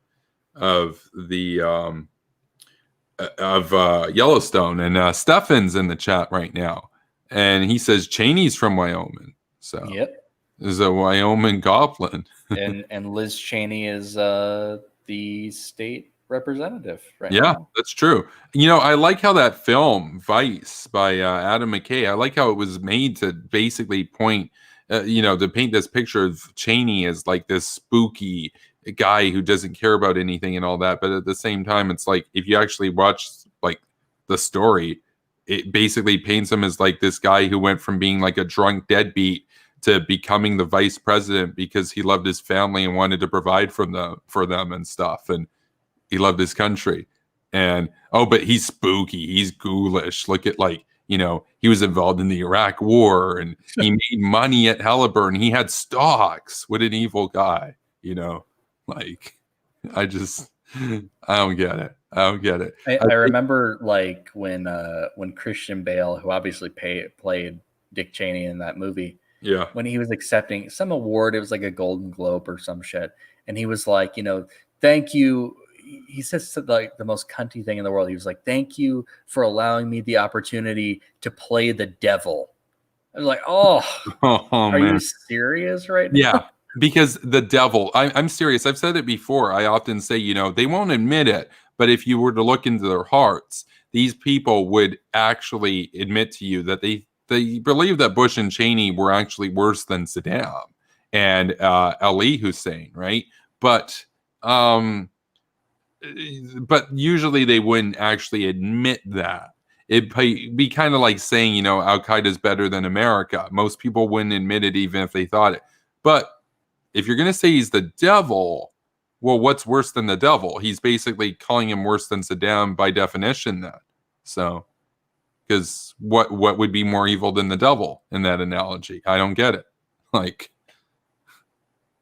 Yellowstone, and Stefan's in the chat right now, and he says Cheney's from Wyoming. So yep, there's a Wyoming goblin. and Liz Cheney is the state representative right Yeah, now. that's true. I like how that film Vice by Adam McKay, I like how it was made to basically point to paint this picture of Cheney as like this spooky guy who doesn't care about anything and all that. But at the same time, it's like if you actually watch like the story, it basically paints him as like this guy who went from being like a drunk deadbeat to becoming the vice president because he loved his family and wanted to provide for them and stuff. And he loved his country. And, but he's spooky. He's ghoulish. Look at he was involved in the Iraq war and he made money at Halliburton. He had stocks. What an evil guy, I don't get it. I don't get it. I remember like when Christian Bale, who obviously played Dick Cheney in that movie, yeah, when he was accepting some award, it was like a Golden Globe or some shit, and he was like, thank you. He says like the most cunty thing in the world. He was like, thank you for allowing me the opportunity to play the devil. I was like, are man. you serious right now? Yeah. Because the devil, I'm serious. I've said it before. I often say, they won't admit it, but if you were to look into their hearts, these people would actually admit to you that they believe that Bush and Cheney were actually worse than Saddam and Ali Hussein, right? But usually they wouldn't actually admit that. It'd be kind of like saying, Al-Qaeda is better than America. Most people wouldn't admit it even if they thought it. But if you're going to say he's the devil, well, what's worse than the devil? He's basically calling him worse than Saddam by definition then. So, because what would be more evil than the devil in that analogy? I don't get it.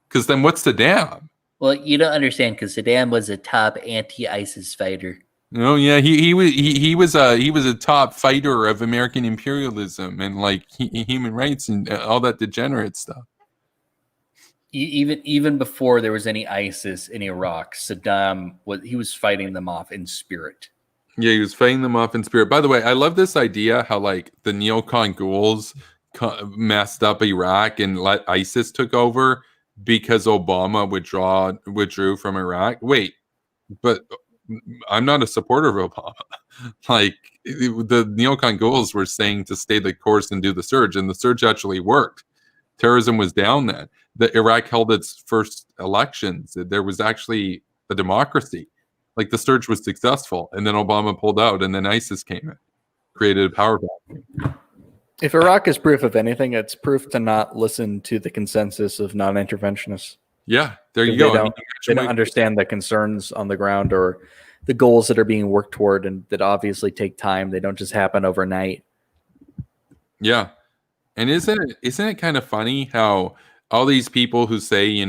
Because then what's Saddam? Well, you don't understand because Saddam was a top anti-ISIS fighter. Oh yeah, he was a top fighter of American imperialism and human rights and all that degenerate stuff. Even before there was any ISIS in Iraq, Saddam was fighting them off in spirit. Yeah, he was fighting them off in spirit. By the way, I love this idea how the neocon ghouls messed up Iraq and let ISIS took over because Obama withdrew from Iraq. Wait, but I'm not a supporter of Obama. The neocon ghouls were saying to stay the course and do the surge, and the surge actually worked. Terrorism was down then. Iraq held its first elections. There was actually a democracy. The surge was successful, and then Obama pulled out, and then ISIS came in, created a power vacuum. If Iraq is proof of anything, it's proof to not listen to the consensus of non-interventionists. Yeah, there you go. They don't understand the concerns on the ground or the goals that are being worked toward, and that obviously take time. They don't just happen overnight. Yeah. And isn't it kind of funny how all these people who say, we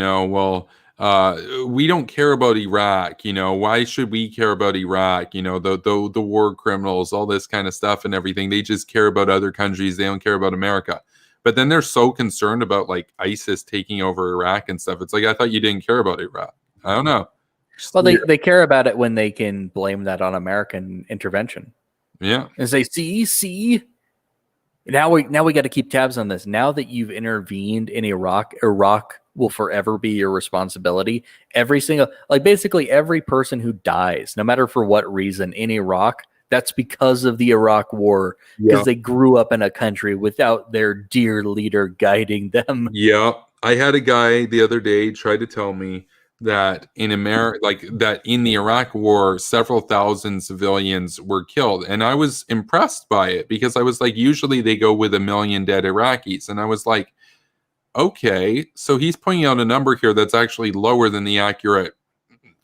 don't care about Iraq, why should we care about Iraq? The war criminals, all this kind of stuff and everything. They just care about other countries. They don't care about America. But then they're so concerned about ISIS taking over Iraq and stuff. It's I thought you didn't care about Iraq. I don't know. Well, they care about it when they can blame that on American intervention. Yeah. And say, see, now we got to keep tabs on this. Now that you've intervened in Iraq will forever be your responsibility. Basically every person who dies, no matter for what reason in Iraq, that's because of the Iraq war, because they grew up in a country without their dear leader guiding them. Yeah. I had a guy the other day try to tell me that in America, that in the Iraq war, several thousand civilians were killed. And I was impressed by it because I was usually they go with 1 million dead Iraqis. And I was like, okay, so he's pointing out a number here that's actually lower than the accurate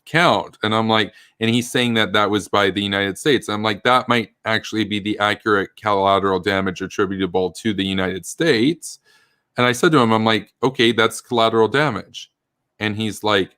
count. And I'm like, and he's saying that was by the United States. I'm like, that might actually be the accurate collateral damage attributable to the United States. And I said to him, I'm like, okay, that's collateral damage. And he's like,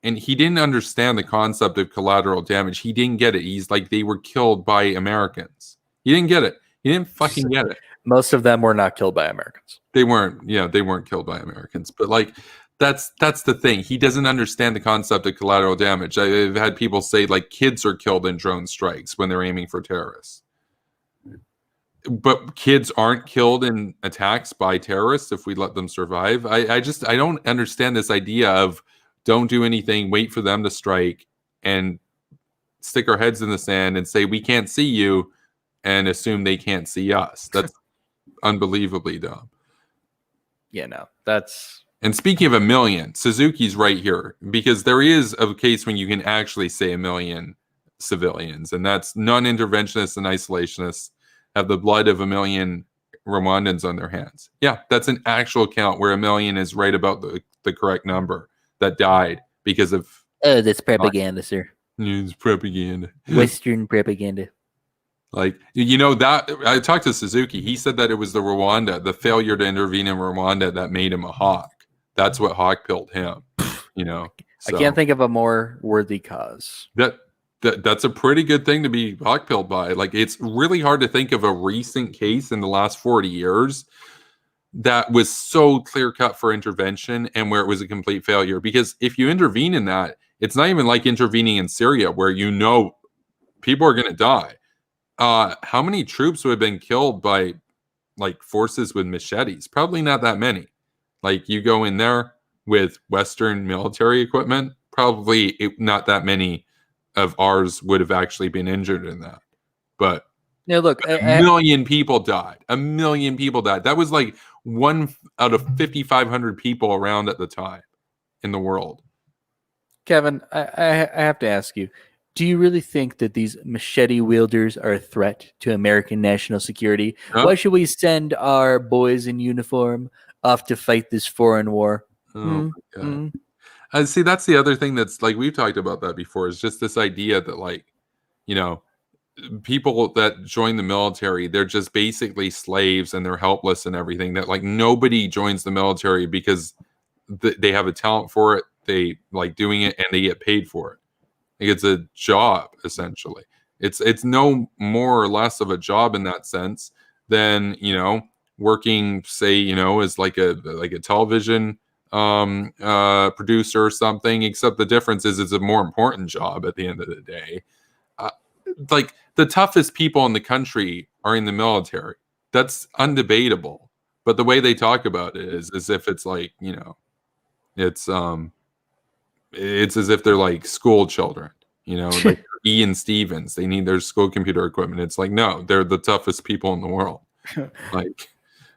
and he didn't understand the concept of collateral damage. He didn't get it. He's like, they were killed by Americans. He didn't get it. He didn't fucking get it. Most of them were not killed by Americans. They weren't. Yeah, they weren't killed by Americans. But that's the thing. He doesn't understand the concept of collateral damage. I've had people say kids are killed in drone strikes when they're aiming for terrorists. But kids aren't killed in attacks by terrorists if we let them survive. I don't understand this idea of don't do anything, wait for them to strike, and stick our heads in the sand and say we can't see you and assume they can't see us. That's unbelievably dumb. Yeah, no, that's. And speaking of a million, Suzuki's right here because there is a case when you can actually say a million civilians, and that's non-interventionists and isolationists have the blood of a million Rwandans on their hands. Yeah, that's an actual count where a million is right about the correct number that died because of. Oh, that's propaganda, sir. It's propaganda. Western propaganda. Like, you know, that I talked to Suzuki. He said that it was the failure to intervene in Rwanda that made him a hawk. That's what hawk pilled him, you know. I can't think of a more worthy cause. That's a pretty good thing to be hawk pilled by. Like, it's really hard to think of a recent case in the last 40 years that was so clear cut for intervention and where it was a complete failure. Because if you intervene in that, it's not even like intervening in Syria where you know people are going to die. How many troops would have been killed by like forces with machetes? Probably not that many. Like, you go in there with Western military equipment, probably not that many of ours would have actually been injured in that. But yeah, look, a million people died. A million people died. That was like 1 out of 5,500 people around at the time in the world. Kevin, I have to ask you, do you really think that these machete wielders are a threat to American national security? Huh? Why should we send our boys in uniform off to fight this foreign war? Oh my God. See, that's the other thing that's like, we've talked about that before, is just this idea that, like, you know, people that join the military, they're just basically slaves and they're helpless and everything. That, like, nobody joins the military because they have a talent for it, they like doing it, and they get paid for it. Like, it's a job, essentially. It's no more or less of a job in that sense than, you know, working, say, you know, as like a television producer or something, except the difference is it's a more important job at the end of the day. Like, the toughest people in the country are in the military. That's undebatable. But the way they talk about it is as if it's like, you know, it's as if they're like school children, you know, like Ian Stevens. They need their school computer equipment. It's like, no, they're the toughest people in the world. Like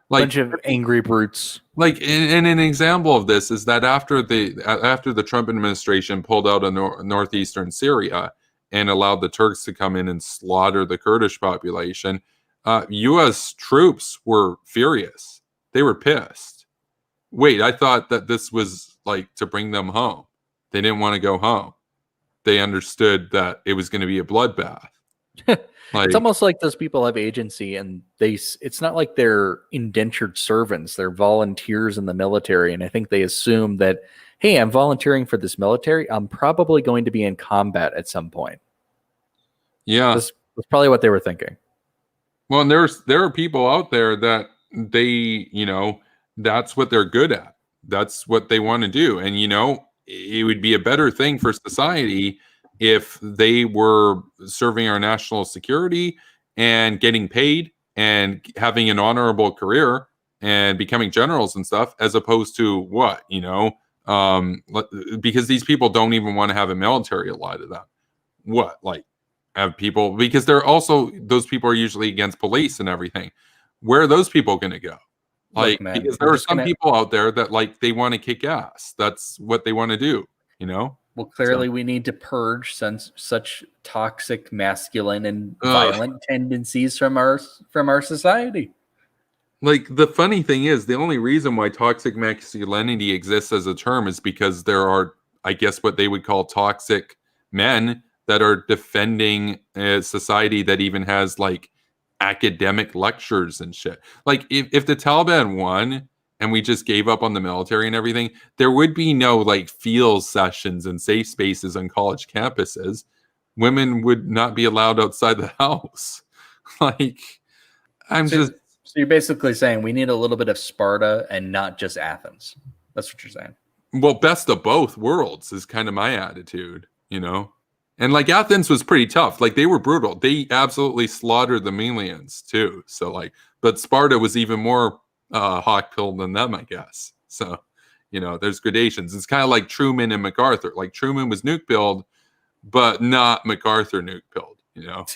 bunch of angry brutes. Like, and an example of this is that after the Trump administration pulled out of northeastern Syria and allowed the Turks to come in and slaughter the Kurdish population, U.S. troops were furious. They were pissed. Wait, I thought that this was like to bring them home. They didn't want to go home. They understood that it was going to be a bloodbath. Like, it's almost like those people have agency, and it's not like they're indentured servants. They're volunteers in the military. And I think they assume that, hey, I'm volunteering for this military, I'm probably going to be in combat at some point. Yeah. That's probably what they were thinking. Well, and there are people out there that they, you know, that's what they're good at. That's what they want to do. And, you know, it would be a better thing for society if they were serving our national security and getting paid and having an honorable career and becoming generals and stuff, as opposed to what, you know, because these people don't even want to have a military, a lot of them. What, like, have people, because they're also, those people are usually against police and everything. Where are those people going to go? Like, Look, man, because there are some people out there that, like, they want to kick ass. That's what they want to do, you know? Well, clearly we need to purge such toxic, masculine, and violent tendencies from our society. Like, the funny thing is, the only reason why toxic masculinity exists as a term is because there are, I guess, what they would call toxic men that are defending a society that even has, like, academic lectures and shit. Like, if the Taliban won and we just gave up on the military and everything, there would be no, like, field sessions and safe spaces on college campuses. Women would not be allowed outside the house. Like, So you're basically saying we need a little bit of Sparta and not just Athens. That's what you're saying. Well, best of both worlds is kind of my attitude, you know? And, like, Athens was pretty tough. Like, they were brutal. They absolutely slaughtered the Melians too. So, like, but Sparta was even more hawk-pilled than them, I guess. So, you know, there's gradations. It's kind of like Truman and MacArthur. Like, Truman was nuke-pilled, but not MacArthur nuke-pilled. You know,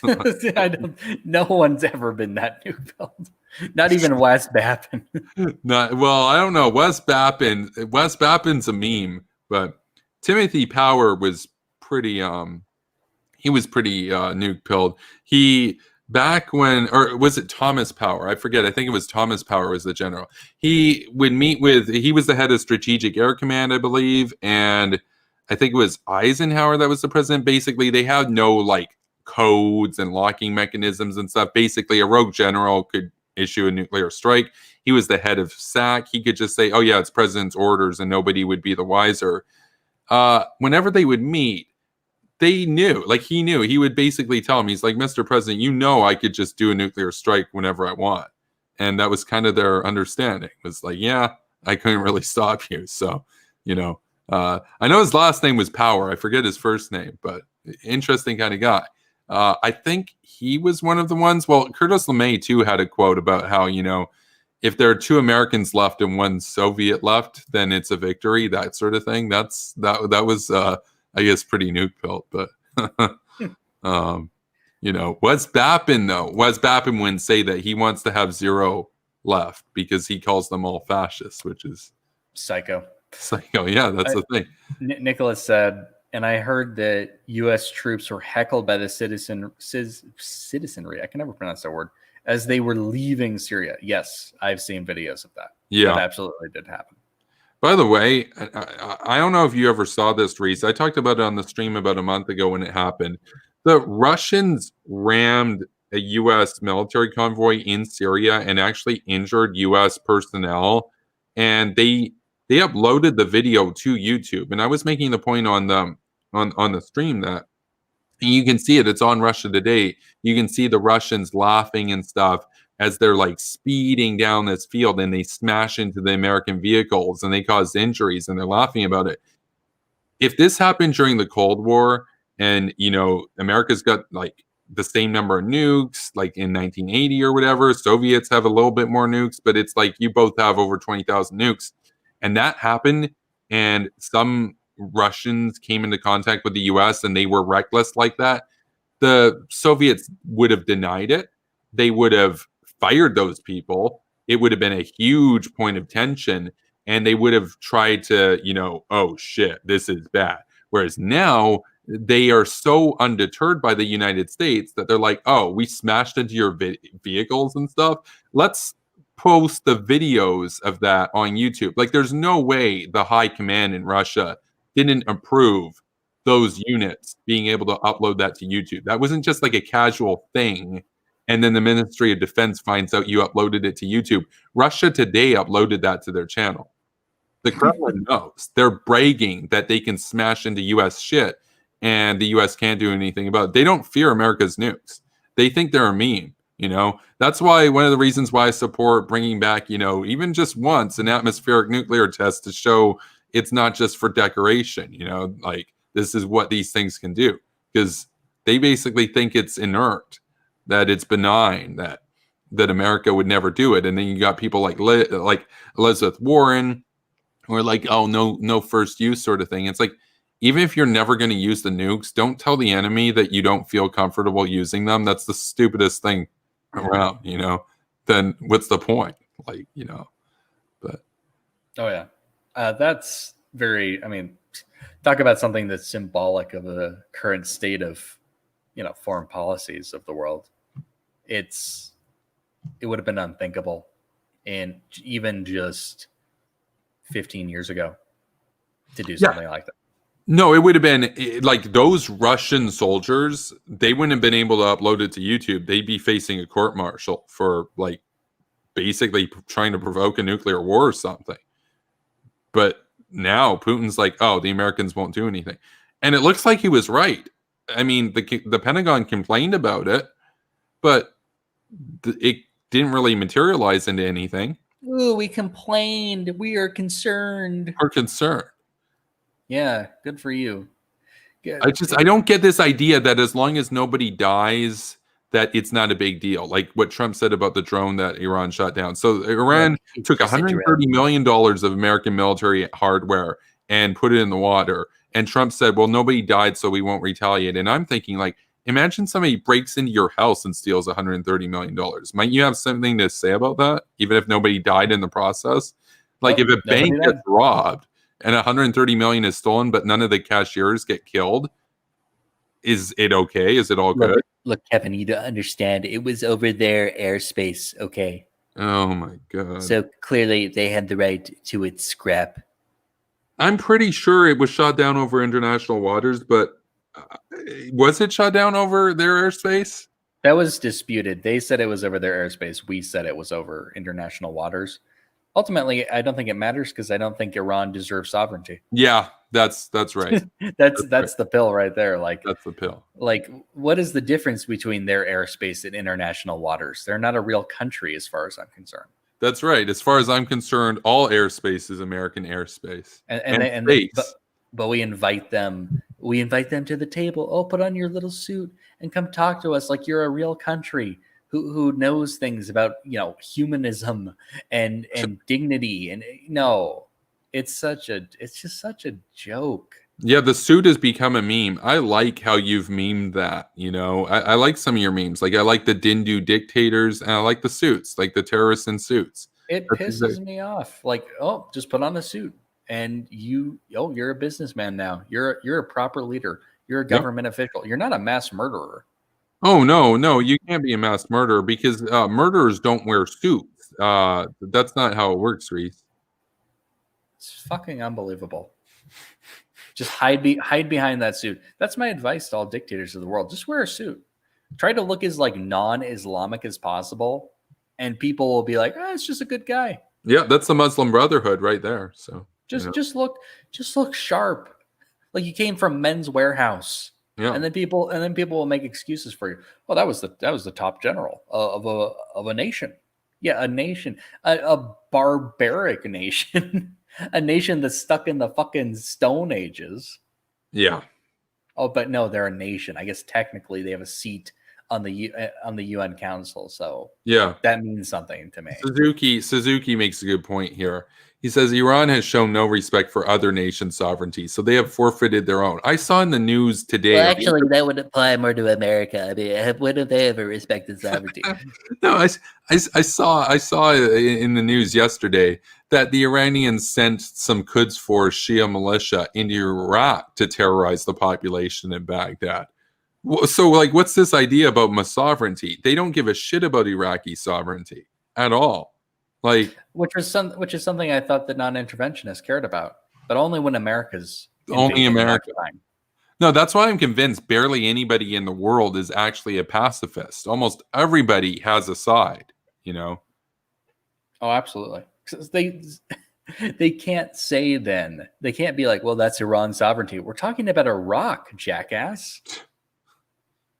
No one's ever been that nuke built. Not even West Bappin. Not well. I don't know. Wes Bappin's a meme, but Timothy Power was pretty. He was pretty nuke pilled. He back when, or was it Thomas Power? I forget. I think it was Thomas Power was the general. He would meet with. He was the head of Strategic Air Command, I believe, and I think it was Eisenhower that was the president. Basically, they had no like codes and locking mechanisms and stuff. Basically, a rogue general could issue a nuclear strike. He was the head of SAC. He could just say, "Oh yeah, it's president's orders," and nobody would be the wiser. Whenever they would meet, they knew, like he knew. He would basically tell him, he's like, "Mr. President, you know I could just do a nuclear strike whenever I want," and that was kind of their understanding. It was like, "Yeah, I couldn't really stop you." So, you know, I know his last name was Power. I forget his first name, but interesting kind of guy. I think he was one of the ones. Well, Curtis LeMay too had a quote about how, you know, if there are 2 Americans left and 1 Soviet left, then it's a victory. That sort of thing. That was I guess pretty nuke built, but you know, Wes Bappin though. Wes Bappin wouldn't say that. He wants to have 0 left because he calls them all fascists, which is psycho. Psycho, yeah, that's the thing. Nicholas said, and I heard that U.S. troops were heckled by the citizenry. I can never pronounce that word. As they were leaving Syria. Yes, I've seen videos of that. Yeah, that absolutely did happen. By the way, I don't know if you ever saw this, Reese. I talked about it on the stream about a month ago when it happened. The Russians rammed a U.S. military convoy in Syria and actually injured U.S. personnel, and they uploaded the video to YouTube. And I was making the point on the stream that you can see it. It's on Russia Today. You can see the Russians laughing and stuff as they're like speeding down this field, and they smash into the American vehicles and they cause injuries, and they're laughing about it. If this happened during the Cold War, and you know, America's got like the same number of nukes, like in 1980 or whatever, Soviets have a little bit more nukes, but it's like you both have over 20,000 nukes, and that happened, and some Russians came into contact with the US and they were reckless like that, the Soviets would have denied it. They would have fired those people. It would have been a huge point of tension, and they would have tried to, you know, oh shit, this is bad. Whereas now they are so undeterred by the United States that they're like, oh, we smashed into your vehicles and stuff. Let's post the videos of that on YouTube. Like, there's no way the high command in Russia didn't approve those units being able to upload that to YouTube. That wasn't just like a casual thing, and then the Ministry of Defense finds out you uploaded it to YouTube. Russia Today uploaded that to their channel. The Kremlin knows. They're bragging that they can smash into U.S. shit, and the U.S. can't do anything about it. They don't fear America's nukes. They think they're a meme, you know? That's why one of the reasons why I support bringing back, you know, even just once an atmospheric nuclear test to show it's not just for decoration, you know? Like, this is what these things can do. Because they basically think it's inert, that it's benign, that America would never do it. And then you got people like Elizabeth Warren, who are like, oh, no first use sort of thing. It's like, even if you're never going to use the nukes, don't tell the enemy that you don't feel comfortable using them. That's the stupidest thing around, you know? Then what's the point? Like, you know, but. Oh, yeah. That's very, I mean, talk about something that's symbolic of the current state of, you know, foreign policies of the world. It would have been unthinkable in even just 15 years ago to do something like that. No, it would have been like those Russian soldiers, they wouldn't have been able to upload it to YouTube. They'd be facing a court martial for like basically trying to provoke a nuclear war or something. But now Putin's like, oh, the Americans won't do anything. And it looks like he was right. I mean, the Pentagon complained about it, but it didn't really materialize into anything. Ooh, we complained. We are concerned. We're concerned. Yeah, good for you. Good. I don't get this idea that as long as nobody dies, that it's not a big deal. Like what Trump said about the drone that Iran shot down. So Iran took $130 million of American military hardware and put it in the water. And Trump said, well, nobody died, so we won't retaliate. And I'm thinking, like, imagine somebody breaks into your house and steals $130 million. Might you have something to say about that, even if nobody died in the process? Like, if a bank gets robbed and $130 million is stolen, but none of the cashiers get killed, is it okay? Is it all good? Look, Kevin, you don't understand. It was over their airspace, okay? Oh my God. So clearly they had the right to its scrap. I'm pretty sure it was shot down over international waters, but was it shot down over their airspace? That was disputed. They said it was over their airspace. We said it was over international waters. Ultimately, I don't think it matters because I don't think Iran deserves sovereignty. Yeah, that's right. that's the pill right there. Like, that's the pill. Like, what is the difference between their airspace and international waters? They're not a real country as far as I'm concerned. That's right. As far as I'm concerned, all airspace is American airspace. But we invite them. We invite them to the table. Oh, put on your little suit and come talk to us like you're a real country who knows things about, you know, humanism and dignity. And no, it's just such a joke. Yeah, the suit has become a meme. I like how you've memed that, you know. I like some of your memes. Like, I like the Dindu dictators, and I like the suits, like the terrorists in suits. It pisses me off. Like, oh, just put on a suit. And you're a businessman now. You're a proper leader. You're a government official. You're not a mass murderer. Oh, no, you can't be a mass murderer because murderers don't wear suits. That's not how it works, Reese. It's fucking unbelievable. Just hide behind that suit. That's my advice to all dictators of the world. Just wear a suit. Try to look as like non-Islamic as possible, and people will be like, it's just a good guy. Yeah, that's the Muslim Brotherhood right there. So just look sharp, like you came from Men's Warehouse. Yeah. And then people will make excuses for you. Well, that was the top general of a nation. Yeah, a nation, a barbaric nation, a nation that's stuck in the fucking Stone Ages. Yeah. Oh, but no, they're a nation. I guess technically they have a seat on the UN Council, so yeah, that means something to me. Suzuki makes a good point here. He says Iran has shown no respect for other nations' sovereignty, so they have forfeited their own. I saw in the news today. Well, actually, that would apply more to America. I mean, when have they ever respected sovereignty? No, I saw in the news yesterday that the Iranians sent some Quds Force Shia militia into Iraq to terrorize the population in Baghdad. So, like, what's this idea about sovereignty? They don't give a shit about Iraqi sovereignty at all. Like, which is something I thought the non-interventionists cared about, but only when America's only America. No, that's why I'm convinced barely anybody in the world is actually a pacifist. Almost everybody has a side, you know. Oh, absolutely. They can't say then. They can't be like, well, that's Iran's sovereignty. We're talking about Iraq, jackass.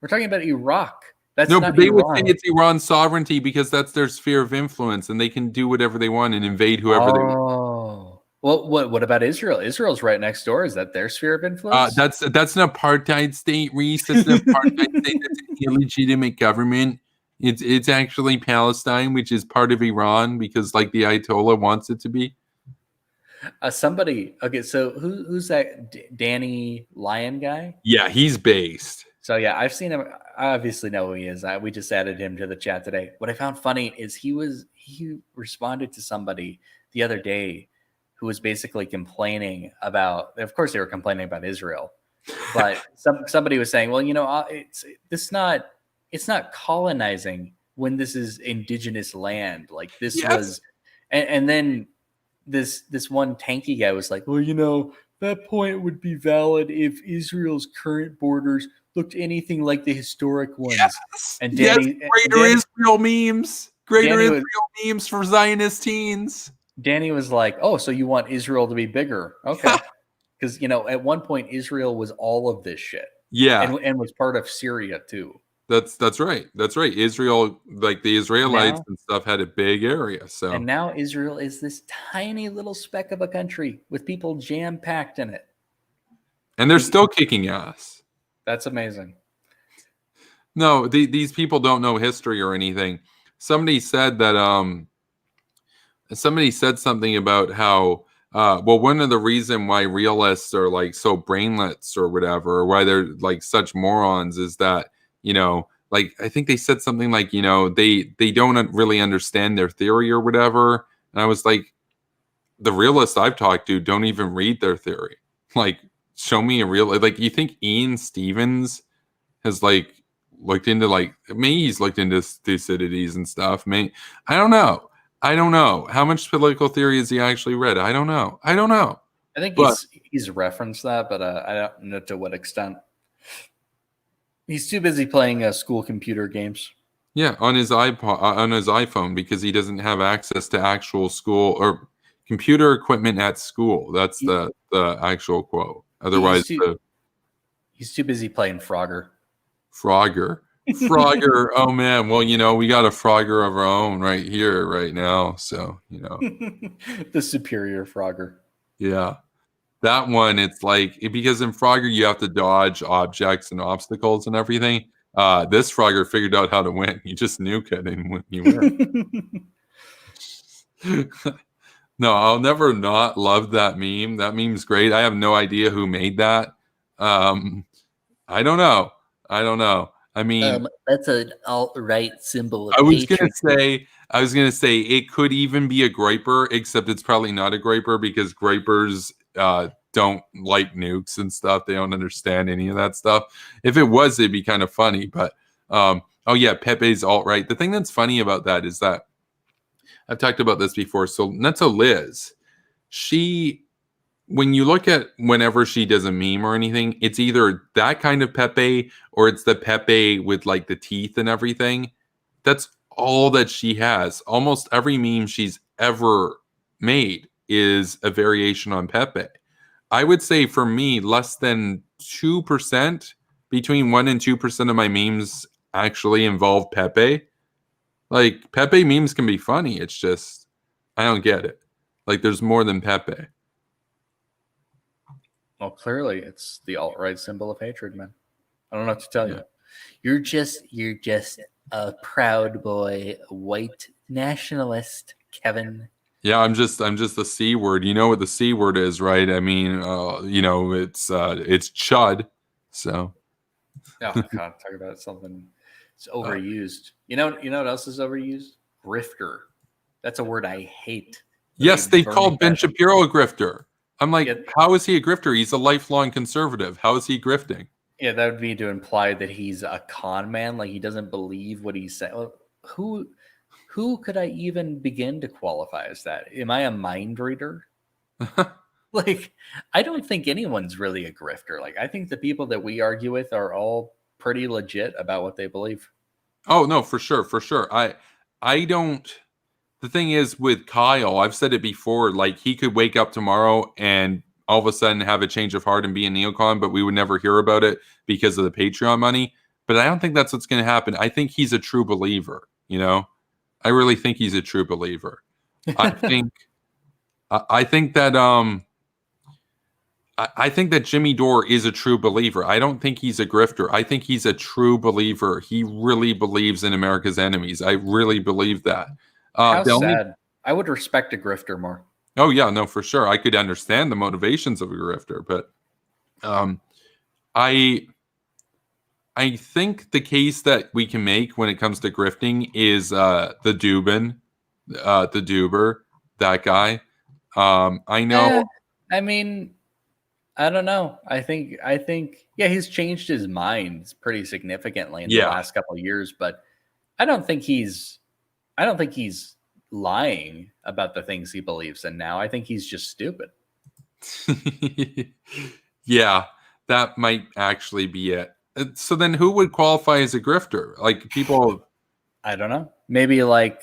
We're talking about Iraq. That's no, not but they Iran. would say it's Iran's sovereignty because that's their sphere of influence, and they can do whatever they want and invade whoever they want. Oh, well, what about Israel? Israel's right next door. Is that their sphere of influence? That's an apartheid state, Reese. That's an apartheid state. That's an illegitimate government. It's actually Palestine, which is part of Iran because, like, the Ayatollah wants it to be. Somebody. Okay, so who's that Danny Lyon guy? Yeah, he's based. So yeah, I've seen him. I obviously know who he is. We just added him to the chat today. What I found funny is he responded to somebody the other day who was basically complaining about. Of course, they were complaining about Israel, but somebody was saying, well, you know, it's not colonizing when this is indigenous land. Like this was, and then this one tanky guy was like, well, you know, that point would be valid if Israel's current borders looked anything like the historic ones. Yes, and Danny, greater Israel memes. Greater Israel memes for Zionist teens. Danny was like, oh, so you want Israel to be bigger. Okay. Because, you know, at one point, Israel was all of this shit. Yeah. And was part of Syria, too. That's right. That's right. Israel, like the Israelites and stuff, had a big area. So and now Israel is this tiny little speck of a country with people jam-packed in it. And they're still kicking ass. That's amazing. No, these people don't know history or anything. Somebody said that somebody said something about how well, one of the reason why realists are like so brainless or whatever, or why they're like such morons, is that you know, like I think they said something like, you know, they don't really understand their theory or whatever. And I was like, the realists I've talked to don't even read their theory. Like, show me a real, like, you think Ian Stevens has like looked into, like, maybe he's looked into Thucydides and stuff. Maybe, I don't know. How much political theory has he actually read? I don't know. I think he's referenced that, but I don't know to what extent. He's too busy playing school computer games. Yeah, on his iPod, on his iPhone, because he doesn't have access to actual school or computer equipment at school. That's the actual quote. Otherwise, he's too busy playing Frogger. Frogger. Oh man, well, you know, we got a Frogger of our own right here, right now. So, you know, the superior Frogger. Yeah, that one. It's like, because in Frogger you have to dodge objects and obstacles and everything. This Frogger figured out how to win. You just nuke it and you win. No, I'll never not love that meme. That meme's great. I have no idea who made that. I don't know. I mean, that's an alt-right symbol of I was hatred. gonna say it could even be a graper, except it's probably not a graper because grapers don't like nukes and stuff. They don't understand any of that stuff. If it was, it'd be kind of funny. But oh yeah, Pepe's alt-right. The thing that's funny about that is that I've talked about this before. So Neto Liz, when you look at whenever she does a meme or anything, it's either that kind of Pepe or it's the Pepe with like the teeth and everything. That's all that she has. Almost every meme she's ever made is a variation on Pepe. I would say for me, less than 2%, between 1 and 2% of my memes actually involve Pepe. Like, Pepe memes can be funny. It's just, I don't get it. Like, there's more than Pepe. Well, clearly, it's the alt-right symbol of hatred, man. I don't know what to tell you. You're just a proud boy, white nationalist, Kevin. Yeah, I'm just the C word. You know what the C word is, right? I mean, you know, it's chud. So. Oh God, talk about something. It's overused. You know what else is overused? Grifter. That's a word I hate. Yes, they've called Ben Shapiro a grifter. I'm like, how is he a grifter? He's a lifelong conservative. How is he grifting? Yeah, that would be to imply that he's a con man, like he doesn't believe what he's saying. Well, who could I even begin to qualify as that? Am I a mind reader? Like, I don't think anyone's really a grifter. Like, I think the people that we argue with are all pretty legit about what they believe. Oh no, for sure. I don't. The thing is with Kyle, I've said it before, like he could wake up tomorrow and all of a sudden have a change of heart and be a neocon, but we would never hear about it because of the Patreon money. But I don't think that's what's going to happen. I think he's a true believer, you know? I really think he's a true believer. I think that I think that Jimmy Dore is a true believer. I don't think he's a grifter. I think he's a true believer. He really believes in America's enemies. I really believe that. How sad. I would respect a grifter more. Oh yeah, no, for sure. I could understand the motivations of a grifter, but I think the case that we can make when it comes to grifting is the Dubin, the Duber, that guy. I know. I mean, I don't know. I think yeah, he's changed his mind pretty significantly in the last couple of years, but I don't think he's lying about the things he believes in now. I think he's just stupid. Yeah, that might actually be it. So then who would qualify as a grifter? Like people, I don't know. Maybe like,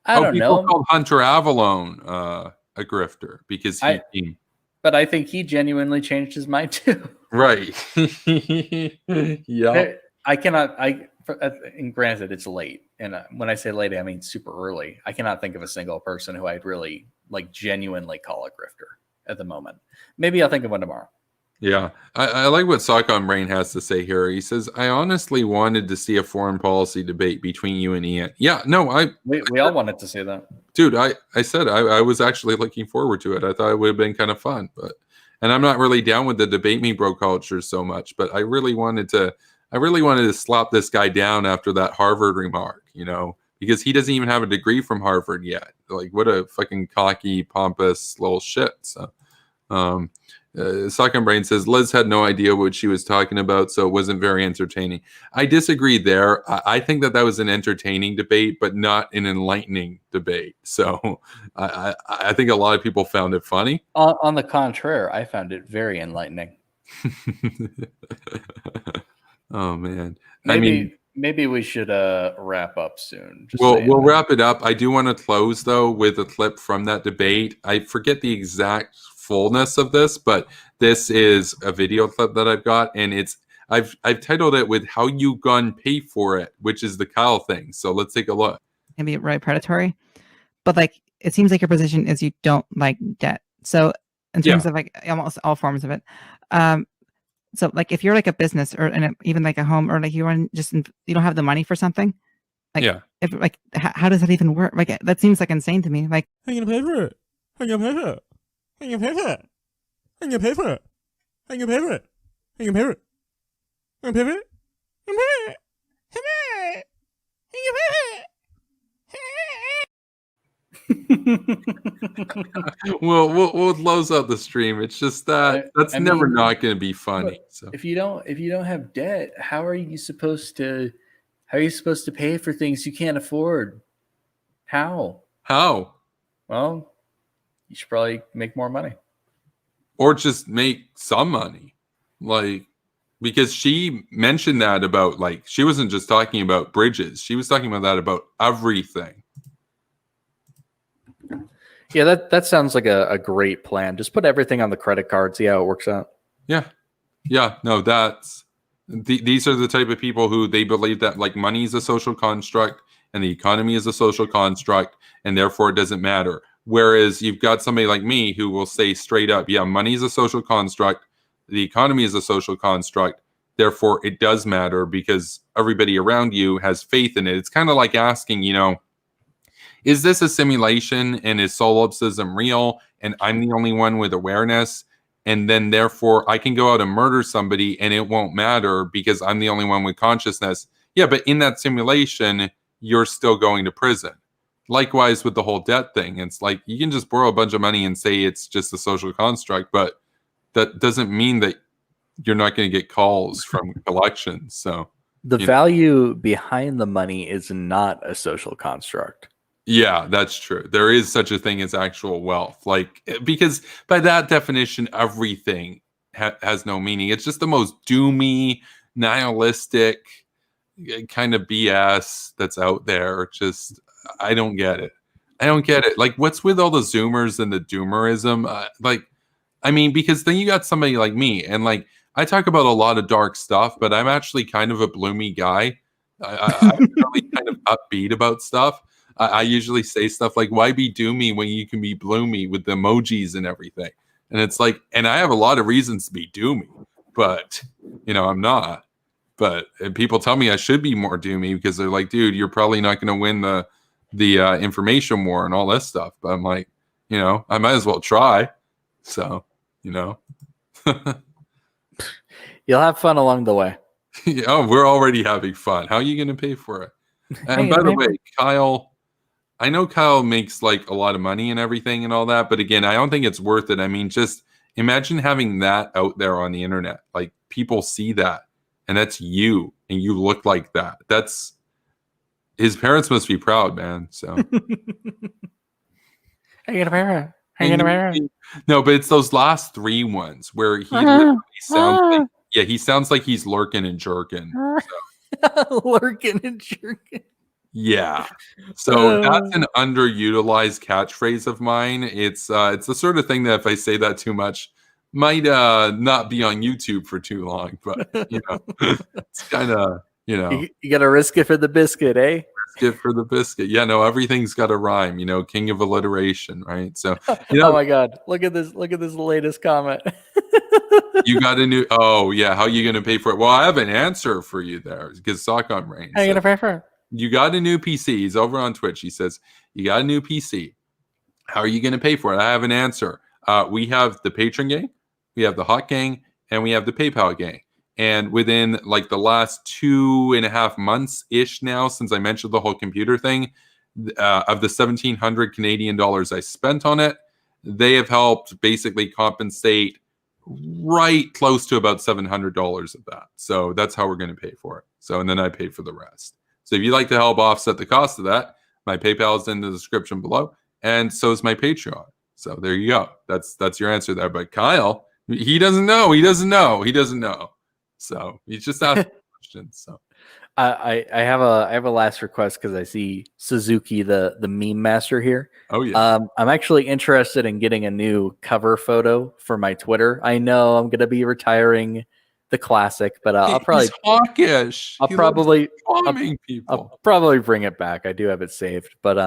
I don't know. Called Hunter Avalone a grifter because he but I think he genuinely changed his mind too. Right. Yeah. And granted, it's late. And when I say late, I mean super early. I cannot think of a single person who I'd really like genuinely call a grifter at the moment. Maybe I'll think of one tomorrow. Yeah. I like what Sockon Brain has to say here. He says, I honestly wanted to see a foreign policy debate between you and Ian. Yeah, no, we all wanted to see that. Dude, I said I was actually looking forward to it. I thought it would have been kind of fun, and I'm not really down with the debate me bro culture so much, but I really wanted to I really wanted to slap this guy down after that Harvard remark, because he doesn't even have a degree from Harvard yet. Like, what a fucking cocky, pompous little shit. So, Suckin Brain says Liz had no idea what she was talking about, so it wasn't very entertaining. I disagree there. I think that was an entertaining debate, but not an enlightening debate. So I think a lot of people found it funny. On the contrary, I found it very enlightening. Oh man, Maybe we should wrap up soon. We'll wrap it up. I do want to close though with a clip from that debate. I forget the exact fullness of this, but this is a video clip that I've got, and I've titled it with "How You Gonna Pay for It," which is the Kyle thing. So let's take a look. Can be really predatory, but like it seems like your position is you don't like debt. So in terms of like almost all forms of it, so like if you're like a business or even like a home, or like you don't have the money for something, like if like how does that even work? Like that seems like insane to me. Like how you gonna pay for it? How you gonna pay for it? How you gonna pay for it? How you gonna pay for it? How you gonna pay for it? How you gonna pay for it? How you gonna pay for it? How you gonna pay for it? How you gonna pay for it? We'll close out the stream. It's just that's never not going to be funny. So if you don't have debt, how are you supposed to pay for things you can't afford? How? Well, you should probably make more money, or just make some money, like, because she mentioned that about, like, she wasn't just talking about bridges, she was talking about that about everything. Yeah, that sounds like a great plan. Just put everything on the credit card, see how it works out. Yeah. No, these are the type of people who they believe that like money is a social construct and the economy is a social construct, and therefore it doesn't matter. Whereas you've got somebody like me who will say straight up, yeah, money is a social construct, the economy is a social construct, therefore it does matter because everybody around you has faith in it. It's kind of like asking, is this a simulation and is solipsism real and I'm the only one with awareness, and then therefore I can go out and murder somebody and it won't matter because I'm the only one with consciousness? Yeah, but in that simulation, you're still going to prison. Likewise with the whole debt thing. It's like you can just borrow a bunch of money and say it's just a social construct, but that doesn't mean that you're not going to get calls from collections. So the value behind the money is not a social construct. Yeah, that's true. There is such a thing as actual wealth, like, because by that definition, everything has no meaning. It's just the most doomy, nihilistic kind of BS that's out there. Just, I don't get it. Like, what's with all the Zoomers and the doomerism? Because then you got somebody like me, and like I talk about a lot of dark stuff, but I'm actually kind of a bloomy guy. I'm really kind of upbeat about stuff. I usually say stuff like, why be doomy when you can be bloomy with the emojis and everything? And it's like, and I have a lot of reasons to be doomy, but, I'm not. But people tell me I should be more doomy because they're like, dude, you're probably not going to win the information war and all this stuff. But I'm like, I might as well try. So, You'll have fun along the way. Yeah, we're already having fun. How are you going to pay for it? And by the way, Kyle, I know Kyle makes like a lot of money and everything and all that, but again, I don't think it's worth it. I mean, just imagine having that out there on the internet. Like, people see that and that's you and you look like that. That's, his parents must be proud, man. So no, but it's those last three ones where he literally sounds like, he sounds like he's lurking and jerking. So. Lurking and jerking. Yeah. So that's an underutilized catchphrase of mine. It's the sort of thing that if I say that too much, might not be on YouTube for too long. But it's kind of, You gotta risk it for the biscuit, eh? Risk it for the biscuit. Yeah, no, everything's got a rhyme, king of alliteration, right? So oh my god, look at this latest comment. You got a new, how are you gonna pay for it? Well, I have an answer for you there, because Sock on Rain. How are you gonna pay for it? You got a new PC. He's over on Twitch. He says, you got a new PC. How are you going to pay for it? I have an answer. We have the Patreon gang, we have the Hot gang, and we have the PayPal gang. And within like the last 2.5 months ish now, since I mentioned the whole computer thing, of the 1,700 Canadian dollars I spent on it, they have helped basically compensate right close to about $700 of that. So that's how we're going to pay for it. So, and then I pay for the rest. So if you'd like to help offset the cost of that, my PayPal is in the description below, and so is my Patreon. So there you go. That's your answer there. But Kyle, he doesn't know. He doesn't know. He doesn't know. So he's just asking questions. So I have a last request because I see Suzuki the meme master here. Oh yeah. I'm actually interested in getting a new cover photo for my Twitter. I know I'm gonna be retaring the classic, but I'll probably he's hawkish. I'll He probably loves bombing people. I'll probably bring it back. I do have it saved, but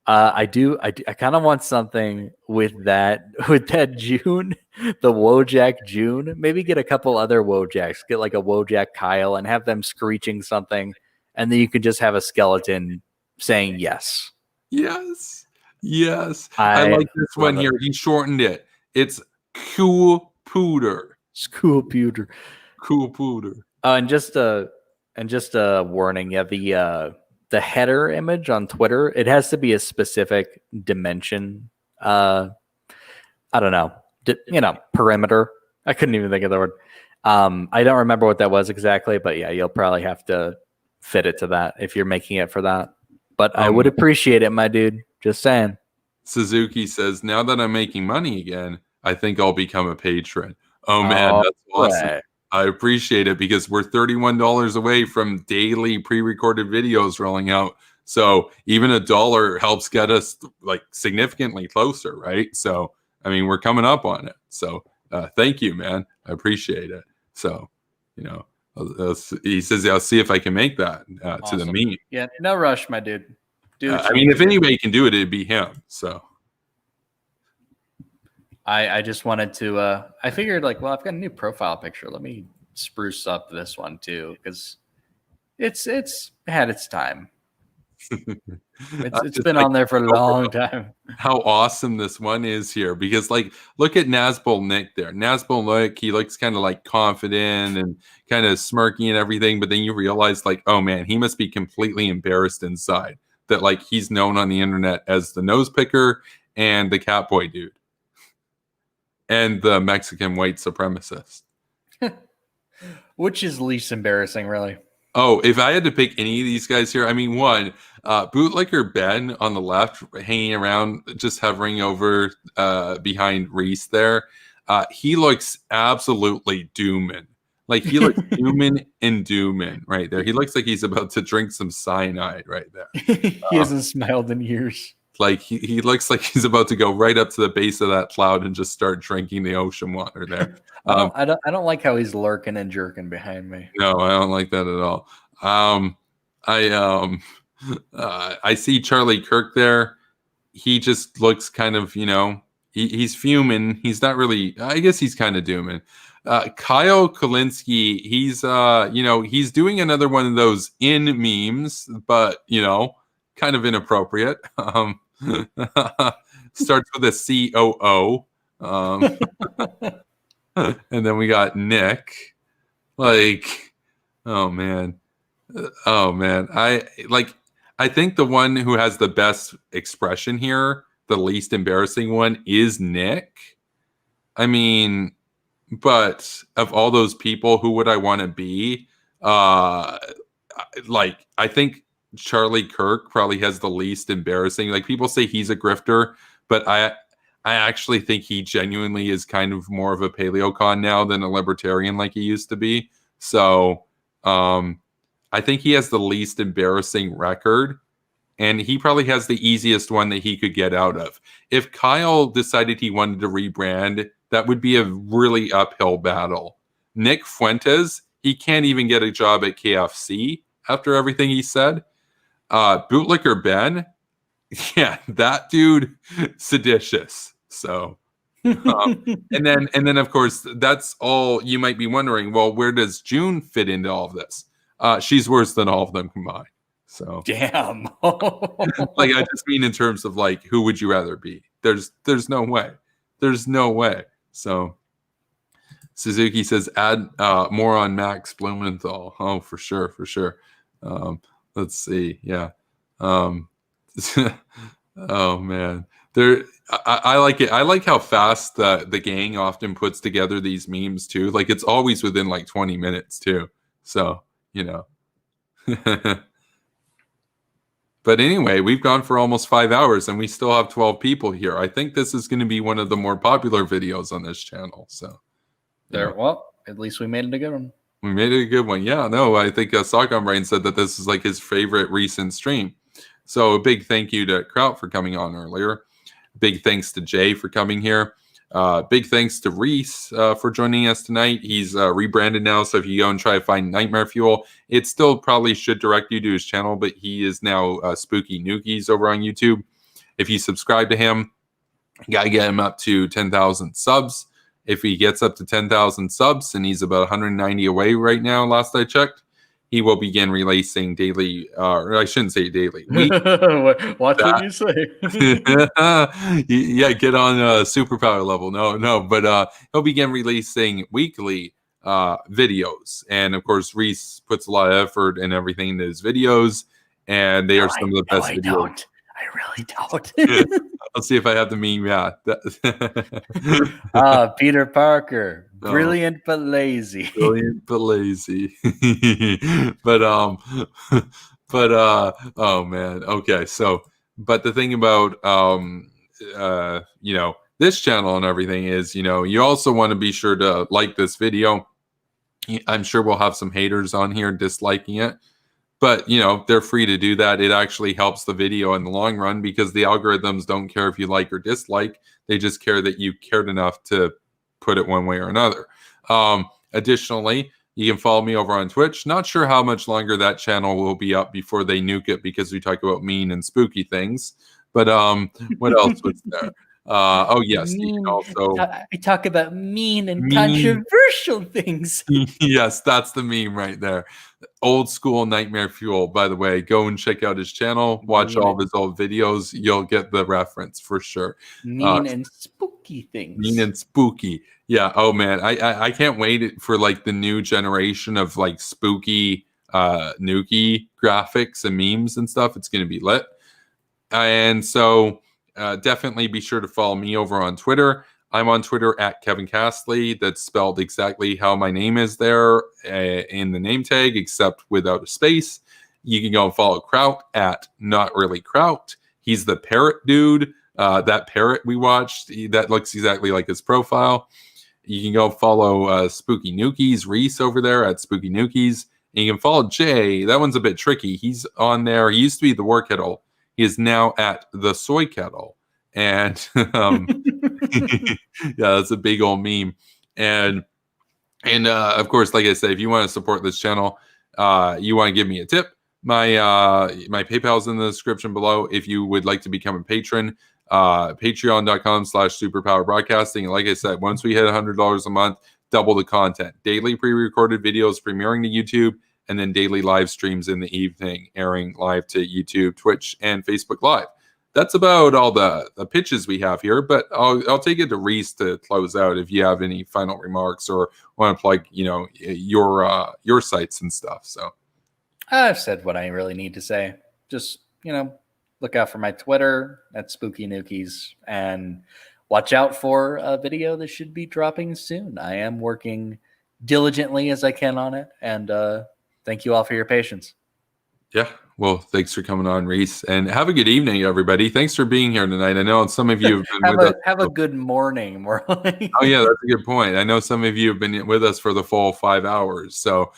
I kind of want something with that June, the Wojak June. Maybe get a couple other Wojaks. Get like a Wojak Kyle and have them screeching something, and then you can just have a skeleton saying yes. Yes. Yes. I like this one here. He shortened it. It's Cool Pooter. Cool Pooter. Cool Pooter. Oh, and just a warning. Yeah, the header image on Twitter, it has to be a specific dimension. I don't know. Perimeter. I couldn't even think of the word. I don't remember what that was exactly, but yeah, you'll probably have to fit it to that if you're making it for that. But I would appreciate it, my dude. Just saying. Suzuki says, now that I'm making money again, I think I'll become a patron. Oh man, that's awesome. Right. I appreciate it because we're $31 away from daily pre-recorded videos rolling out. So even $1 helps get us like significantly closer, right? So I mean, we're coming up on it. So thank you, man. I appreciate it. So he says, I'll see if I can make that to the meme. Yeah, no rush, my dude. I mean, if anybody can do it, it'd be him. So I just wanted to. I figured like, well, I've got a new profile picture. Let me spruce up this one too, because it's had its time. It's been on there for a long time. How awesome this one is here, because like look at Nazbol Nick there. Nazbol Nick, he looks kind of like confident and kind of smirky and everything, but then you realize like, oh man, he must be completely embarrassed inside that like he's known on the internet as the nose picker and the Catboy dude and the Mexican white supremacist. Which is least embarrassing, really? Oh, if I had to pick any of these guys here, I mean, one, bootlicker Ben on the left, hanging around, just hovering over behind Reese there. He looks absolutely doomin'. Like he looks human and doomin' right there. He looks like he's about to drink some cyanide right there. He hasn't smiled in years. Like he looks like he's about to go right up to the base of that cloud and just start drinking the ocean water there. I don't like how he's lurking and jerking behind me. No, I don't like that at all. I see Charlie Kirk there. He just looks kind of, he's fuming. He's not really. I guess he's kind of dooming. Kyle Kalinske, he's doing another one of those in memes, but kind of inappropriate. Starts with a COO. And then we got Nick. Like, oh man. I think the one who has the best expression here, the least embarrassing one, is Nick. I mean, but of all those people, who would I want to be? I think Charlie Kirk probably has the least embarrassing. Like, people say he's a grifter, but I actually think he genuinely is kind of more of a paleocon now than a libertarian like he used to be. So I think he has the least embarrassing record, and he probably has the easiest one that he could get out of. If Kyle decided he wanted to rebrand, that would be a really uphill battle. Nick Fuentes, he can't even get a job at KFC after everything he said. Bootlicker Ben, yeah, that dude, seditious. So, and then of course, that's all you might be wondering. Well, where does June fit into all of this? She's worse than all of them combined. So, damn. Like, I just mean in terms of like, who would you rather be? There's no way. There's no way. So Suzuki says add more on Max Blumenthal. Oh, for sure, for sure. Let's see. Yeah. Oh man, I like it. I like how fast the gang often puts together these memes too. Like it's always within like 20 minutes too. So you know. But anyway, we've gone for almost 5 hours and we still have 12 people here. I think this is going to be one of the more popular videos on this channel. So There. Well, at least we made it a good one. we made it a good one. Yeah, no, I think Socon Brain said that this is like his favorite recent stream. So a big thank you to Kraut for coming on earlier. Big thanks to Jay for coming here. Big thanks to Reese for joining us tonight. He's rebranded now, so if you go and try to find Nightmare Fuel, it still probably should direct you to his channel, but he is now Spooky Nookies over on YouTube. If you subscribe to him, you gotta get him up to 10,000 subs. If he gets up to 10,000 subs, and he's about 190 away right now, last I checked, he will begin releasing daily, or I shouldn't say daily. Watch what you say. Yeah, get on superpower level. No, but he'll begin releasing weekly videos. And of course, Reese puts a lot of effort and everything into his videos, and they are some of the best videos. I really don't. I'll see if I have the meme. Yeah. Peter Parker, brilliant but lazy. Brilliant but lazy. but oh man. Okay, so but the thing about this channel and everything is, you also want to be sure to like this video. I'm sure we'll have some haters on here disliking it. But, they're free to do that. It actually helps the video in the long run because the algorithms don't care if you like or dislike. They just care that you cared enough to put it one way or another. Additionally, you can follow me over on Twitch. Not sure how much longer that channel will be up before they nuke it because we talk about mean and spooky things. But what else was there? Oh, yes. You can also... I talk about mean and controversial things. Yes, that's the meme right there. Old school Nightmare Fuel, by the way. Go and check out his channel. Watch all of his old videos. You'll get the reference for sure. Mean and spooky things. Mean and spooky. Yeah. Oh, man. I can't wait for like the new generation of like spooky Nuki graphics and memes and stuff. It's going to be lit. And so... definitely be sure to follow me over on Twitter. I'm on Twitter at Kevin Castley. That's spelled exactly how my name is there in the name tag, except without a space. You can go and follow Kraut at Not Really Kraut. He's the parrot dude. That parrot we watched, that looks exactly like his profile. You can go follow Spooky Nookies, Reese over there at Spooky Nookies. And you can follow Jay. That one's a bit tricky. He's on there. He used to be the War Kettle. He is now at the Soy Kettle. And yeah, that's a big old meme. And of course, like I said, if you want to support this channel, you want to give me a tip, my PayPal's in the description below. If you would like to become a patron, patreon.com/superpower broadcasting. And like I said, once we hit $100 a month, double the content. Daily pre-recorded videos premiering to YouTube, and then daily live streams in the evening, airing live to YouTube, Twitch, and Facebook Live. That's about all the pitches we have here, but I'll take it to Reese to close out if you have any final remarks or want to plug, your sites and stuff. So I've said what I really need to say. Just, look out for my Twitter at Spooky Nookies and watch out for a video that should be dropping soon. I am working diligently as I can on it, and thank you all for your patience. Yeah. Well, thanks for coming on, Reese, and have a good evening, everybody. Thanks for being here tonight. I know some of you have been with us. Have a good morning. More like. Oh, yeah, that's a good point. I know some of you have been with us for the full 5 hours. So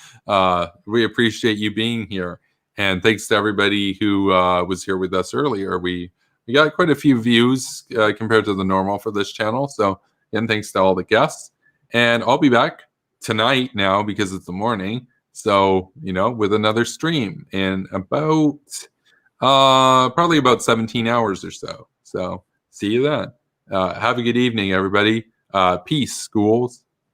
we appreciate you being here. And thanks to everybody who was here with us earlier. We got quite a few views compared to the normal for this channel. So again, thanks to all the guests. And I'll be back tonight now because it's the morning. So, with another stream in about, probably about 17 hours or so. So, see you then. Have a good evening, everybody. Peace, schools.